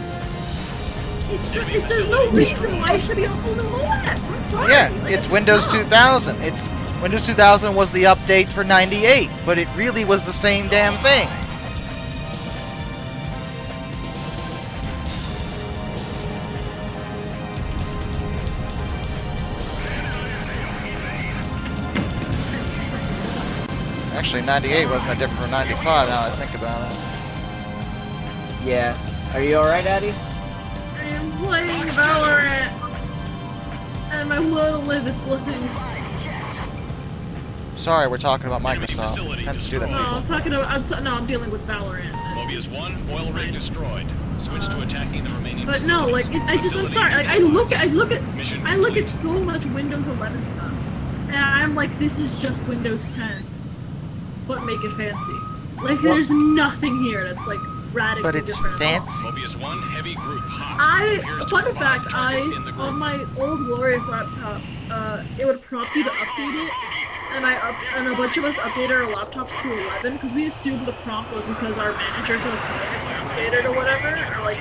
There's no reason why it should be a whole new OS. I'm sorry. Yeah, it's Windows 2000. It's Windows 2000 was the update for 98, but it really was the same damn thing. Actually, 98 wasn't that different from 95 now I think about it. Yeah. Are you alright, Addy? I am playing Valorant, and my will to live is slipping. Sorry, we're talking about Microsoft. It tends to do that to No, people. I'm talking about. I'm dealing with Valorant. Mobius 1, oil rig destroyed. Switch to attacking the remaining. But no, like I'm sorry. Like I look at so much Windows 11 stuff, and I'm like, this is just Windows 10, but make it fancy. Like there's nothing here that's like radically But it's different. fancy. Mobius 1, heavy group hot. Fun fact, on my old Glorious laptop, it would prompt you to update it, and a bunch of us updated our laptops to 11 because we assumed the prompt was because our managers would tell us to update it or whatever, or like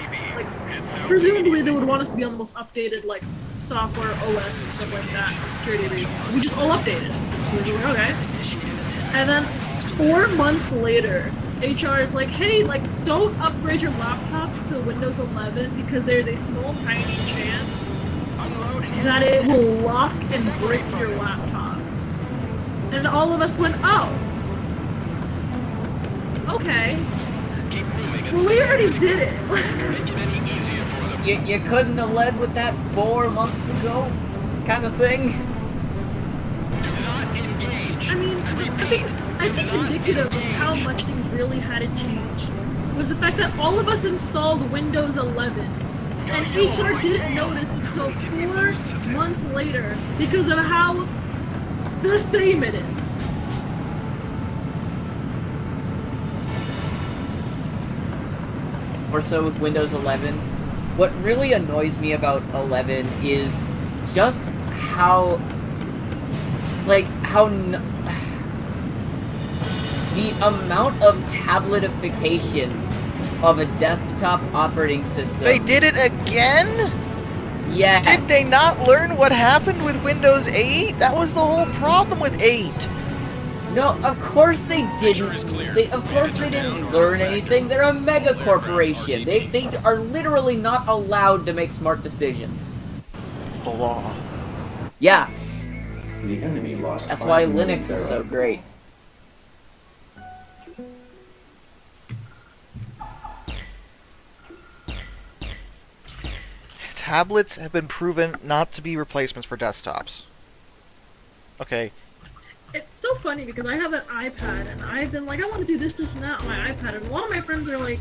presumably they would want us to be on the most updated like software OS and stuff like that for security reasons. So we just all updated. So we were like, okay. And then 4 months later, HR is like, hey, like, don't upgrade your laptops to Windows 11 because there's a small, tiny chance that it will lock and break your laptop. And all of us went, oh. Okay. Well, we already did it. You couldn't have led with that 4 months ago, kind of thing. I mean, I think indicative of how much things really hadn't changed was the fact that all of us installed Windows 11, and HR didn't notice until 4 months later because of how the same it is. Or so with Windows 11. what really annoys me about 11 is just how, like, the amount of tabletification of a desktop operating system. They did it again? Yes. Did they not learn what happened with Windows 8? That was the whole problem with 8. No, of course they didn't. Of course they didn't learn anything. They're a mega corporation. They are literally not allowed to make smart decisions. It's the law. Yeah. The enemy lost. That's why Linux is so great. Tablets have been proven not to be replacements for desktops. Okay. It's still funny because I have an iPad and I've been like, I want to do this, this, and that on my iPad, and one of my friends are like,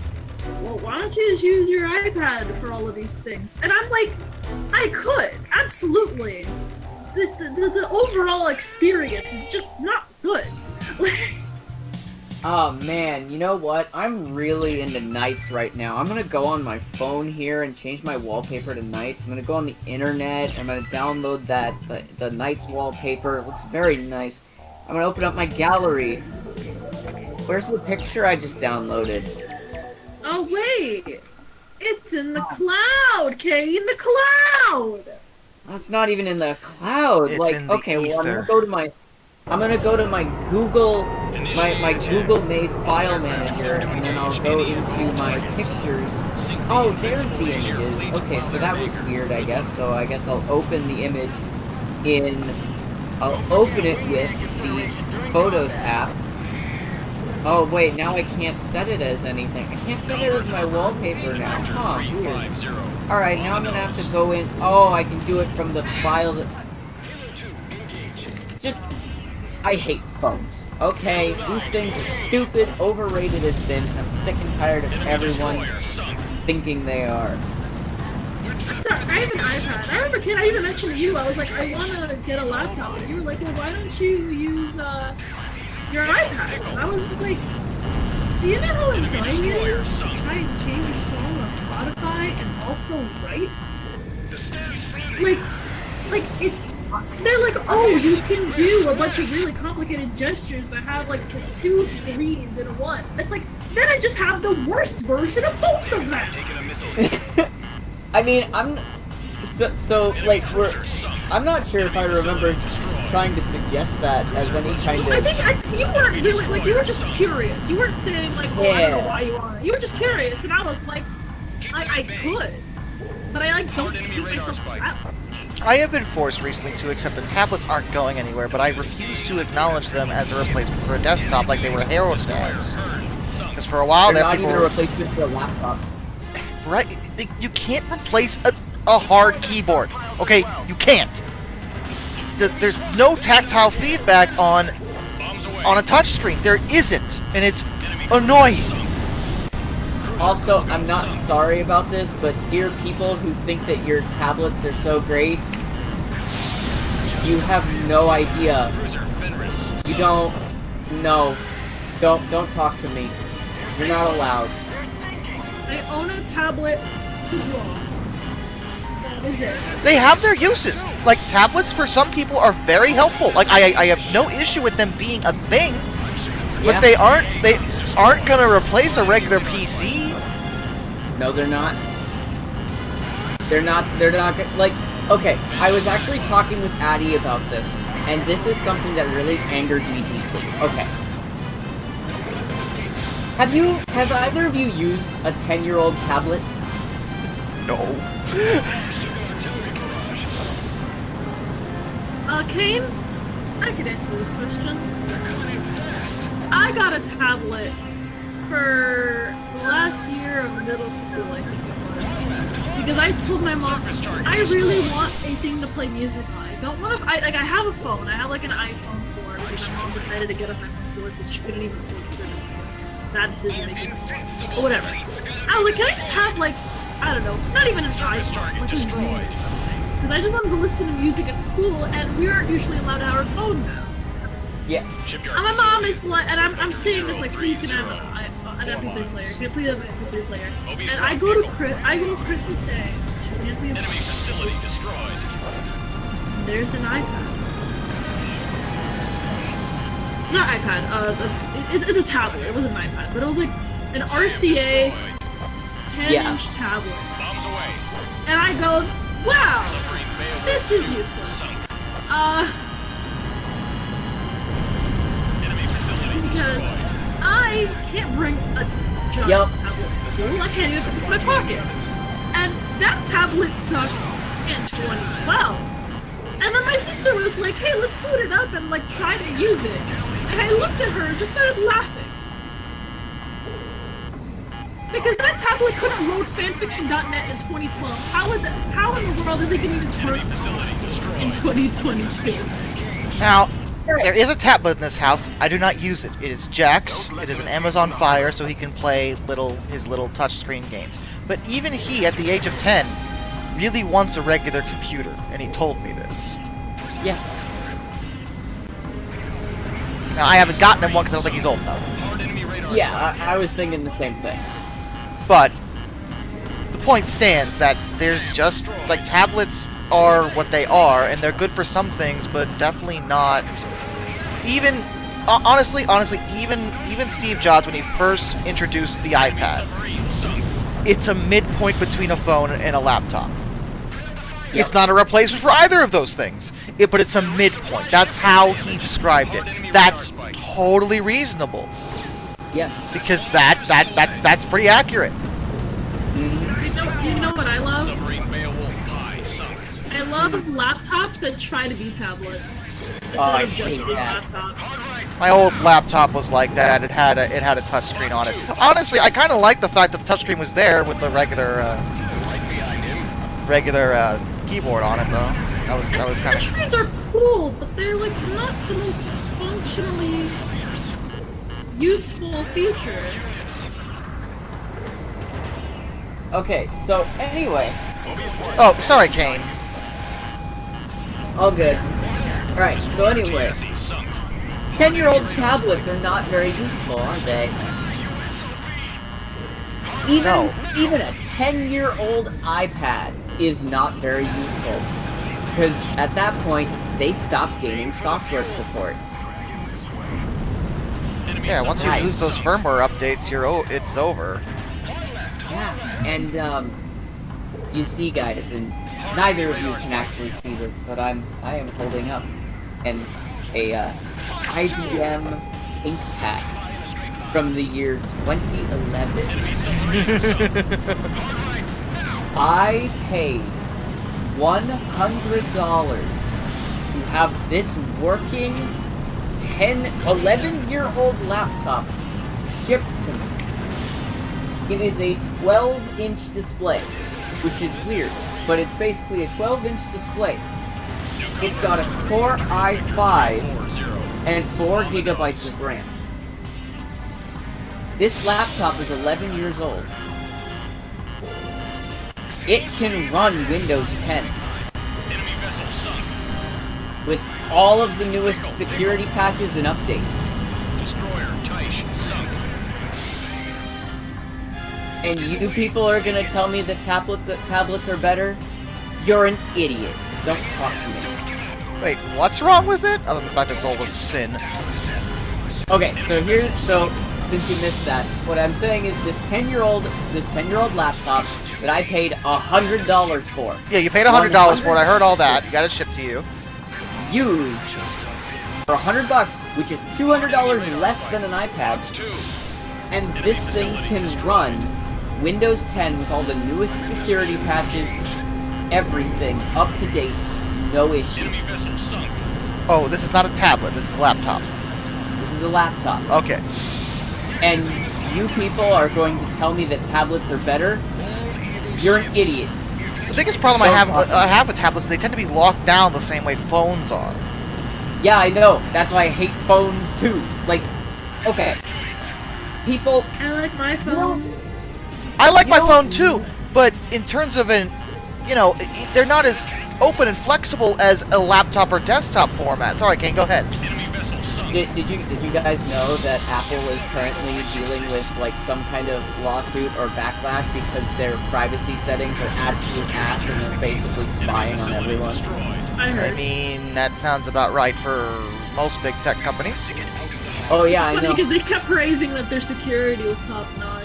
well, why don't you just use your iPad for all of these things? And I'm like, I could, absolutely. The overall experience is just not good. Oh man, you know what? I'm really into Knights right now. I'm gonna go on my phone here and change my wallpaper to Knights. I'm gonna go on the internet. I'm gonna download that the Knights wallpaper. It looks very nice. I'm gonna open up my gallery. Where's the picture I just downloaded? Oh wait, it's in the cloud, Kay, in the cloud. Oh, it's not even in the cloud. It's like, in the okay, well, ether. I'm gonna go to my Google, my Google made file manager, and then I'll go into my pictures. Oh, there's the images. Okay, so that was weird, I guess. So I guess I'll open the image I'll open it with the Photos app. Oh wait, now I can't set it as anything. I can't set it as my wallpaper now. Huh, weird. Alright, now I'm gonna have to go in. Oh, I can do it from the files. Just, I hate phones. Okay, these things are stupid, overrated as sin. I'm sick and tired of everyone thinking they are. Sorry, I have an iPad. I remember, Kid, I even mentioned to you, I was like, I want to get a laptop. And you were like, well, why don't you use your iPad? And I was just like, do you know how annoying it is to try and change your song on Spotify and also write? Like, they're like, oh, you can do a bunch of really complicated gestures that have, like, the two screens in one. It's like, then I just have the worst version of both of them! I mean, I'm not sure if I remember trying to suggest that as any kind of... I think you weren't really, like, you were just curious. You weren't saying, like, oh, I don't know why you want it. You were just curious, and I was like, I could. But I, like, don't keep myself that. I have been forced recently to accept that tablets aren't going anywhere, but I refuse to acknowledge them as a replacement for a desktop like they were heralded as. Because for a while they're there, not people even a replacement for a laptop. Right? You can't replace a hard keyboard. Okay? You can't. There's no tactile feedback on a touchscreen. There isn't. And it's annoying. Also, I'm not sorry about this, but dear people who think that your tablets are so great, you have no idea. You don't. No. Don't talk to me. You're not allowed. I own a tablet to draw. That is it. They have their uses. Like, tablets for some people are very helpful. Like, I have no issue with them being a thing, but they aren't gonna replace a regular PC. No, they're not. They're not, like, okay, I was actually talking with Addie about this, and this is something that really angers me deeply. Okay. Have either of you used a 10-year-old tablet? No. Kane, I could answer this question. I got a tablet for the last year of middle school, I think it was. Because I told my mom, I really want a thing to play music on. I don't want to, I have a phone. I have like an iPhone 4 because my mom decided to get us iPhone 4 since she couldn't even afford the service for it. Bad decision making. Or whatever. I was like, can I just have like, I don't know, not even an iPhone, like a Zoom or something. Because I just wanted to listen to music at school, and we aren't usually allowed to have our phones out. Yeah. And my mom is like, and I'm saying this like, please can I have an MP3 player. Can't play an MP3 player. And I go to Christmas Day. She hands me a Enemy facility destroyed. There's an iPad. It's not iPad. It's a tablet. It wasn't an iPad, but it was like an RCA 10-inch tablet. Bombs away. And I go, wow, this is useless. Because I can't bring a giant tablet to school. I can't even fit this in my pocket. And that tablet sucked in 2012. And then my sister was like, hey, let's boot it up and like try to use it. And I looked at her and just started laughing. Because that tablet couldn't load fanfiction.net in 2012. How in the world is it going to even turn in 2022? Now, there is a tablet in this house. I do not use it. It is Jack's. It is an Amazon Fire, so he can play his little touchscreen games. But even he, at the age of 10, really wants a regular computer, and he told me this. Yeah. Now, I haven't gotten him one because I don't think he's old enough. Yeah, I was thinking the same thing. But the point stands that there's just, like, tablets are what they are, and they're good for some things, but definitely not. Even, honestly, even Steve Jobs, when he first introduced the iPad, it's a midpoint between a phone and a laptop. Yep. It's not a replacement for either of those things, but it's a midpoint. That's how he described it. That's totally reasonable. Yes. Because that's pretty accurate. You know what I love? I love laptops that try to be tablets instead of just being laptops. My old laptop was like that. It had a touchscreen on it. Honestly, I kind of like the fact that the touchscreen was there with the regular keyboard on it, though. That was kind of. Touchscreens are cool, but they're like not the most functionally useful feature. Okay, so anyway. Oh, sorry, Kane. All good. Alright, so anyway. 10-year-old tablets are not very useful, are they? Even a 10-year-old iPad is not very useful. Because at that point, they stopped gaining software support. Yeah, once you lose those firmware updates, it's over. Yeah, and you see, guys, and neither of you can actually see this, but I am holding up a IBM ThinkPad from the year 2011. I paid $100 to have this working 11-year-old laptop shipped to me. It is a 12-inch display, which is weird, but it's basically a 12-inch display. It's got a Core i5 and 4 gigabytes of RAM. This laptop is 11 years old. It can run Windows 10 with all of the newest security patches and updates. Destroyer Taish sunk. And you people are gonna tell me that tablets are better? You're an idiot. Don't talk to me. Wait, what's wrong with it? Other than the fact that it's all a sin. Okay, so since you missed that, what I'm saying is this 10-year-old laptop that I paid $100 for. Yeah, you paid $100 for it. I heard all that. You got it shipped to you. Used for $100, which is $200 less than an iPad. And this thing can run Windows 10 with all the newest security patches, everything up to date, no issue. Oh, this is not a tablet. This is a laptop. This is a laptop. Okay. And you people are going to tell me that tablets are better? You're an idiot. The biggest problem I have with tablets is they tend to be locked down the same way phones are. Yeah, I know. That's why I hate phones too. Like, okay. People... I like my phone. I like my phone too, but in terms of they're not as open and flexible as a laptop or desktop format. Sorry, Kane, go ahead. Did you guys know that Apple is currently dealing with like some kind of lawsuit or backlash because their privacy settings are absolute ass and they're basically spying on everyone? I mean, that sounds about right for most big tech companies. Oh yeah, I It's funny know. because they kept praising that their security was top notch.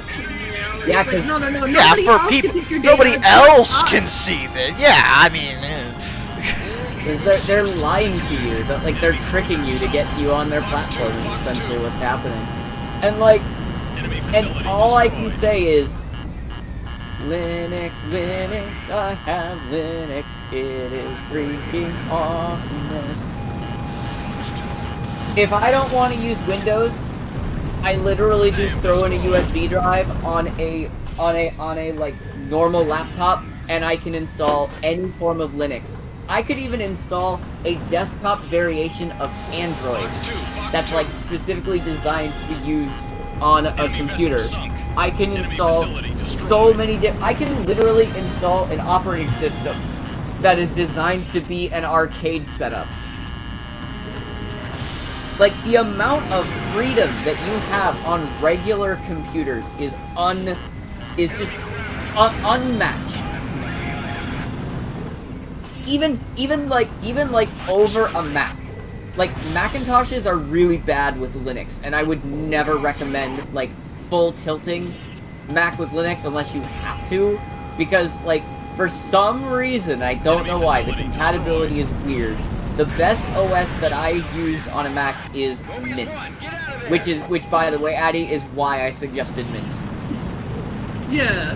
Yeah, it's like, no, Yeah, nobody for else people, can take your data. nobody It's else us. can see that. Yeah, I mean, They're lying to you. Like they're tricking you to get you on their platform. Is essentially what's happening. And like, and all I can say is, Linux, Linux. I have Linux. It is freaking awesomeness. If I don't want to use Windows, I literally just throw in a USB drive on a like normal laptop, and I can install any form of Linux. I could even install a desktop variation of Android that's like specifically designed to be used on a computer. I can install so many I can literally install an operating system that is designed to be an arcade setup. Like, the amount of freedom that you have on regular computers is just unmatched. Even like over a Mac. Like, Macintoshes are really bad with Linux, and I would never recommend, like, full tilting Mac with Linux unless you have to, because, like, for some reason, I don't know why, the compatibility is weird. The best OS that I used on a Mac is Mint, which by the way, Addy, is why I suggested Mint. Yeah.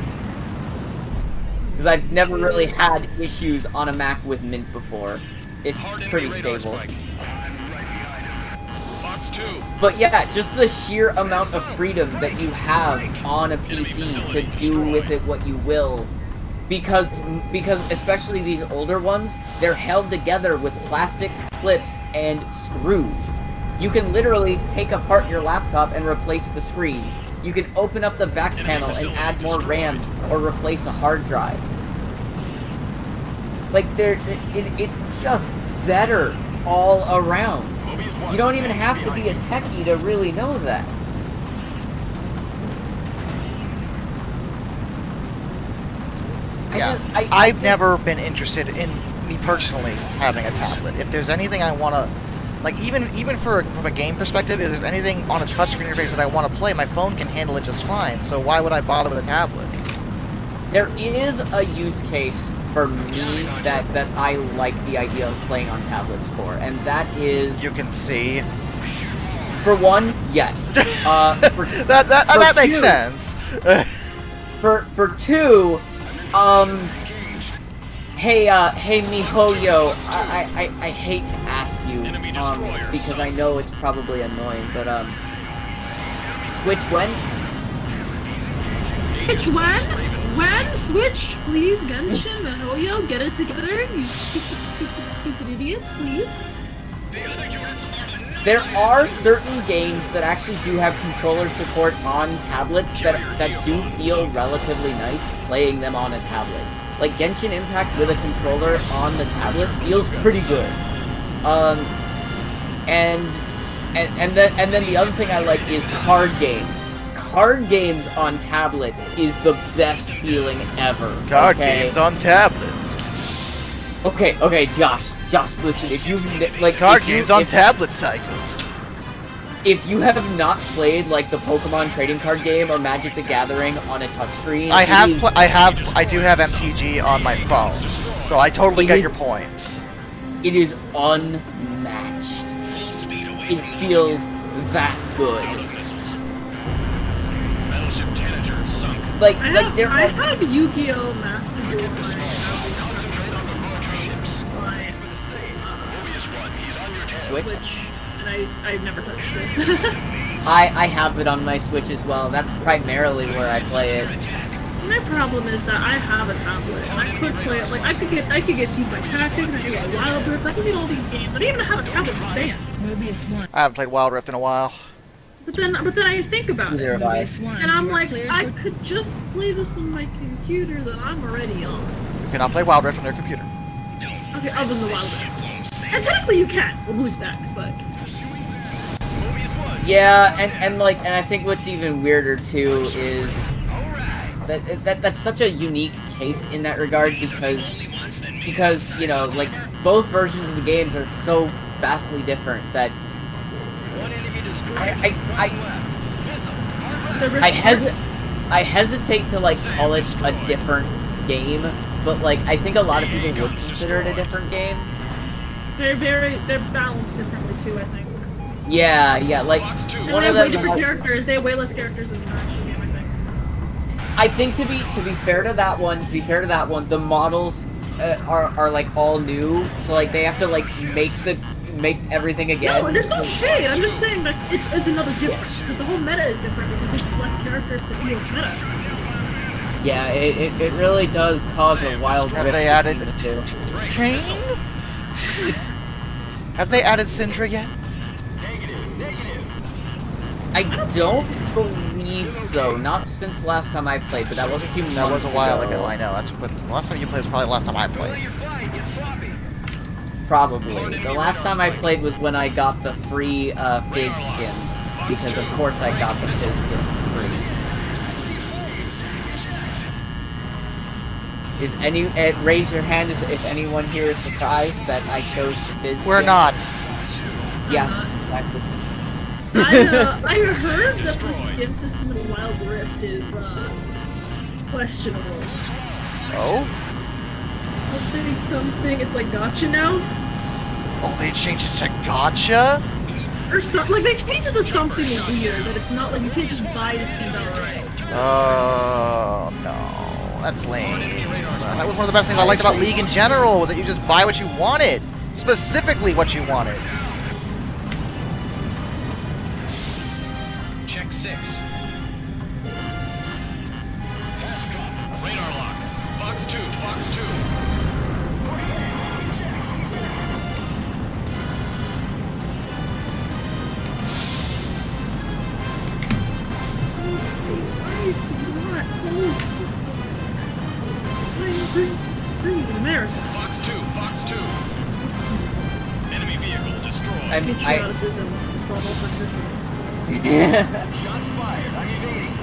Because I've never really had issues on a Mac with Mint before. It's pretty stable. But yeah, just the sheer amount of freedom that you have on a PC to do with it what you will. Because especially these older ones, they're held together with plastic clips and screws. You can literally take apart your laptop and replace the screen. You can open up the back panel and add more RAM or replace a hard drive. Like, it's just better all around. You don't even have to be a techie to really know that. yeah. I've never been interested in, me personally, having a tablet. If there's anything I want to, like, even from a game perspective, if there's anything on a touchscreen interface that I want to play, my phone can handle it just fine. So why would I bother with a tablet? There is a use case for me that I like the idea of playing on tablets for, and that is... You can see. For one, yes. That makes sense. For two, hey MiHoYo, I hate to ask you, because I know it's probably annoying, but, Switch when? Switch when? When? Switch? Please, Genshin and Oyo, get it together, you stupid idiots, please. There are certain games that actually do have controller support on tablets that do feel relatively nice playing them on a tablet. Like Genshin Impact with a controller on the tablet feels pretty good. And then the other thing I like is card games. Card games on tablets is the best feeling ever. Card games on tablets. Okay, Josh, listen, if you've, like... Card games on tablet cycles. If you have not played, like, the Pokemon trading card game or Magic the Gathering on a touchscreen... I do have MTG on my phone, so I totally get your point. It is unmatched. It feels that good. Like, I have Yu-Gi-Oh! Master Duel Switch, and I've never touched it. I have it on my Switch as well. That's primarily where I play it. See, my problem is that I have a tablet, and I could play it. Like, I could get Team by Tactics, I could get Wild Rift, I could get all these games. I don't even have a tablet stand. I haven't played Wild Rift in a while. But then I think about it, and I'm like, I could just play this on my computer that I'm already on. You cannot play Wild Rift on your computer. Okay, other than the Wild Rift. And technically you can, with BlueStacks, but... Yeah, and I think what's even weirder too is that's such a unique case in that regard because you know, like, both versions of the games are so vastly different that I hesitate to like call it a different game, but like I think a lot of people would consider it a different game. They're balanced differently too, I think. Yeah, like And one they of have them way different characters. They have way less characters in the actual game, I think. I think to be fair to that one, the models are like all new, so like they have to like make everything again. No, there's no shade. I'm just saying that it's another difference because the whole meta is different because there's just less characters to deal with meta. Yeah, it really does cause a wild rift. Have they added the two? Train? Have they added Syndra yet? I don't believe so. Not since last time I played, but that was a few months ago. That was a while ago, I know. That's what last time you played was probably the last time I played. Probably. The last time I played was when I got the free Fizz skin. Because of course I got the Fizz skin for free. Raise your hand if anyone here is surprised that I chose the Fizz skin. We're not. Yeah, exactly. I heard that the skin system in Wild Rift is questionable. Oh? Something. It's like gotcha now. Oh, they changed it to gotcha? Or something. Like they changed it to something weird that it's not like you can't just buy the skins outright. Oh no, that's lame. That was one of the best things I liked about League in general, was that you just buy what you wanted, specifically what you wanted. Check 6. Fast drop. Radar lock. Fox 2. Fox 2. America. Fox 2. Fox 2. Enemy vehicle destroyed. Patrioticism, assault toxicity. Shots fired. I'm evading.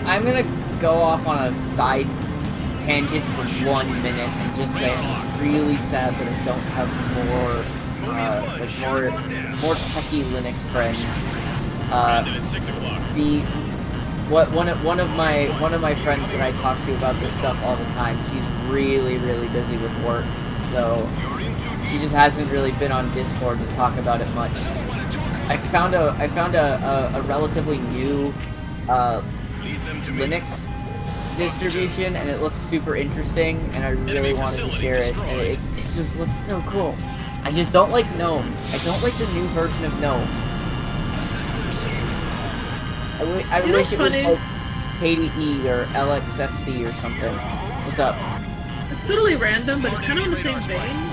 I'm gonna go off on a side tangent for 1 minute and just say I'm really sad that I don't have more techie Linux friends. One of my friends that I talk to about this stuff all the time, she's really busy with work, so she just hasn't really been on Discord to talk about it much. I found a relatively new Linux distribution, and it looks super interesting, and I really wanted to share it. And it just looks so cool. I just don't like GNOME. I don't like the new version of GNOME. I wish it was like KDE or LXFC or something. What's up? It's totally random, but it's kind of in the same vein,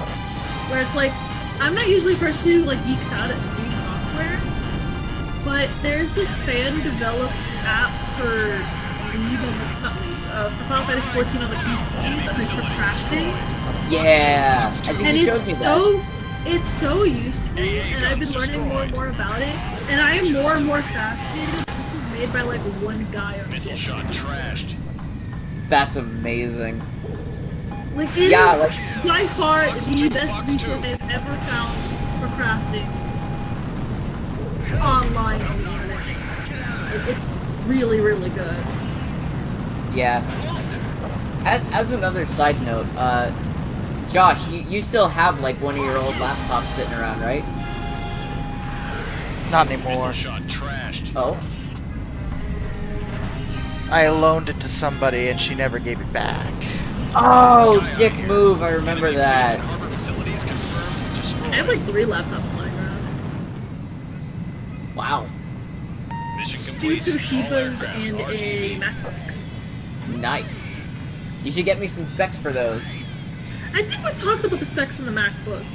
where it's like, I'm not usually a person who like geeks out at new software, but there's this fan-developed app for Final Fantasy 14 on the PC, like for crafting. Yeah, I think and you showed me that. It's so useful, and I've been learning more and more about it, and I am more and more fascinated. This is made by like one guy on Missile shot trashed. That's amazing. Like it is by far the best resource I've ever found for crafting online on the internet. It's really good. Yeah. As another side note, Josh, you still have like one of your old laptops sitting around, right? Not anymore. Oh? I loaned it to somebody and she never gave it back. Oh, dick move, I remember that. I have like 3 laptops lying around. Wow. 2 Toshibas and a MacBook. Nice. You should get me some specs for those. I think we've talked about the specs on the MacBook.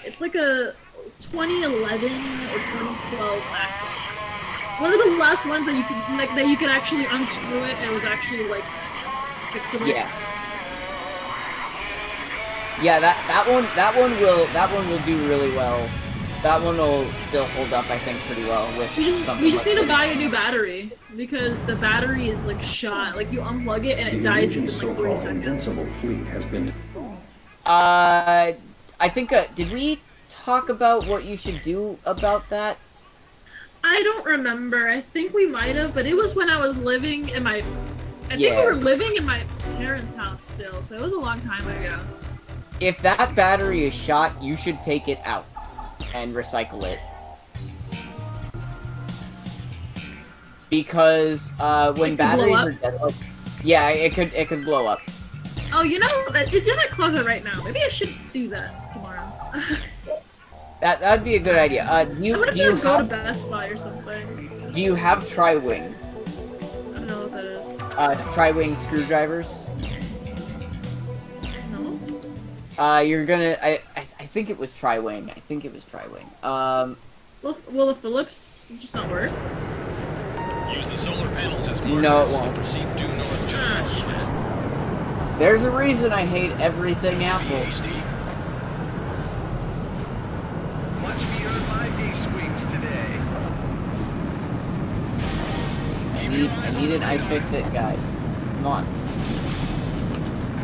It's like a 2011 or 2012 MacBook. One of the last ones that you can actually unscrew it and it was actually like fixable. Yeah. Yeah, that one will do really well. That one will still hold up, I think, pretty well with something We just like need to this. buy a new battery because the battery is like shot. Like you unplug it and it The dies within Illusion's like 3 so-called invincible seconds. fleet has been... I think, did we talk about what you should do about that? I don't remember. I think we might have, but it was when I was living in my. I think we Yeah. were living in my parents' house still, so it was a long time ago. If that battery is shot, you should take it out and recycle it. Because when It could blow batteries up? are dead, like, yeah, it could blow up. Oh, you know, it's in my closet right now. Maybe I should do that tomorrow. That'd be a good idea. I'm gonna do you go to have, Best Buy or something. do you have tri-wing? I don't know what that is. Tri-wing screwdrivers? No. You're gonna. I think it was tri-wing. I think it was tri-wing. Will the Phillips just not work? Use the solar panels as No, it markers. won't. Proceed due north to north. There's a reason I hate everything Apple. Much beyond my D-swings today. I need an iFixit guide. Come on.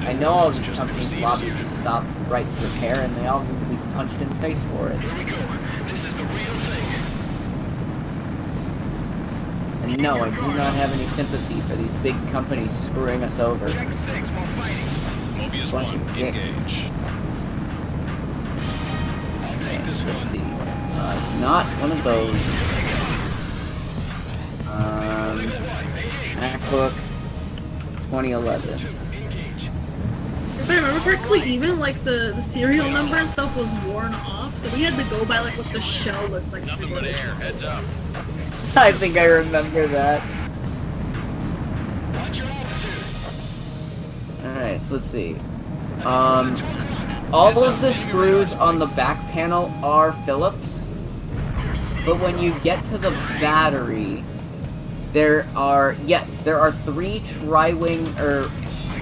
I know all these companies lobby to stop right repair, and they all need to be punched in the face for it. Here we go. This is the real thing. And no, I do not have any sympathy for these big companies screwing us over. Check 6 while fighting. Mobius Bunch 1, of dicks. engage. I'll take this Let's one. see. It's not one of those. MacBook 2011. If I remember correctly, even like the serial number and stuff was worn off, so we had to go by like what the shell looked like. Nothing but air. Heads up. I think I remember that. Watch your altitude. Alright, so let's see. All of the screws on the back panel are Phillips, but when you get to the battery, there are 3 tri-wing, or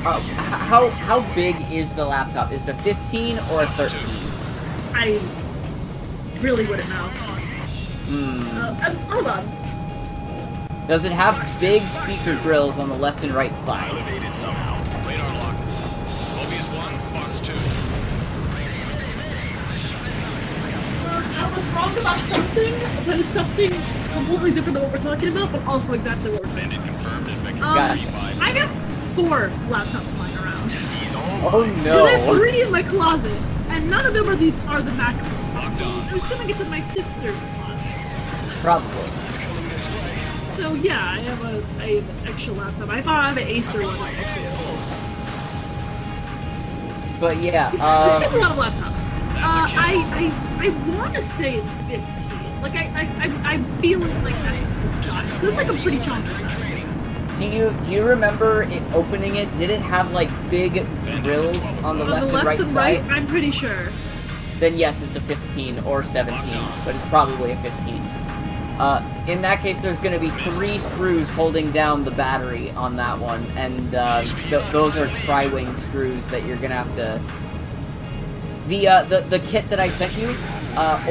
how big is the laptop? Is it a 15 or a 13? I really wouldn't know. Hold on. Does it have big speaker grills on the left and right side? Elevated somehow. Radar lock. Mobius 1, Fox 2. I was wrong about something, but it's something completely different than what we're talking about, but also exactly what we're talking Bandit confirmed and Vector Got it. 35. I got 4 laptops lying around. Oh Because I have no! 3 in my closet, and none of them are the MacBooks. So I'm assuming it's in my sister's closet. Probably. So yeah, I have an extra laptop. I thought I have an Acer one too. But yeah, I have a lot of laptops. I want to say it's 15. Like I feel like that's the size, but it's like a pretty chunky size. do you remember it opening it? Did it have like big grills on the left and right side? I'm pretty sure. Then yes, it's a 15 or 17, but it's probably a 15. In that case, there's going to be 3 screws holding down the battery on that one, and those are tri-wing screws that you're going to have to... The kit that I sent you,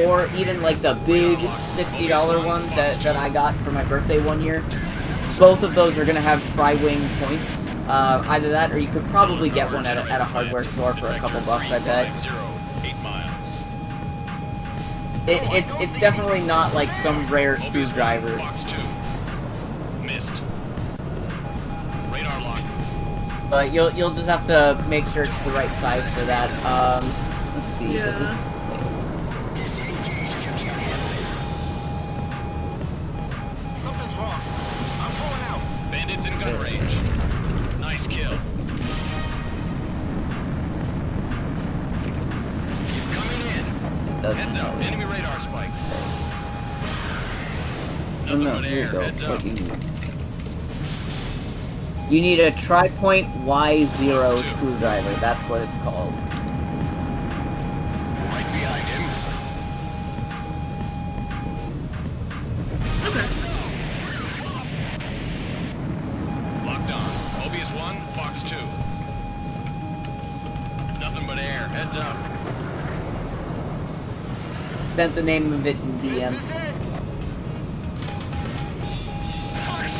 or even like the big $60 one that I got for my birthday one year, both of those are going to have tri-wing points. Either that, or you could probably get one at a hardware store for a couple bucks, I bet. 8 miles. It's definitely not like some rare screwdriver. Fox 2. Missed. Radar lock. But you'll just have to make sure it's the right size for that. Let's see. Yeah. Does it? Something's wrong. I'm pulling out. Bandits in gun range. Nice kill. He's coming in. Heads up. Enemy radar spike. Oh no, Nothing but here you air. go. Heads up. What you need. You need a tri-point Y0 screwdriver. That's what it's called. Right behind him. Okay. Locked on. Mobius 1, Fox 2. Nothing but air. Heads up. sent the name of it in DM.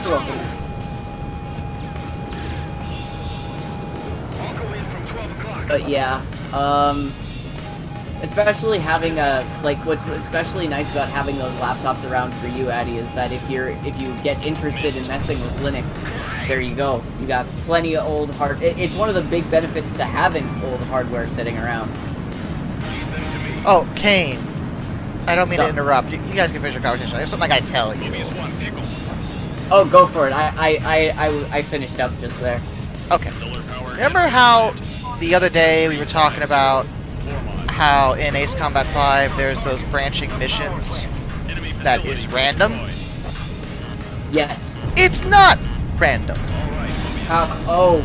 You're welcome. But yeah, especially having what's especially nice about having those laptops around for you, Addy, is that if you get interested in messing with Linux, there you go. You got plenty of old it's one of the big benefits to having old hardware sitting around. Oh, Kane. I don't mean to interrupt. You guys can finish your conversation. There's something I gotta tell you. Oh, go for it. I finished up just there. Okay. Remember how the other day we were talking about how in Ace Combat 5 there's those branching missions that is random? Yes. It's not random. How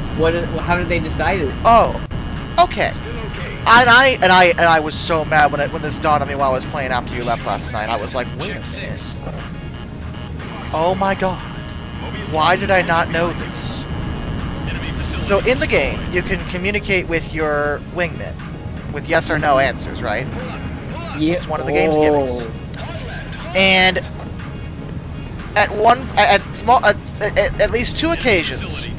did they decide it? Oh, okay. And I was so mad when this dawned on me while I was playing after you left last night. I was like, wait a minute. Oh my god. Why did I not know this? So in the game, you can communicate with your wingman with yes or no answers, right? Yeah. It's one of the game's gimmicks. And at least 2 occasions,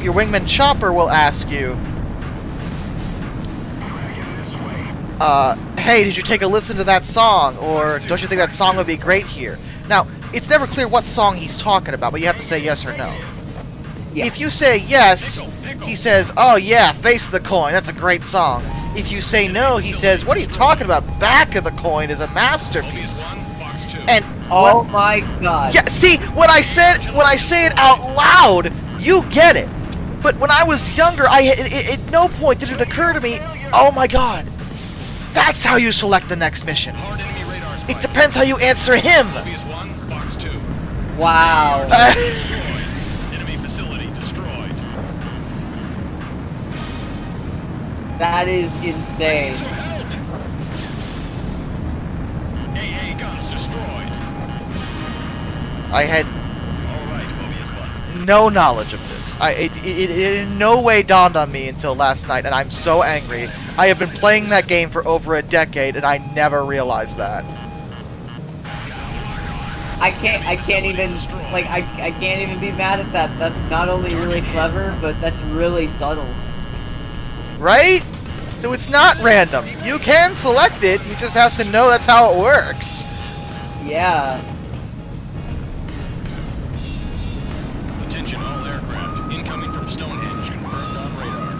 your wingman Chopper will ask you, hey, did you take a listen to that song? Or don't you think that song would be great here? Now, it's never clear what song he's talking about, but you have to say yes or no. Yeah. If you say yes, he says, oh yeah, Face of the Coin, that's a great song. If you say no, he says, what are you talking about? Back of the Coin is a masterpiece. And oh my god. Yeah, see, when I say it out loud, you get it. But when I was younger, at no point did it occur to me, oh my god, that's how you select the next mission. It depends how you answer him. Wow. Enemy facility destroyed. That is insane. AA guns destroyed. I had no knowledge of this. It in no way dawned on me until last night, and I'm so angry. I have been playing that game for over a decade, and I never realized that. I can't even be mad at that. That's not only really clever, but that's really subtle. Right? So it's not random. You can select it, you just have to know that's how it works. Yeah. Attention all aircraft. Incoming from Stonehenge, confirmed on radar.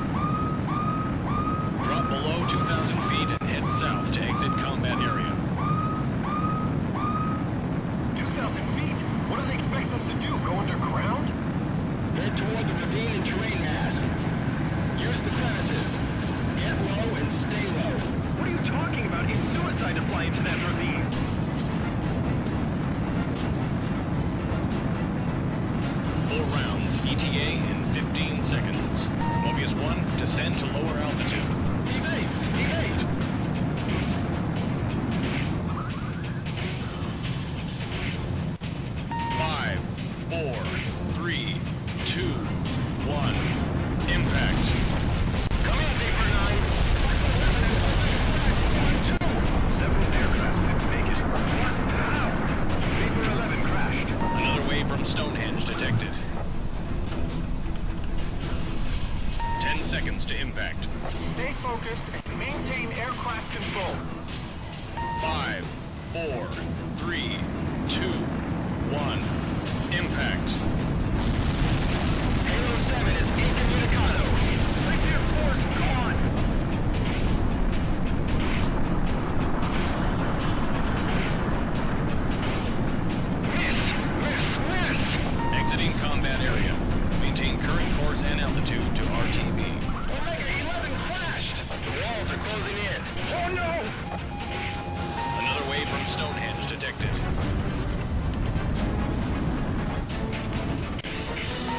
Drop below 2,000 feet and head south to exit combat area. 2,000 feet? What do they expect us to do? Go underground? Head toward the ravine and terrain mass. Use the premises. Get low and stay low. What are you talking about? It's suicide to fly into that ravine. Rounds, ETA in 15 seconds. Mobius 1, descend to lower altitude. Evade! Evade! 5, 4, 3, 2, 1. Impact. Come in, Vapor 9. 2. Several aircraft took Vegas. What? How? Vapor 11 crashed. Another wave from Stonehenge detected. 10 seconds to impact. Stay focused and maintain aircraft control. 5, 4, 3, 2, 1. Impact. Halo 7 is incommunicado. Right there, Force. Come on. Miss! Exiting combat area. Maintain current course and altitude to RTB. Omega 11 crashed. The walls are closing in. Oh no! Another wave from Stonehenge detected.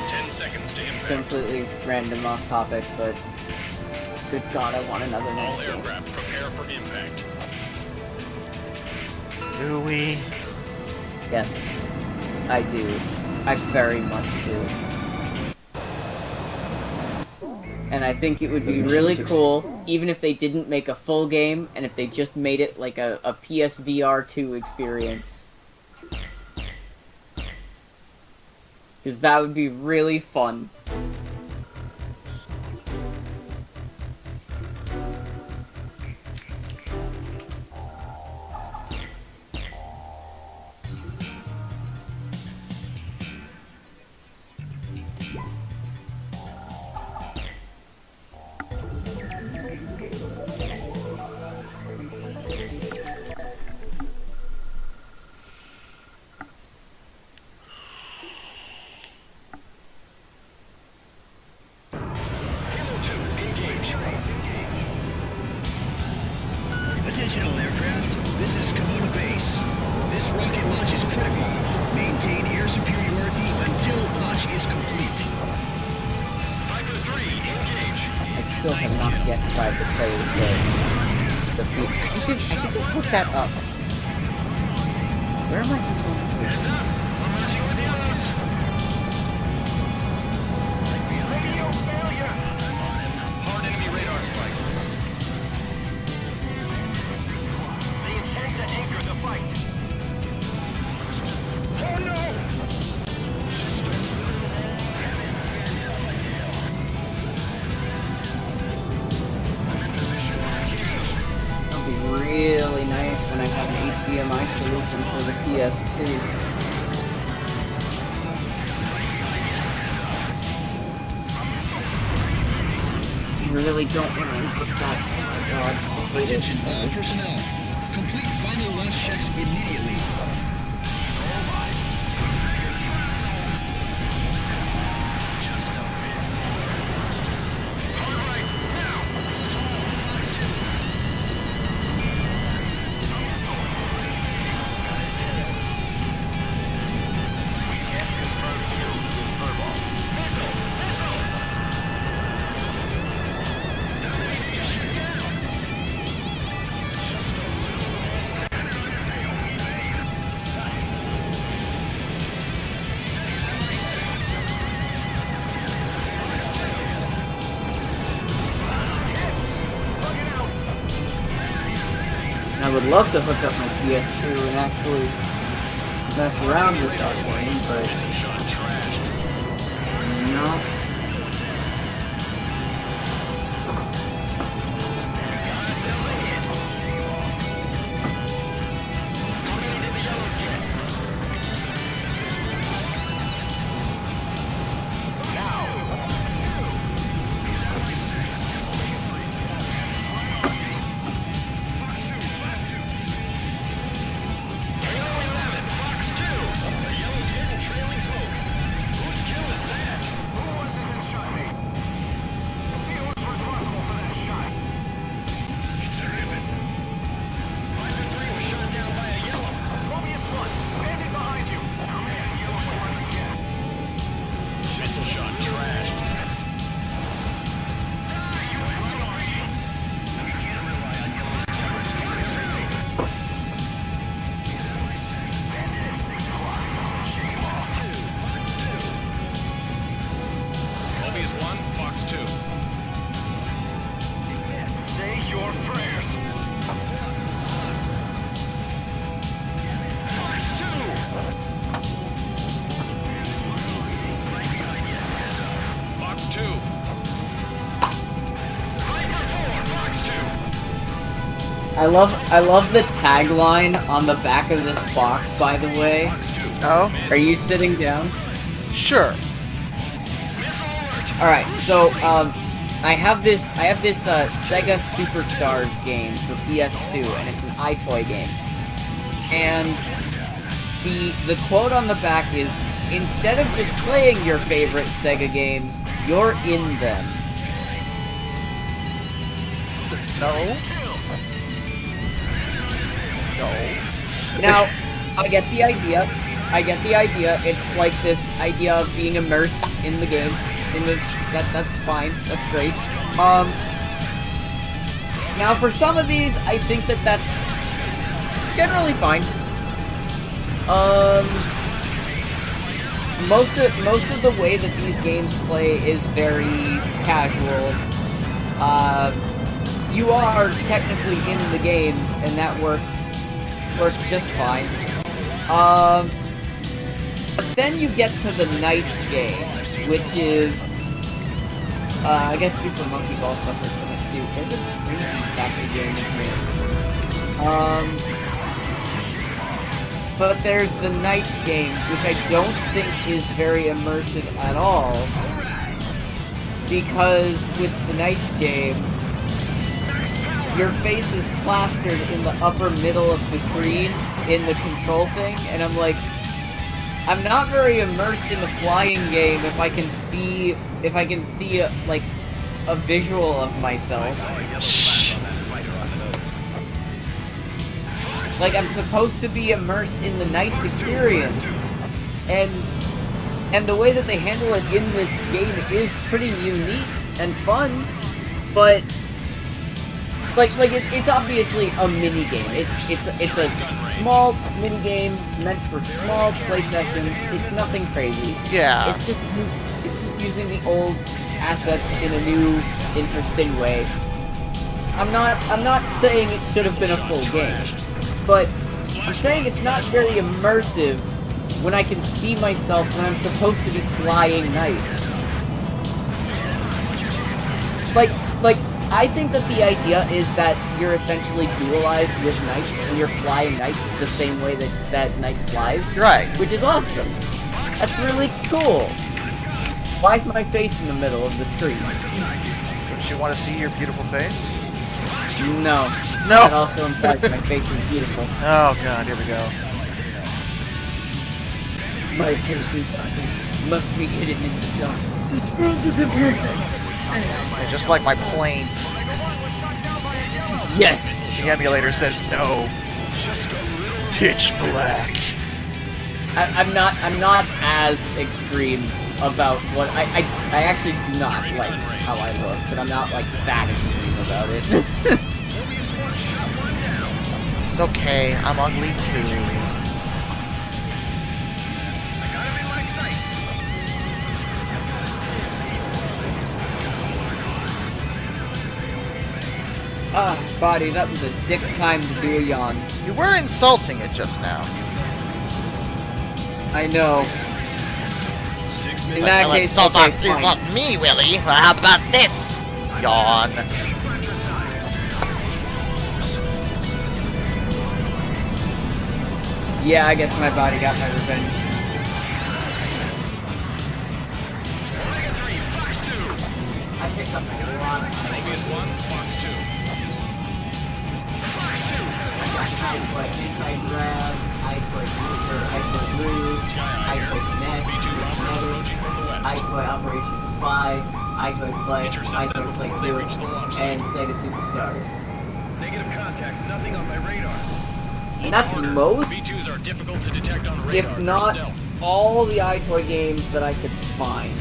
10 seconds to impact. Completely random off topic, but good god, I want another All nice game. aircraft prepare for impact. Do we? Yes, I do. I very much do. And I think it would be mission really succeeded. cool, even if they didn't make a full game, and if they just made it like a PSVR 2 experience. Because that would be really fun. Attention all aircraft, this is Kimona Base. This rocket launch is critical. Maintain air superiority until launch is complete. Viper 3, engage. I still have not yet tried to play with the I should just look that up. Where am I? Heads up. I'm launching with yellows. Radio failure. Hard enemy radar spike. They intend to anchor the fight. Oh no! That'll be really nice when I have an HDMI solution for the PS2. You really don't want to input that. Oh my god. I hate it. Attention all personnel. Complete final launch checks immediately. I would love to hook up my PS2 and actually mess around with that game, but no. I love the tagline on the back of this box, by the way. Oh? Are you sitting down? Sure. Alright, so, I have this Sega Superstars game for PS2, and it's an iToy game. And the quote on the back is, instead of just playing your favorite Sega games, you're in them. No. No. Now, I get the idea. It's like this idea of being immersed in the game. That's fine. That's great. Now for some of these, I think that's generally fine. most of the way that these games play is very casual. You are technically in the games, and that works just fine. But then you get to the Knights game, which is, I guess Super Monkey Ball suffers from it too. There's a crazy taxi game in here. But there's the Knights game, which I don't think is very immersive at all, because with the Knights game, your face is plastered in the upper middle of the screen in the control thing, and I'm like, I'm not very immersed in the flying game if I can see like a visual of myself. Like, I'm supposed to be immersed in the Knights experience, and the way that they handle it in this game is pretty unique and fun, but like it's obviously a mini game. It's a small mini game meant for small play sessions. It's nothing crazy. Yeah. It's just using the old assets in a new, interesting way. I'm not saying it should have been a full game, but I'm saying it's not very immersive when I can see myself when I'm supposed to be flying knights. Like, I think that the idea is that you're essentially dualized with knights, and you're flying knights the same way that knights flies. Right. Which is awesome. That's really cool. Why is my face in the middle of the screen? Don't you want to see your beautiful face? No. No! That also implies my face is beautiful. Oh god, here we go. My face is ugly. Must be hidden in the darkness. This world isn't perfect. Yeah, just like my plane. Yes! The emulator says no. Pitch black. I'm not as extreme about what I actually do not like how I look, but I'm not like that extreme about it. It's okay, I'm ugly too. Ah, body, that was a dick time to do a yawn. You were insulting it just now. I know. In that case, okay, fine. Insult me, Willie. Well, how about this? Yawn. Yeah, I guess my body got my revenge. I picked up a lot of Prometheus 1, Fox 2. I put anti-grav, I put move, I put connect, I put Operation Spy, I put play 2, and Sega Superstars. Negative contact, nothing on my radar. And that's most, V2s are difficult to detect on radar. if not all the iToy games that I could find.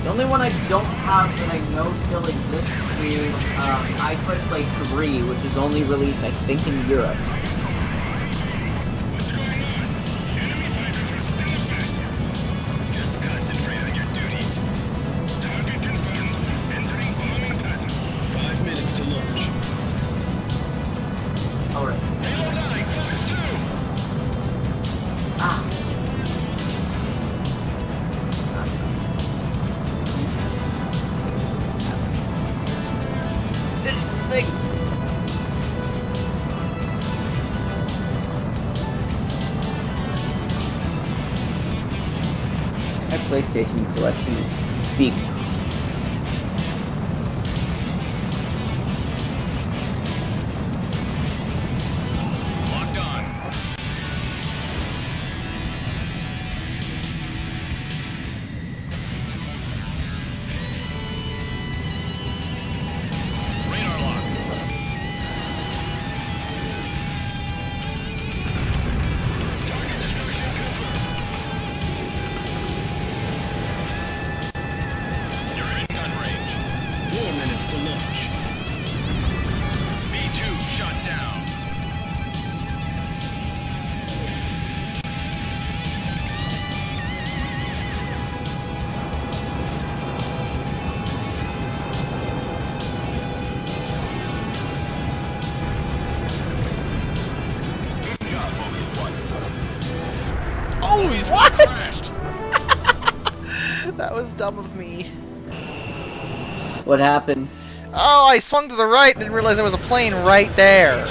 The only one I don't have that I know still exists is iToy Play 3, which was only released, I think, in Europe. Just concentrate on your duties. Target confirmed. Entering bombing pattern. 5 minutes to launch. Alright. Reload 9, Fox 2. Ah. Thing. My PlayStation collection is big. Locked on. Radar lock. That was dumb of me. What happened? Oh, I swung to the right and didn't realize there was a plane right there.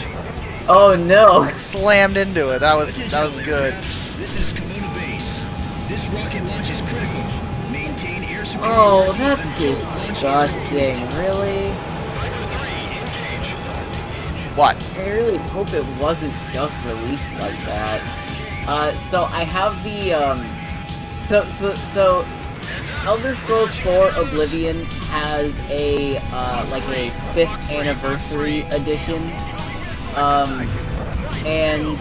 Oh no! I slammed into it. That was good. This is Kimona Base. This rocket launch is critical. Maintain air superiority. Oh, that's disgusting. Really? What? I really hope it wasn't just released like that. So I have the, so Elder Scrolls 4 Oblivion has a, like a 5th anniversary edition, and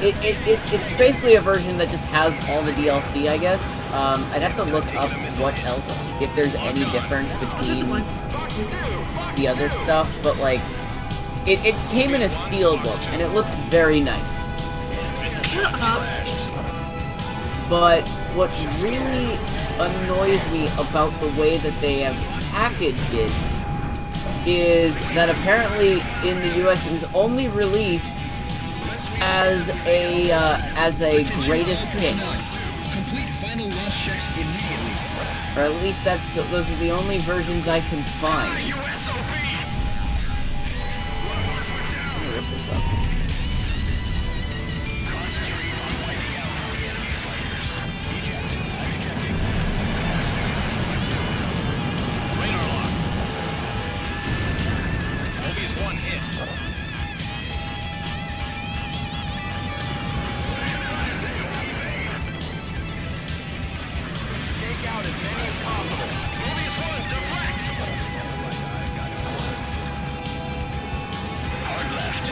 it's basically a version that just has all the DLC, I guess. I'd have to look up what else, if there's any difference between the other stuff, but like, it came in a steelbook, and it looks very nice. But what really annoys me about the way that they have packaged it is that apparently in the US it was only released as a greatest hits. Complete final launch checks immediately. Or at least those are the only versions I can find. Let me rip this up. One hit. Take out as many as possible. Mobius 1, deflect! Hard left.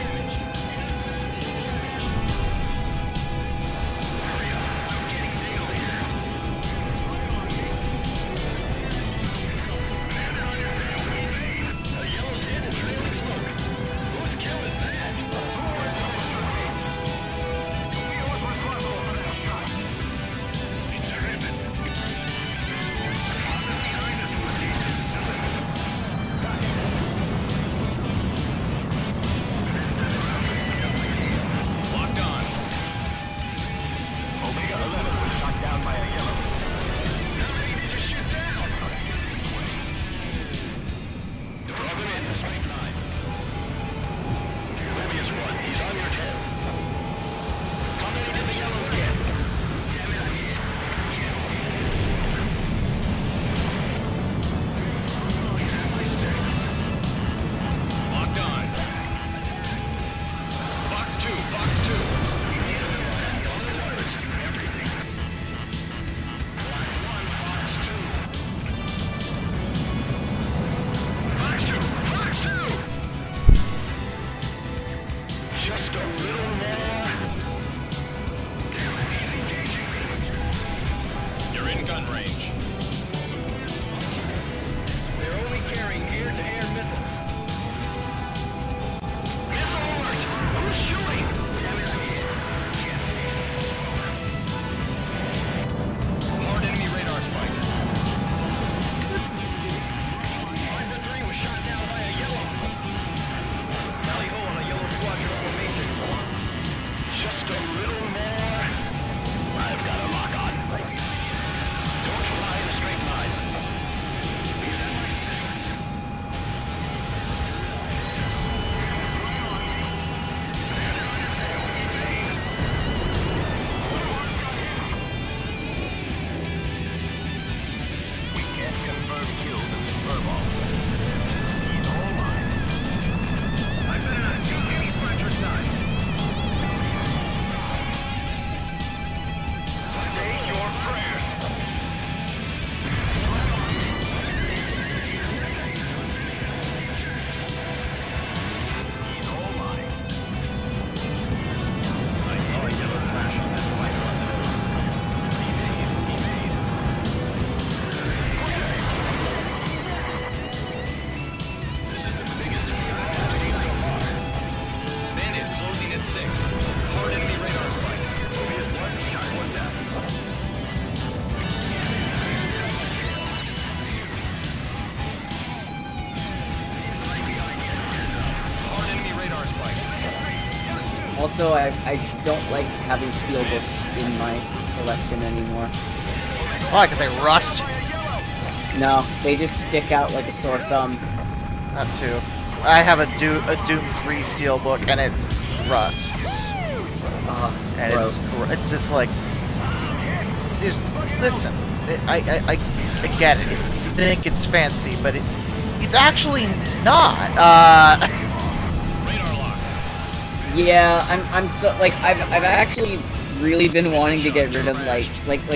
also, I don't like having steelbooks in my collection anymore. Why? Because they rust? No, they just stick out like a sore thumb. That too. I have a Doom 3 steelbook, and it rusts. And it's just like, just listen. I get it. You think it's fancy, but it's actually not. Yeah, I'm so like I've actually really been wanting to get rid of like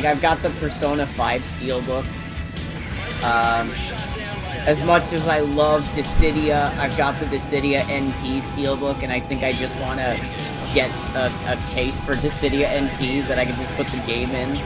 I've got the Persona 5 steelbook. As much as I love Dissidia, I've got the Dissidia NT steelbook, and I think I just want to get a case for Dissidia NT that I can just put the game in.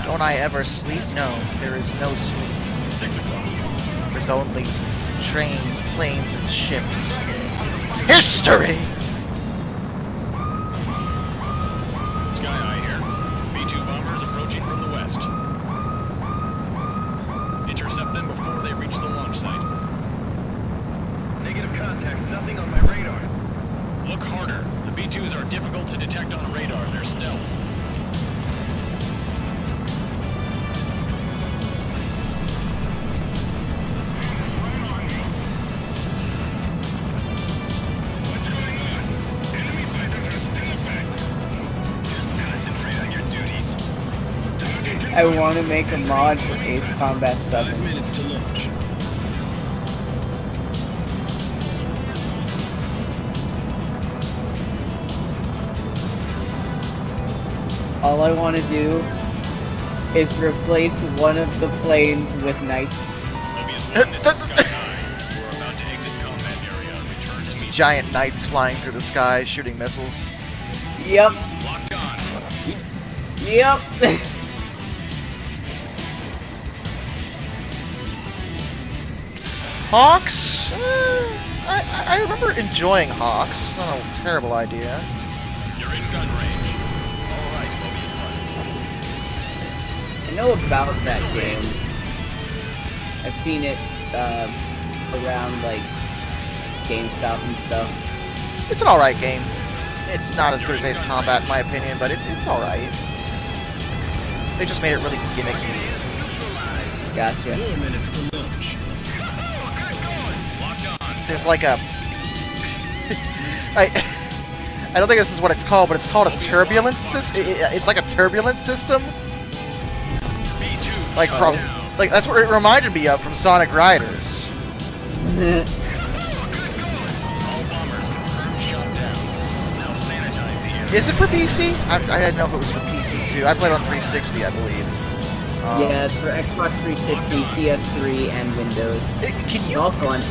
Don't I ever sleep? No, there is no sleep. 6 o'clock. There's only trains, planes, and ships. History! Sky Eye here. B-2 bombers approaching from the west. Intercept them before they reach the launch site. Negative contact. Nothing on my radar. Look harder. The B-2s are difficult to detect on radar. They're stealth. I want to make a mod for Ace Combat 7. 5 minutes to launch. All I want to do is replace one of the planes with knights. Just a giant knights flying through the sky, shooting missiles. Yep. Yep. Hawks? I remember enjoying Hawks. Not a terrible idea. You're in gun range. All right, I know about that game. I've seen it around like GameStop and stuff. It's an alright game. It's not as good as Ace Combat in my opinion, but it's alright. They just made it really gimmicky. Gotcha. 4 minutes to launch. There's like a... I don't think this is what it's called, but it's called a turbulence system. It's like a turbulence system. Like from... Like, that's what it reminded me of from Sonic Riders. Is it for PC? I didn't know if it was for PC too. I played on 360, I believe. Yeah, it's for Xbox 360, PS3, and Windows. Can you also on?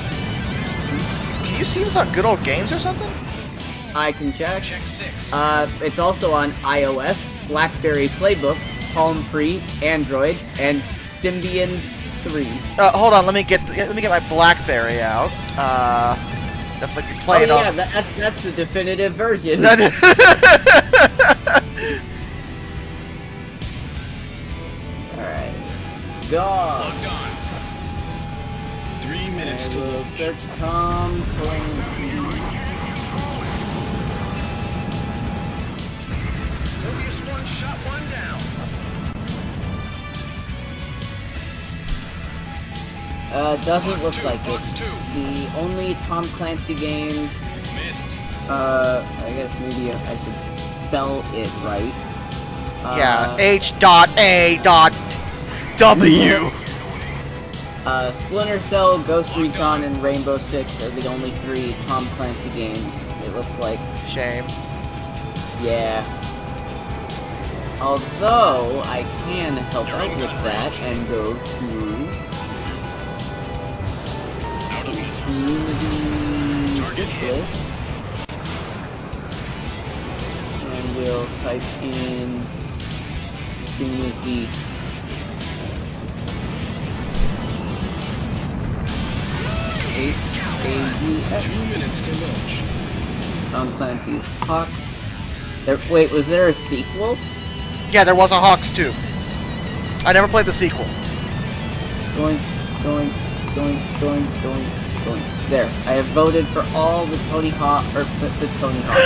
Can you see if it's on Good Old Games or something? I can check. It's also on iOS, BlackBerry Playbook, Palm Pre, Android, and Symbian 3. Hold on, let me get my BlackBerry out. Definitely be playing oh, yeah, on. That's the definitive version. Alright. Go! Locked on. 3 minutes to we'll search Tom Clancy. Mobius 1 shot 1 down. Doesn't look like it. The only Tom Clancy games... I guess maybe I should spell it right. Yeah, H.A.W. Splinter Cell, Ghost Recon, and Rainbow Six are the only 3 Tom Clancy games, it looks like. Shame. Yeah. Although, I can help out with that and go to... Community list. And we'll type in... as soon as the... H-A-U-X. 2 minutes to launch. Tom Clancy's Hawks. Wait, was there a sequel? Yeah, there was a Hawks 2. I never played the sequel. Going. There. I have voted for all the Tony Hawk, or the Tony Hawk.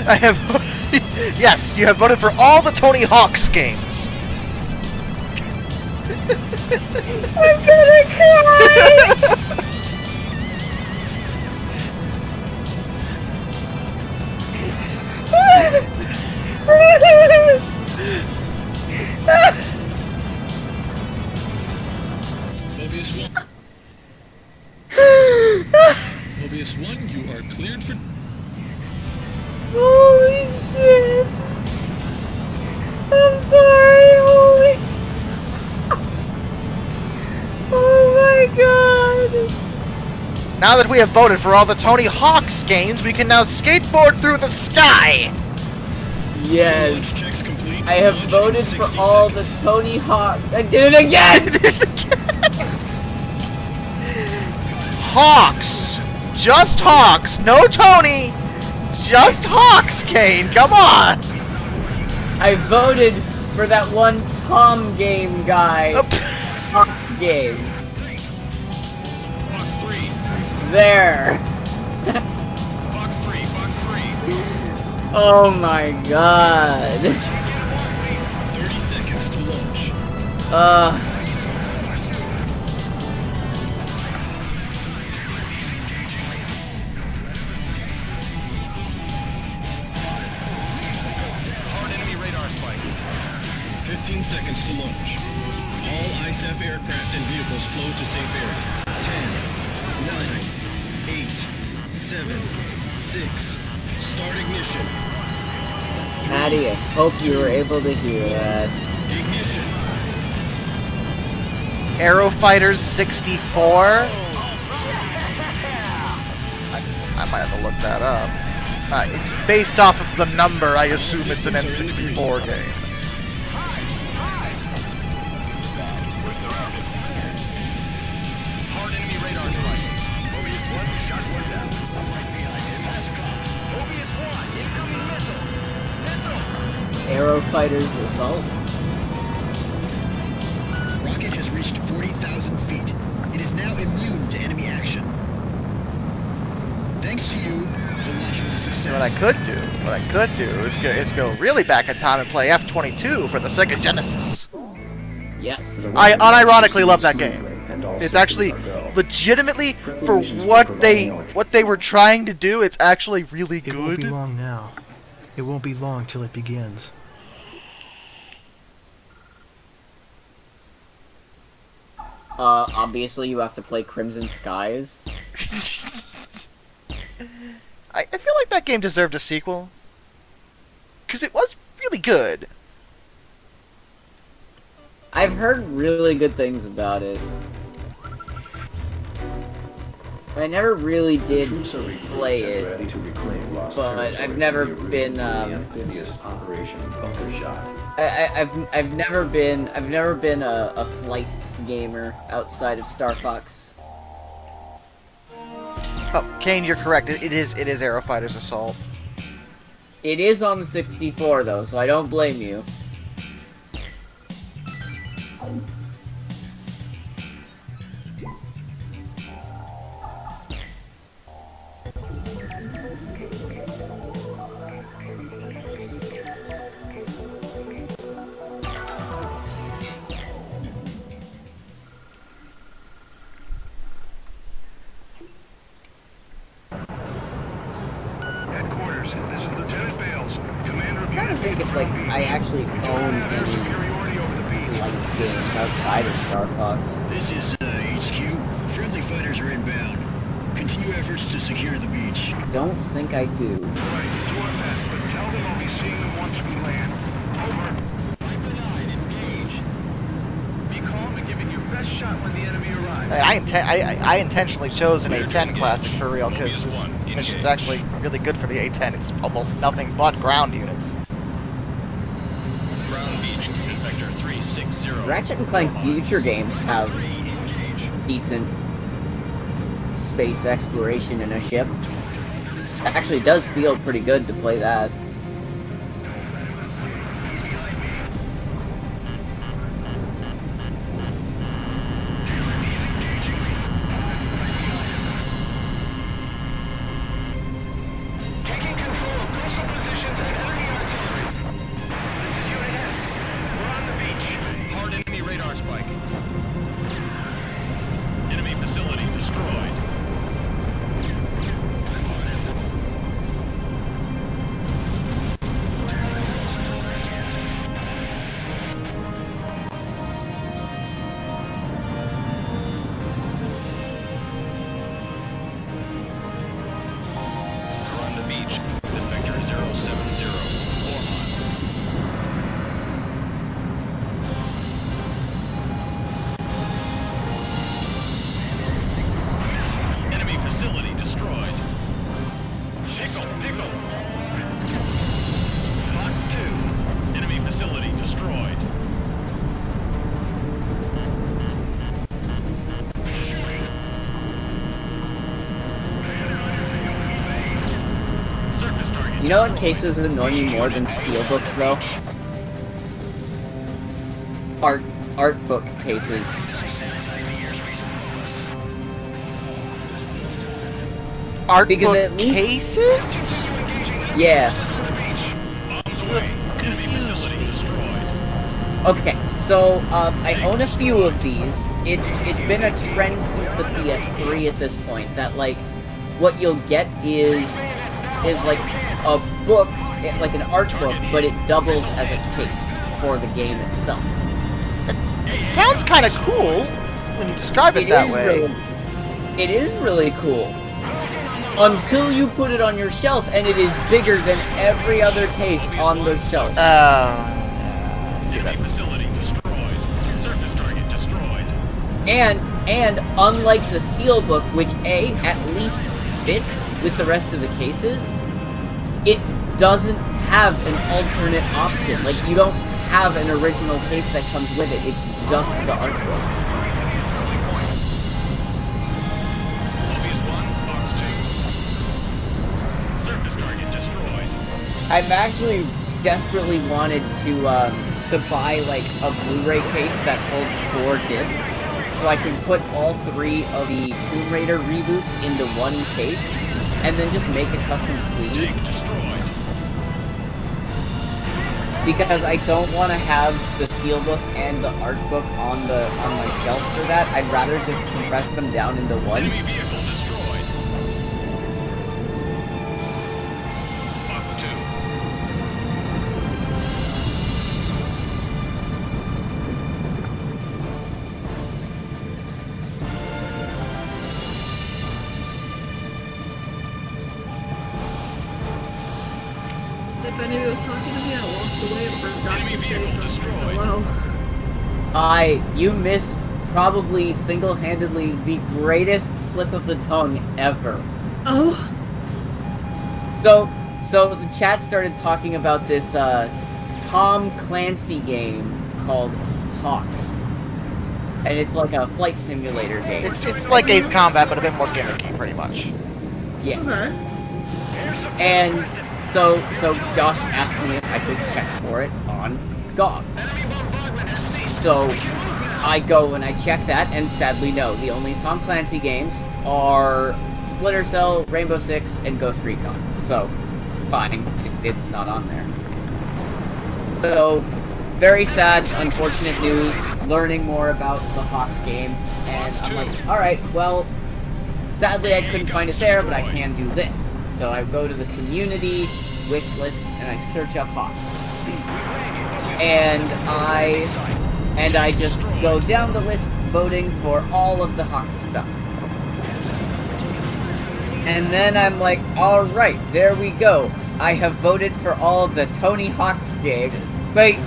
I have. Yes, you have voted for all the Tony Hawk's games. I'm gonna cry! Mobius 1. Mobius 1, you are cleared for... Holy shit! I'm sorry, holy... Oh my god! Now that we have voted for all the Tony Hawk's games, we can now skateboard through the sky! Yes. I have voted for all the Tony Hawk... I did it again! Hawks! Just Hawks! No Tony! Just Hawks, Kane! Come on! I voted for that one Tom game guy. Hawks game. Fox 3. There. Fox 3. Fox 3. Oh my god. 30 seconds to launch. Hard enemy radar spike. 15 seconds to launch. All ISAF aircraft and vehicles flow to safe area. 10, 9, 8, 7, 6. Start ignition. Maddie, I hope you were able to hear that. Ignition. Aero Fighters 64? I might have to look that up. It's based off of the number. I assume it's an N64 game. Hard enemy radar spike. Mobius 1 shot 1 down. Right behind him. Mobius 1 incoming missile. Aero Fighters Assault. Rocket has reached 40,000 feet. It is now immune to enemy action. Thanks to you, the launch was a success. What I could do is go really back in time and play F-22 for the Sega Genesis. Yes. I unironically love that game. It's actually legitimately for what they were trying to do. It's actually really good. It won't be long now. It won't be long till it begins. Obviously you have to play Crimson Skies. I feel like that game deserved a sequel. Because it was really good. I've heard really good things about it. I never really The did troops are reported play and it, ready to reclaim lost but territory I've never from the origins been, of the amphibious Operation Bunker Shot. I've never been a flight gamer outside of Star Fox. Oh, Kane, you're correct. It is Aerofighter's Assault. It is on the 64 though, so I don't blame you. Headquarters, this is Lieutenant Bales. Commander of I'm trying to think if like I actually own any flight games outside of Star Fox. This is HQ. Friendly fighters are inbound. Continue efforts to secure the beach. Don't think I do. Right, do our best, but tell them I'll be seeing them once we land. Over. Be calm and give it your best shot when the enemy arrives. I intentionally chose an A10 classic for real because this mission's actually really good for the A10. It's almost nothing but ground units. Ground beach, Vector 360. Ratchet and Clank future games have decent space exploration in a ship. It actually does feel pretty good to play that. Taking control of coastal positions and enemy artillery. This is Unit S. We're on the beach. Hard enemy radar spike. Enemy facility destroyed. We're on the beach. Vector 070. 4 miles. Enemy facility destroyed. Pickle, pickle. Fox 2. Enemy facility destroyed. Surface target. You know what cases annoy me more than steelbooks though? Art book cases. Art Because book at least- cases? Yeah. Bombs away. Enemy facility destroyed. Okay, so I own a few of these. It's been a trend since the PS3 at this point that like what you'll get is like a book, like an art book, but it doubles as a case for the game itself. It sounds kind of cool when you describe it that way. It is really cool. Until you put it on your shelf and it is bigger than every other case on the shelf. I see that. Facility destroyed. Surface target destroyed. And unlike the steelbook, which at least fits with the rest of the cases, it doesn't have an alternate option. Like you don't have an original case that comes with it. It's just the art book. Obvious 1, Fox 2. Surface target destroyed. I've actually desperately wanted to buy like a Blu-ray case that holds 4 discs, so I can put all 3 of the Tomb Raider reboots into one case, and then just make a custom sleeve. Because I don't want to have the steelbook and the art book on my shelf for that. I'd rather just compress them down into one. Enemy vehicle destroyed. Fox 2. If anybody was talking to me, I walked away and forgot to say something. Hello. You missed probably single-handedly the greatest slip of the tongue ever. Oh. So the chat started talking about this Tom Clancy game called Hawks. And it's like a flight simulator game. It's like Ace Combat, but a bit more gimmicky, pretty much. Yeah. And so Josh asked me if I could check for it on GOG. So I go and I check that, and sadly no. The only Tom Clancy games are Splinter Cell, Rainbow Six, and Ghost Recon. So, fine, it's not on there. So, very sad, unfortunate news, learning more about the Hawks game, and I'm like, alright, well, sadly I couldn't find it there, but I can do this. So I go to the community wish list, and I search up Hawks. And I just go down the list voting for all of the Hawks stuff. And then I'm like, alright, there we go. I have voted for all of the Tony Hawk's game. Wait.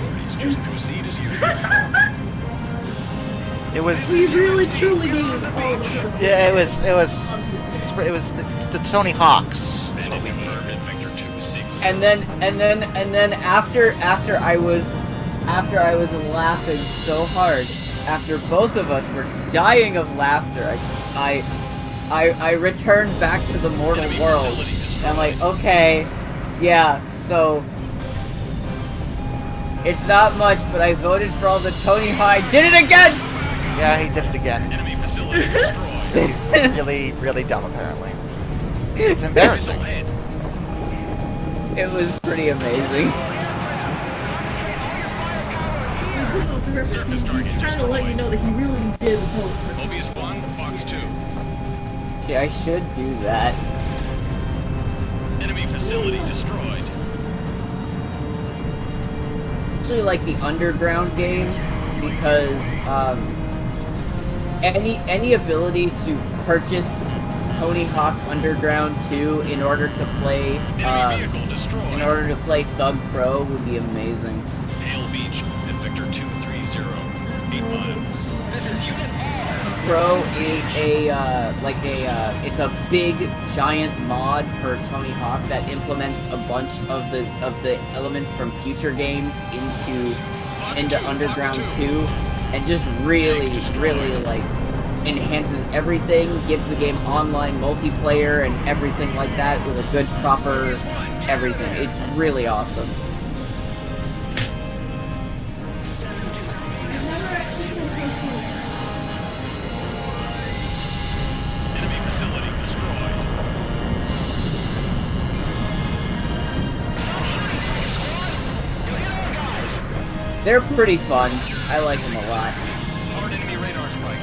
It was. We really truly needed all of those. Yeah, it was the Tony Hawks. Is what we need. And then after I was laughing so hard, after both of us were dying of laughter, I returned back to the mortal world. And I'm like, okay, yeah, so it's not much, but I voted for all the Tony Hawk. I did it again! Yeah, he did it again. Enemy facility destroyed. He's really, really dumb, apparently. It's embarrassing. It was pretty amazing. He's trying to let you know that he really did vote for Mobius 1, Fox 2. Okay, I should do that. Enemy facility destroyed. Actually like the underground games because any ability to purchase Tony Hawk Underground 2 in order to play Thug Pro would be amazing. Hale Beach at Victor 230. 8 miles. This is Unit R. Pro is it's a big giant mod for Tony Hawk that implements a bunch of the elements from future games into Underground 2 and just really like enhances everything, gives the game online multiplayer and everything like that with a good proper everything. It's really awesome. Enemy facility destroyed. They're pretty fun. I like them a lot. Hard enemy radar strike.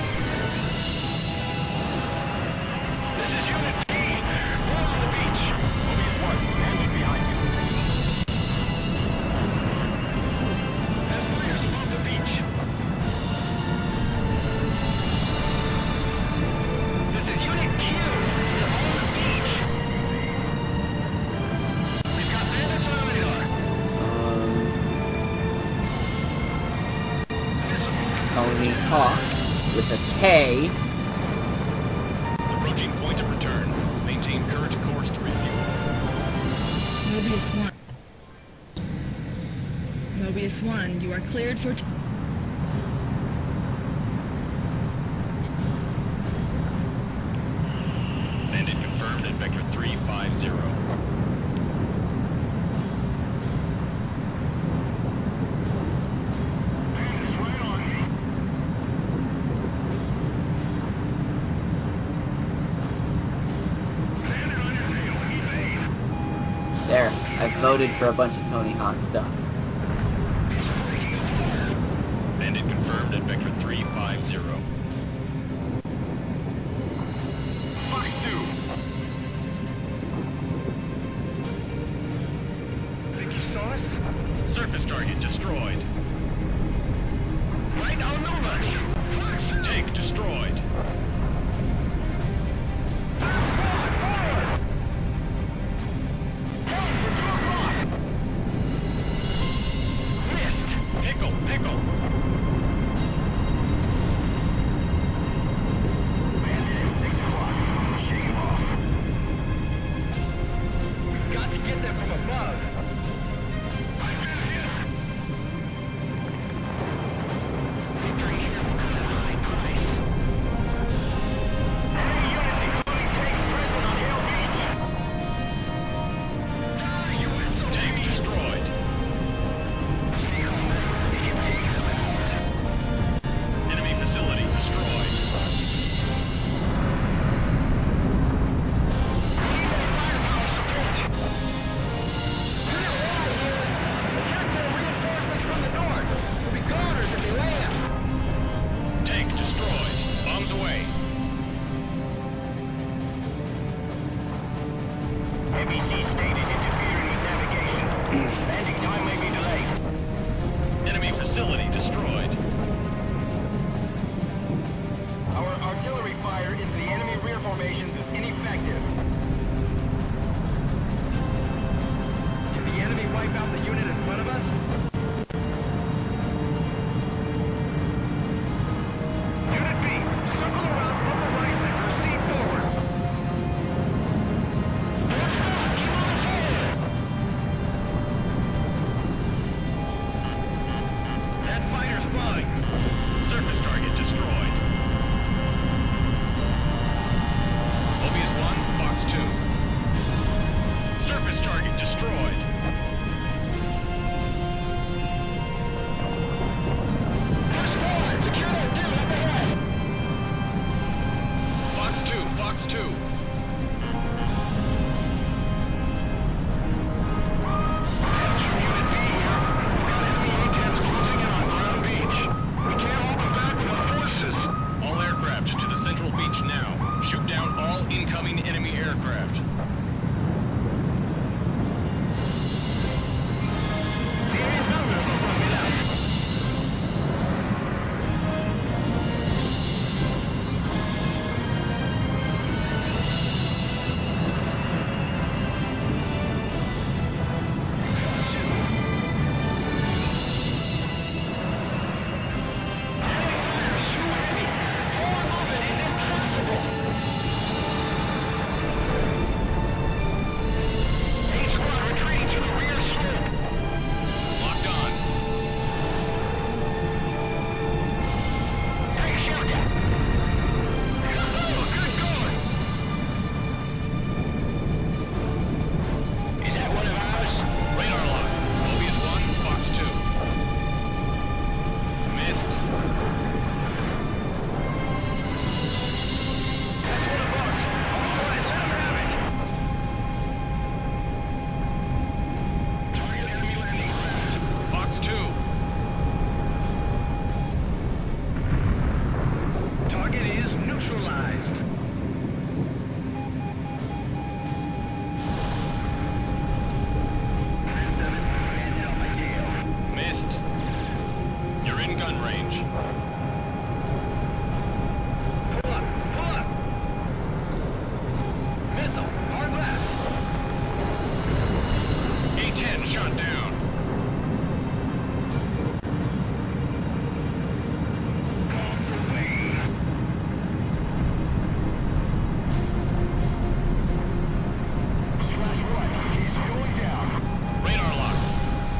This is Unit B. We're on the beach. Mobius 1, landing behind you. There's fires above the beach. This is Unit Q. We're on the beach. We've got bandits on radar. Tony Hawk with a K. Approaching point of return. Maintain current course to refuel. Mobius 1, you are cleared for... Bandit confirmed at Vector 350. There, I've voted for a bunch of Tony Hawk stuff. Bandit confirmed at Vector 350. Fox 2. Think you saw us? Surface target destroyed. Right on over. Tank destroyed. Pickle.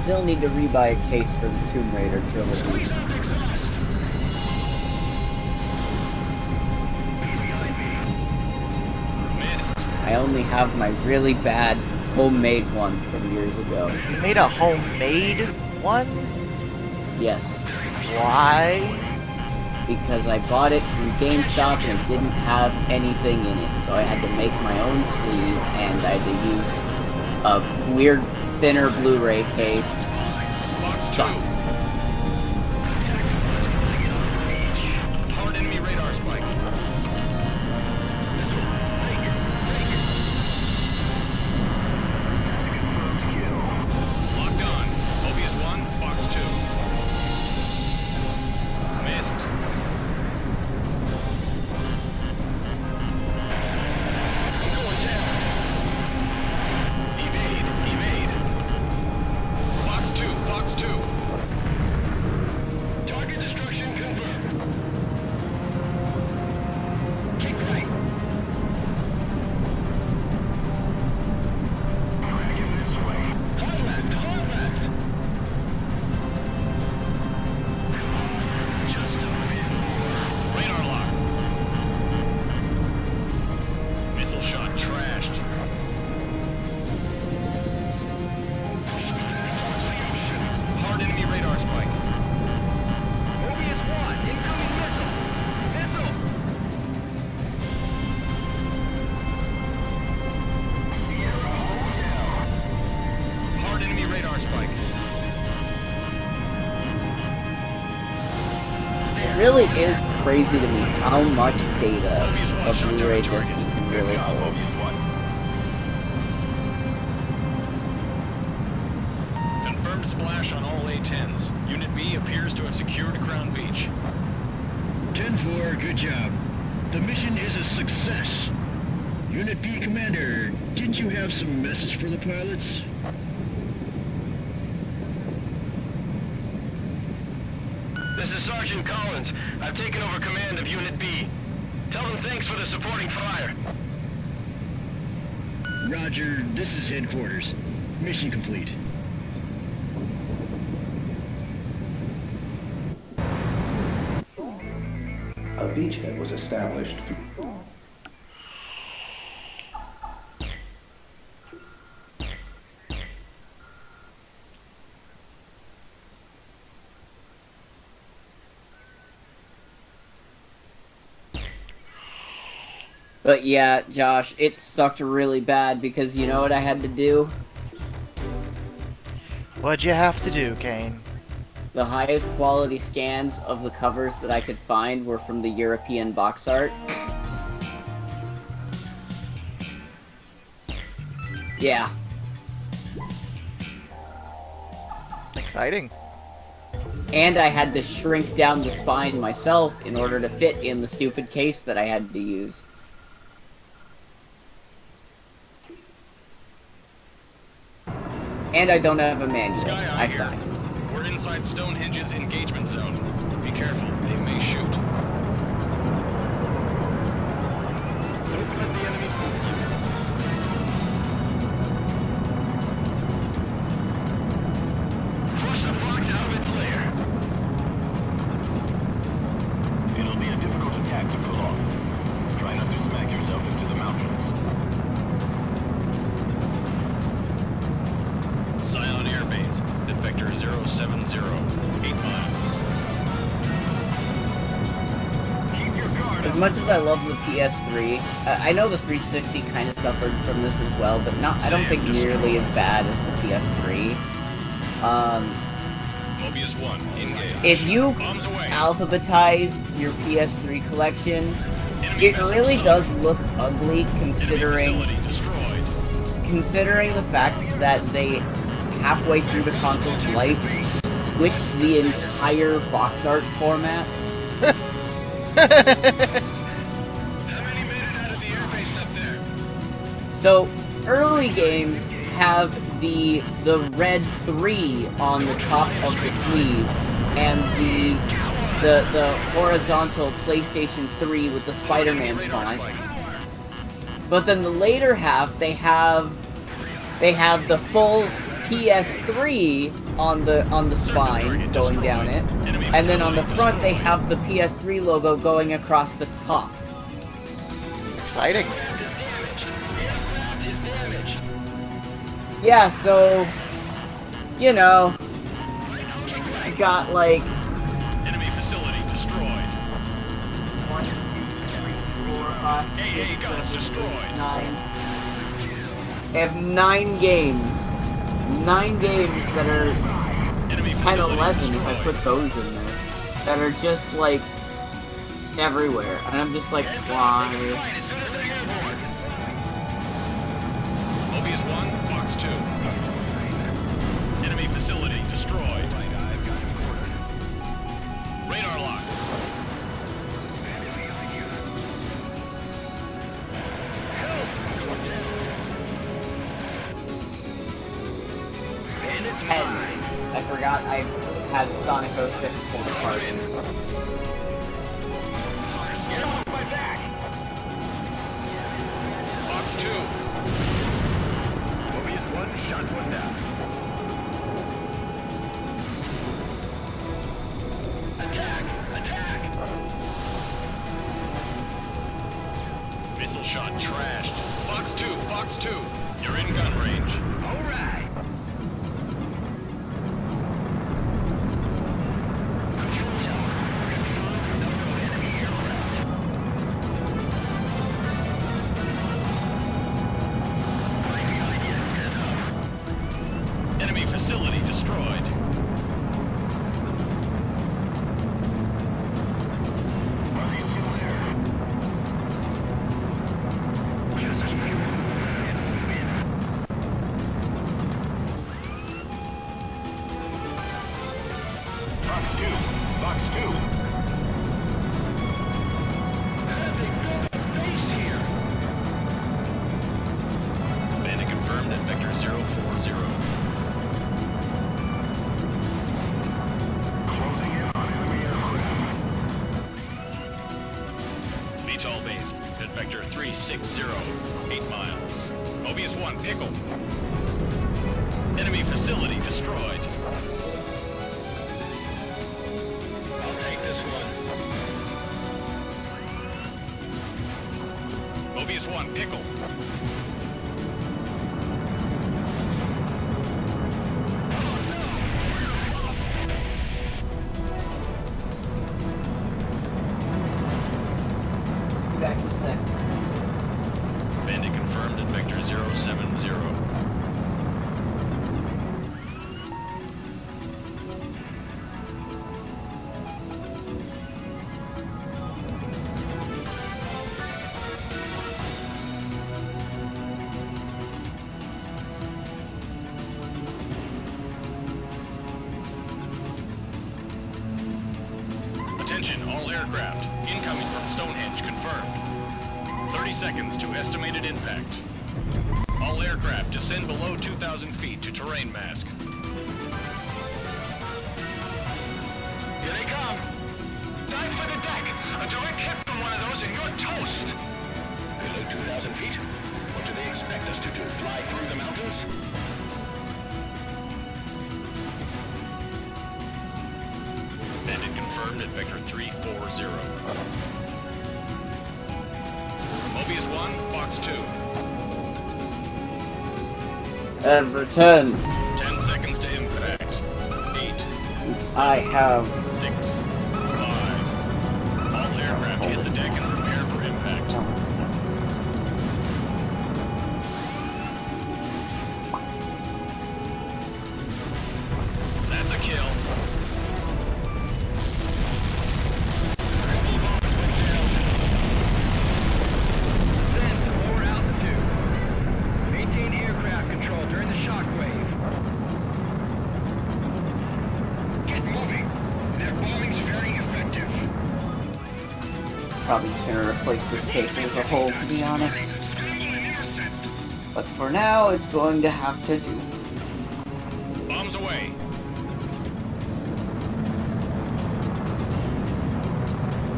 still need to rebuy a case for the Tomb Raider trilogy. I only have my really bad homemade one from years ago. You made a homemade one? Yes. Why? Because I bought it from GameStop and it didn't have anything in it, so I had to make my own sleeve, and I had to use a weird, thinner Blu-ray case. Sucks. Hard enemy radar spike. Locked on. Mobius 1, Fox 2. Missed. I'm going down. Evade. Fox 2, Fox 2. Target destruction confirmed. Keep right. Dragon this way. Hard left. Just over here. Radar lock. Missile shot trashed. Hard enemy radar spike. Mobius 1, incoming missile. Hard enemy radar spike. It really is crazy to me how much data a Blu-ray disc can really hold. Confirmed splash on all A-10s. Unit B appears to have secured Crown Beach. 10-4, good job. The mission is a success. Unit B Commander, didn't you have some message for the pilots? This is Sergeant Collins. I've taken over command of Unit B. Tell them thanks for the supporting fire. Roger, this is headquarters. Mission complete. A beachhead was established. But yeah, Josh, it sucked really bad because you know what I had to do? What'd you have to do, Kane? The highest quality scans of the covers that I could find were from the European box art. Yeah. Exciting. And I had to shrink down the spine myself in order to fit in the stupid case that I had to use. And I don't have a manual. Sky I Eye here. tried. We're inside Stonehenge's engagement zone. Be careful, they may shoot. Don't let the enemies move you. Push the fox out of its lair. It'll be a difficult attack to pull off. Try not to smack yourself into the mountains. Scion Air Base, at Vector 070, 8 miles. Keep your guard As up. much as I love the PS3, I know the 360 kind of suffered from this as well, but not. I don't think nearly as bad as the PS3. Mobius 1, engage. If you Bombs away. alphabetize your PS3 collection, Enemy it missile really sunk. does look ugly Enemy considering facility destroyed. the fact that they halfway through the console's life switched the entire box art format. How many made it out of the airbase up there? So early games have the red 3 on the top of the sleeve and the horizontal PlayStation 3 with the Spider-Man font. But then the later half they have the full PS3 on the spine going down it, and then on the front they have the PS3 logo going across the top. Exciting. Yeah, so you know, I got like Enemy facility destroyed. 1, 2, 3, 4, 5, 6, guns 7, destroyed. 8, 9. I have 9 games. 9 games that are 10, 11 if I put those in there. That are just like everywhere. And I'm just like, why? Mobius 1, Box 2. Enemy facility destroyed. Radar lock. I forgot I had Sonic 06 pulled apart. Get off my back! Box 2. Mobius 1, shot 1 down. Attack! Attack! Missile shot trashed. Fox 2, Fox 2. You're in gun range. All right. Enemy facility destroyed. Box 2. Box 2. Base here. Bandit confirmed at Vector 040. Closing in on enemy aircraft. VTOL base at Vector 360. 8 miles. Mobius 1, Pickle. Enemy facility destroyed. I'll take this one. Mobius 1, Pickle. Be back in a sec. Bandit confirmed at Vector 070. Attention, all aircraft. Incoming from Stonehenge confirmed. 30 seconds to estimated impact. All aircraft descend below 2,000 feet to terrain mask. Here they come. Dive for the deck. A direct hit from one of those and you're toast. Below 2,000 feet? What do they expect us to do? Fly through the mountains? Bandit confirmed at Vector 340. Mobius 1, Box 2. Everton. 10 seconds to impact. 8. I have 6. 5. All aircraft hit the deck and prepare for impact. That's a kill. Descend to lower altitude. Maintain aircraft control during the shockwave. Get moving. Their bombing's very effective. probably gonna replace this case as a whole, to be honest. But for now, it's going to have to do. Bombs away.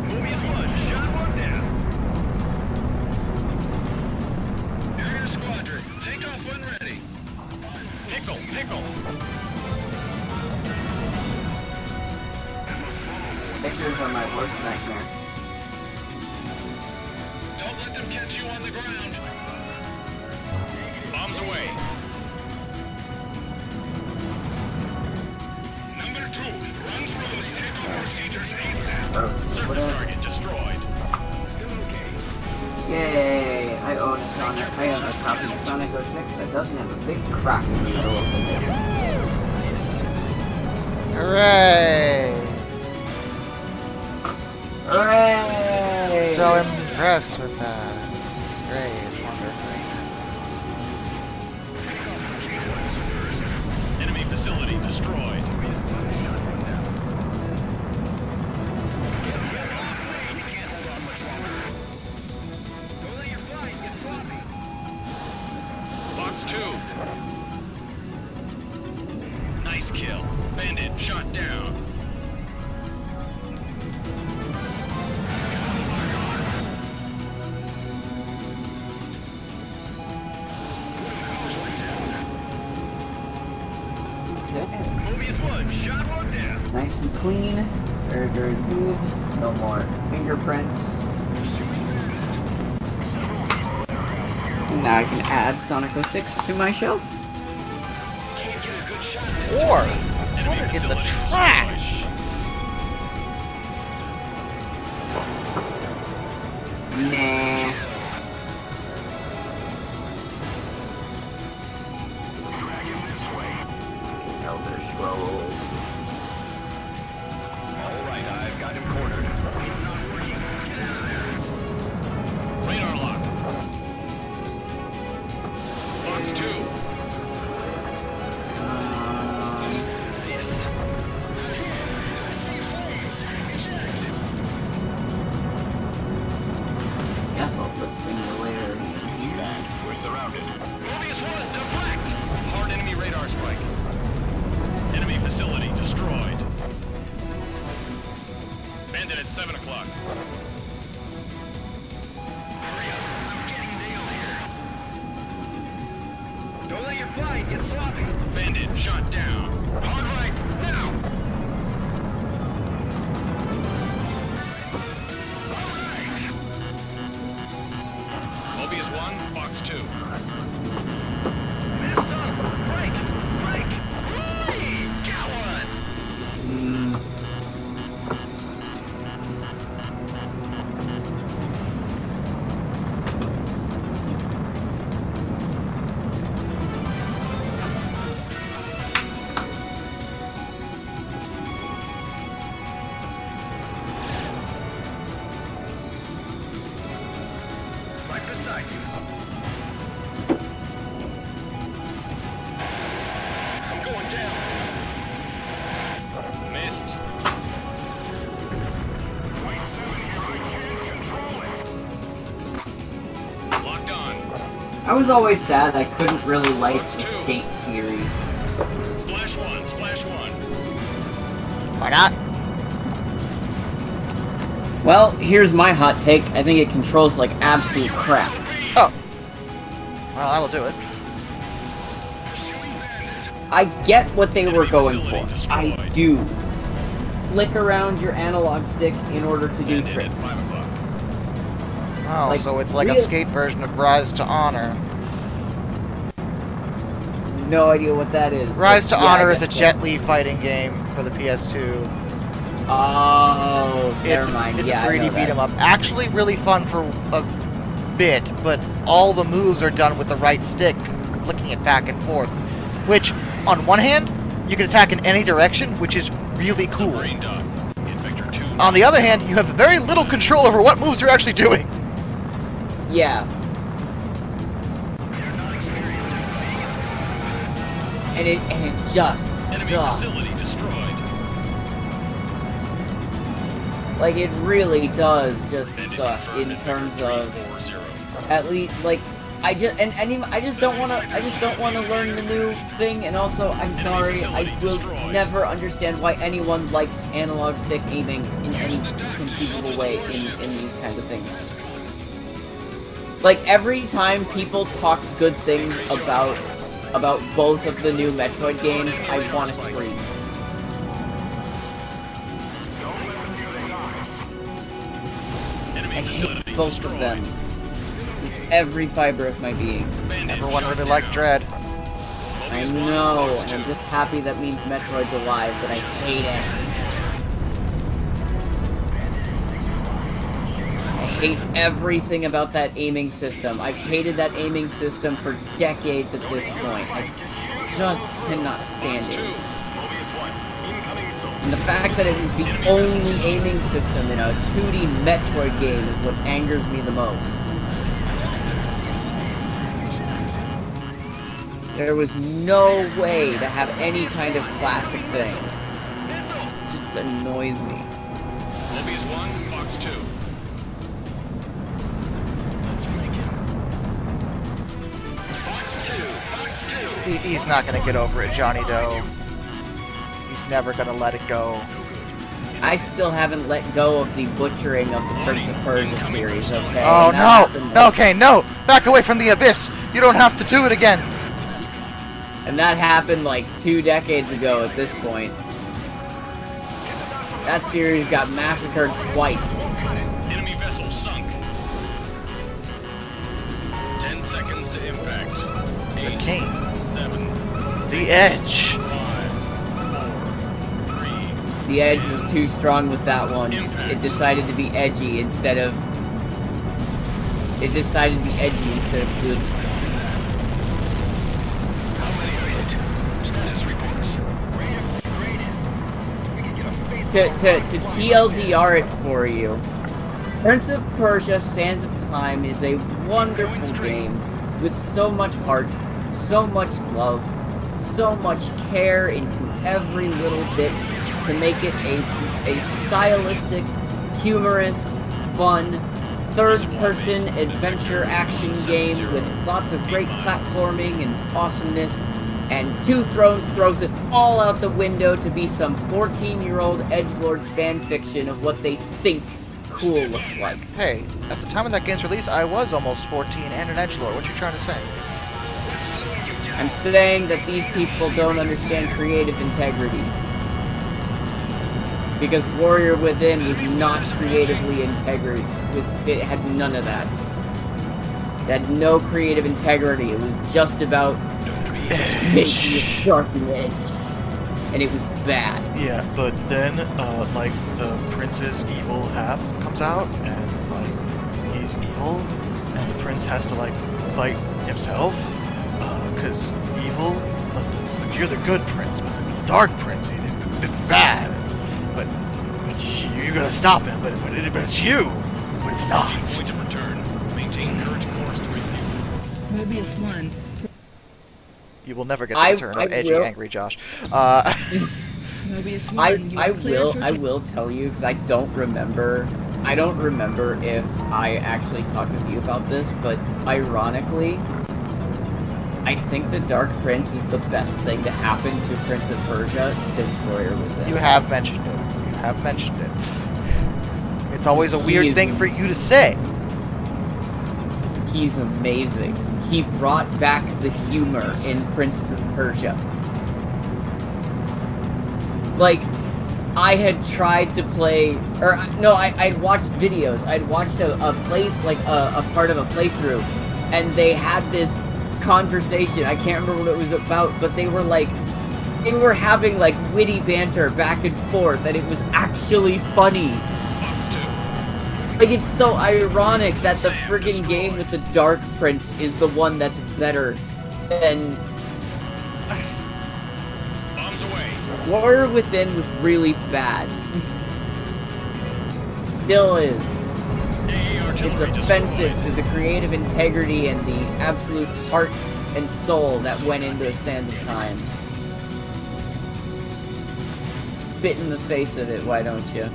Mobius 1, shot 1 down. Area squadron, take off when ready. Pickle, pickle. nightmare. Don't let them catch you on the ground. Bombs away. Number 2, run through those takeoff procedures ASAP. Surface target destroyed. Yay! I own a Sonic. I own a copy of Sonic 06 that doesn't have a big crack in the middle of the disc. Hooray! Hooray! So impressed with that. Great, it's wonderful. Enemy facility destroyed. Box 2. Nice kill. Bandit shot down. Nice and clean. Very, very good. No more fingerprints. And now I can add Sonic 06 to my shelf. Or put it in the trash. Nah. Elder Scrolls. Alright, I've got him cornered. He's not working. Get out of there. Radar lock. Box 2. Guess I'll put simulator in. We're surrounded. Mobius 1, deflect! Hard enemy radar strike. Enemy facility destroyed. Bandit at 7 o'clock. Hurry up, I'm getting nailed here. Don't let your flight get sloppy. Bandit shot down. Hard right, now! Mobius 1, box 2. Miss some! Break! Break! Hey, got one! Right beside you. I'm going down. Missed. Locked on. I was always sad I couldn't really like the Skate series. Splash 1, splash 1. Why not? Well, here's my hot take. I think it controls like absolute crap. Oh. Well, that'll do it. I get what they were going for. I do. Flick around your analog stick in order to do tricks. Oh, Like, so it's like a real- skate version of Rise to Honor. No idea what that is. Rise to but yeah, I Honor is a get that. Jet Li fighting game for the PS2. Oh, It's never mind. it's Yeah, a 3D I know beat 'em that. up. Actually, really fun for a bit, but all the moves are done with the right stick, flicking it back and forth. Which, on one hand, you can attack in any direction, which is really cool. On the other hand, you have very little control over what moves you're actually doing. Yeah. And it just sucks. Like it really does just suck in terms of at least like I just don't want to learn the new thing, and also I'm sorry, I will never understand why anyone likes analog stick aiming in any conceivable way in these kinds of things. Like every time people talk good things about both of the new Metroid games, I want to scream. I hate both of them with every fiber of my being. Everyone really liked Dread. I know, and I'm just happy that means Metroid's alive, but I hate it. I hate everything about that aiming system. I've hated that aiming system for decades at this point. I just cannot stand it. And the fact that it is the only aiming system in a 2D Metroid game is what angers me the most. There was no way to have any kind of classic thing. It just annoys me. Mobius 1, Fox 2. He's not gonna get over it, Johnny Doe. He's never gonna let it go. I still haven't let go of the butchering of the Prince of Persia series, okay? Oh no! Okay, no! Back away from the abyss! You don't have to do it again! And that happened like 2 decades ago at this point. That series got massacred twice. Enemy vessel sunk. 10 seconds to impact. 8, The king. 7, The edge. 5, 4, 3. The edge was too strong with that one. It decided to be edgy instead of... It decided to be edgy instead of good. To TLDR it for you, Prince of Persia Sands of Time is a wonderful game with so much heart, so much love, so much care into every little bit to make it a stylistic, humorous, fun, third-person adventure action game with lots of great platforming and awesomeness. And Two Thrones throws it all out the window to be some 14-year-old edgelords fanfiction of what they think cool looks like. Hey, at the time of that game's release, I was almost 14 and an edgelord. What you trying to say? I'm saying that these people don't understand creative integrity. Because Warrior Within was not creatively integrated. It had none of that. It had no creative integrity. It was just about making it dark and edge. And it was bad. Yeah, but then, like, the prince's evil half comes out, and, like, he's evil, and the prince has to, like, fight himself, because evil, you're the good prince, but the dark prince, it's bad, but you gotta stop him, but it's you, but it's not. Point of return. Maintain current course to refuel. Mobius 1. You will never get the return of edgy, angry Josh. Mobius 1, I will tell you, because I don't remember if I actually talked with you about this, but ironically, I think the Dark Prince is the best thing to happen to Prince of Persia since Warrior Within. You have mentioned it. You have mentioned it. It's always a weird thing for you to say. He's amazing. He brought back the humor in Prince of Persia. Like, I had tried to play, or no, I'd watched videos. I'd watched a part of a playthrough, and they had this conversation. I can't remember what it was about, but they were having like witty banter back and forth, and it was actually funny. Like, it's so ironic that the friggin' game with the Dark Prince is the one that's better than... Bombs away. Warrior Within was really bad. Still is. It's offensive to the creative integrity and the absolute heart and soul that went into Sands of Time. Spit in the face of it, why don't you?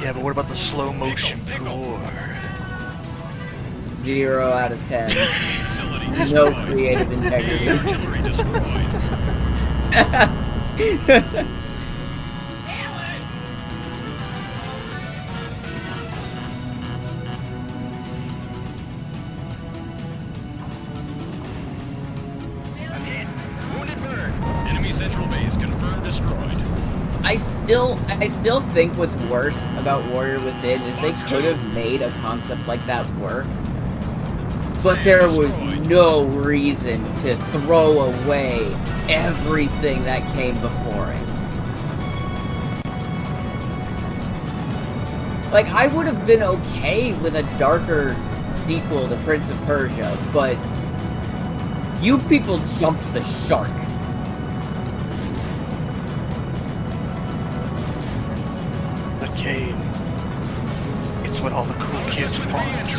Yeah, but what about the slow motion gore? 0 out of 10. No creative integrity. Central base confirmed destroyed. I still think what's worse about Warrior Within is they could have made a concept like that work, but there was no reason to throw away everything that came before it. Like, I would have been okay with a darker sequel to Prince of Persia, but you people jumped the shark. The game. It's what all the cool kids want.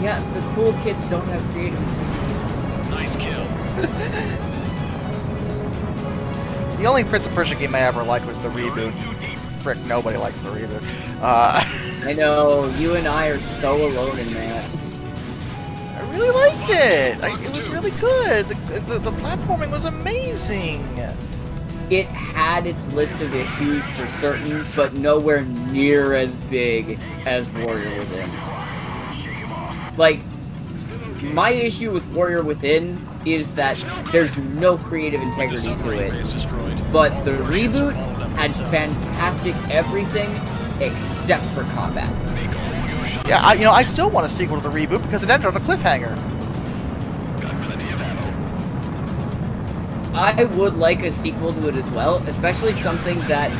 Yeah, the cool kids don't have creativity. Nice kill. The only Prince of Persia game I ever liked was the reboot. Frick, nobody likes the reboot. I know, you and I are so alone in that. I really liked it. It was really good. The platforming was amazing. It had its list of issues for certain, but nowhere near as big as Warrior Within. Like, my issue with Warrior Within is that there's no creative integrity to it, but the reboot had fantastic everything except for combat. Yeah, I still want a sequel to the reboot because it ended on a cliffhanger. I would like a sequel to it as well, especially something that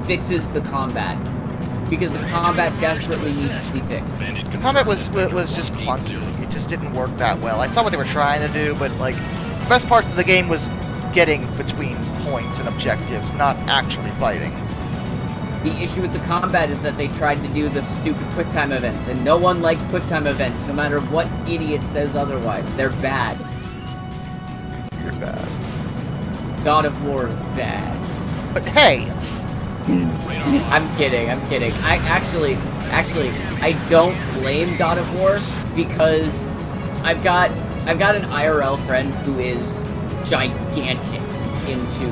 fixes the combat, because the combat desperately needs to be fixed. The combat was just clunky. It just didn't work that well. I saw what they were trying to do, but like the best part of the game was getting between points and objectives, not actually fighting. The issue with the combat is that they tried to do the stupid QuickTime events, and no one likes QuickTime events, no matter what idiot says otherwise. They're bad. You're bad. God of War is bad. But hey! I'm kidding. I actually, I don't blame God of War, because I've got an IRL friend who is gigantic into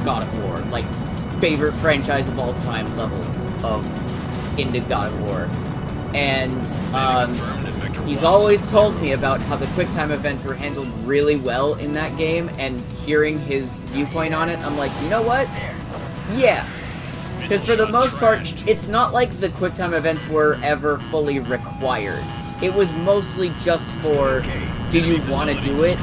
God of War, like favorite franchise of all time levels of into God of War, and he's always told me about how the QuickTime events were handled really well in that game, and hearing his viewpoint on it, I'm like, you know what? Yeah. Because for the most part, it's not like the QuickTime events were ever fully required. It was mostly just for, do you want to do it?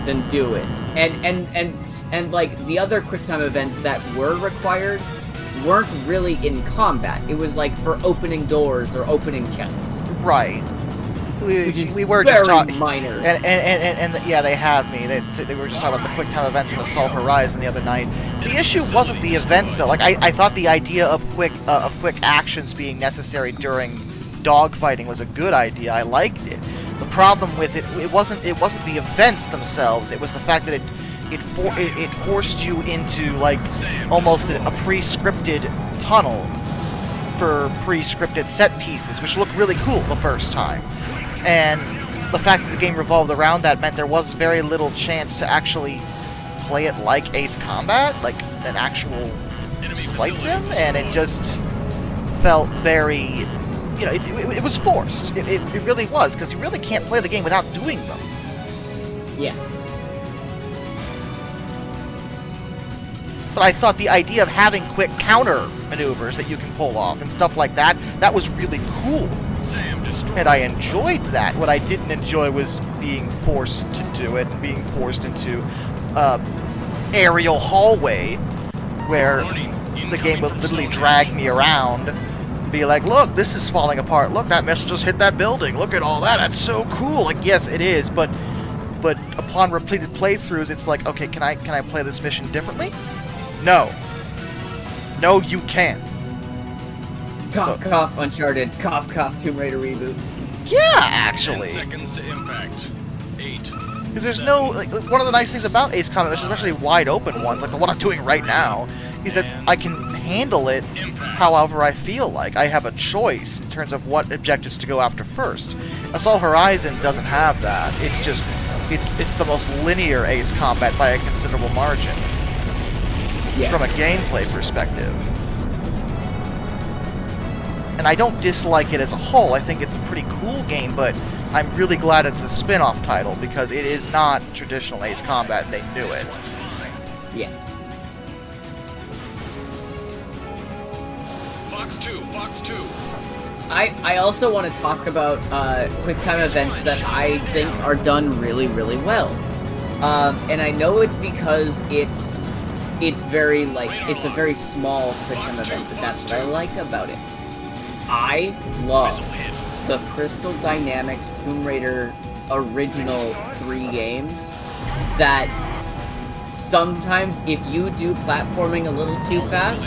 Then do it. And like, the other QuickTime events that were required weren't really in combat. It was like for opening doors or opening chests. Right. We were very just talking minor. And yeah, they have me. They were just talking about the QuickTime events in Assault Horizon the other night. The issue wasn't the events though. Like I thought the idea of quick actions being necessary during dogfighting was a good idea. I liked it. The problem with it wasn't the events themselves. It was the fact that it forced you into like almost a pre-scripted tunnel for pre-scripted set pieces, which looked really cool the first time. And the fact that the game revolved around that meant there was very little chance to actually play it like Ace Combat, like an actual flight sim, and it just felt very, it was forced. It really was, because you really can't play the game without doing them. Yeah. But I thought the idea of having quick counter maneuvers that you can pull off and stuff like that was really cool. And I enjoyed that. What I didn't enjoy was being forced to do it, and being forced into aerial hallway where the game would literally drag me around and be like, look, this is falling apart. Look, that missile just hit that building. Look at all that. That's so cool. Like, yes, it is, but upon repeated playthroughs, it's like, okay, can I play this mission differently? No. No, you can't. Cough, cough, Uncharted. Cough, cough, Tomb Raider reboot. Yeah, actually. 10 seconds to impact. 8. Because there's no, like, one of the nice things about Ace Combat, especially wide open ones, like the one I'm doing right now, is that I can handle it however I feel like. I have a choice in terms of what objectives to go after first. Assault Horizon doesn't have that. It's just, it's the most linear Ace Combat by a considerable margin. Yeah. From a gameplay perspective. And I don't dislike it as a whole. I think it's a pretty cool game, but I'm really glad it's a spin-off title because it is not traditional Ace Combat, and they knew it. Yeah. Fox 2. I also want to talk about QuickTime events that I think are done really, really well. And I know it's because it's very, like, it's a very small QuickTime event, but that's what I like about it. I love the Crystal Dynamics Tomb Raider original 3 games that sometimes if you do platforming a little too fast,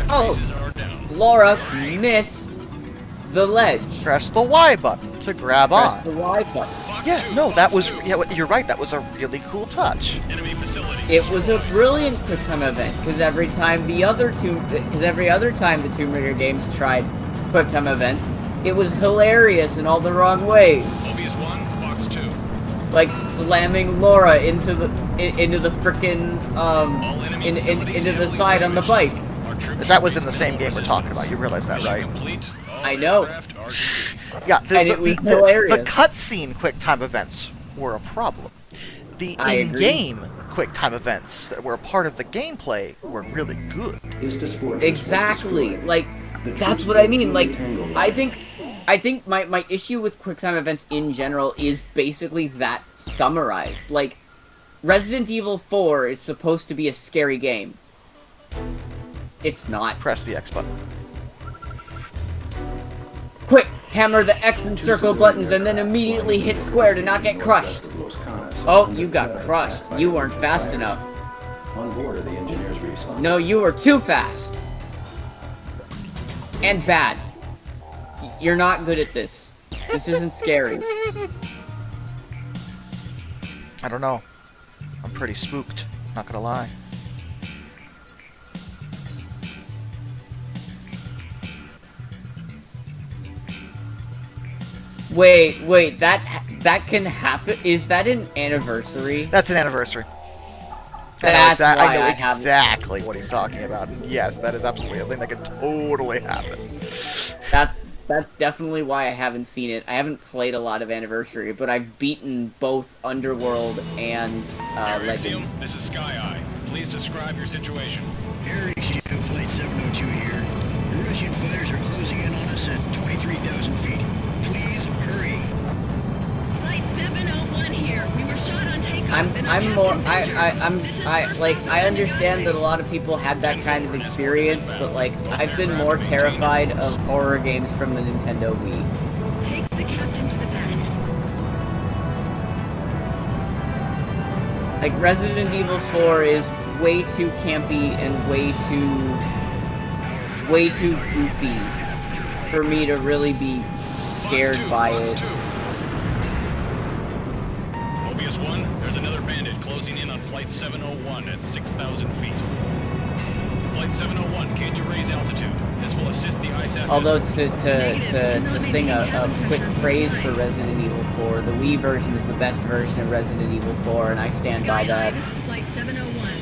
oh, Laura missed the ledge. Press the Y button to grab on. Press the Y button. Yeah, no, that was, yeah, you're right, that was a really cool touch. It was a brilliant QuickTime event, because every time the other Tomb Raider games tried QuickTime events, it was hilarious in all the wrong ways. Mobius 1, Fox 2. Like slamming Laura into the frickin' into the side on the bike. That was in the same game we're talking about. You realize that, right? I know. Yeah, and it was hilarious. The cutscene QuickTime events were a problem. The in-game QuickTime events that were a part of the gameplay were really good. Exactly. Like, that's what I mean. Like, I think my issue with QuickTime events in general is basically that summarized. Like, Resident Evil 4 is supposed to be a scary game. It's not. Press the X button. Quick! Hammer the X and circle buttons and then immediately hit square to not get crushed. Oh, you got crushed. You weren't fast enough. On board are the engineers responsible. No, you were too fast. And bad. You're not good at this. This isn't scary. I don't know. I'm pretty spooked. Not gonna lie. Wait, that can happen? Is that an anniversary? That's an anniversary. That's I know exactly what he's talking about. And yes, that is absolutely a thing that could totally happen. That's definitely why I haven't seen it. I haven't played a lot of Anniversary, but I've beaten both Underworld and Legends. This is Sky Eye. Please describe your situation. Air HQ Flight 702 here. The Russian fighters are closing in on us at 23,000 feet. Please hurry. Flight 701 here. We were shot on takeoff. I understand that a lot of people had that kind of experience, but like I've been more terrified of horror games from the Nintendo Wii. Take the captain to the back. Like Resident Evil 4 is way too campy and way too goofy for me to really be scared by it. Mobius 1, there's another bandit closing in on Flight 701 at 6,000 feet. Flight 701, can you raise altitude? This will assist the ISAF. Although to sing a quick praise for Resident Evil 4, the Wii version is the best version of Resident Evil 4, and I stand by that. This is Flight 701.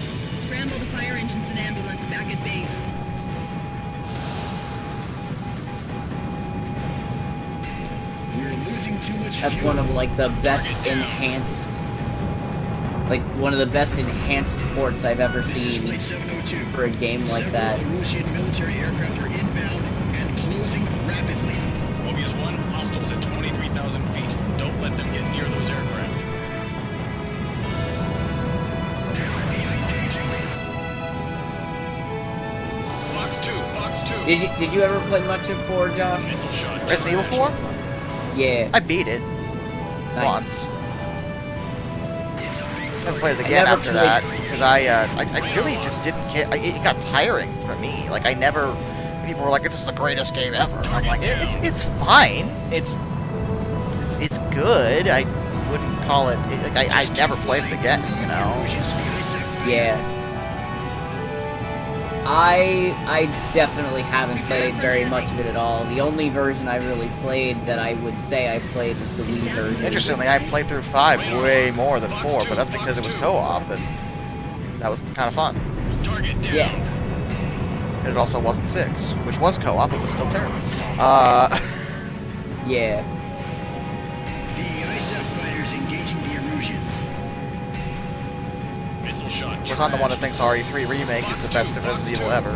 Scramble the fire engines and ambulance back at base. We're losing too much That's fuel. one of like the best enhanced, like one of the best enhanced ports I've ever seen Flight 702. for a game like that. Several Russian military aircraft are inbound and closing rapidly. Mobius 1, hostiles at 23,000 feet. Don't let them get near those aircraft. Fox 2. Did you ever play much of 4, Josh? Resident Evil 4? Yeah. I beat it. Nice. Once. Never played it again after that because I really just didn't care. It got tiring for me. Like people were like, "This is the greatest game ever." And I'm like, "It's fine. It's good. I wouldn't call it. Like I never played it again. You know." Yeah. I definitely haven't played very much of it at all. The only version I really played that I would say I played was the Wii version. Interestingly, I played through 5 way more than 4, but that's because it was co-op, and that was kind of fun. Yeah. And it also wasn't 6, which was co-op, but was still terrible. Yeah. Of course, I'm the one that thinks RE3 Remake is the best Resident Evil ever.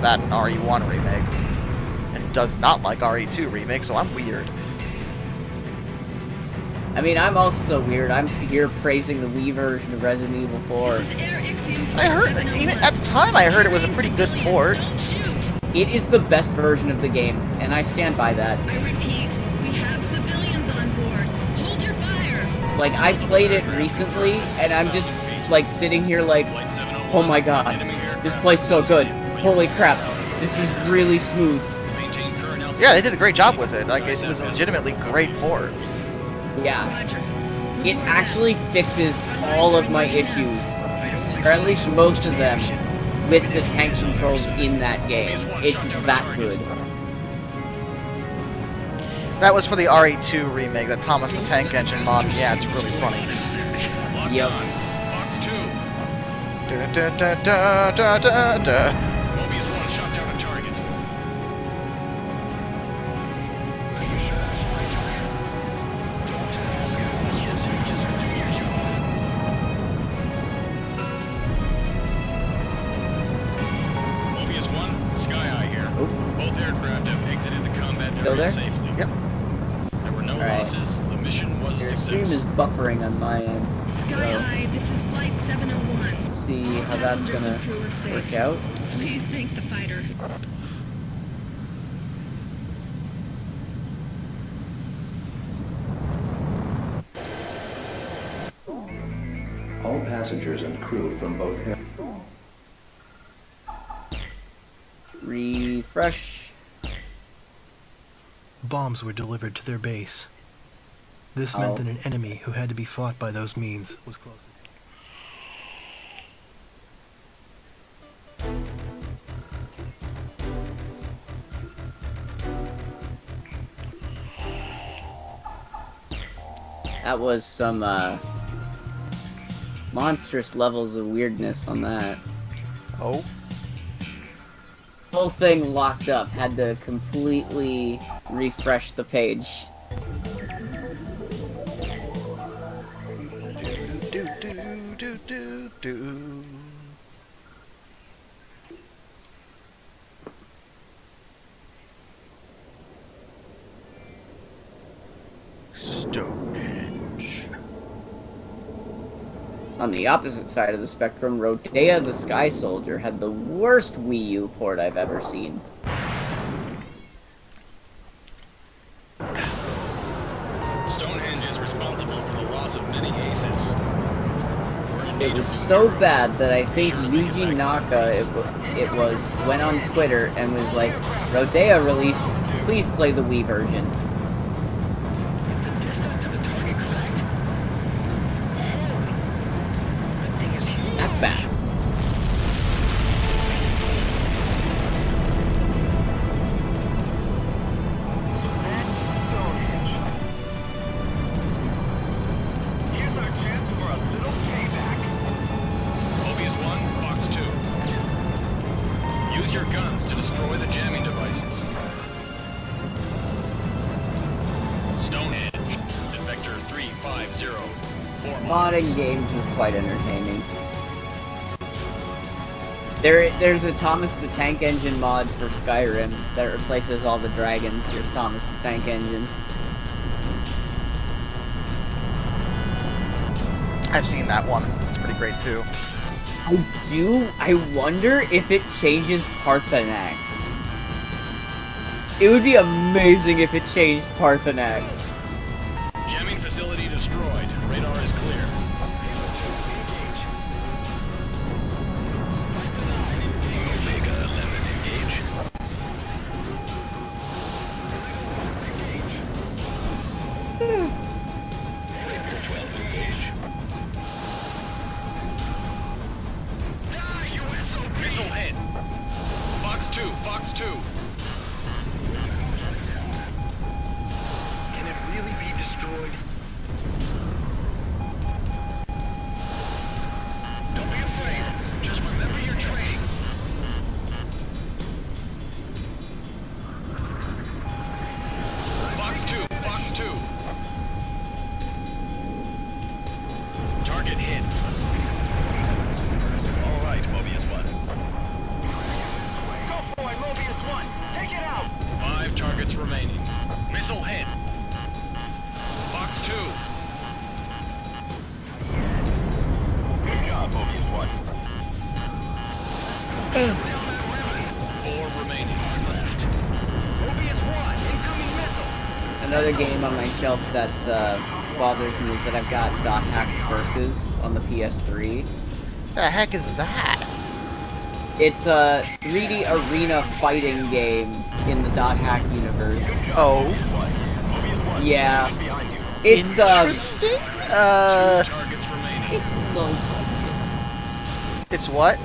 That and RE1 Remake. And does not like RE2 Remake, so I'm weird. I mean, I'm also weird. I'm here praising the Wii version of Resident Evil 4. I heard, even at the time, I heard it was a pretty good port. It is the best version of the game, and I stand by that. I repeat, we have civilians on board. Hold your fire. Like, I played it recently, and I'm just, like, sitting here like, oh my god, this plays so good. Holy crap, this is really smooth. Yeah, they did a great job with it. Like, it was a legitimately great port. Yeah. It actually fixes all of my issues, or at least most of them, with the tank controls in that game. It's that good. That was for the RE2 remake, that Thomas the Tank Engine mod. Yeah, it's really funny. Yep. Da, da, da, da, da, da, da. Mobius 1 shot down a target. Mobius 1, Sky Eye here. Both aircraft have exited the combat Still area there? safely. Yep. There were no Alright. losses. The mission was a Your stream success. is buffering on my end, Sky so High, this is Flight 701. see how that's gonna work out. Please thank the fighter. All passengers and crew from both air. Refresh. Bombs were delivered to their base. This meant that an enemy who had to be fought by those means was close. That was some, monstrous levels of weirdness on that. Oh? Whole thing locked up. Had to completely refresh the page. Do, do, do, do, do. Stonehenge. On the opposite side of the spectrum, Rodea the Sky Soldier had the worst Wii U port I've ever seen. Stonehenge is responsible for the loss of many aces. It was so bad that I think Yuji Naka, it was, went on Twitter and was like, Rodea released, please play the Wii version. That's bad. Here's our chance for a little payback. Mobius 1, Box 2. Use your guns to destroy the jamming devices. Stonehenge, at Vector 350. Modding games is quite entertaining. There's a Thomas the Tank Engine mod for Skyrim that replaces all the dragons with Thomas the Tank Engine. I've seen that one. It's pretty great too. I wonder if it changes Parthenax. It would be amazing if it changed Parthenax. Jamming facility destroyed. Radar is clear. Missile hit. Fox 2, Fox 2. Can it really be destroyed? Don't be afraid. Just remember your training. Fox 2, Fox 2. Target hit. 4 remaining. Another game on my shelf that bothers me is that I've got Dot Hack Versus on the PS3. The heck is that? It's a 3D arena fighting game in the Dot Hack universe. Oh. Yeah. It's interesting. It's low budget. It's what?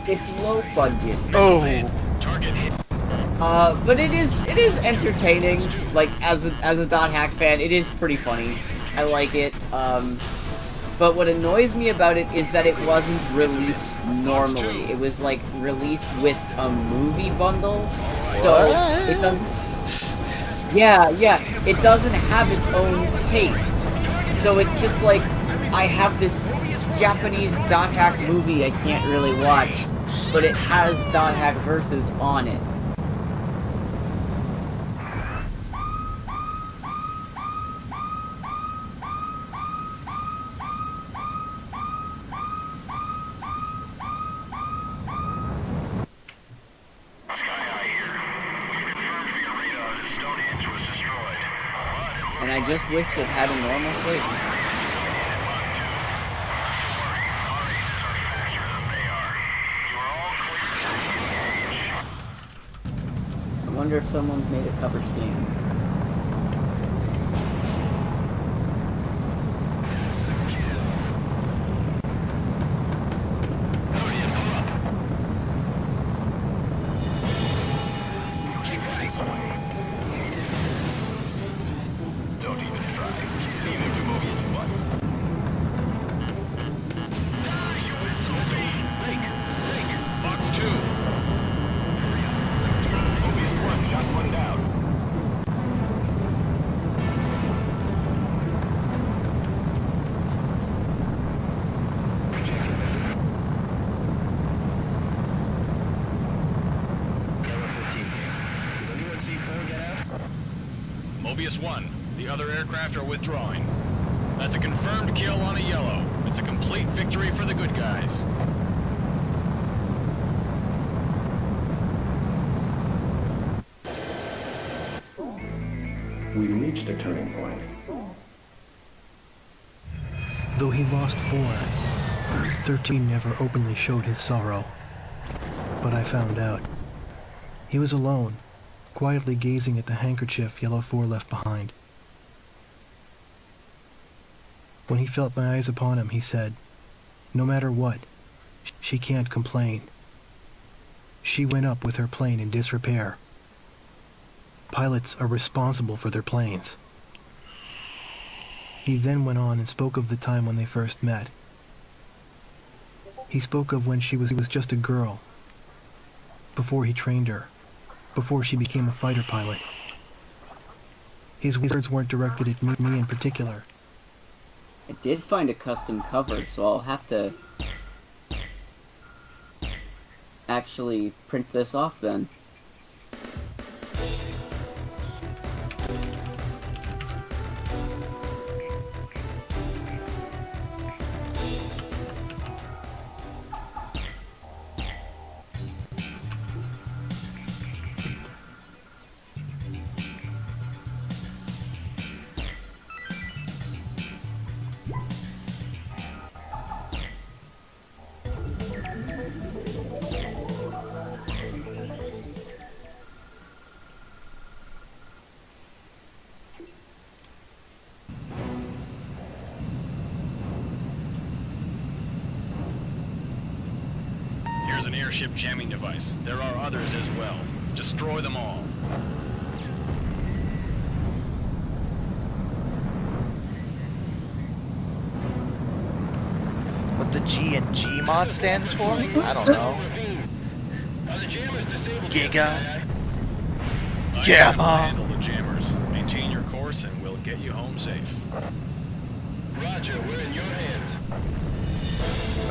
It's low budget. Oh. But it is entertaining. Like as a Dot Hack fan, it is pretty funny. I like it. But what annoys me about it is that it wasn't released normally. It was like released with a movie bundle. So it doesn't. Yeah, it doesn't have its own pace. So it's just like I have this Japanese Dot Hack movie I can't really watch, but it has Dot Hack Versus on it. And I just wish it had a normal place. I wonder if someone's made a cover scan. Mobius 1, the other aircraft are withdrawing. That's a confirmed kill on a yellow. It's a complete victory for the good guys. We reached a turning point. Though he lost 4, 13 never openly showed his sorrow. But I found out. He was alone, quietly gazing at the handkerchief Yellow 4 left behind. When he felt my eyes upon him, he said, "No matter what, she can't complain. She went up with her plane in disrepair. Pilots are responsible for their planes." He then went on and spoke of the time when they first met. He spoke of when she was just a girl, before he trained her, before she became a fighter pilot. His words weren't directed at me in particular. I did find a custom cover, so I'll have to actually print this off then. Here's an airship jamming device. There are others as well. Destroy them all. What the G and G mod stands for? I don't know. Giga. Gamma. Handle the jammers. Maintain your course and we'll get you home safe. Roger, we're in your hands.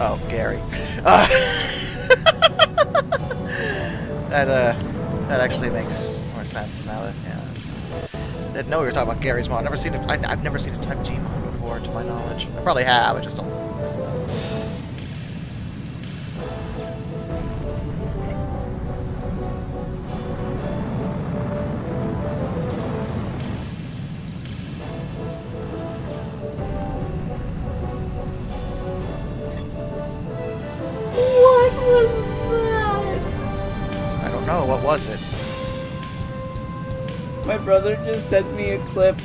Oh, Gary. That actually makes more sense now that, yeah. Didn't know we were talking about Gary's mod. I've never seen a Type G mod before, to my knowledge. I probably have, I just don't. what was it? My brother just sent me a clip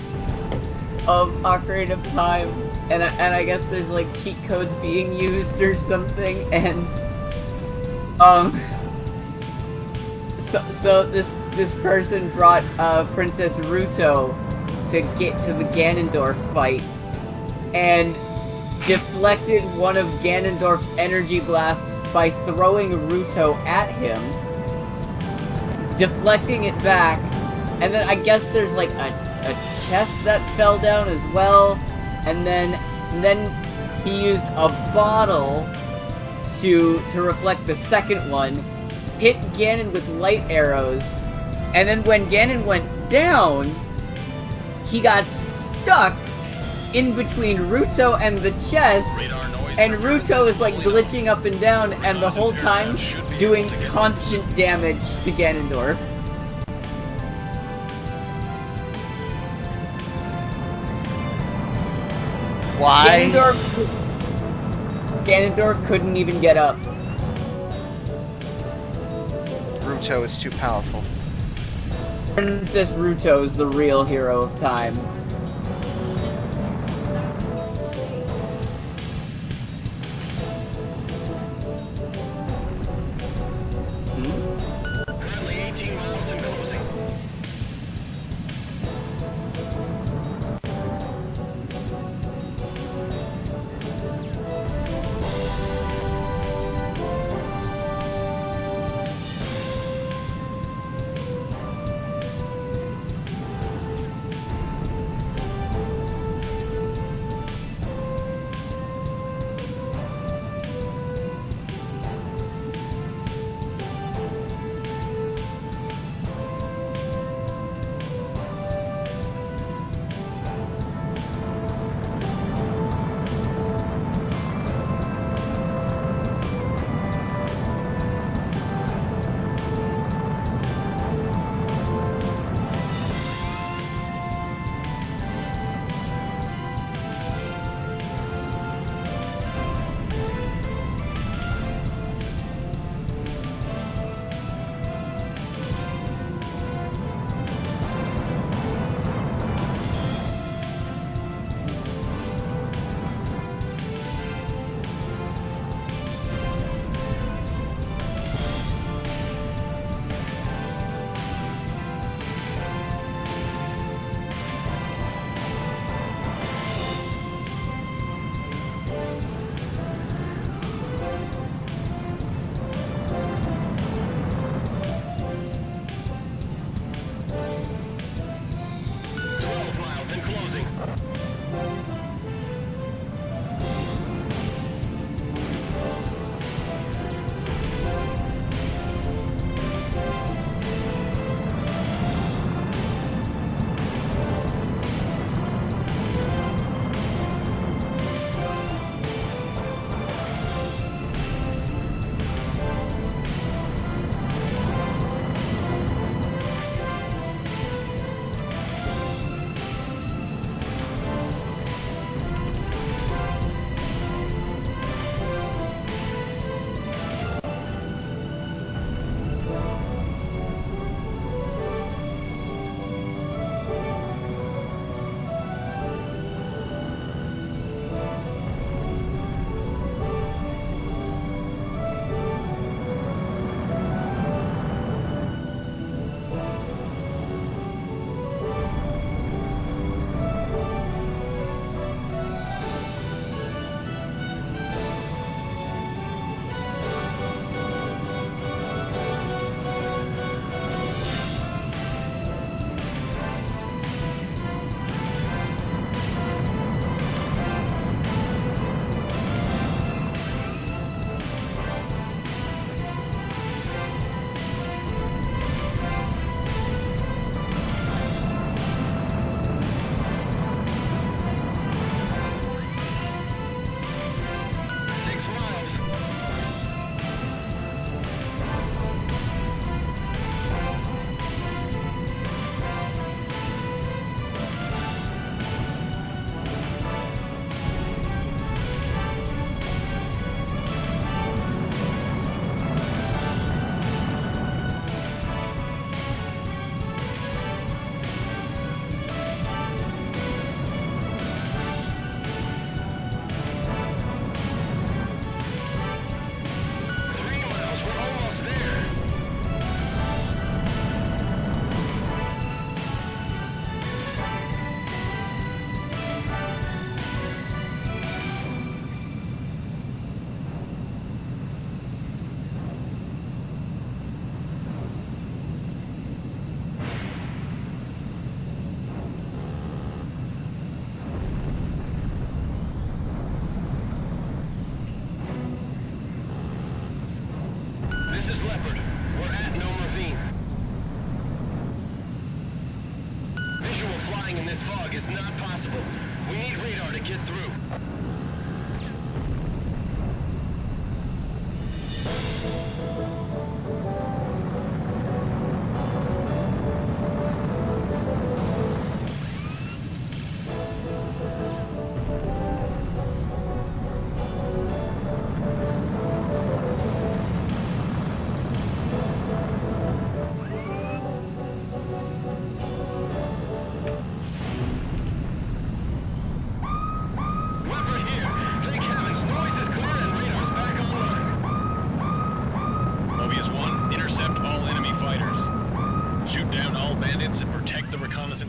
of Ocarina of Time, and I guess there's like cheat codes being used or something, and so this person brought Princess Ruto to get to the Ganondorf fight, and deflected one of Ganondorf's energy blasts by throwing Ruto at him, deflecting it back, and then I guess there's like a chest that fell down as well, and then he used a bottle to reflect the second one, hit Ganon with light arrows, and then when Ganon went down, he got stuck in between Ruto and the chest, and Ruto is like glitching up and down, and the whole time doing constant damage to Ganondorf. Why? Ganondorf couldn't even get up. Ruto is too powerful. Princess Ruto is the real hero of time. Currently 18 miles and closing.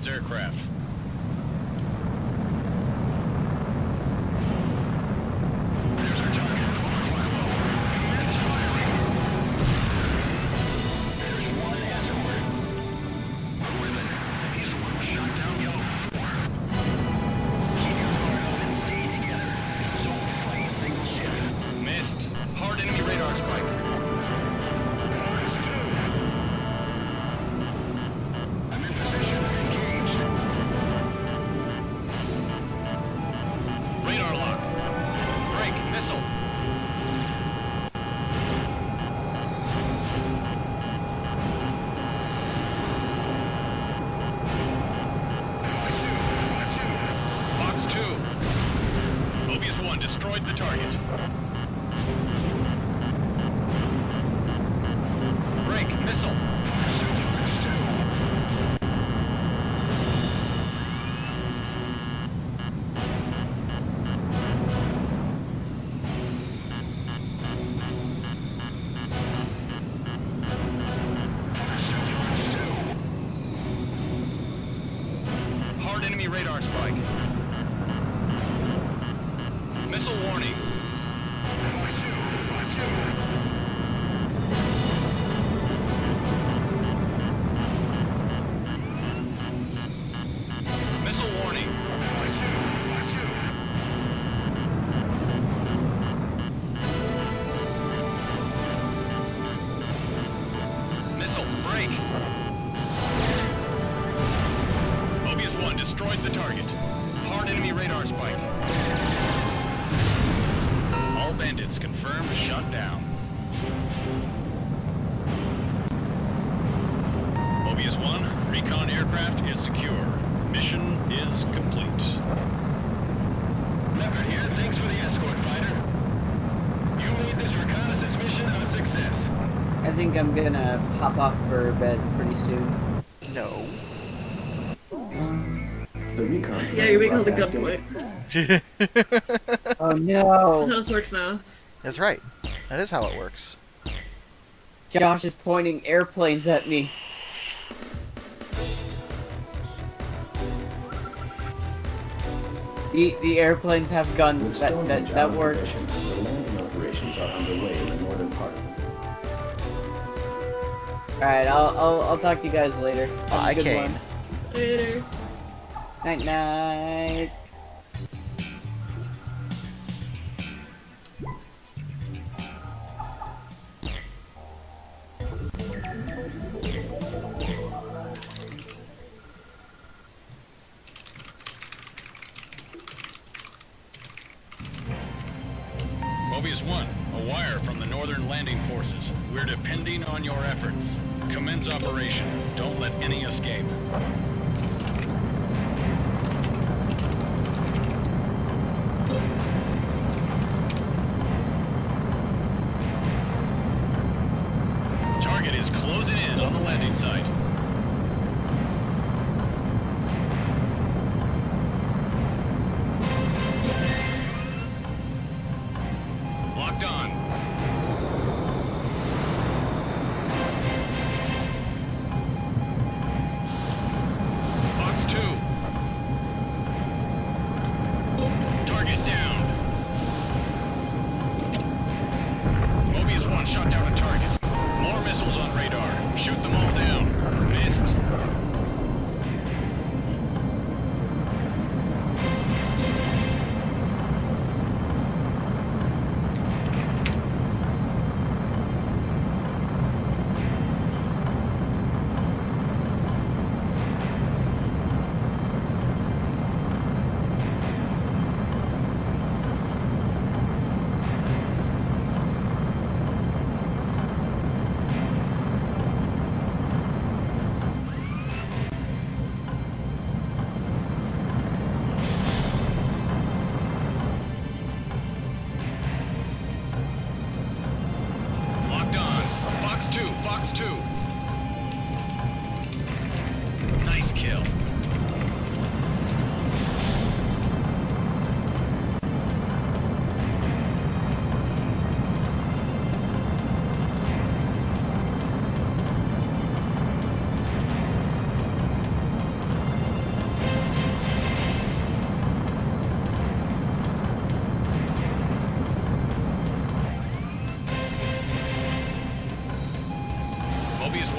Reconnaissance aircraft. Missed. Hard enemy radar spike. I'm in position. Engaged. Radar lock. Break. Missile. Fox 2. Mobius 1 destroyed the target. Break. Missile. Hard enemy radar spike. Missile warning. Missile warning. Missile break. Mobius 1 destroyed the target. Hard enemy radar spike. All bandits confirmed shot down. Mobius 1, recon aircraft is secure. Mission is complete. Leopard here. Thanks for the escort, fighter. You made this reconnaissance mission a success. I think I'm gonna hop off for bed pretty soon. No. The recon. Yeah, you're making all the dumb point. Oh no! That's how this works now. That's right. That is how it works. Josh is pointing airplanes at me. The airplanes have guns. With That Stonehenge that on works. mission, the landing operations are underway in the northern part. Alright, I'll talk to you guys later. Have a Bye, good Kane. one. Later. Night night. Mobius 1, a wire from the Northern Landing Forces. We're depending on your efforts. Commence operation. Don't let any escape. Target is closing in on the landing site. Locked on. Fox 2. Target down. Mobius 1 shot down a target. More missiles on radar. Shoot them all down. Missed.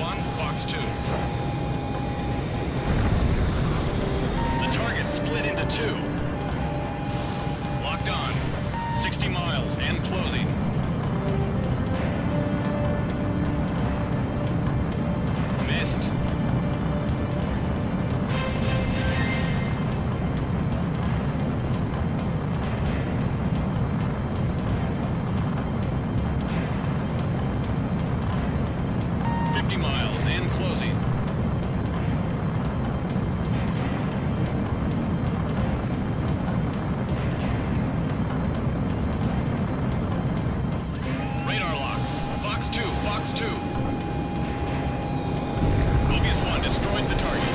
1, Fox 2. The target split into two. Locked on. 60 miles and closing. Missed. Miles and closing. Radar lock. Fox 2, Fox 2. Mobius 1 destroyed the target.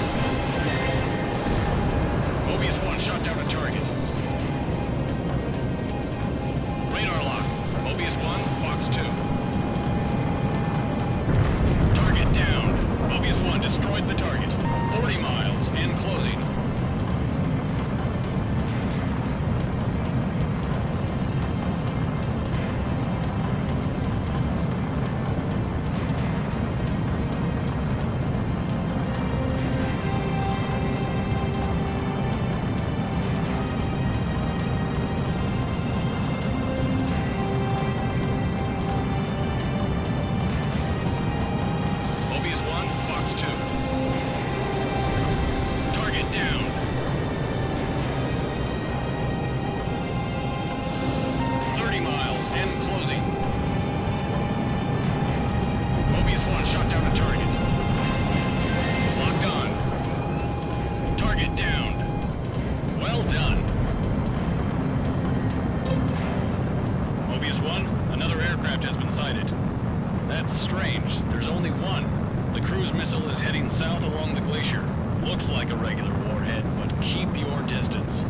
Mobius 1 shot down a target. Radar lock. Mobius 1, Fox 2. Target down. Mobius 1 destroyed the target. 40 miles and closing. Mobius 1, Fox 2. Target down. And closing. Mobius 1 shot down a target. Locked on. Target down. Well done. Mobius 1, another aircraft has been sighted. That's strange. There's only one. The cruise missile is heading south along the glacier. Looks like a regular warhead, but keep your distance.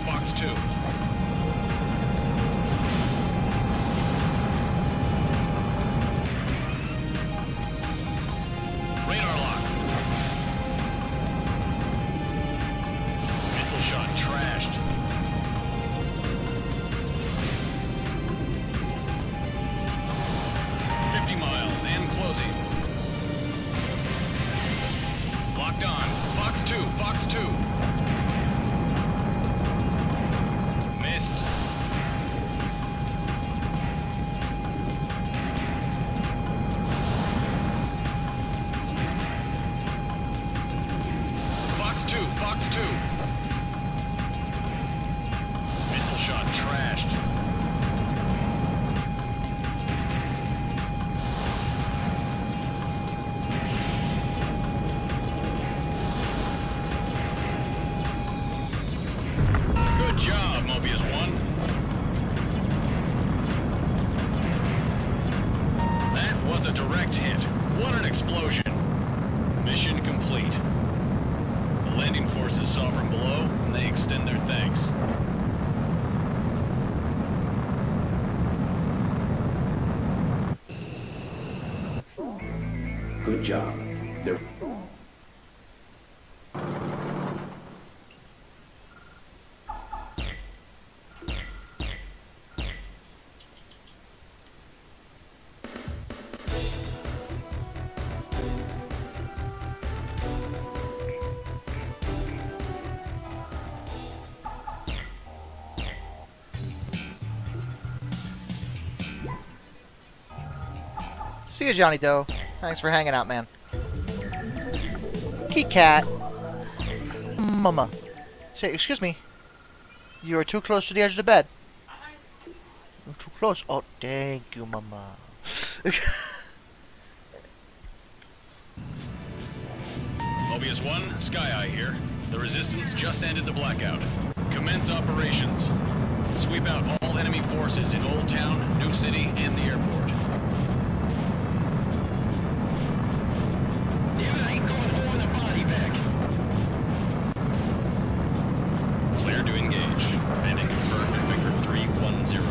Fox 2. Radar lock. Missile shot trashed. Miles and closing. Locked on. Fox 2, Fox 2. Missed. Fox 2, Fox 2. Missile shot trashed. Good job, Mobius 1. That was a direct hit. What an explosion. Mission complete. The landing forces saw from below, and they extend their thanks. job. They're... See you, Johnny Doe. Thanks for hanging out, man. Kit Kat. Mama. Say, excuse me. You are too close to the edge of the bed. You're too close. Oh, thank you, Mama. Mobius 1, Sky Eye here. The Resistance just ended the blackout. Commence operations. Sweep out all enemy forces in Old Town, New City, and the airport. Clear to engage. Landing confirmed at Victor 310.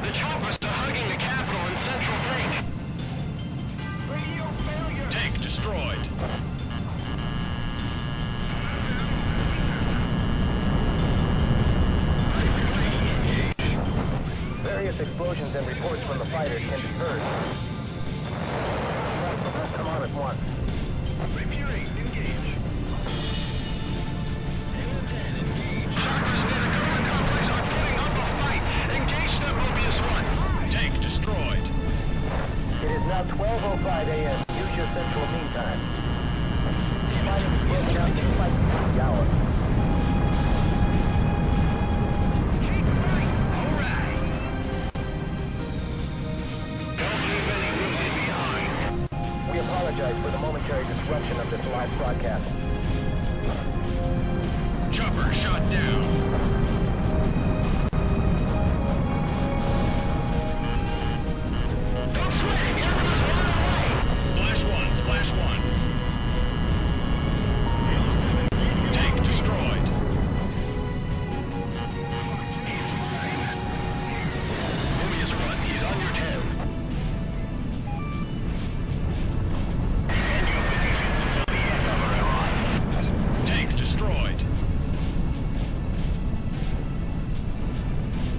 The choppers are hugging the capital in Central Lake. Radio failure. Tank destroyed. Various explosions and reports from the fighters can be heard. Come on at once. Reviewing. Engage. Choppers near the government complex are putting up a fight. Engage them, Mobius 1. Tank destroyed. It is now 12:05 a.m. Use your central mean time. Fighting is broken out in like the hour. We apologize for the momentary disruption of this live broadcast. Chopper shot down. Splash one, splash one. Tank destroyed. Mobius 1, he's on your tail. Defend your positions until the air cover arrives. Tank destroyed.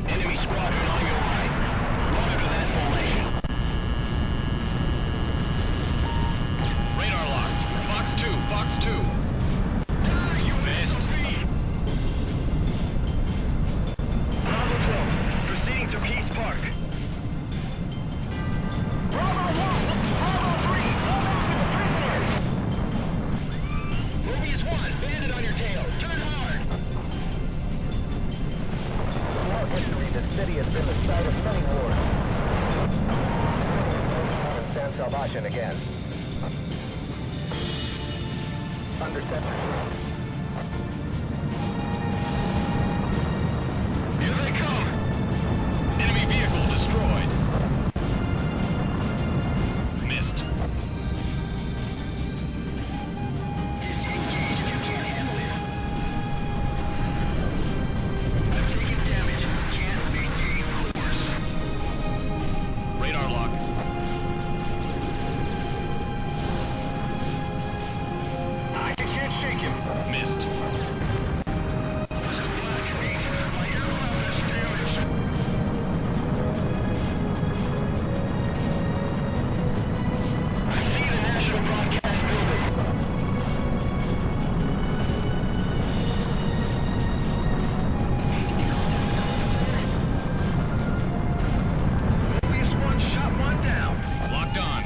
Enemy squadron on your right. Monitor that formation. Radar locked. Fox 2, Fox 2. You missed. Bravo 12, proceeding to Peace Park. Bravo 1, this is Bravo 3. Fall back with the prisoners. Mobius 1, bandit on your tail. Turn hard. Throughout history, the city has been the site of many wars. And San Salvation again. Under censorship. Here they come! Enemy vehicle destroyed. Missed. Disengage if you can't handle it. I'm taking damage. Can't maintain course. Radar lock. I can't shake him. Missed. I see the National Broadcast Building. Mobius 1 shot one down. Locked on.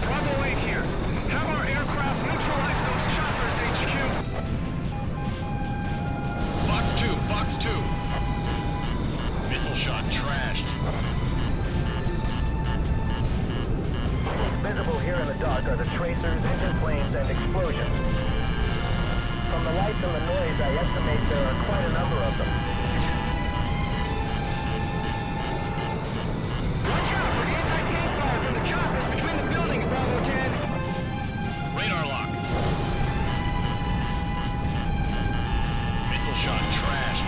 Bravo 8 here. Have our aircraft neutralize those choppers, HQ. Fox 2, Fox 2. Missile shot trashed. Visible here in the dark are the tracers, engine planes, and explosions. From the lights and the noise, I estimate there are quite a number of them. Watch out for anti-tank fire from the choppers between the buildings, Bravo 10. Radar lock. Missile shot trashed.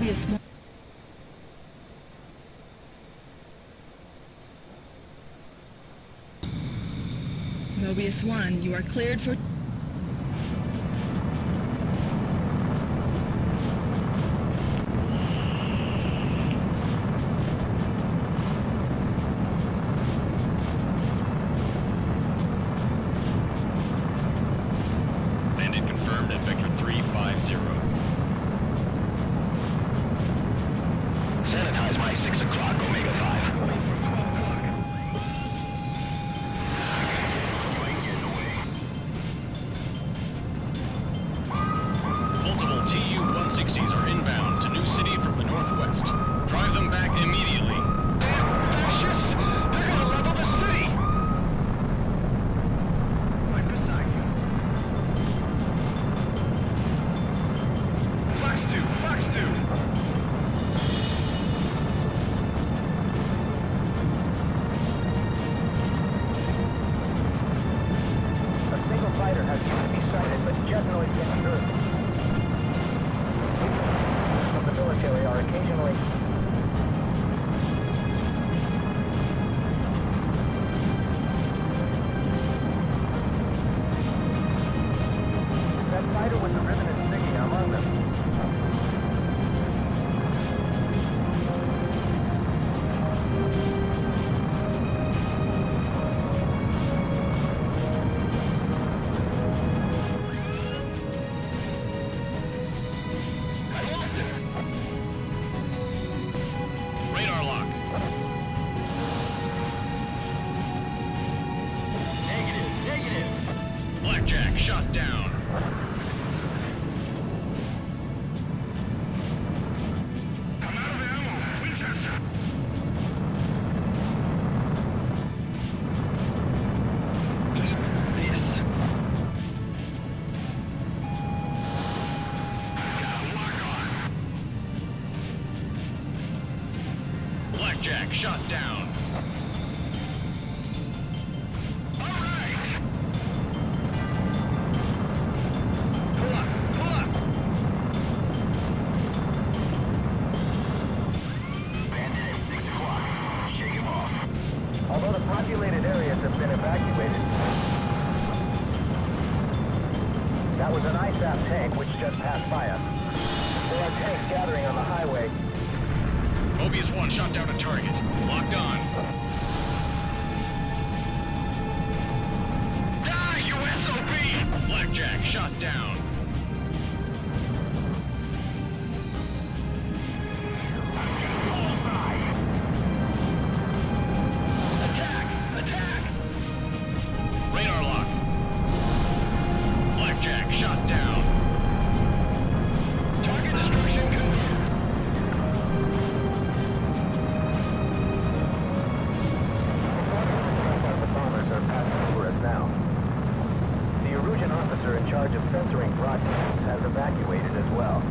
Mobius 1. Mobius 1, you are cleared for... Bandit confirmed at Vector 350. Sanitize my 6 o'clock, Omega 5. Multiple Tu-160s are inbound to New City from the northwest. Drive them back immediately. Damn fascists! They're gonna level the city! Right beside you. Fox 2! Fox 2! A single fighter has yet to be sighted, but jet noise gets heard. From the military are occasionally... That fighter with the ribbon insignia among them. Radar lock. Negative. Blackjack shot down. I'm out of ammo. Winchester. This. Blackjack shot down. Although the populated areas have been evacuated, that was an ISAP tank which just passed by us. There are tanks gathering on the highway. Mobius 1 shot down a target. Locked on. Die, you SOB! Blackjack shot down. Attack! Radar lock. Blackjack shot down. Target destruction confirmed. The bombers are passing over us now. The Erusian officer in charge of censoring broadcasts has evacuated as well.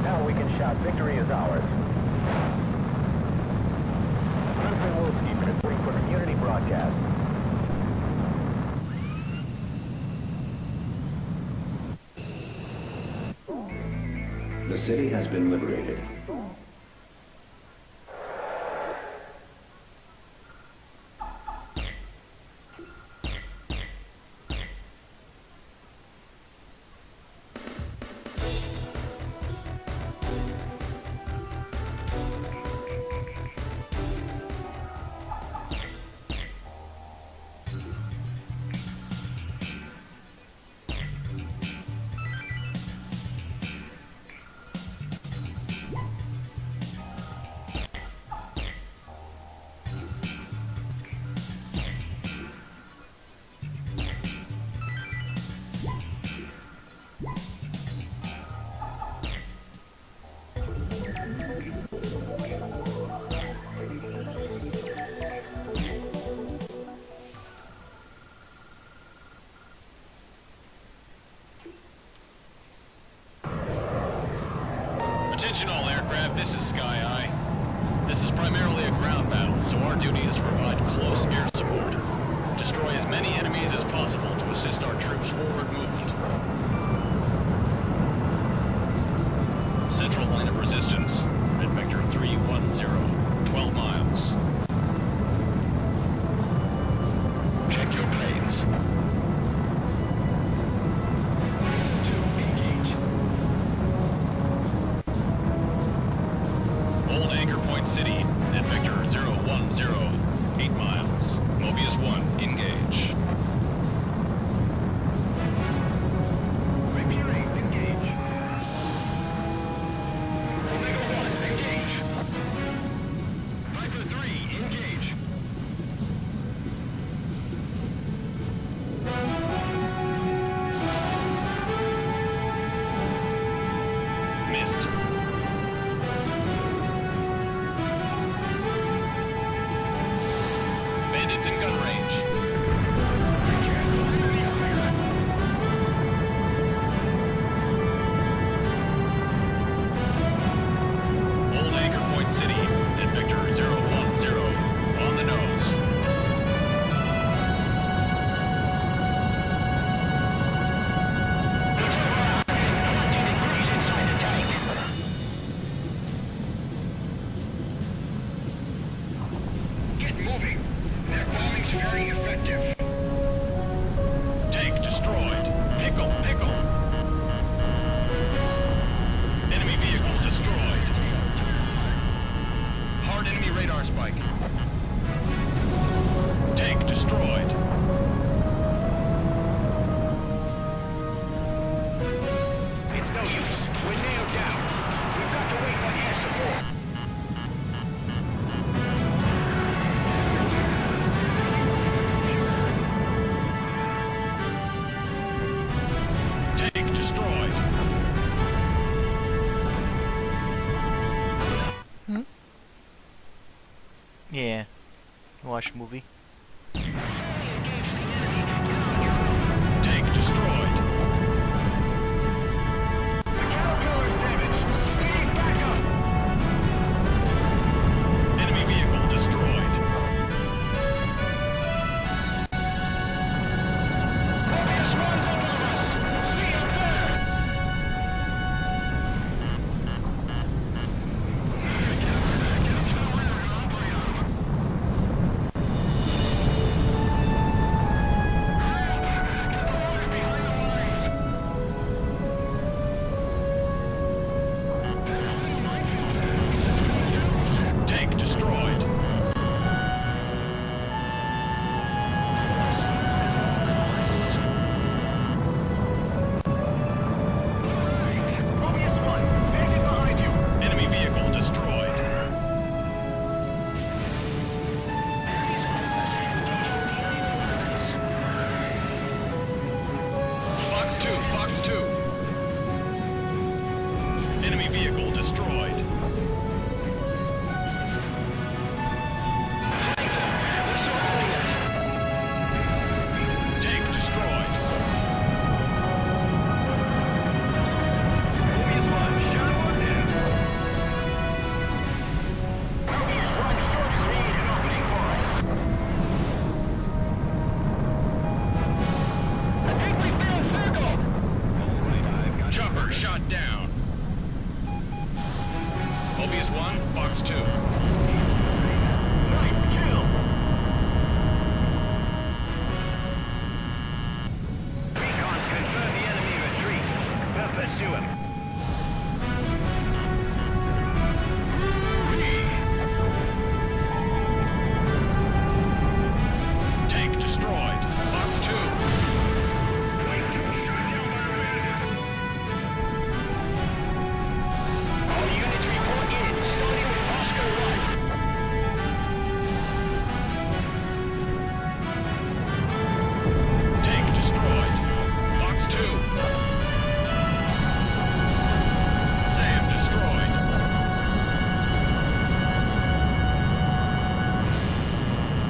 Now we can shout victory is ours. Hunter Wolski reporting for community broadcast. The city has been liberated. Attention all aircraft, this is Sky Eye. This is primarily a ground battle, so our duty is to provide close air support. Destroy as many enemies as possible to assist our troops' forward movement. down. We've got to wait for air support. Tank destroyed. Yeah. Watch a movie. Tank destroyed. Caterpillar's damaged. We need backup. Enemy vehicle destroyed. Mobius one's above us. See up there. Tank destroyed. Mobius one, bandit behind you. Enemy vehicle destroyed. Fox 2, Fox 2. Enemy vehicle destroyed. Tank destroyed. Mobius one, shot one down. Mobius one, sure to create an opening for us. I think we found circle. Chopper shot down. Mobius 1, Fox 2. Nice kill. Recons confirm the enemy retreat. We'll pursue him. Tank destroyed. Fox 2. All units report in, starting with Oscar 1. Tank destroyed. Fox 2. Sam destroyed.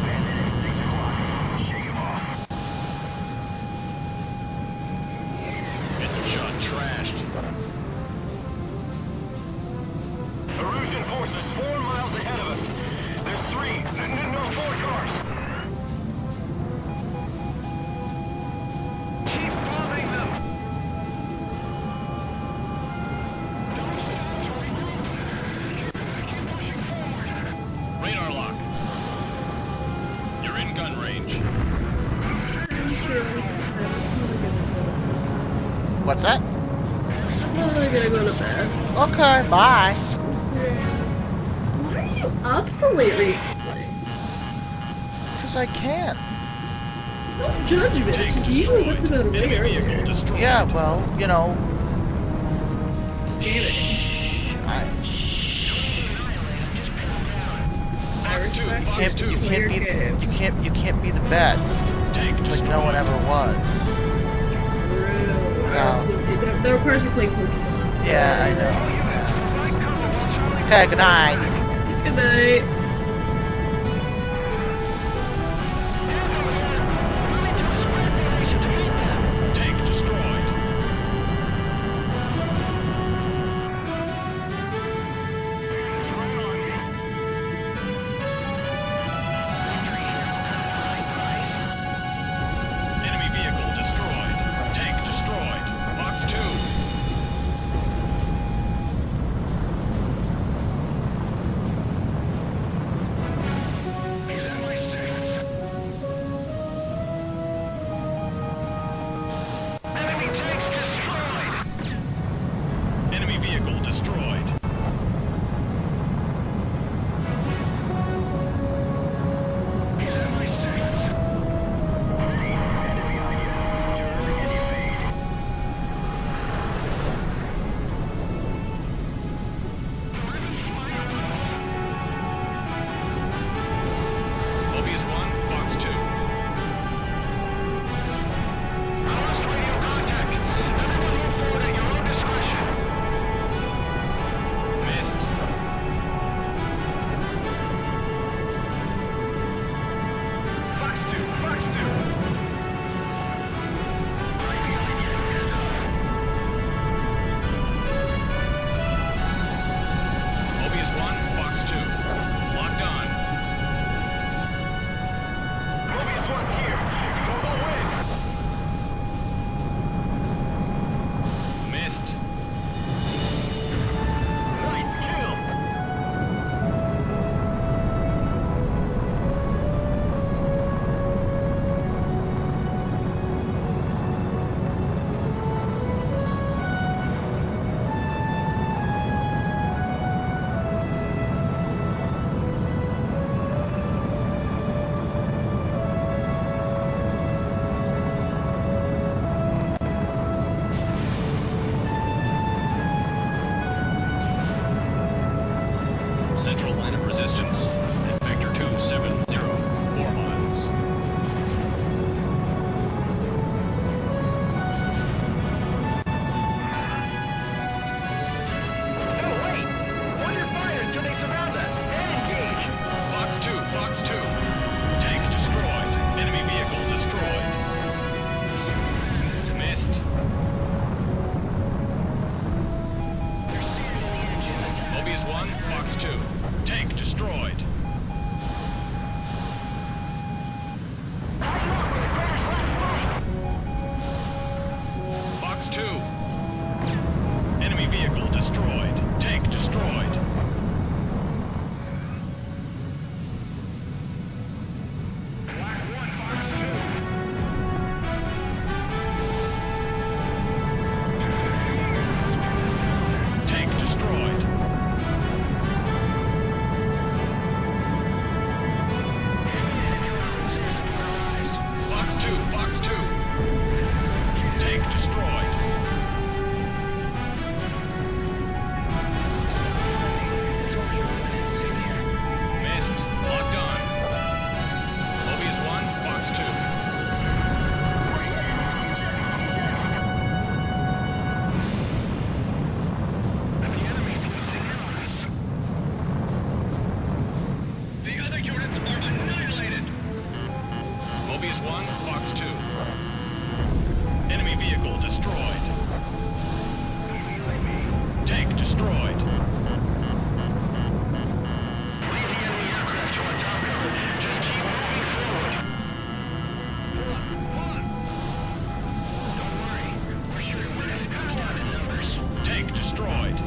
Bandit at 6 o'clock. Shake him off. Missile shot trashed. Erusian forces 4 miles ahead of us. There's 3, no, 4 cars. Keep bombing them. Radar lock. You're in gun range. I just realized it's time. What's that? I'm really gonna go to bed. Okay, bye. Why are you up so late recently? Because I can. Don't judge me. It's just usually what's about way earlier. Yeah, well, you know. Damn it. You can't be the best. Like no one ever was. That requires you playing Pokemon. Yeah, I know. Okay, good night. Good night. Tank destroyed. Enemy vehicle destroyed. Tank destroyed. Fox 2. 2. Enemy vehicle destroyed. Tank destroyed. Tank destroyed. Fox 2, Fox 2. Tank destroyed. Missed. Locked on. Mobius 1, Fox 2. The other units are annihilated. Mobius 1, Fox 2. Enemy vehicle destroyed. Tank destroyed. Tank destroyed.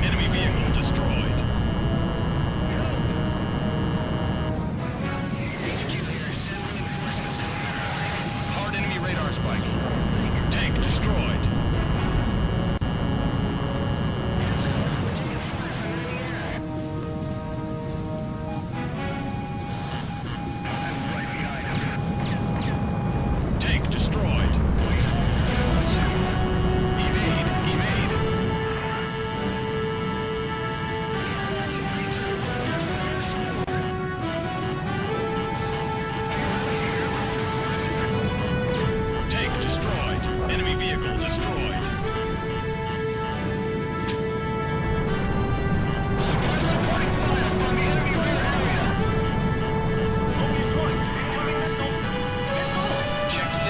Enemy vehicle destroyed. Hard enemy radar spike. Tank destroyed. Tank destroyed. Evade, evade. Tank destroyed. Enemy vehicle destroyed. Supporting fire from the enemy rear area. Mobius 1, incoming missile. Missile. Check 6.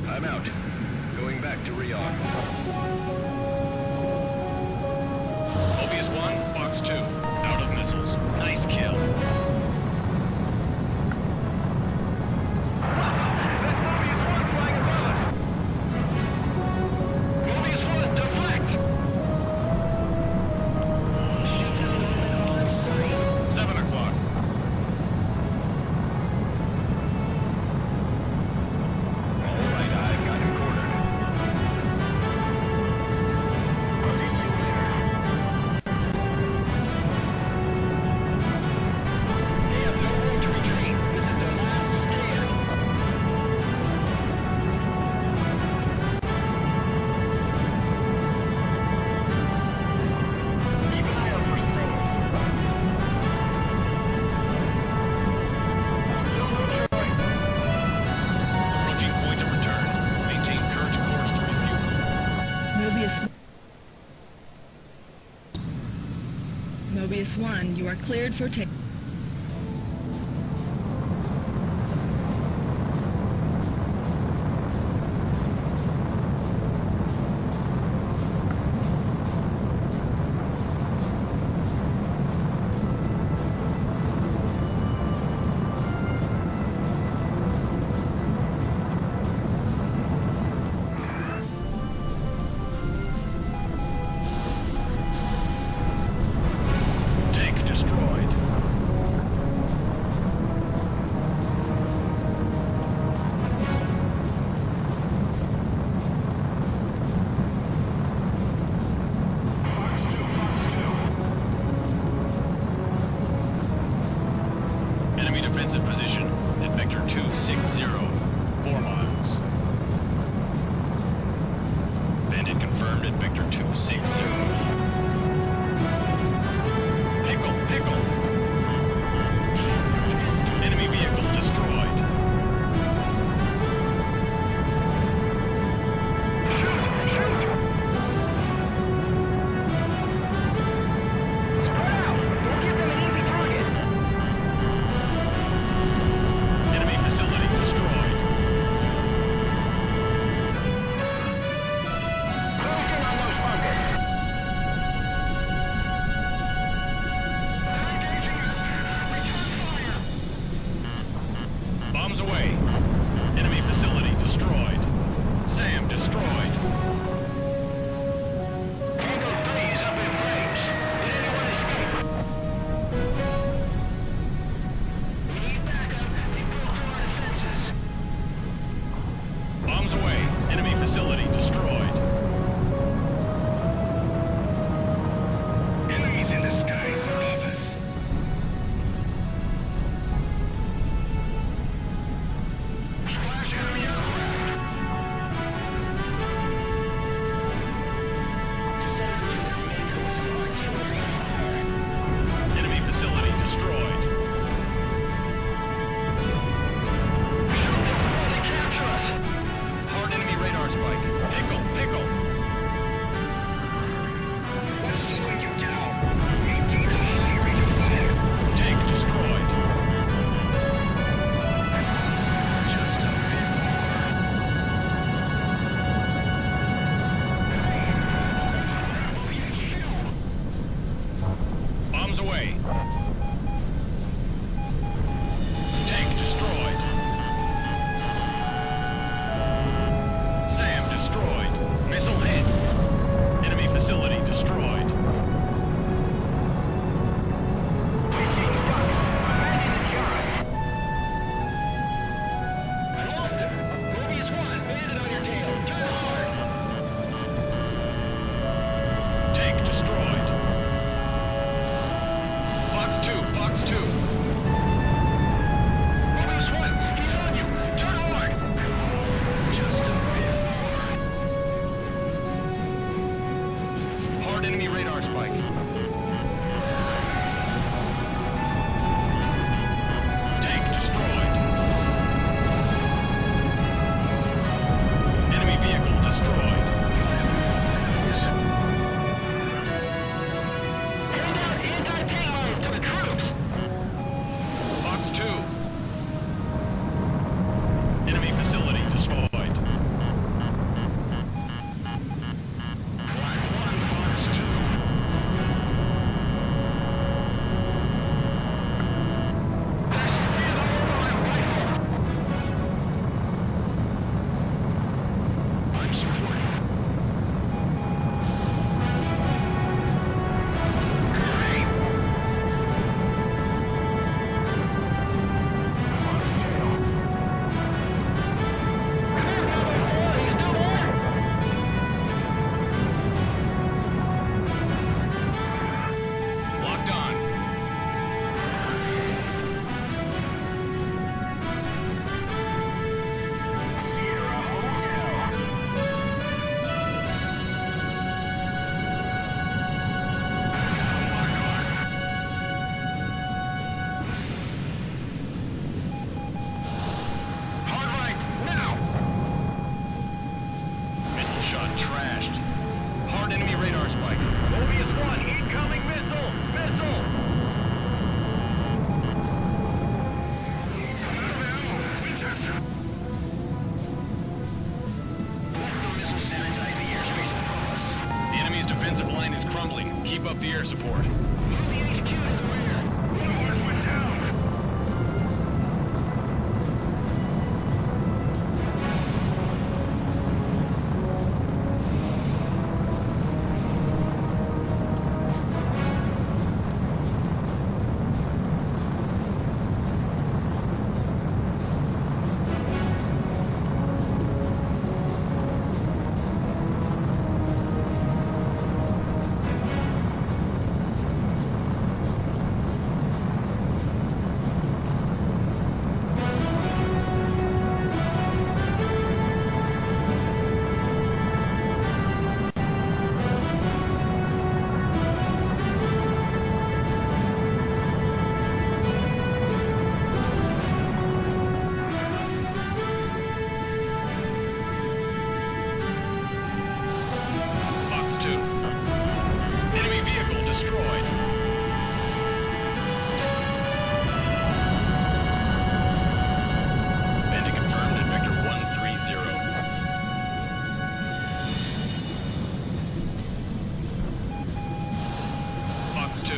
I'm out. Going back to Riyadh. Mobius 1, Fox 2. Out of missiles. Nice kill. That's Mobius 1 flying above us. Mobius 1, deflect! 7 o'clock. All right, I've got him cornered. Fuzzy simulator. They have no room to retreat. This is their last stand. Keep an eye out for saves. Still no joy. Approaching point of return. Maintain current course to refuel. Mobius 1, you are cleared for take. Tank destroyed. spike. Tank destroyed. Enemy vehicle destroyed. Hand out anti-tank mines to the troops. Box 2. Enemy facility destroyed. Locked on. Hard right, now! Missile shot trashed. Hard enemy radar spike. Mobius 1, incoming missile! Missile! The enemy's defensive line is crumbling. Keep up the air support. Box 2. Enemy vehicle destroyed. Bandit confirmed at Vector 130. Box 2.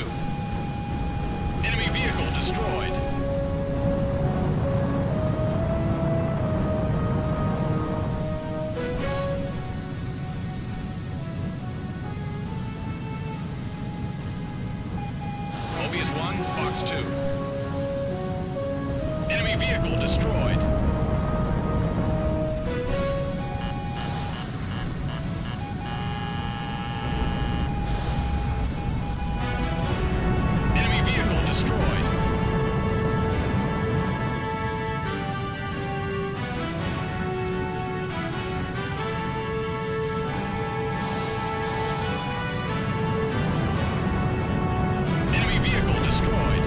Enemy vehicle destroyed. Mobius 1, Box 2. Enemy vehicle destroyed. Enemy vehicle destroyed. Enemy vehicle destroyed.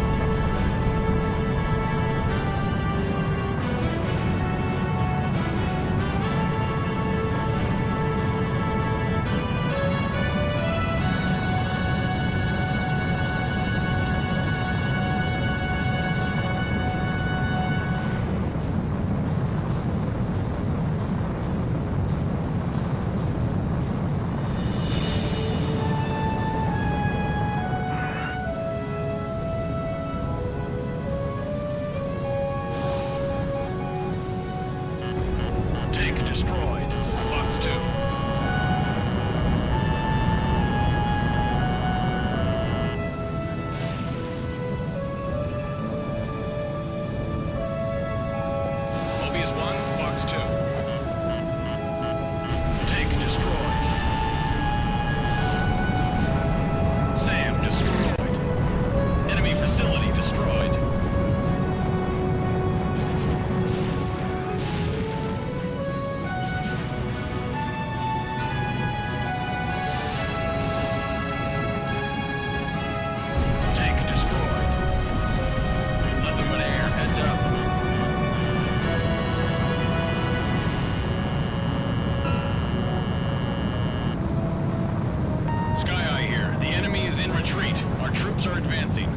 Troops are advancing.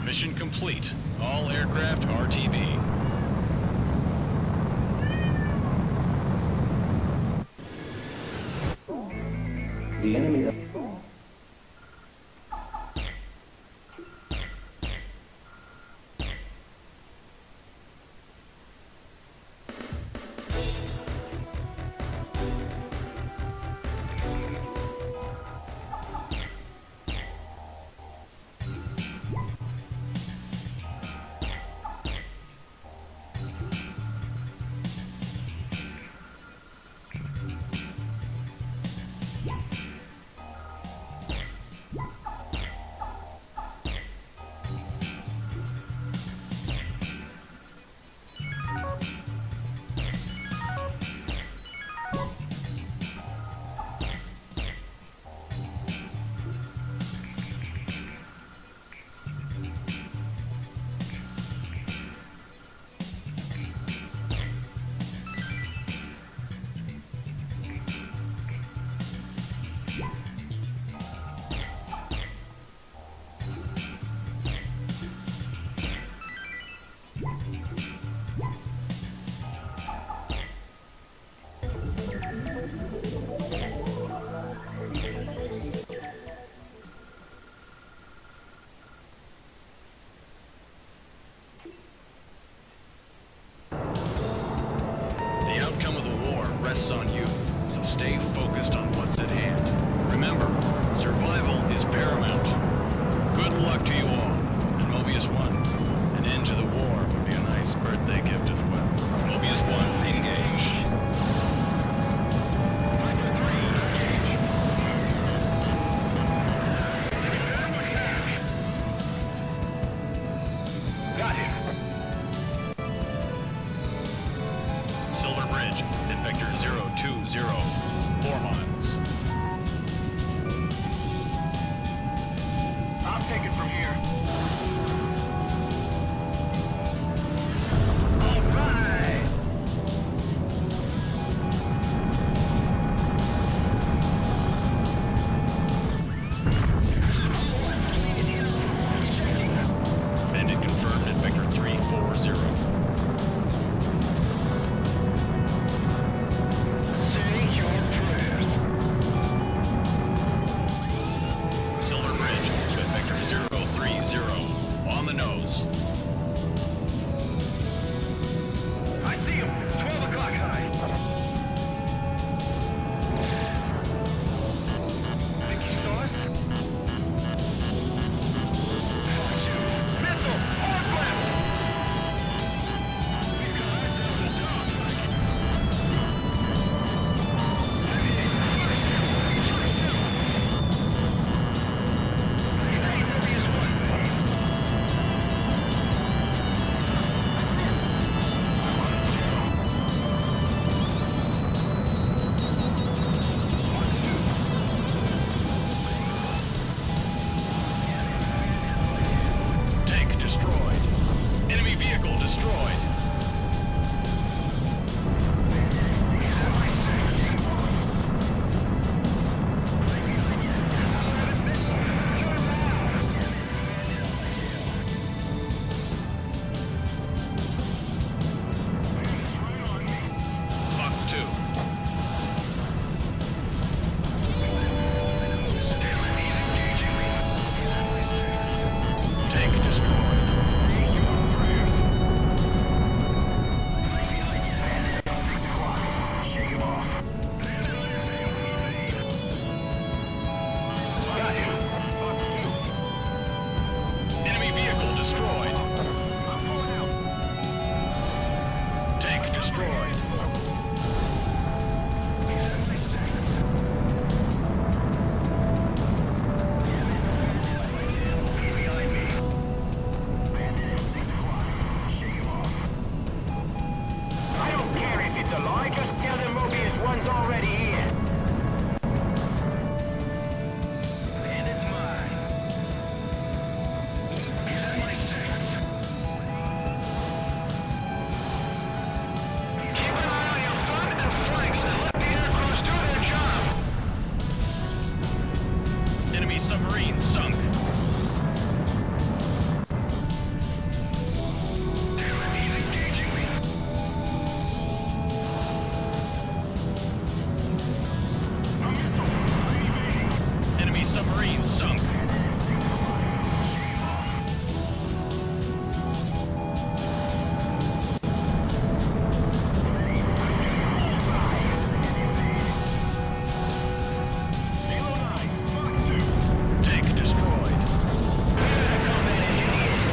Mission complete. All aircraft RTB. The enemy... Marine sunk. Tank destroyed. Combat engineers.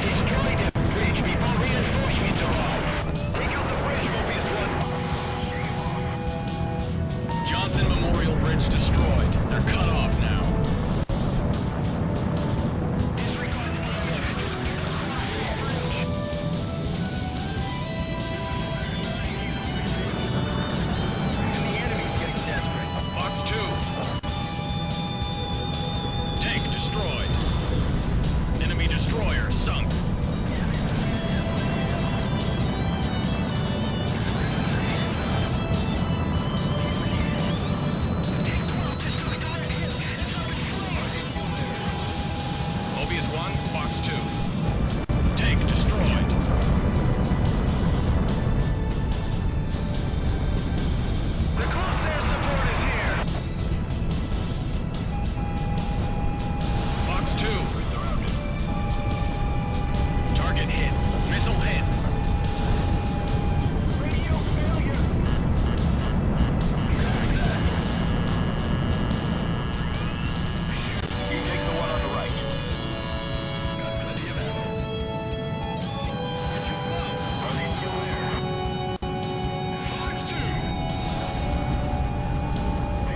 Destroy the bridge before reinforcements arrive. Take out the bridge, Mobius 1. Johnson Memorial Bridge destroyed. They're cut off now. Fox 2. Tank destroyed. Enemy destroyer sunk. Mobius 1, Fox 2. Tank destroyed. The Corsair support is here. Fox 2. Target hit. Missile hit. Radio failure. You take the one on the right. Got plenty of ammo. Too close. Are they still there? Fox 2.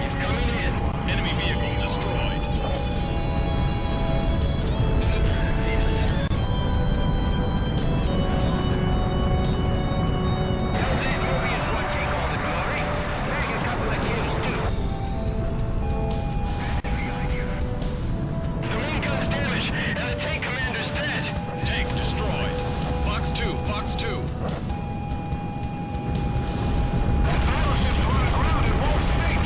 He's coming in. Enemy vehicle destroyed. Don't let Mobius 1 take all the glory. There's a couple of kills too. The wing gun's damaged, and the tank commander's dead. Tank destroyed. Fox 2, Fox 2. That battleship's run aground and won't sink.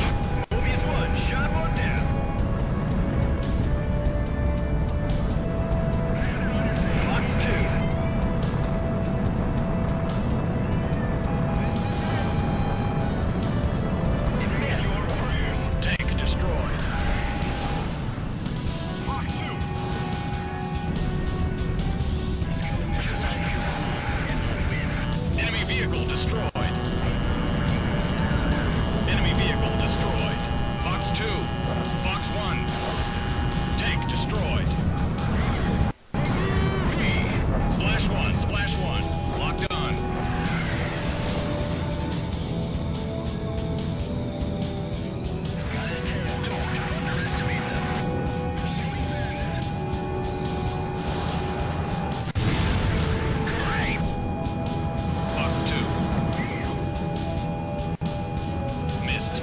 Mobius 1, shot one down. Fox 2. It missed. Tank destroyed. Fox 2. Enemy vehicle destroyed. Enemy vehicle destroyed. Fox 2. Fox 1. Tank destroyed. Splash 1. Splash 1. Locked on. Got his tail. Don't underestimate them. Pursuing bandit. Great. Fox 2. Missed.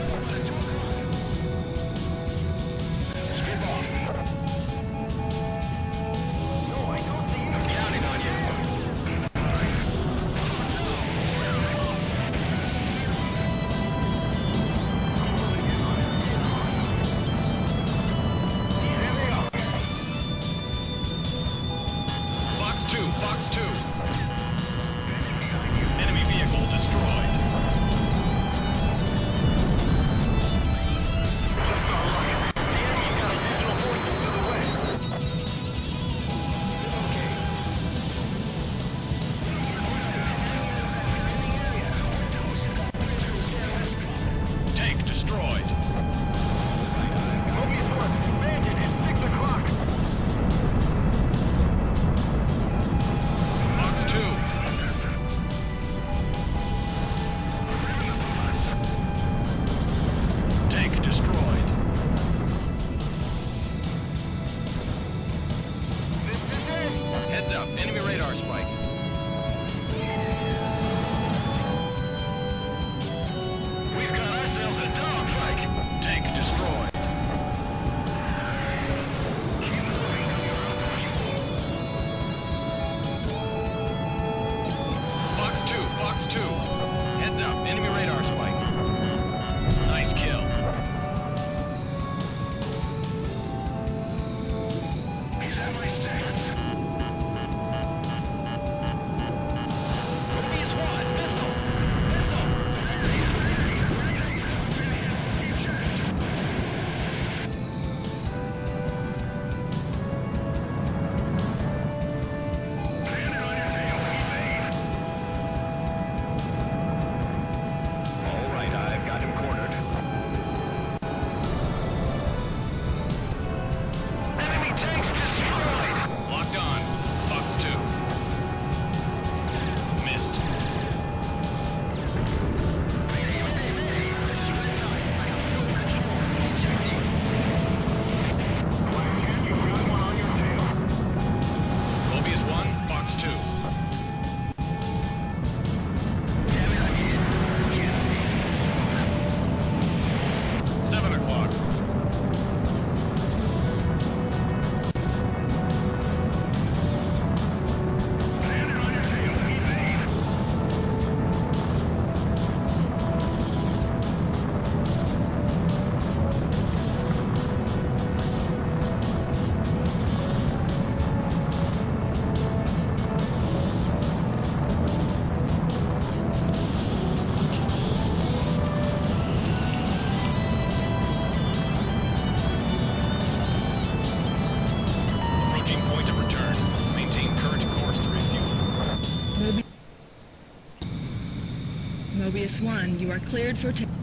Mobius 1, you are cleared for Tango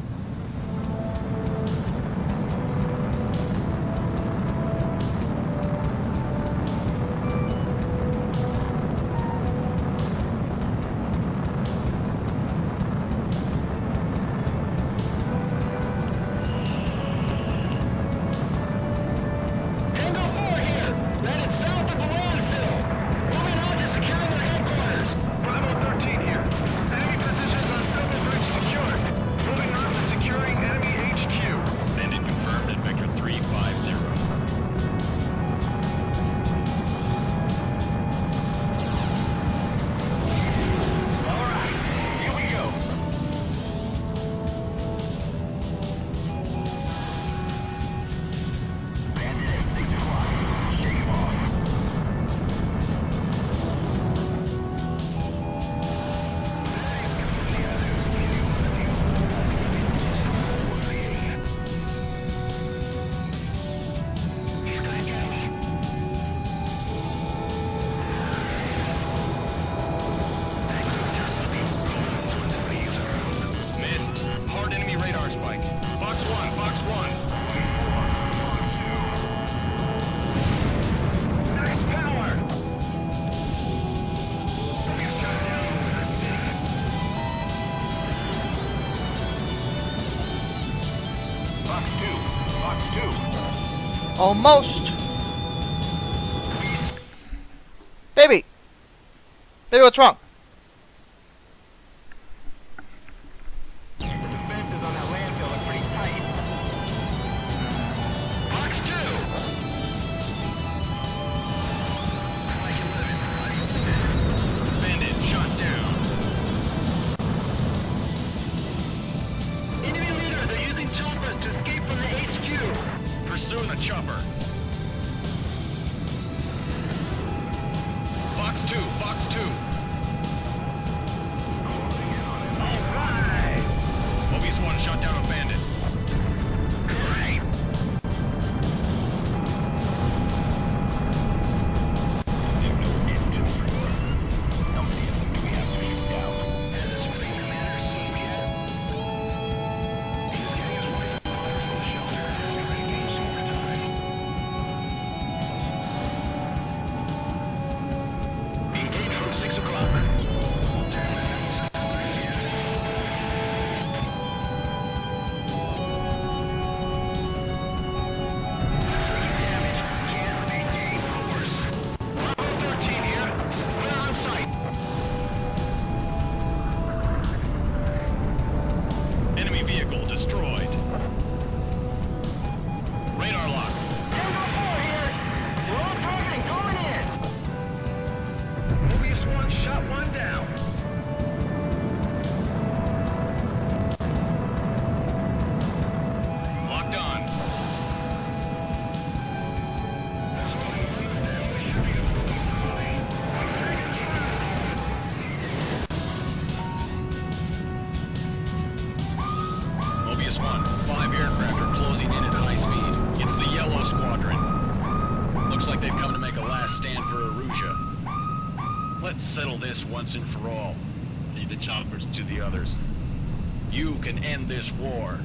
4 here! Landed south of the landfill! Moving on to securing their headquarters! Bravo 13 here. Enemy positions on Silver Bridge secured. Moving on to securing enemy HQ. Landing confirmed at Vector 350. Alright, here we go. Bandit at 6 o'clock. Shake him off. Missed. Hard enemy radar spike. Box 1, Box 1. Nice power! Box 2. Box 2. Almost. Baby. Baby, what's wrong? The defenses on that landfill look pretty tight. Box 2! Bandit shot down. Enemy leaders are using choppers to escape from the HQ. Pursue the chopper. Box 2, Box 2. Alright! Mobius 1 shot down a bandit. Great! How many of them do we have to shoot down? Has the Supreme Commander seen yet? He's getting his wife and daughter from the shelter and trying to gain some more time. Engage from 6 o'clock. Enemy vehicle destroyed. Radar lock. Tango 4 here! We're on targeting, coming in! Mobius 1 shot one down. Locked on. Mobius 1, 5 aircraft are closing in at high speed. It's the Yellow Squadron. Looks like they've come to make a last stand for Arusia. Let's settle this once and for all. Lead the choppers to the others. You can end this war.